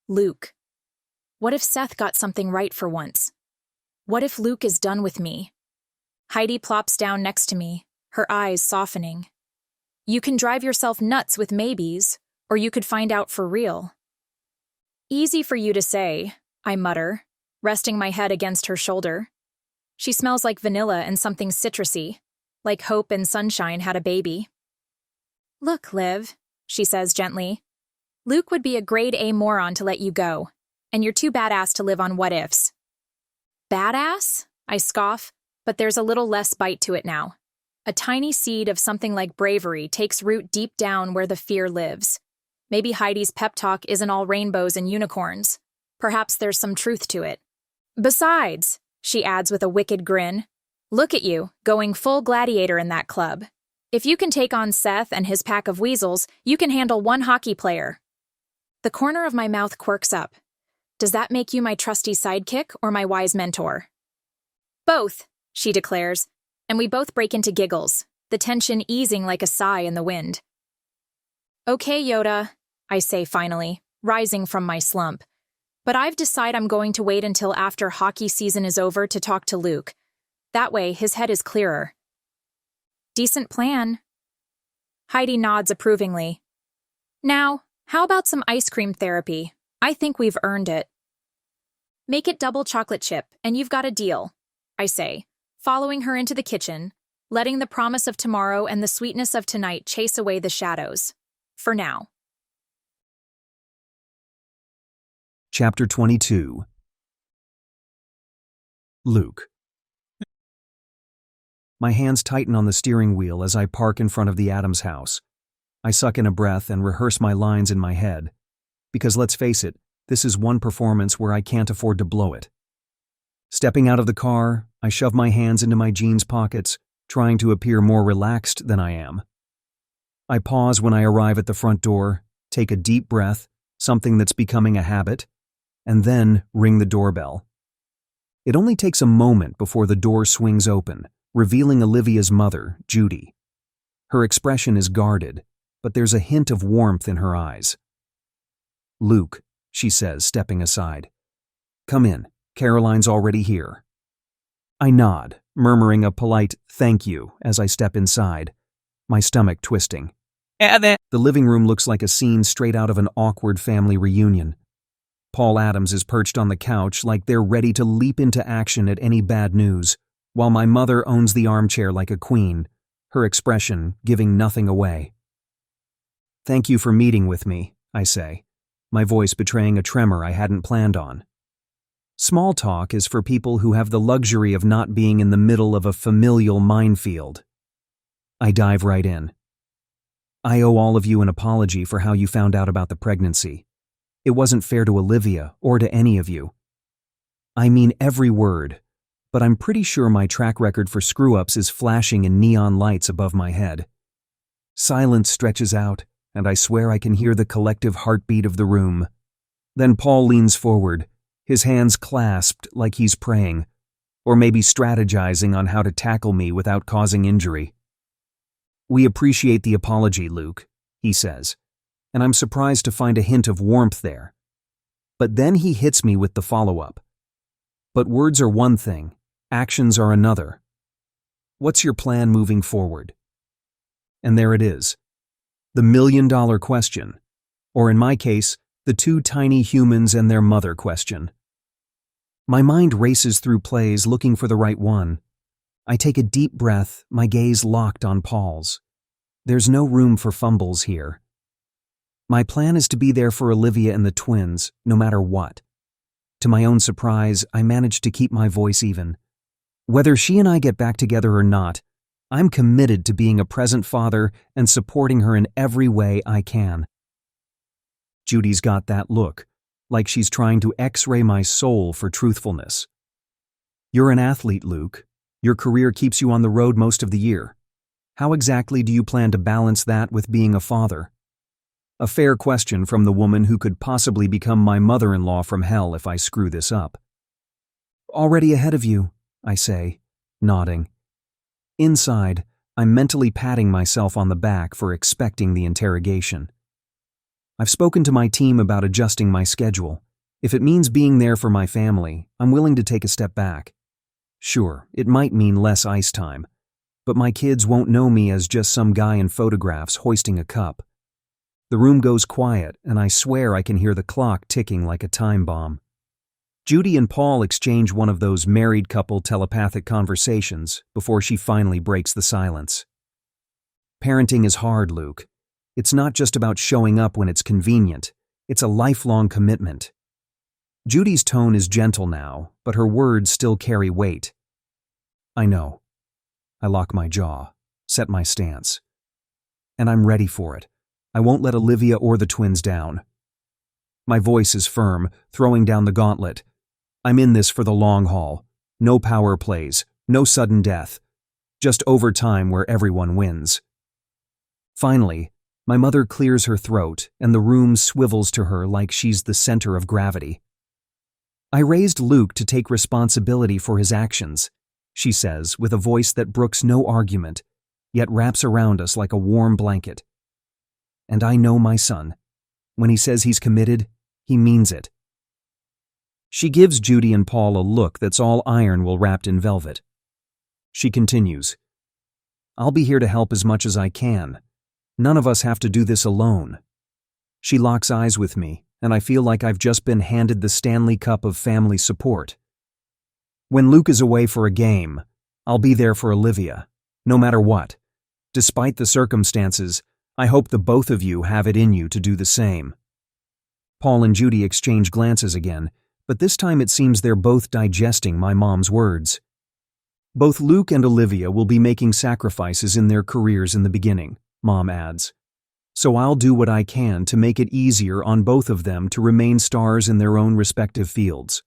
Luke. What if Seth got something right for once? What if Luke is done with me? Heidi plops down next to me, her eyes softening. You can drive yourself nuts with maybes, or you could find out for real. Easy for you to say, I mutter, resting my head against her shoulder. She smells like vanilla and something citrusy, like hope and sunshine had a baby. Look, Liv, she says gently. Luke would be a grade A moron to let you go, and you're too badass to live on what-ifs. Badass? I scoff, but there's a little less bite to it now. A tiny seed of something like bravery takes root deep down where the fear lives. Maybe Heidi's pep talk isn't all rainbows and unicorns. Perhaps there's some truth to it. Besides, she adds with a wicked grin, look at you, going full gladiator in that club. If you can take on Seth and his pack of weasels, you can handle one hockey player. The corner of my mouth quirks up. Does that make you my trusty sidekick or my wise mentor? Both, she declares, and we both break into giggles, the tension easing like a sigh in the wind. Okay, Yoda, I say finally, rising from my slump. But I've decided I'm going to wait until after hockey season is over to talk to Luke. That way, his head is clearer. Decent plan. Heidi nods approvingly. Now, how about some ice cream therapy? I think we've earned it. Make it double chocolate chip, and you've got a deal, I say, following her into the kitchen, letting the promise of tomorrow and the sweetness of tonight chase away the shadows. For now. Chapter 22. Luke. My hands tighten on the steering wheel as I park in front of the Adams house. I suck in a breath and rehearse my lines in my head. Because let's face it, this is one performance where I can't afford to blow it. Stepping out of the car, I shove my hands into my jeans pockets, trying to appear more relaxed than I am. I pause when I arrive at the front door, take a deep breath, something that's becoming a habit, and then ring the doorbell. It only takes a moment before the door swings open, revealing Olivia's mother, Judy. Her expression is guarded, but there's a hint of warmth in her eyes. "Luke," she says, stepping aside. "Come in. Caroline's already here." I nod, murmuring a polite "thank you" as I step inside, my stomach twisting. The living room looks like a scene straight out of an awkward family reunion. Paul Adams is perched on the couch like they're ready to leap into action at any bad news, while my mother owns the armchair like a queen, her expression giving nothing away. "Thank you for meeting with me," I say, my voice betraying a tremor I hadn't planned on. Small talk is for people who have the luxury of not being in the middle of a familial minefield. I dive right in. "I owe all of you an apology for how you found out about the pregnancy. It wasn't fair to Olivia or to any of you. I mean every word, but I'm pretty sure my track record for screw-ups is flashing in neon lights above my head." Silence stretches out, and I swear I can hear the collective heartbeat of the room. Then Paul leans forward, his hands clasped like he's praying, or maybe strategizing on how to tackle me without causing injury. "We appreciate the apology, Luke," he says, and I'm surprised to find a hint of warmth there. But then he hits me with the follow-up. "But words are one thing, actions are another. What's your plan moving forward?" And there it is. The million-dollar question, or in my case, the two tiny humans and their mother question. My mind races through plays looking for the right one. I take a deep breath, my gaze locked on Paul's. There's no room for fumbles here. My plan is to be there for Olivia and the twins, no matter what. To my own surprise, I managed to keep my voice even. Whether she and I get back together or not, I'm committed to being a present father and supporting her in every way I can. Judy's got that look, like she's trying to X-ray my soul for truthfulness. "You're an athlete, Luke. Your career keeps you on the road most of the year. How exactly do you plan to balance that with being a father?" A fair question from the woman who could possibly become my mother-in-law from hell if I screw this up. "Already ahead of you," I say, nodding. Inside, I'm mentally patting myself on the back for expecting the interrogation. I've spoken to my team about adjusting my schedule. If it means being there for my family, I'm willing to take a step back. Sure, it might mean less ice time, but my kids won't know me as just some guy in photographs hoisting a cup. The room goes quiet, and I swear I can hear the clock ticking like a time bomb. Judy and Paul exchange one of those married couple telepathic conversations before she finally breaks the silence. "Parenting is hard, Luke. It's not just about showing up when it's convenient. It's a lifelong commitment." Judy's tone is gentle now, but her words still carry weight. "I know." I lock my jaw, set my stance. "And I'm ready for it. I won't let Olivia or the twins down." My voice is firm, throwing down the gauntlet. I'm in this for the long haul. No power plays, no sudden death. Just overtime where everyone wins. Finally, my mother clears her throat and the room swivels to her like she's the center of gravity. "I raised Luke to take responsibility for his actions," she says with a voice that brooks no argument, yet wraps around us like a warm blanket. And I know my son. When he says he's committed, he means it. She gives Judy and Paul a look that's all iron while wrapped in velvet. She continues, I'll be here to help as much as I can. None of us have to do this alone. She locks eyes with me, and I feel like I've just been handed the Stanley Cup of family support. When Luke is away for a game, I'll be there for Olivia, no matter what. Despite the circumstances, I hope the both of you have it in you to do the same. Paul and Judy exchange glances again, but this time it seems they're both digesting my mom's words. Both Luke and Olivia will be making sacrifices in their careers in the beginning, Mom adds. So I'll do what I can to make it easier on both of them to remain stars in their own respective fields.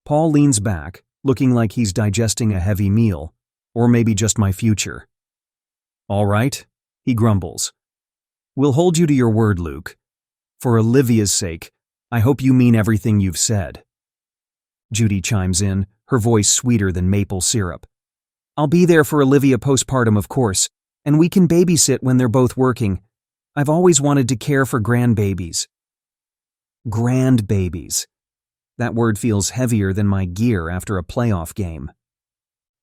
Paul leans back, looking like he's digesting a heavy meal, or maybe just my future. All right, he grumbles. We'll hold you to your word, Luke. For Olivia's sake, I hope you mean everything you've said. Judy chimes in, her voice sweeter than maple syrup. I'll be there for Olivia postpartum, of course, and we can babysit when they're both working. I've always wanted to care for grandbabies. Grandbabies. That word feels heavier than my gear after a playoff game.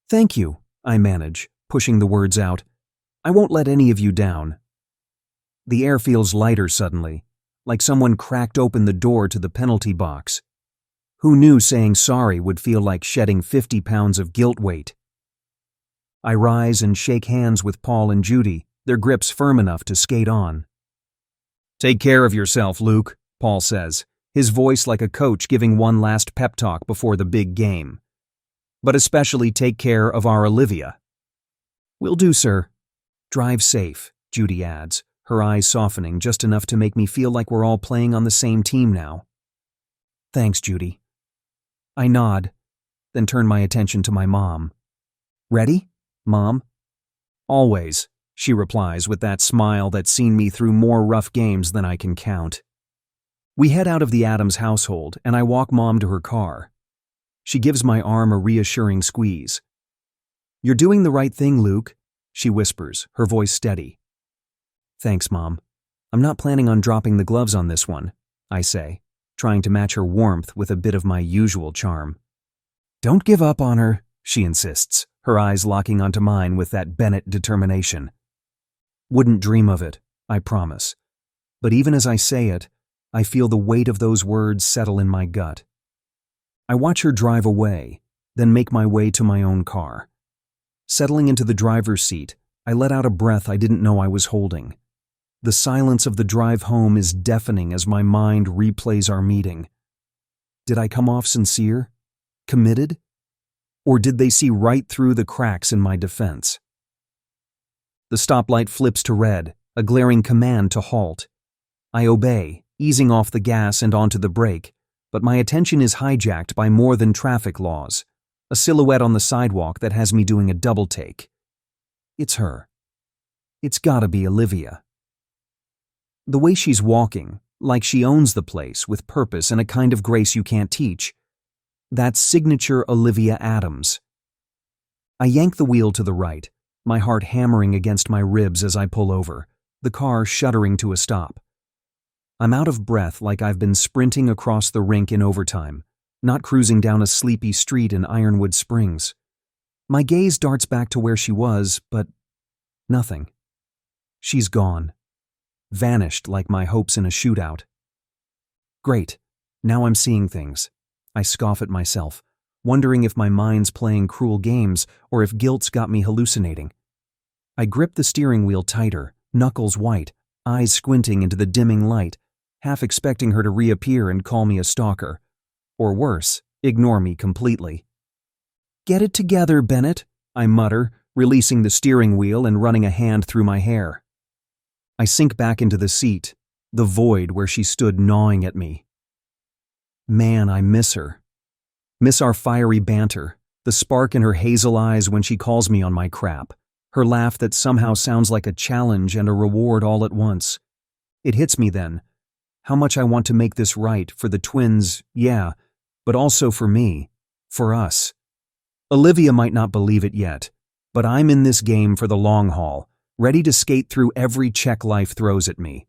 Thank you, I manage, pushing the words out. I won't let any of you down. The air feels lighter suddenly, like someone cracked open the door to the penalty box. Who knew saying sorry would feel like shedding 50 pounds of guilt weight? I rise and shake hands with Paul and Judy, their grips firm enough to skate on. Take care of yourself, Luke, Paul says, his voice like a coach giving one last pep talk before the big game. But especially take care of our Olivia. Will do, sir. Drive safe, Judy adds, her eyes softening just enough to make me feel like we're all playing on the same team now. Thanks, Judy. I nod, then turn my attention to my mom. Ready, Mom? Always, she replies with that smile that's seen me through more rough games than I can count. We head out of the Adams household, and I walk Mom to her car. She gives my arm a reassuring squeeze. You're doing the right thing, Luke, she whispers, her voice steady. Thanks, Mom. I'm not planning on dropping the gloves on this one, I say, trying to match her warmth with a bit of my usual charm. Don't give up on her, she insists, her eyes locking onto mine with that Bennett determination. Wouldn't dream of it, I promise. But even as I say it, I feel the weight of those words settle in my gut. I watch her drive away, then make my way to my own car. Settling into the driver's seat, I let out a breath I didn't know I was holding. The silence of the drive home is deafening as my mind replays our meeting. Did I come off sincere? Committed? Or did they see right through the cracks in my defense? The stoplight flips to red, a glaring command to halt. I obey, easing off the gas and onto the brake, but my attention is hijacked by more than traffic laws, a silhouette on the sidewalk that has me doing a double take. It's her. It's gotta be Olivia. The way she's walking, like she owns the place with purpose and a kind of grace you can't teach. That's signature Olivia Adams. I yank the wheel to the right, my heart hammering against my ribs as I pull over, the car shuddering to a stop. I'm out of breath like I've been sprinting across the rink in overtime, not cruising down a sleepy street in Ironwood Springs. My gaze darts back to where she was, but nothing. She's gone. Vanished like my hopes in a shootout. Great, now I'm seeing things. I scoff at myself, wondering if my mind's playing cruel games or if guilt's got me hallucinating. I grip the steering wheel tighter, knuckles white, eyes squinting into the dimming light, half expecting her to reappear and call me a stalker. Or worse, ignore me completely. Get it together, Bennett, I mutter, releasing the steering wheel and running a hand through my hair. I sink back into the seat, the void where she stood gnawing at me. Man, I miss her. Miss our fiery banter, the spark in her hazel eyes when she calls me on my crap, her laugh that somehow sounds like a challenge and a reward all at once. It hits me then, how much I want to make this right for the twins, yeah, but also for me, for us. Olivia might not believe it yet, But I'm in this game for the long haul, ready to skate through every check life throws at me.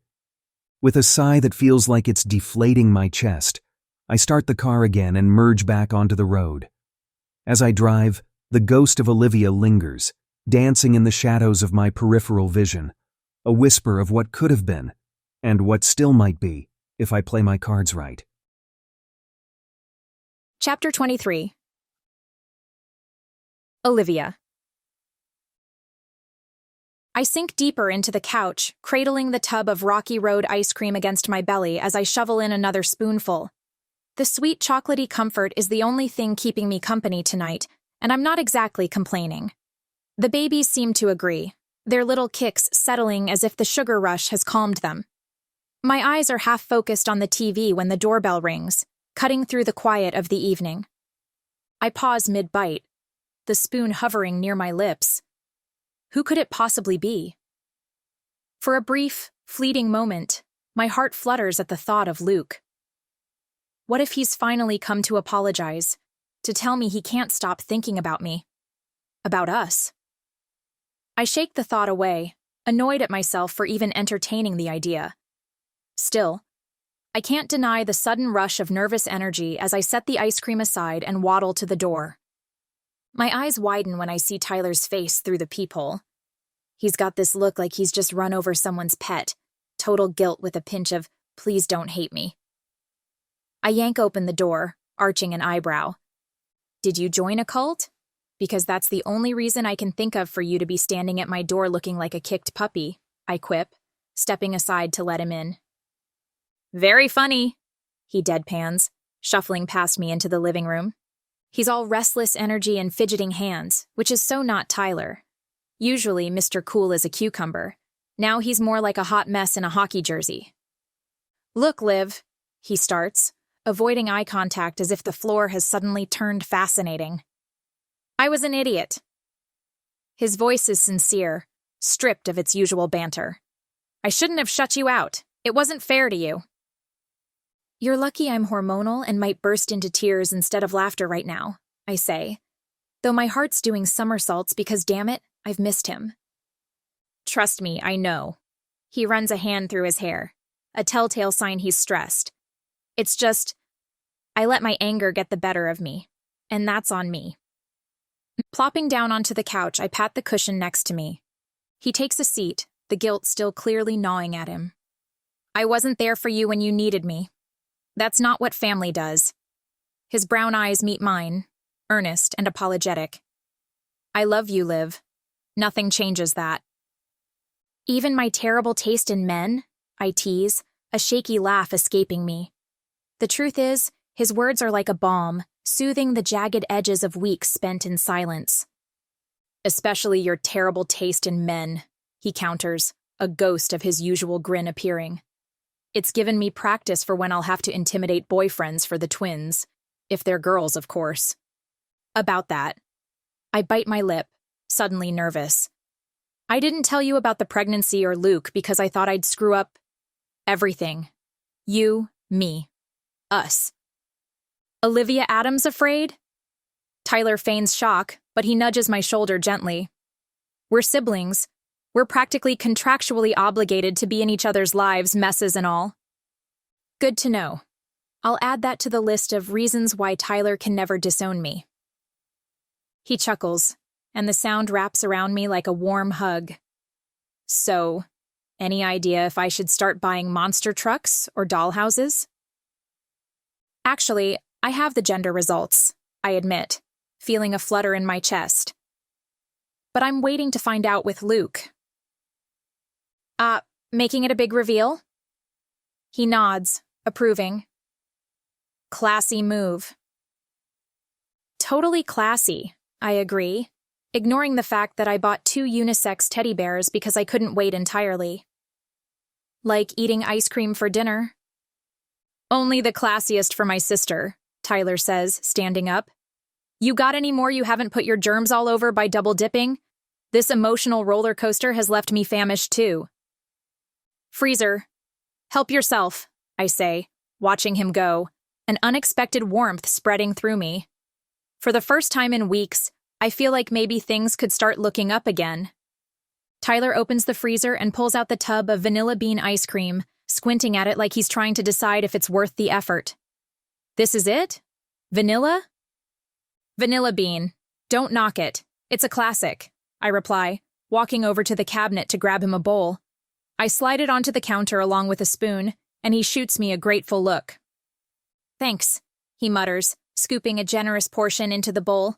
With a sigh that feels like it's deflating my chest, I start the car again and merge back onto the road. As I drive, the ghost of Olivia lingers, dancing in the shadows of my peripheral vision, a whisper of what could have been, and what still might be, if I play my cards right. Chapter 23. Olivia. I sink deeper into the couch, cradling the tub of Rocky Road ice cream against my belly as I shovel in another spoonful. The sweet chocolatey comfort is the only thing keeping me company tonight, and I'm not exactly complaining. The babies seem to agree, their little kicks settling as if the sugar rush has calmed them. My eyes are half focused on the TV when the doorbell rings, cutting through the quiet of the evening. I pause mid-bite, the spoon hovering near my lips. Who could it possibly be? For a brief, fleeting moment, my heart flutters at the thought of Luke. What if he's finally come to apologize, to tell me he can't stop thinking about me? About us? I shake the thought away, annoyed at myself for even entertaining the idea. Still, I can't deny the sudden rush of nervous energy as I set the ice cream aside and waddle to the door. My eyes widen when I see Tyler's face through the peephole. He's got this look like he's just run over someone's pet, total guilt with a pinch of, please don't hate me. I yank open the door, arching an eyebrow. Did you join a cult? Because that's the only reason I can think of for you to be standing at my door looking like a kicked puppy, I quip, stepping aside to let him in. Very funny, he deadpans, shuffling past me into the living room. He's all restless energy and fidgeting hands, which is so not Tyler. Usually Mr. Cool is a cucumber. Now he's more like a hot mess in a hockey jersey. Look, Liv, he starts, avoiding eye contact as if the floor has suddenly turned fascinating. I was an idiot. His voice is sincere, stripped of its usual banter. I shouldn't have shut you out. It wasn't fair to you. You're lucky I'm hormonal and might burst into tears instead of laughter right now, I say, though my heart's doing somersaults because, damn it, I've missed him. Trust me, I know. He runs a hand through his hair, a telltale sign he's stressed. It's just, I let my anger get the better of me, and that's on me. Plopping down onto the couch, I pat the cushion next to me. He takes a seat, the guilt still clearly gnawing at him. I wasn't there for you when you needed me. That's not what family does. His brown eyes meet mine, earnest and apologetic. I love you, Liv. Nothing changes that. Even my terrible taste in men? I tease, a shaky laugh escaping me. The truth is, his words are like a balm, soothing the jagged edges of weeks spent in silence. Especially your terrible taste in men, he counters, a ghost of his usual grin appearing. It's given me practice for when I'll have to intimidate boyfriends for the twins. If they're girls, of course. About that. I bite my lip, suddenly nervous. I didn't tell you about the pregnancy or Luke because I thought I'd screw up everything. You, me, us. Olivia Adams afraid? Tyler feigns shock, but he nudges my shoulder gently. We're siblings. We're practically contractually obligated to be in each other's lives, messes and all. Good to know. I'll add that to the list of reasons why Tyler can never disown me. He chuckles, and the sound wraps around me like a warm hug. So, any idea if I should start buying monster trucks or dollhouses? Actually, I have the gender results, I admit, feeling a flutter in my chest. But I'm waiting to find out with Luke. Making it a big reveal? He nods, approving. Classy move. Totally classy, I agree, ignoring the fact that I bought 2 unisex teddy bears because I couldn't wait entirely. Like eating ice cream for dinner. Only the classiest for my sister, Tyler says, standing up. You got any more you haven't put your germs all over by double dipping? This emotional roller coaster has left me famished too. Freezer. Help yourself, I say, watching him go, an unexpected warmth spreading through me. For the first time in weeks, I feel like maybe things could start looking up again. Tyler opens the freezer and pulls out the tub of vanilla bean ice cream, squinting at it like he's trying to decide if it's worth the effort. This is it? Vanilla? Vanilla bean. Don't knock it. It's a classic, I reply, walking over to the cabinet to grab him a bowl. I slide it onto the counter along with a spoon, and he shoots me a grateful look. Thanks, he mutters, scooping a generous portion into the bowl.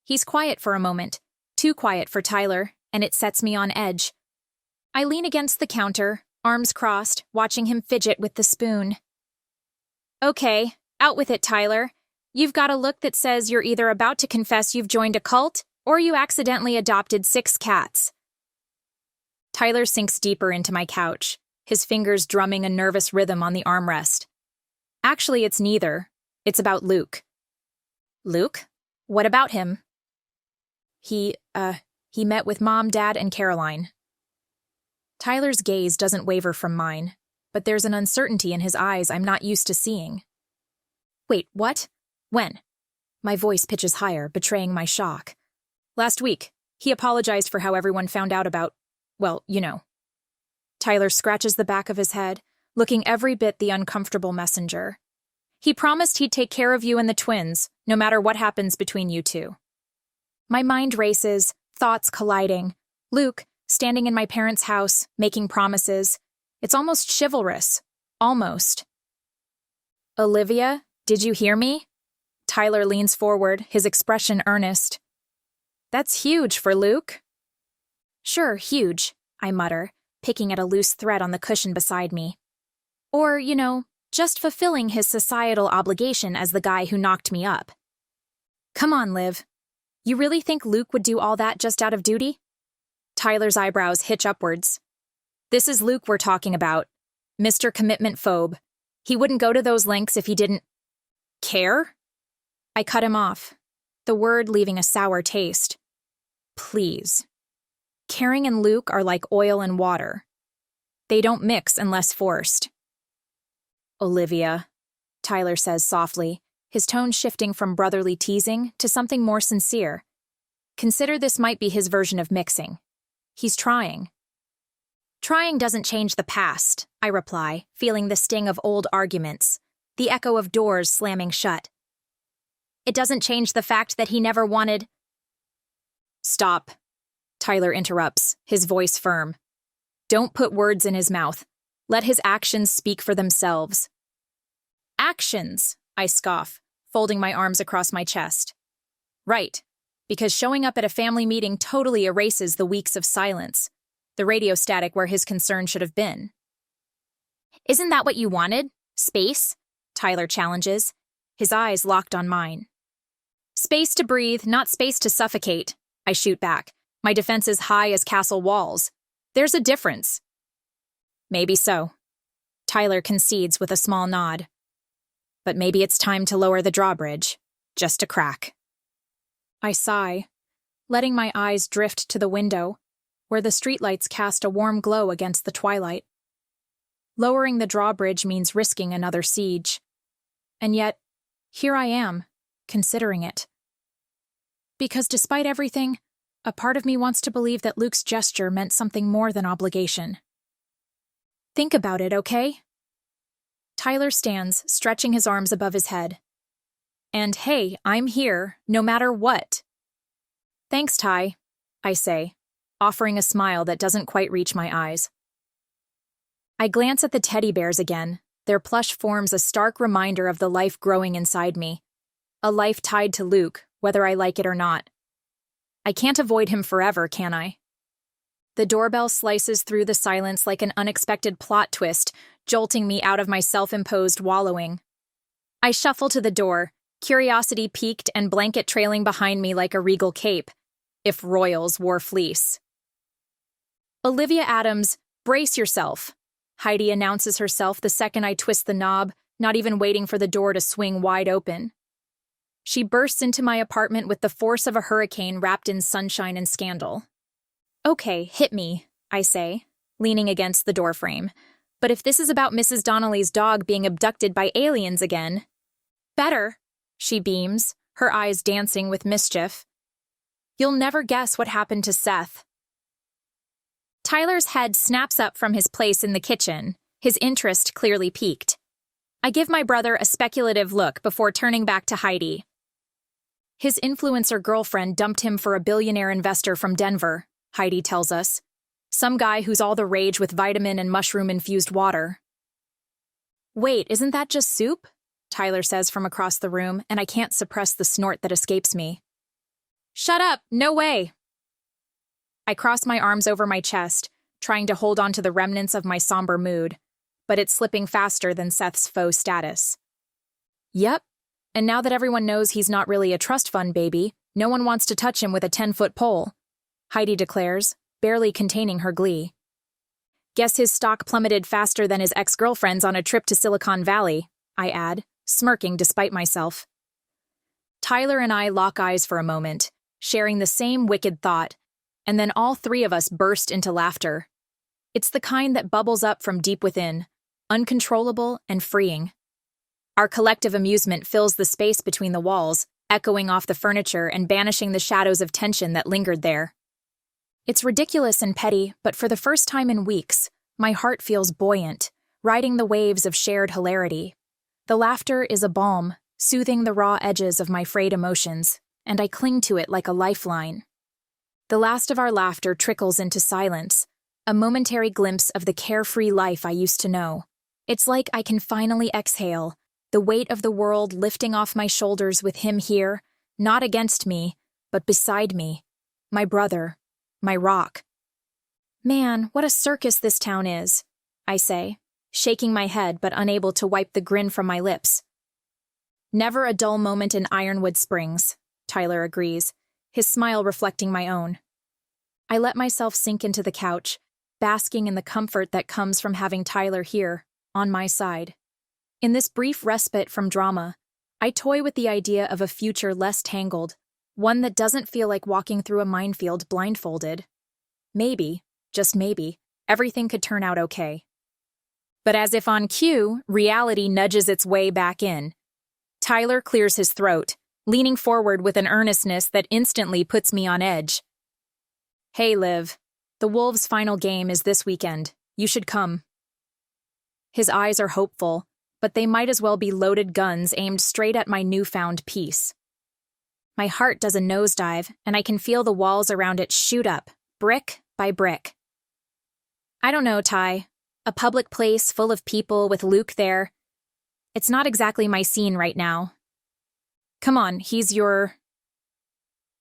He's quiet for a moment, too quiet for Tyler, and it sets me on edge. I lean against the counter, arms crossed, watching him fidget with the spoon. Okay, out with it, Tyler. You've got a look that says you're either about to confess you've joined a cult, or you accidentally adopted 6 cats. Tyler sinks deeper into my couch, his fingers drumming a nervous rhythm on the armrest. Actually, it's neither. It's about Luke. Luke? What about him? He met with Mom, Dad, and Caroline. Tyler's gaze doesn't waver from mine, but there's an uncertainty in his eyes I'm not used to seeing. Wait, what? When? My voice pitches higher, betraying my shock. Last week, he apologized for how everyone found out about, well, you know. Tyler scratches the back of his head, looking every bit the uncomfortable messenger. He promised he'd take care of you and the twins, no matter what happens between you two. My mind races, thoughts colliding. Luke, standing in my parents' house, making promises. It's almost chivalrous. Almost. Olivia, did you hear me? Tyler leans forward, his expression earnest. That's huge for Luke. Sure, huge, I mutter, picking at a loose thread on the cushion beside me. Or, you know, just fulfilling his societal obligation as the guy who knocked me up. Come on, Liv. You really think Luke would do all that just out of duty? Tyler's eyebrows hitch upwards. This is Luke we're talking about. Mr. Commitment Phobe. He wouldn't go to those lengths if he didn't... care? I cut him off, the word leaving a sour taste. Please. Caring and Luke are like oil and water. They don't mix unless forced. Olivia, Tyler says softly, his tone shifting from brotherly teasing to something more sincere. Consider this might be his version of mixing. He's trying. Trying doesn't change the past, I reply, feeling the sting of old arguments, the echo of doors slamming shut. It doesn't change the fact that he never wanted... Stop, Tyler interrupts, his voice firm. Don't put words in his mouth. Let his actions speak for themselves. Actions, I scoff, folding my arms across my chest. Right, because showing up at a family meeting totally erases the weeks of silence, the radio static where his concern should have been. Isn't that what you wanted? Space? Tyler challenges, his eyes locked on mine. Space to breathe, not space to suffocate, I shoot back, my defenses high as castle walls. There's a difference. Maybe so. Tyler concedes with a small nod. But maybe it's time to lower the drawbridge, just a crack. I sigh, letting my eyes drift to the window, where the streetlights cast a warm glow against the twilight. Lowering the drawbridge means risking another siege. And yet, here I am, considering it. Because despite everything, a part of me wants to believe that Luke's gesture meant something more than obligation. Think about it, okay? Tyler stands, stretching his arms above his head. And hey, I'm here, no matter what. Thanks, Ty, I say, offering a smile that doesn't quite reach my eyes. I glance at the teddy bears again, their plush forms a stark reminder of the life growing inside me. A life tied to Luke, whether I like it or not. I can't avoid him forever, can I? The doorbell slices through the silence like an unexpected plot twist, jolting me out of my self-imposed wallowing. I shuffle to the door, curiosity piqued and blanket trailing behind me like a regal cape, if royals wore fleece. Olivia Adams, brace yourself, Heidi announces herself the second I twist the knob, not even waiting for the door to swing wide open. She bursts into my apartment with the force of a hurricane wrapped in sunshine and scandal. Okay, hit me, I say, leaning against the doorframe. But if this is about Mrs. Donnelly's dog being abducted by aliens again... Better, she beams, her eyes dancing with mischief. You'll never guess what happened to Seth. Tyler's head snaps up from his place in the kitchen, his interest clearly piqued. I give my brother a speculative look before turning back to Heidi. His influencer girlfriend dumped him for a billionaire investor from Denver, Heidi tells us. Some guy who's all the rage with vitamin and mushroom-infused water. Wait, isn't that just soup? Tyler says from across the room, and I can't suppress the snort that escapes me. Shut up! No way! I cross my arms over my chest, trying to hold on to the remnants of my somber mood, but it's slipping faster than Seth's faux status. Yep, and now that everyone knows he's not really a trust fund baby, no one wants to touch him with a 10-foot pole, Heidi declares, barely containing her glee. Guess his stock plummeted faster than his ex-girlfriend's on a trip to Silicon Valley, I add, smirking despite myself. Tyler and I lock eyes for a moment, sharing the same wicked thought, and then all three of us burst into laughter. It's the kind that bubbles up from deep within, uncontrollable and freeing. Our collective amusement fills the space between the walls, echoing off the furniture and banishing the shadows of tension that lingered there. It's ridiculous and petty, but for the first time in weeks, my heart feels buoyant, riding the waves of shared hilarity. The laughter is a balm, soothing the raw edges of my frayed emotions, and I cling to it like a lifeline. The last of our laughter trickles into silence, a momentary glimpse of the carefree life I used to know. It's like I can finally exhale, the weight of the world lifting off my shoulders with him here, not against me, but beside me. My brother. My rock. Man, what a circus this town is, I say, shaking my head but unable to wipe the grin from my lips. Never a dull moment in Ironwood Springs, Tyler agrees, his smile reflecting my own. I let myself sink into the couch, basking in the comfort that comes from having Tyler here, on my side. In this brief respite from drama, I toy with the idea of a future less tangled, one that doesn't feel like walking through a minefield blindfolded. Maybe, just maybe, everything could turn out okay. But as if on cue, reality nudges its way back in. Tyler clears his throat, leaning forward with an earnestness that instantly puts me on edge. Hey, Liv. The Wolves' final game is this weekend. You should come. His eyes are hopeful, but they might as well be loaded guns aimed straight at my newfound peace. My heart does a nosedive, and I can feel the walls around it shoot up, brick by brick. I don't know, Ty. A public place full of people with Luke there. It's not exactly my scene right now. Come on, he's your...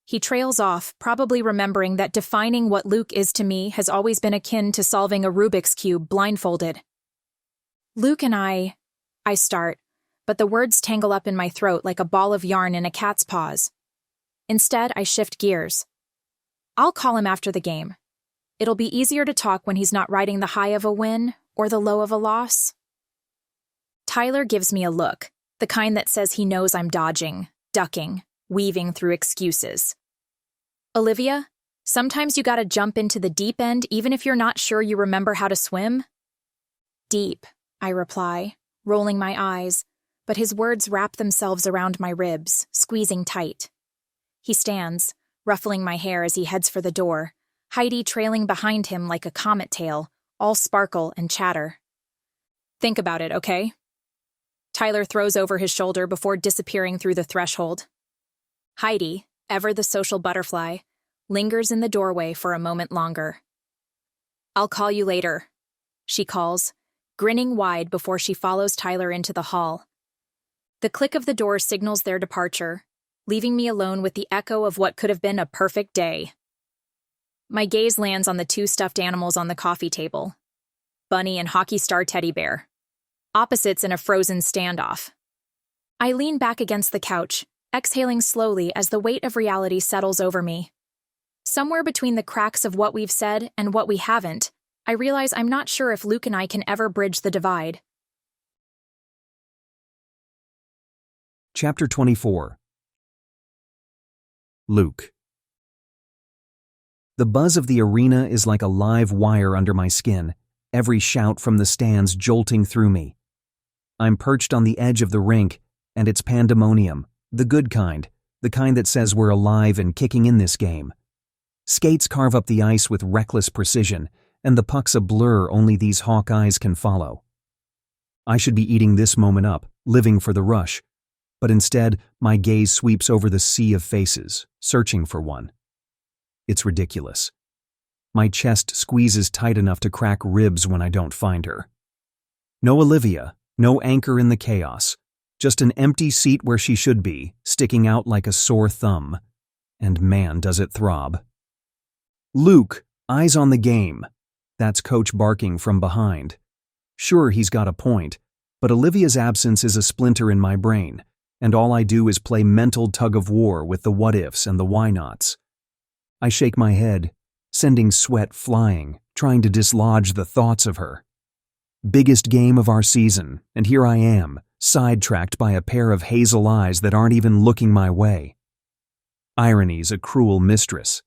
He trails off, probably remembering that defining what Luke is to me has always been akin to solving a Rubik's Cube blindfolded. Luke and I start, but the words tangle up in my throat like a ball of yarn in a cat's paws. Instead, I shift gears. I'll call him after the game. It'll be easier to talk when he's not riding the high of a win or the low of a loss. Tyler gives me a look, the kind that says he knows I'm dodging, ducking, weaving through excuses. Olivia, sometimes you gotta jump into the deep end even if you're not sure you remember how to swim. Deep, I reply, rolling my eyes, but his words wrap themselves around my ribs, squeezing tight. He stands, ruffling my hair as he heads for the door, Heidi trailing behind him like a comet tail, all sparkle and chatter. Think about it, okay? Tyler throws over his shoulder before disappearing through the threshold. Heidi, ever the social butterfly, lingers in the doorway for a moment longer. I'll call you later, she calls, grinning wide before she follows Tyler into the hall. The click of the door signals their departure, leaving me alone with the echo of what could have been a perfect day. My gaze lands on the two stuffed animals on the coffee table. Bunny and hockey star teddy bear. Opposites in a frozen standoff. I lean back against the couch, exhaling slowly as the weight of reality settles over me. Somewhere between the cracks of what we've said and what we haven't, I realize I'm not sure if Luke and I can ever bridge the divide. Chapter 24. Luke. The buzz of the arena is like a live wire under my skin, every shout from the stands jolting through me. I'm perched on the edge of the rink, and it's pandemonium, the good kind, the kind that says we're alive and kicking in this game. Skates carve up the ice with reckless precision, and the puck's a blur only these hawk eyes can follow. I should be eating this moment up, living for the rush, but instead my gaze sweeps over the sea of faces, searching for one. It's ridiculous. My chest squeezes tight enough to crack ribs when I don't find her. No Olivia, no anchor in the chaos, just an empty seat where she should be, sticking out like a sore thumb. And man, does it throb. Luke, eyes on the game. That's Coach barking from behind. Sure, he's got a point, but Olivia's absence is a splinter in my brain, and all I do is play mental tug-of-war with the what-ifs and the why-nots. I shake my head, sending sweat flying, trying to dislodge the thoughts of her. Biggest game of our season, and here I am, sidetracked by a pair of hazel eyes that aren't even looking my way. Irony's a cruel mistress.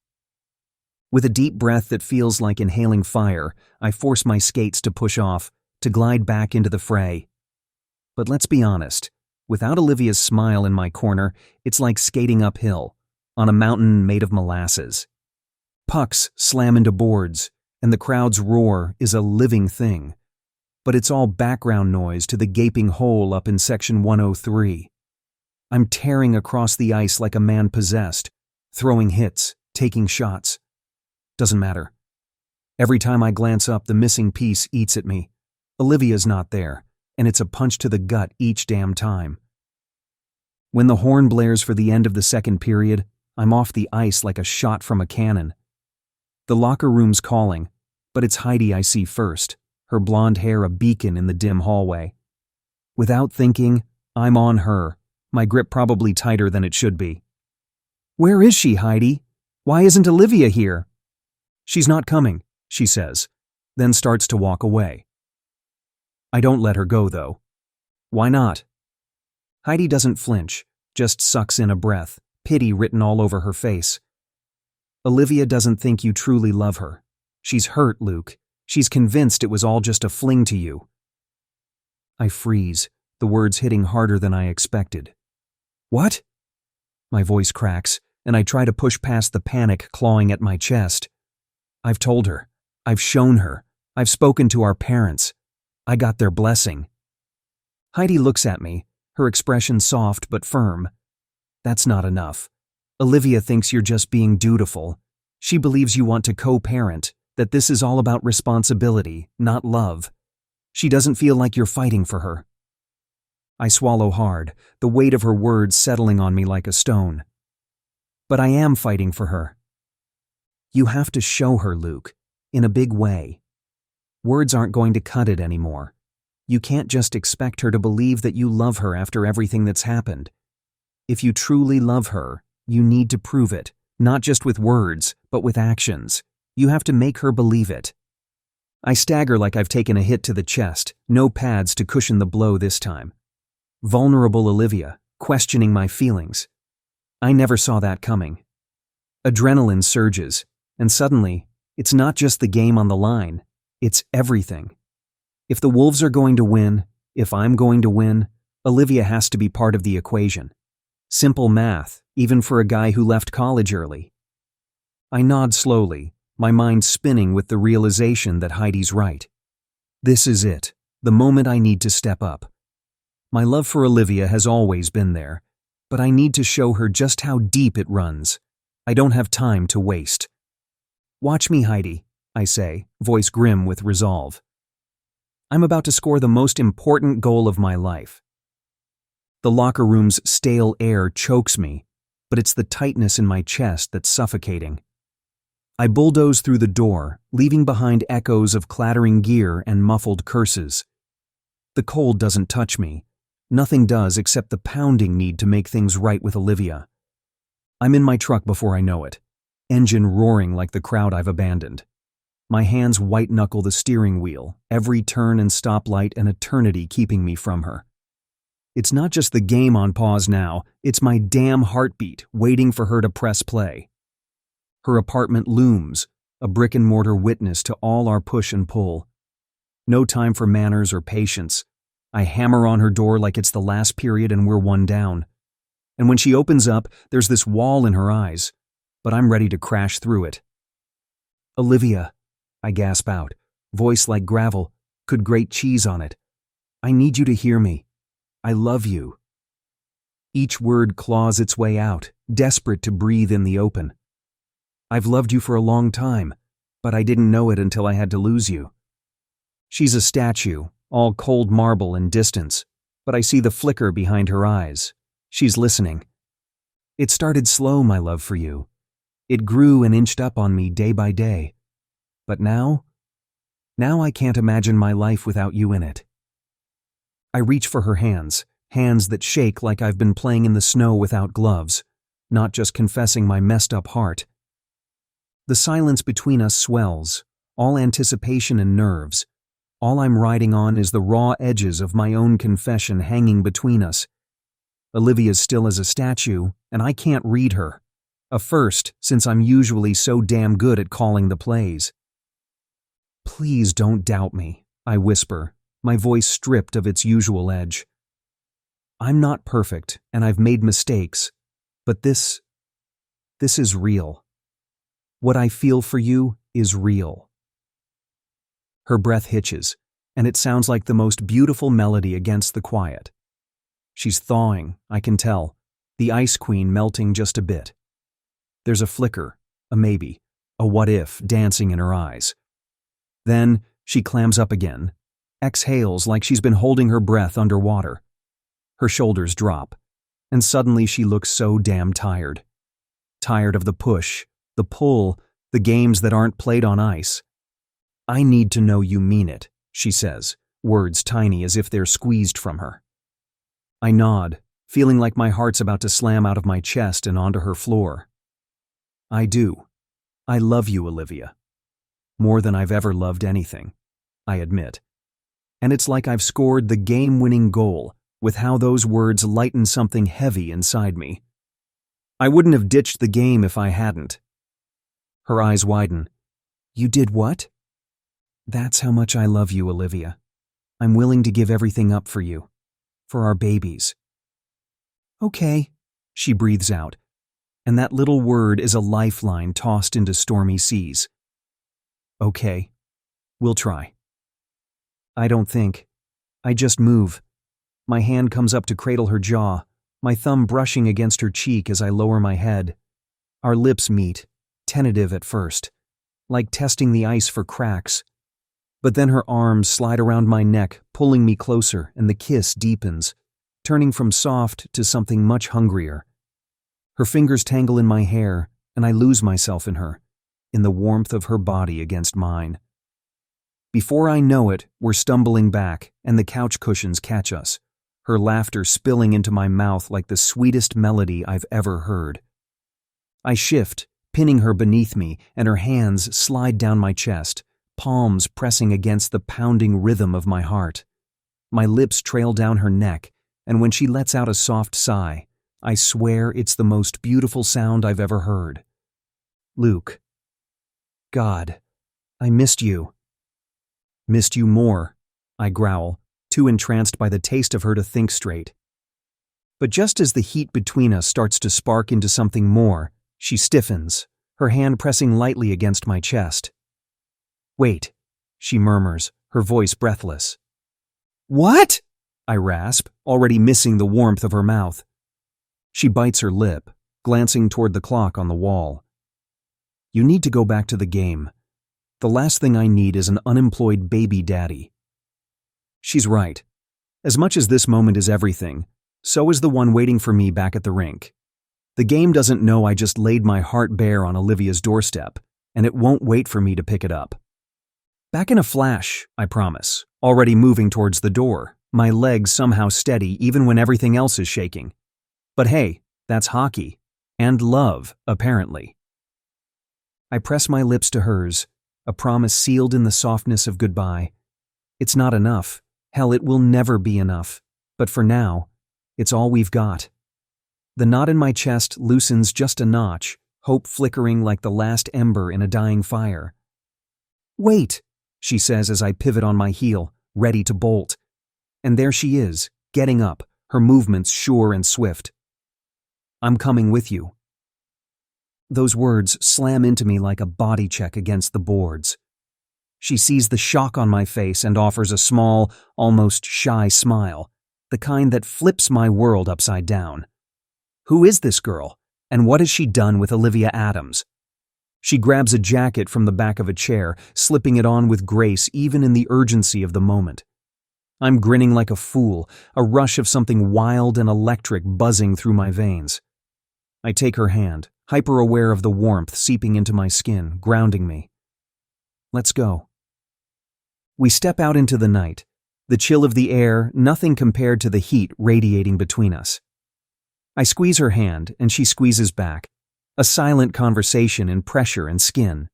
With a deep breath that feels like inhaling fire, I force my skates to push off, to glide back into the fray. But let's be honest, without Olivia's smile in my corner, it's like skating uphill, on a mountain made of molasses. Pucks slam into boards, and the crowd's roar is a living thing. But it's all background noise to the gaping hole up in Section 103. I'm tearing across the ice like a man possessed, throwing hits, taking shots. Doesn't matter. Every time I glance up, the missing piece eats at me. Olivia's not there, and it's a punch to the gut each damn time. When the horn blares for the end of the second period, I'm off the ice like a shot from a cannon. The locker room's calling, but it's Heidi I see first, her blonde hair a beacon in the dim hallway. Without thinking, I'm on her, my grip probably tighter than it should be. "Where is she, Heidi? Why isn't Olivia here?" "She's not coming," she says, then starts to walk away. I don't let her go, though. Why not? Heidi doesn't flinch, just sucks in a breath, pity written all over her face. "Olivia doesn't think you truly love her. She's hurt, Luke. She's convinced it was all just a fling to you." I freeze, the words hitting harder than I expected. "What?" My voice cracks, and I try to push past the panic clawing at my chest. "I've told her. I've shown her. I've spoken to our parents. I got their blessing." Heidi looks at me, her expression soft but firm. "That's not enough. Olivia thinks you're just being dutiful. She believes you want to co-parent, that this is all about responsibility, not love. She doesn't feel like you're fighting for her." I swallow hard, the weight of her words settling on me like a stone. "But I am fighting for her." "You have to show her, Luke, in a big way. Words aren't going to cut it anymore. You can't just expect her to believe that you love her after everything that's happened. If you truly love her, you need to prove it, not just with words, but with actions. You have to make her believe it." I stagger like I've taken a hit to the chest, no pads to cushion the blow this time. Vulnerable Olivia, questioning my feelings. I never saw that coming. Adrenaline surges, and suddenly, it's not just the game on the line, it's everything. If the Wolves are going to win, if I'm going to win, Olivia has to be part of the equation. Simple math, even for a guy who left college early. I nod slowly, my mind spinning with the realization that Heidi's right. This is it, the moment I need to step up. My love for Olivia has always been there, but I need to show her just how deep it runs. I don't have time to waste. "Watch me, Heidi," I say, voice grim with resolve. I'm about to score the most important goal of my life. The locker room's stale air chokes me, but it's the tightness in my chest that's suffocating. I bulldoze through the door, leaving behind echoes of clattering gear and muffled curses. The cold doesn't touch me. Nothing does except the pounding need to make things right with Olivia. I'm in my truck before I know it, engine roaring like the crowd I've abandoned. My hands white-knuckle the steering wheel, every turn and stoplight an eternity keeping me from her. It's not just the game on pause now, it's my damn heartbeat waiting for her to press play. Her apartment looms, a brick-and-mortar witness to all our push and pull. No time for manners or patience. I hammer on her door like it's the last period and we're one down. and when she opens up, there's this wall in her eyes, but I'm ready to crash through it. "Olivia," I gasp out, voice like gravel, could grate cheese on it. "I need you to hear me. I love you." Each word claws its way out, desperate to breathe in the open. "I've loved you for a long time, but I didn't know it until I had to lose you." She's a statue, all cold marble and distance, but I see the flicker behind her eyes. She's listening. "It started slow, my love for you. It grew and inched up on me day by day. But now I can't imagine my life without you in it." I reach for her hands that shake like I've been playing in the snow without gloves, not just confessing my messed up heart. The silence between us swells, all anticipation and nerves. All I'm riding on is the raw edges of my own confession hanging between us. Olivia's still as a statue, and I can't read her. A first, since I'm usually so damn good at calling the plays. "Please don't doubt me," I whisper, my voice stripped of its usual edge. "I'm not perfect, and I've made mistakes, but this is real. What I feel for you is real." Her breath hitches, and it sounds like the most beautiful melody against the quiet. She's thawing, I can tell, the Ice Queen melting just a bit. There's a flicker, a maybe, a what if dancing in her eyes. Then she clams up again, exhales like she's been holding her breath underwater. Her shoulders drop, and suddenly she looks so damn tired. Tired of the push, the pull, the games that aren't played on ice. "I need to know you mean it," she says, words tiny as if they're squeezed from her. I nod, feeling like my heart's about to slam out of my chest and onto her floor. "I do. I love you, Olivia. More than I've ever loved anything," I admit. And it's like I've scored the game-winning goal with how those words lighten something heavy inside me. I wouldn't have ditched the game if I hadn't. Her eyes widen. "You did what?" "That's how much I love you, Olivia. I'm willing to give everything up for you. For our babies." "Okay," she breathes out, and that little word is a lifeline tossed into stormy seas. "Okay, we'll try." I don't think. I just move. My hand comes up to cradle her jaw, my thumb brushing against her cheek as I lower my head. Our lips meet, tentative at first, like testing the ice for cracks. But then her arms slide around my neck, pulling me closer, and the kiss deepens, turning from soft to something much hungrier. Her fingers tangle in my hair, and I lose myself in her, in the warmth of her body against mine. Before I know it, we're stumbling back, and the couch cushions catch us, her laughter spilling into my mouth like the sweetest melody I've ever heard. I shift, pinning her beneath me, and her hands slide down my chest, palms pressing against the pounding rhythm of my heart. My lips trail down her neck, and when she lets out a soft sigh, I swear it's the most beautiful sound I've ever heard. "Luke. God, I missed you." "Missed you more," I growl, too entranced by the taste of her to think straight. But just as the heat between us starts to spark into something more, she stiffens, her hand pressing lightly against my chest. "Wait," she murmurs, her voice breathless. "What?" I rasp, already missing the warmth of her mouth. She bites her lip, glancing toward the clock on the wall. "You need to go back to the game. The last thing I need is an unemployed baby daddy." She's right. As much as this moment is everything, so is the one waiting for me back at the rink. The game doesn't know I just laid my heart bare on Olivia's doorstep, and it won't wait for me to pick it up. Back in a flash, I promise, already moving towards the door, my legs somehow steady even when everything else is shaking. But hey, that's hockey. And love, apparently. I press my lips to hers, a promise sealed in the softness of goodbye. It's not enough. Hell, it will never be enough. But for now, it's all we've got. The knot in my chest loosens just a notch, hope flickering like the last ember in a dying fire. "Wait," she says as I pivot on my heel, ready to bolt. And there she is, getting up, her movements sure and swift. I'm coming with you." Those words slam into me like a body check against the boards. She sees the shock on my face and offers a small, almost shy smile, the kind that flips my world upside down. Who is this girl, and what has she done with Olivia Adams? She grabs a jacket from the back of a chair, slipping it on with grace even in the urgency of the moment. I'm grinning like a fool, a rush of something wild and electric buzzing through my veins. I take her hand, hyper-aware of the warmth seeping into my skin, grounding me. Let's go. We step out into the night, the chill of the air nothing compared to the heat radiating between us. I squeeze her hand, and she squeezes back, a silent conversation in pressure and skin.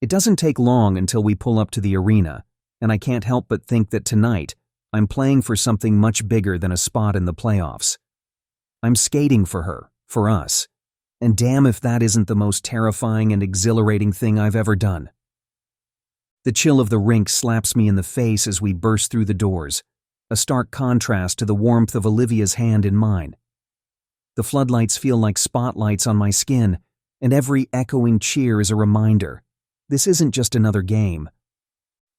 It doesn't take long until we pull up to the arena, and I can't help but think that tonight I'm playing for something much bigger than a spot in the playoffs. I'm skating for her, for us, and damn if that isn't the most terrifying and exhilarating thing I've ever done. The chill of the rink slaps me in the face as we burst through the doors, a stark contrast to the warmth of Olivia's hand in mine. The floodlights feel like spotlights on my skin, and every echoing cheer is a reminder. This isn't just another game.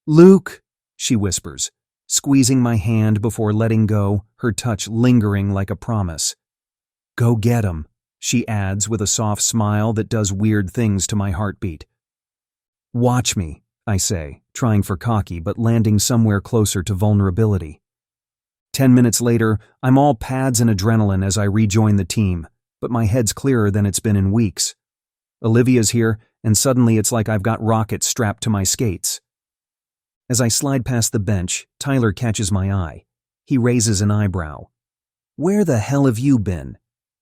"Luke," she whispers, squeezing my hand before letting go, her touch lingering like a promise. "Go get 'em," she adds with a soft smile that does weird things to my heartbeat. "Watch me," I say, trying for cocky but landing somewhere closer to vulnerability. 10 minutes later, I'm all pads and adrenaline as I rejoin the team, but my head's clearer than it's been in weeks. Olivia's here, and suddenly it's like I've got rockets strapped to my skates. As I slide past the bench, Tyler catches my eye. He raises an eyebrow. "Where the hell have you been?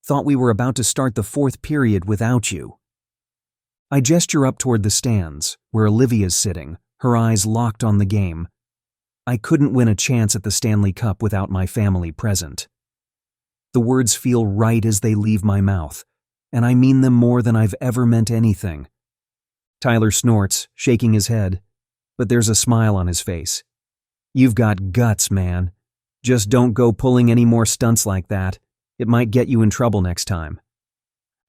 Thought we were about to start the fourth period without you." I gesture up toward the stands, where Olivia's sitting, her eyes locked on the game. I couldn't win a chance at the Stanley Cup without my family present. The words feel right as they leave my mouth, and I mean them more than I've ever meant anything. Tyler snorts, shaking his head, but there's a smile on his face. "You've got guts, man. Just don't go pulling any more stunts like that. It might get you in trouble next time."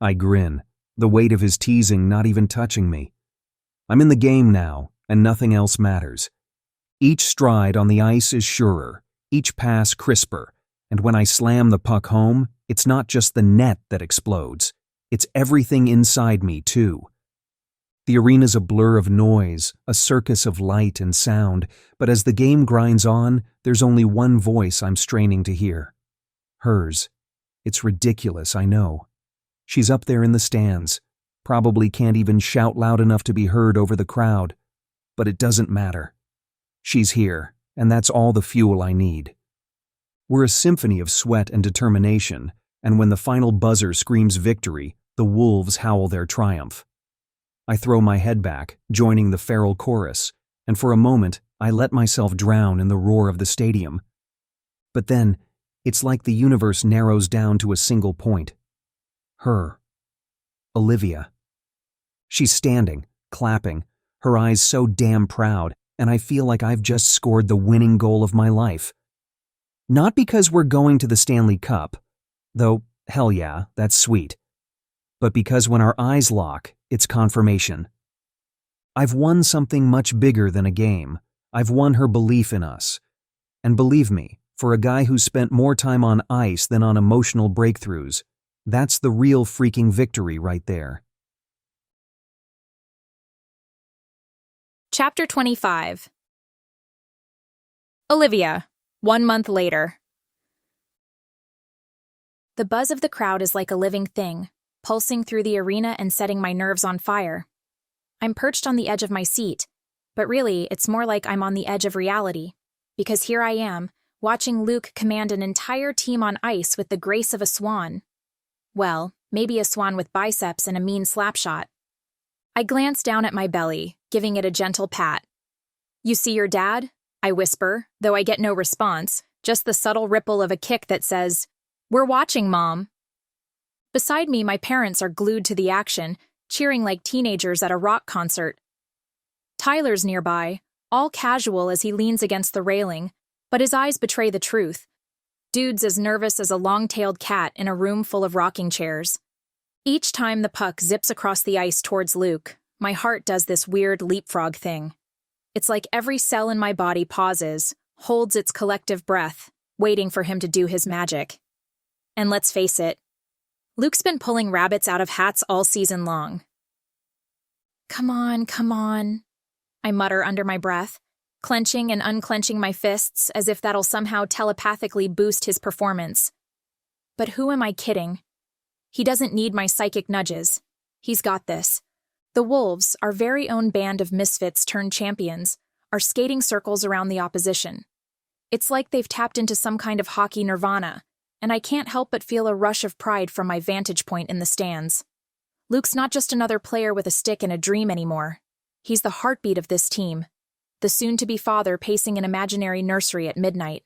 I grin, the weight of his teasing not even touching me. I'm in the game now, and nothing else matters. Each stride on the ice is surer, each pass crisper, and when I slam the puck home, it's not just the net that explodes. It's everything inside me, too. The arena's a blur of noise, a circus of light and sound, but as the game grinds on, there's only one voice I'm straining to hear. Hers. It's ridiculous, I know. She's up there in the stands, probably can't even shout loud enough to be heard over the crowd, but it doesn't matter. She's here, and that's all the fuel I need. We're a symphony of sweat and determination, and when the final buzzer screams victory, the wolves howl their triumph. I throw my head back, joining the feral chorus, and for a moment, I let myself drown in the roar of the stadium. But then, it's like the universe narrows down to a single point. Her. Olivia. She's standing, clapping, her eyes so damn proud, and I feel like I've just scored the winning goal of my life. Not because we're going to the Stanley Cup, though, hell yeah, that's sweet, but because when our eyes lock, it's confirmation. I've won something much bigger than a game. I've won her belief in us. And believe me, for a guy who's spent more time on ice than on emotional breakthroughs, that's the real freaking victory right there. Chapter 25. Olivia, 1 month later. The buzz of the crowd is like a living thing, pulsing through the arena and setting my nerves on fire. I'm perched on the edge of my seat, but really, it's more like I'm on the edge of reality, because here I am, watching Luke command an entire team on ice with the grace of a swan. Well, maybe a swan with biceps and a mean slapshot. I glance down at my belly, giving it a gentle pat. "You see your dad?" I whisper, though I get no response, just the subtle ripple of a kick that says, "We're watching, Mom." Beside me, my parents are glued to the action, cheering like teenagers at a rock concert. Tyler's nearby, all casual as he leans against the railing, but his eyes betray the truth. dude's as nervous as a long-tailed cat in a room full of rocking chairs. Each time the puck zips across the ice towards Luke, my heart does this weird leapfrog thing. It's like every cell in my body pauses, holds its collective breath, waiting for him to do his magic. And let's face it, Luke's been pulling rabbits out of hats all season long. Come on, I mutter under my breath, clenching and unclenching my fists as if that'll somehow telepathically boost his performance. But who am I kidding? He doesn't need my psychic nudges. He's got this. The Wolves, our very own band of misfits turned champions, are skating circles around the opposition. It's like they've tapped into some kind of hockey nirvana, and I can't help but feel a rush of pride from my vantage point in the stands. Luke's not just another player with a stick and a dream anymore. He's the heartbeat of this team, the soon-to-be father pacing an imaginary nursery at midnight,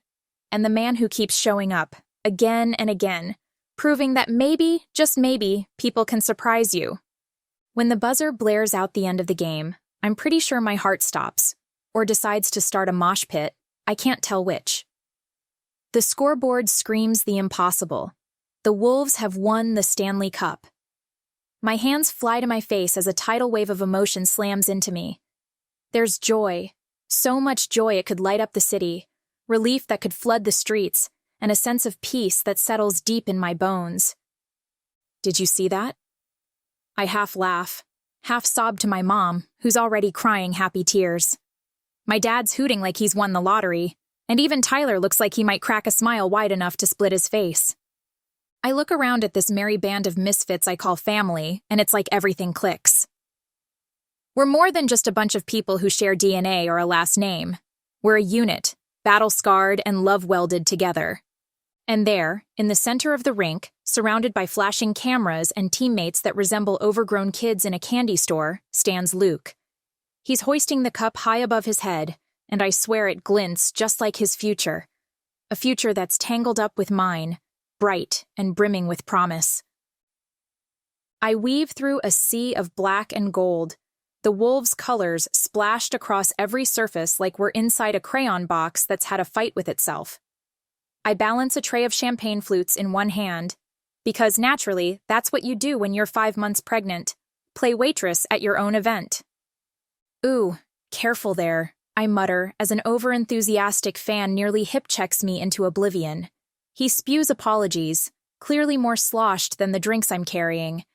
and the man who keeps showing up, again and again, proving that maybe, just maybe, people can surprise you. When the buzzer blares out the end of the game, I'm pretty sure my heart stops, or decides to start a mosh pit. I can't tell which. The scoreboard screams the impossible. The Wolves have won the Stanley Cup. My hands fly to my face as a tidal wave of emotion slams into me. There's joy, so much joy it could light up the city, relief that could flood the streets, and a sense of peace that settles deep in my bones. Did you see that? I half laugh, half sob to my mom, who's already crying happy tears. My dad's hooting like he's won the lottery, and even Tyler looks like he might crack a smile wide enough to split his face. I look around at this merry band of misfits I call family, and it's like everything clicks. We're more than just a bunch of people who share DNA or a last name. We're a unit, battle-scarred and love-welded together. And there, in the center of the rink, surrounded by flashing cameras and teammates that resemble overgrown kids in a candy store, stands Luke. He's hoisting the cup high above his head, and I swear it glints just like his future. A future that's tangled up with mine, bright and brimming with promise. I weave through a sea of black and gold, the Wolves' colors splashed across every surface like we're inside a crayon box that's had a fight with itself. I balance a tray of champagne flutes in one hand, because naturally, that's what you do when you're 5 months pregnant. Play waitress at your own event. Ooh, careful there, I mutter as an overenthusiastic fan nearly hip-checks me into oblivion. He spews apologies, clearly more sloshed than the drinks I'm carrying,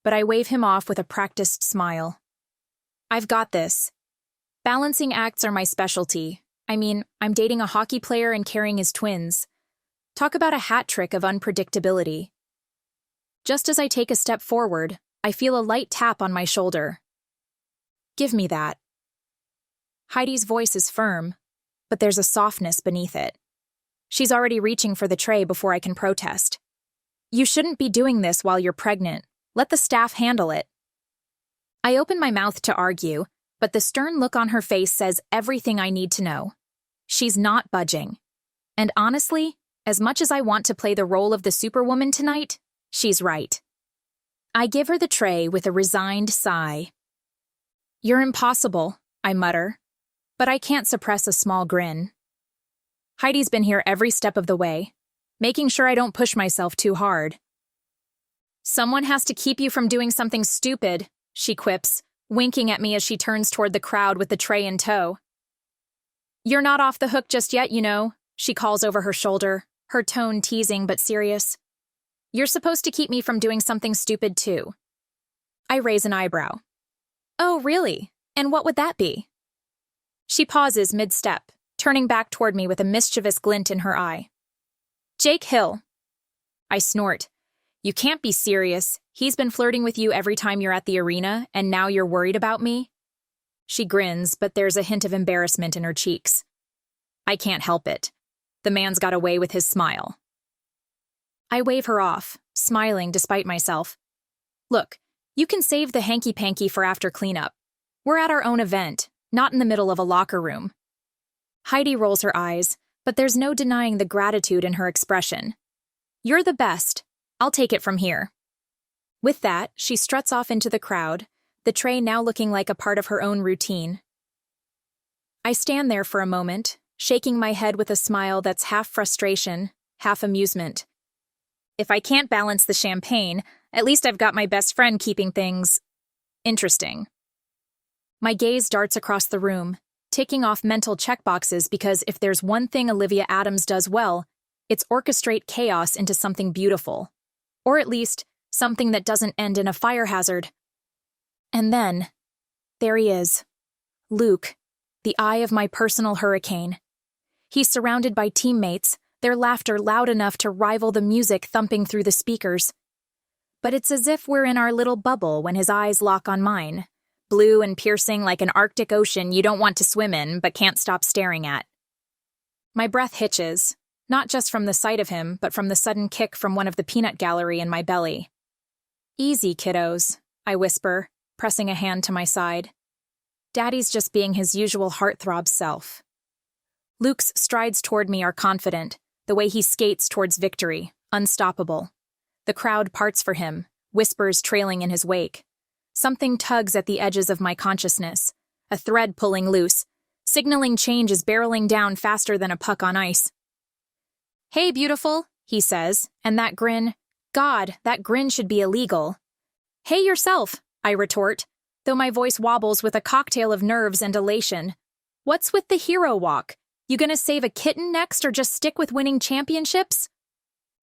but I wave him off with a practiced smile. I've got this. Balancing acts are my specialty. I mean, I'm dating a hockey player and carrying his twins. Talk about a hat trick of unpredictability. Just as I take a step forward, I feel a light tap on my shoulder. Give me that. Heidi's voice is firm, but there's a softness beneath it. She's already reaching for the tray before I can protest. You shouldn't be doing this while you're pregnant. Let the staff handle it. I open my mouth to argue, but the stern look on her face says everything I need to know. She's not budging. And honestly, as much as I want to play the role of the superwoman tonight, she's right. I give her the tray with a resigned sigh. You're impossible, I mutter, but I can't suppress a small grin. Heidi's been here every step of the way, making sure I don't push myself too hard. Someone has to keep you from doing something stupid, she quips, winking at me as she turns toward the crowd with the tray in tow. You're not off the hook just yet, you know, she calls over her shoulder, her tone teasing but serious. You're supposed to keep me from doing something stupid too. I raise an eyebrow. Oh, really? And what would that be? She pauses mid-step, turning back toward me with a mischievous glint in her eye. Jake Hill. I snort. You can't be serious. He's been flirting with you every time you're at the arena, and now you're worried about me? She grins, but there's a hint of embarrassment in her cheeks. I can't help it. The man's got away with his smile. I wave her off, smiling despite myself. Look, you can save the hanky-panky for after cleanup. We're at our own event, not in the middle of a locker room. Heidi rolls her eyes, but there's no denying the gratitude in her expression. You're the best. I'll take it from here. With that, she struts off into the crowd, the tray now looking like a part of her own routine. I stand there for a moment, shaking my head with a smile that's half frustration, half amusement. If I can't balance the champagne, at least I've got my best friend keeping things interesting. My gaze darts across the room, ticking off mental checkboxes because if there's one thing Olivia Adams does well, it's orchestrate chaos into something beautiful. Or at least, something that doesn't end in a fire hazard. And then, there he is. Luke, the eye of my personal hurricane. He's surrounded by teammates, their laughter loud enough to rival the music thumping through the speakers. But it's as if we're in our little bubble when his eyes lock on mine, blue and piercing like an Arctic Ocean you don't want to swim in but can't stop staring at. My breath hitches, not just from the sight of him, but from the sudden kick from one of the peanut gallery in my belly. "Easy, kiddos," I whisper, pressing a hand to my side. Daddy's just being his usual heartthrob self. Luke's strides toward me are confident, the way he skates towards victory, unstoppable. The crowd parts for him, whispers trailing in his wake. Something tugs at the edges of my consciousness, a thread pulling loose, signaling change is barreling down faster than a puck on ice. "Hey, beautiful," he says, and that grin, God, that grin should be illegal. "Hey yourself," I retort, though my voice wobbles with a cocktail of nerves and elation. "What's with the hero walk? You gonna save a kitten next or just stick with winning championships?"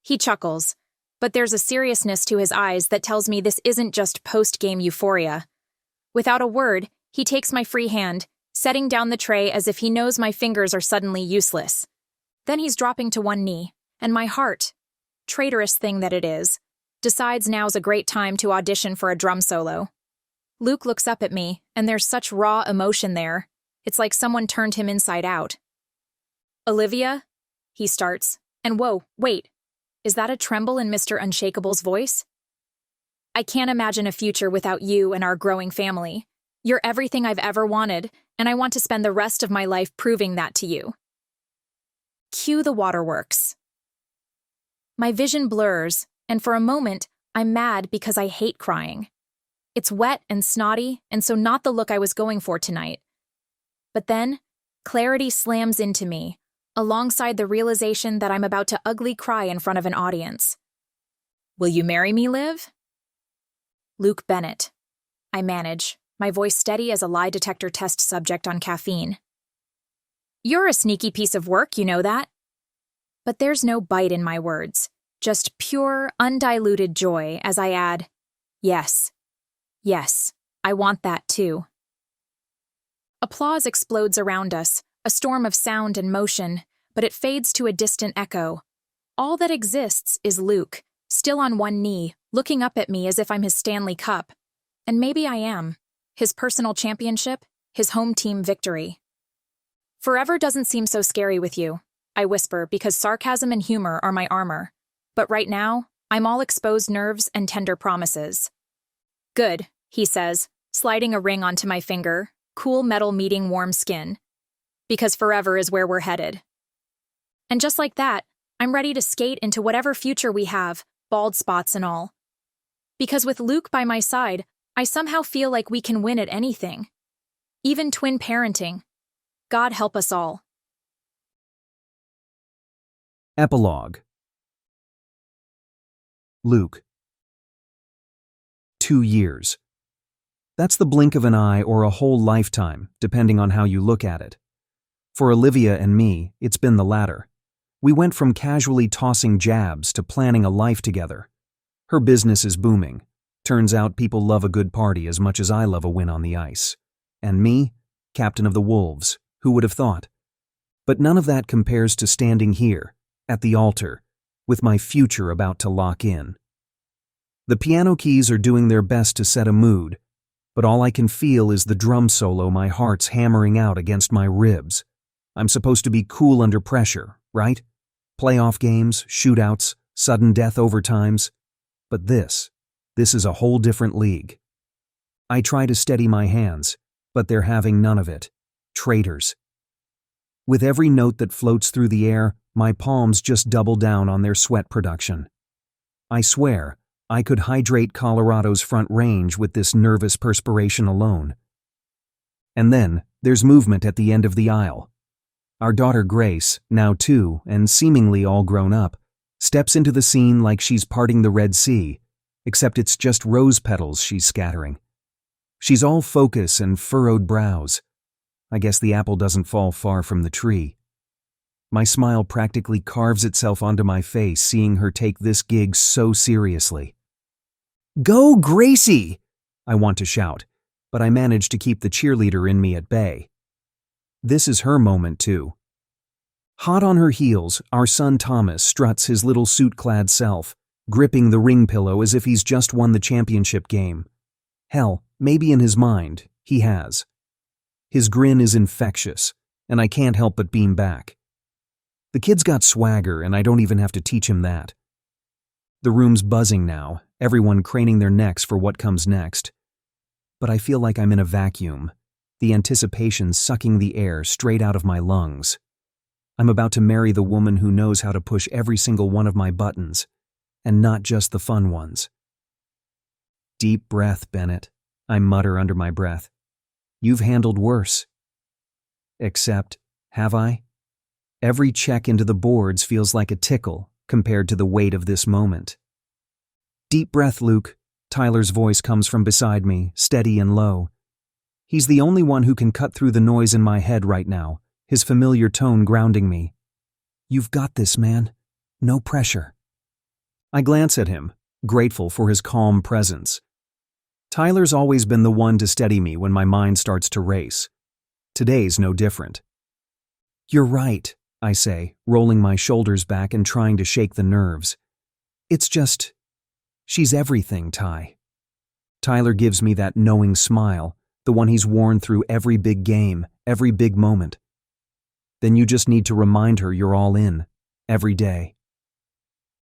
He chuckles, but there's a seriousness to his eyes that tells me this isn't just post-game euphoria. Without a word, he takes my free hand, setting down the tray as if he knows my fingers are suddenly useless. Then he's dropping to one knee, and my heart, traitorous thing that it is, decides now's a great time to audition for a drum solo. Luke looks up at me, and there's such raw emotion there. It's like someone turned him inside out. "Olivia?" he starts, and whoa, wait, is that a tremble in Mr. Unshakable's voice? "I can't imagine a future without you and our growing family. You're everything I've ever wanted, and I want to spend the rest of my life proving that to you." Cue the waterworks. My vision blurs, and for a moment, I'm mad because I hate crying. It's wet and snotty, and so not the look I was going for tonight. But then, clarity slams into me, alongside the realization that I'm about to ugly cry in front of an audience. "Will you marry me, Liv?" Luke Bennett. I manage, my voice steady as a lie detector test subject on caffeine. "You're a sneaky piece of work, you know that." But there's no bite in my words, just pure, undiluted joy as I add, "Yes. Yes, I want that too." Applause explodes around us, a storm of sound and motion, but it fades to a distant echo. All that exists is Luke, still on one knee, looking up at me as if I'm his Stanley Cup. And maybe I am. His personal championship, his home team victory. "Forever doesn't seem so scary with you," I whisper because sarcasm and humor are my armor. But right now, I'm all exposed nerves and tender promises. "Good," he says, sliding a ring onto my finger, cool metal meeting warm skin. "Because forever is where we're headed." And just like that, I'm ready to skate into whatever future we have, bald spots and all. Because with Luke by my side, I somehow feel like we can win at anything. Even twin parenting. God help us all. Epilogue. Luke. 2 years. That's the blink of an eye or a whole lifetime, depending on how you look at it. For Olivia and me, it's been the latter. We went from casually tossing jabs to planning a life together. Her business is booming. Turns out people love a good party as much as I love a win on the ice. And me, captain of the Wolves, who would have thought? But none of that compares to standing here, at the altar, with my future about to lock in. The piano keys are doing their best to set a mood, but all I can feel is the drum solo my heart's hammering out against my ribs. I'm supposed to be cool under pressure, right? Playoff games, shootouts, sudden death overtimes. But this is a whole different league. I try to steady my hands, but they're having none of it. Traitors. With every note that floats through the air, my palms just double down on their sweat production. I swear, I could hydrate Colorado's Front Range with this nervous perspiration alone. And then, there's movement at the end of the aisle. Our daughter Grace, now 2 and seemingly all grown up, steps into the scene like she's parting the Red Sea, except it's just rose petals she's scattering. She's all focus and furrowed brows. I guess the apple doesn't fall far from the tree. My smile practically carves itself onto my face seeing her take this gig so seriously. "Go, Gracie!" I want to shout, but I manage to keep the cheerleader in me at bay. This is her moment too. Hot on her heels, our son Thomas struts his little suit-clad self, gripping the ring pillow as if he's just won the championship game. Hell, maybe in his mind, he has. His grin is infectious, and I can't help but beam back. The kid's got swagger, and I don't even have to teach him that. The room's buzzing now, everyone craning their necks for what comes next. But I feel like I'm in a vacuum, the anticipation sucking the air straight out of my lungs. I'm about to marry the woman who knows how to push every single one of my buttons, and not just the fun ones. "Deep breath, Bennett," I mutter under my breath. "You've handled worse." Except, have I? Every check into the boards feels like a tickle compared to the weight of this moment. "Deep breath, Luke." Tyler's voice comes from beside me, steady and low. He's the only one who can cut through the noise in my head right now, his familiar tone grounding me. "You've got this, man. No pressure." I glance at him, grateful for his calm presence. Tyler's always been the one to steady me when my mind starts to race. Today's no different. "You're right," I say, rolling my shoulders back and trying to shake the nerves. "It's just, she's everything, Ty." Tyler gives me that knowing smile, the one he's worn through every big game, every big moment. "Then you just need to remind her you're all in, every day."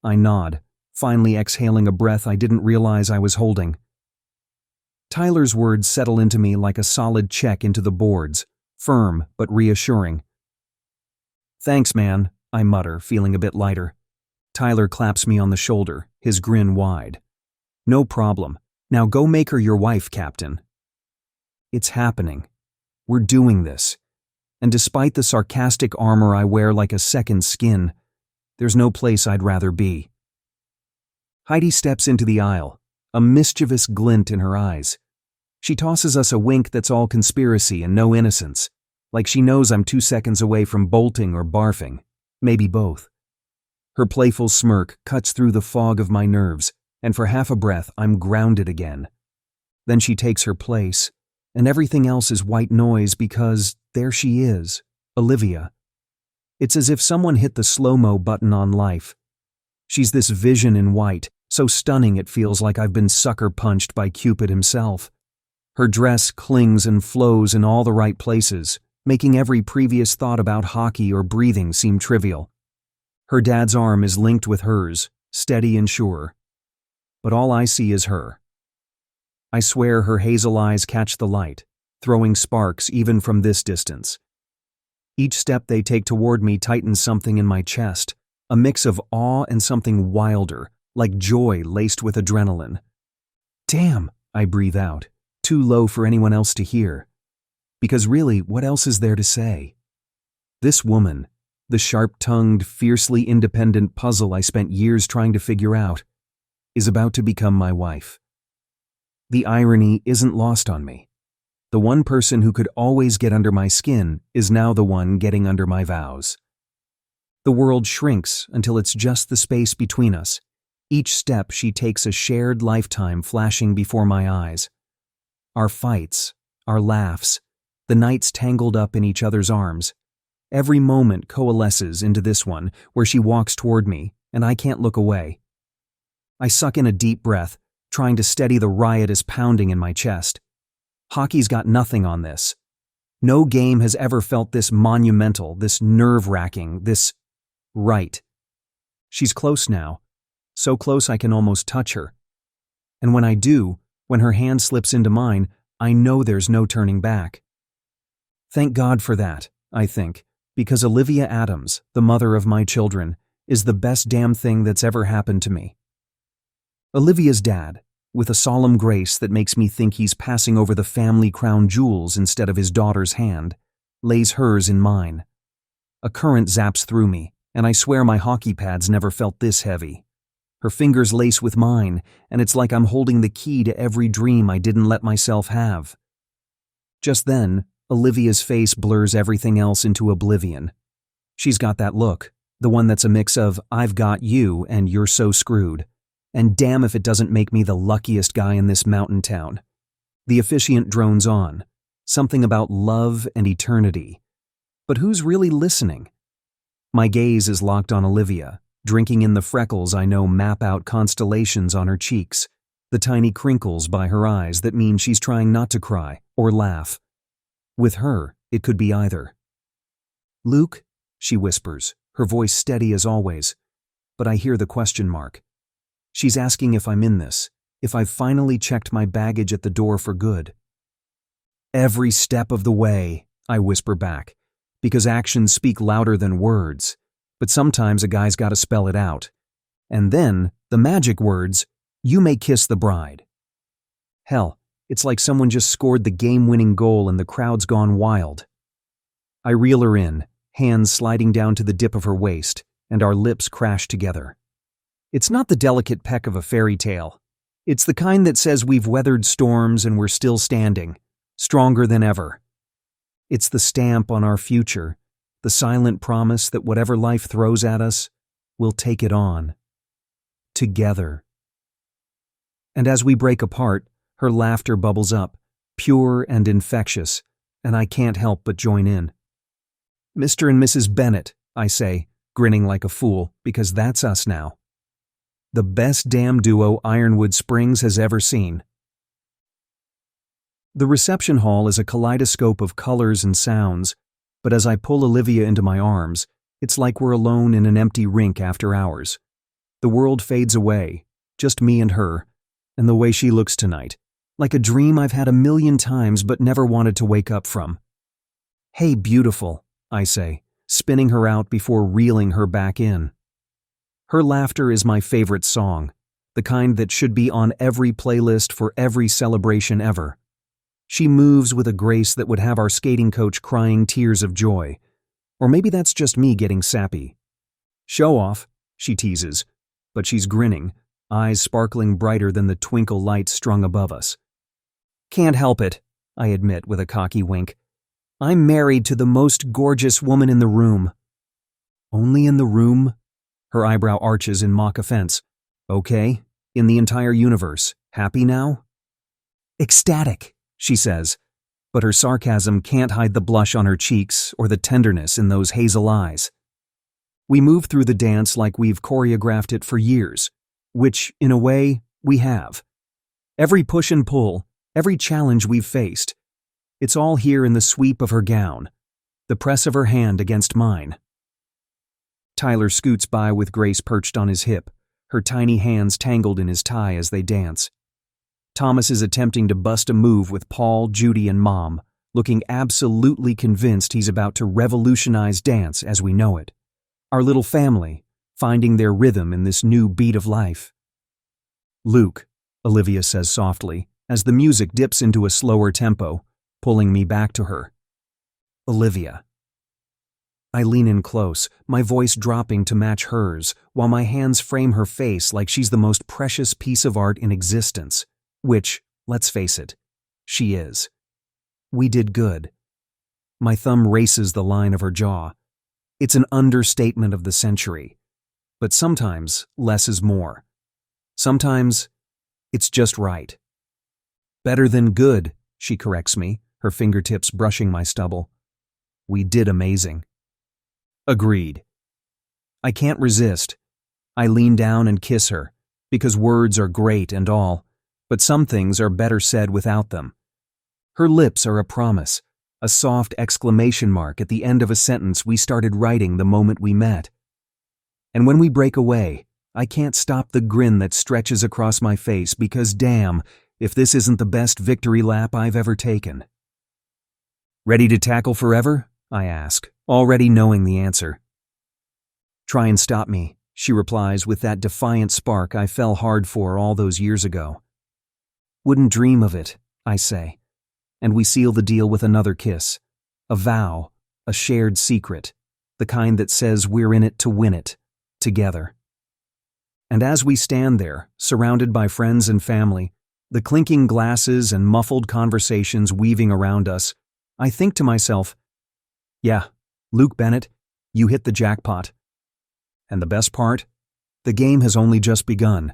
I nod, finally exhaling a breath I didn't realize I was holding. Tyler's words settle into me like a solid check into the boards, firm but reassuring. "Thanks, man," I mutter, feeling a bit lighter. Tyler claps me on the shoulder, his grin wide. "No problem. Now go make her your wife, Captain." It's happening. We're doing this. And despite the sarcastic armor I wear like a second skin, there's no place I'd rather be. Heidi steps into the aisle, a mischievous glint in her eyes. She tosses us a wink that's all conspiracy and no innocence, like she knows I'm 2 seconds away from bolting or barfing, maybe both. Her playful smirk cuts through the fog of my nerves, and for half a breath I'm grounded again. Then she takes her place, and everything else is white noise because there she is, Olivia. It's as if someone hit the slow-mo button on life. She's this vision in white, so stunning it feels like I've been sucker-punched by Cupid himself. Her dress clings and flows in all the right places, making every previous thought about hockey or breathing seem trivial. Her dad's arm is linked with hers, steady and sure. But all I see is her. I swear her hazel eyes catch the light, throwing sparks even from this distance. Each step they take toward me tightens something in my chest, a mix of awe and something wilder, like joy laced with adrenaline. "Damn," I breathe out, too low for anyone else to hear. Because really, what else is there to say? This woman, the sharp-tongued, fiercely independent puzzle I spent years trying to figure out, is about to become my wife. The irony isn't lost on me. The one person who could always get under my skin is now the one getting under my vows. The world shrinks until it's just the space between us. Each step she takes a shared lifetime flashing before my eyes. Our fights, our laughs, the nights tangled up in each other's arms. Every moment coalesces into this one where she walks toward me and I can't look away. I suck in a deep breath, trying to steady the riotous pounding in my chest. Hockey's got nothing on this. No game has ever felt this monumental, this nerve-wracking, this right. She's close now, so close I can almost touch her. And when I do, when her hand slips into mine, I know there's no turning back. Thank God for that, I think, because Olivia Adams, the mother of my children, is the best damn thing that's ever happened to me. Olivia's dad, with a solemn grace that makes me think he's passing over the family crown jewels instead of his daughter's hand, lays hers in mine. A current zaps through me, and I swear my hockey pads never felt this heavy. Her fingers lace with mine, and it's like I'm holding the key to every dream I didn't let myself have. Just then, Olivia's face blurs everything else into oblivion. She's got that look, the one that's a mix of "I've got you" and "you're so screwed." And damn if it doesn't make me the luckiest guy in this mountain town. The officiant drones on, something about love and eternity. But who's really listening? My gaze is locked on Olivia, drinking in the freckles I know map out constellations on her cheeks, the tiny crinkles by her eyes that mean she's trying not to cry or laugh. With her, it could be either. "Luke," she whispers, her voice steady as always, but I hear the question mark. She's asking if I'm in this, if I've finally checked my baggage at the door for good. "Every step of the way," I whisper back, because actions speak louder than words, but sometimes a guy's gotta spell it out. And then, the magic words, "You may kiss the bride." Hell, it's like someone just scored the game-winning goal and the crowd's gone wild. I reel her in, hands sliding down to the dip of her waist, and our lips crash together. It's not the delicate peck of a fairy tale. It's the kind that says we've weathered storms and we're still standing, stronger than ever. It's the stamp on our future, the silent promise that whatever life throws at us, we'll take it on. Together. And as we break apart, her laughter bubbles up, pure and infectious, and I can't help but join in. "Mr. and Mrs. Bennett," I say, grinning like a fool, because that's us now. The best damn duo Ironwood Springs has ever seen. The reception hall is a kaleidoscope of colors and sounds, but as I pull Olivia into my arms, it's like we're alone in an empty rink after hours. The world fades away, just me and her, and the way she looks tonight, like a dream I've had a million times but never wanted to wake up from. "Hey, beautiful," I say, spinning her out before reeling her back in. Her laughter is my favorite song, the kind that should be on every playlist for every celebration ever. She moves with a grace that would have our skating coach crying tears of joy. Or maybe that's just me getting sappy. "Show off," she teases, but she's grinning, eyes sparkling brighter than the twinkle lights strung above us. "Can't help it," I admit with a cocky wink. "I'm married to the most gorgeous woman in the room." "Only in the room?" Her eyebrow arches in mock offense. "Okay, in the entire universe. Happy now?" "Ecstatic," she says, but her sarcasm can't hide the blush on her cheeks or the tenderness in those hazel eyes. We move through the dance like we've choreographed it for years, which, in a way, we have. Every push and pull, every challenge we've faced, it's all here in the sweep of her gown, the press of her hand against mine. Tyler scoots by with Grace perched on his hip, her tiny hands tangled in his tie as they dance. Thomas is attempting to bust a move with Paul, Judy, and Mom, looking absolutely convinced he's about to revolutionize dance as we know it. Our little family, finding their rhythm in this new beat of life. "Luke," Olivia says softly, as the music dips into a slower tempo, pulling me back to her. "Olivia." I lean in close, my voice dropping to match hers, while my hands frame her face like she's the most precious piece of art in existence, which, let's face it, she is. We did good. My thumb races the line of her jaw. It's an understatement of the century. But sometimes less is more. Sometimes it's just right. "Better than good," she corrects me, her fingertips brushing my stubble. "We did amazing." Agreed. I can't resist. I lean down and kiss her, because words are great and all, but some things are better said without them. Her lips are a promise, a soft exclamation mark at the end of a sentence we started writing the moment we met. And when we break away, I can't stop the grin that stretches across my face because damn, if this isn't the best victory lap I've ever taken. "Ready to tackle forever?" I ask, already knowing the answer. "Try and stop me," she replies with that defiant spark I fell hard for all those years ago. "Wouldn't dream of it," I say, and we seal the deal with another kiss, a vow, a shared secret, the kind that says we're in it to win it, together. And as we stand there, surrounded by friends and family, the clinking glasses and muffled conversations weaving around us, I think to myself, yeah, Luke Bennett, you hit the jackpot. And the best part? The game has only just begun.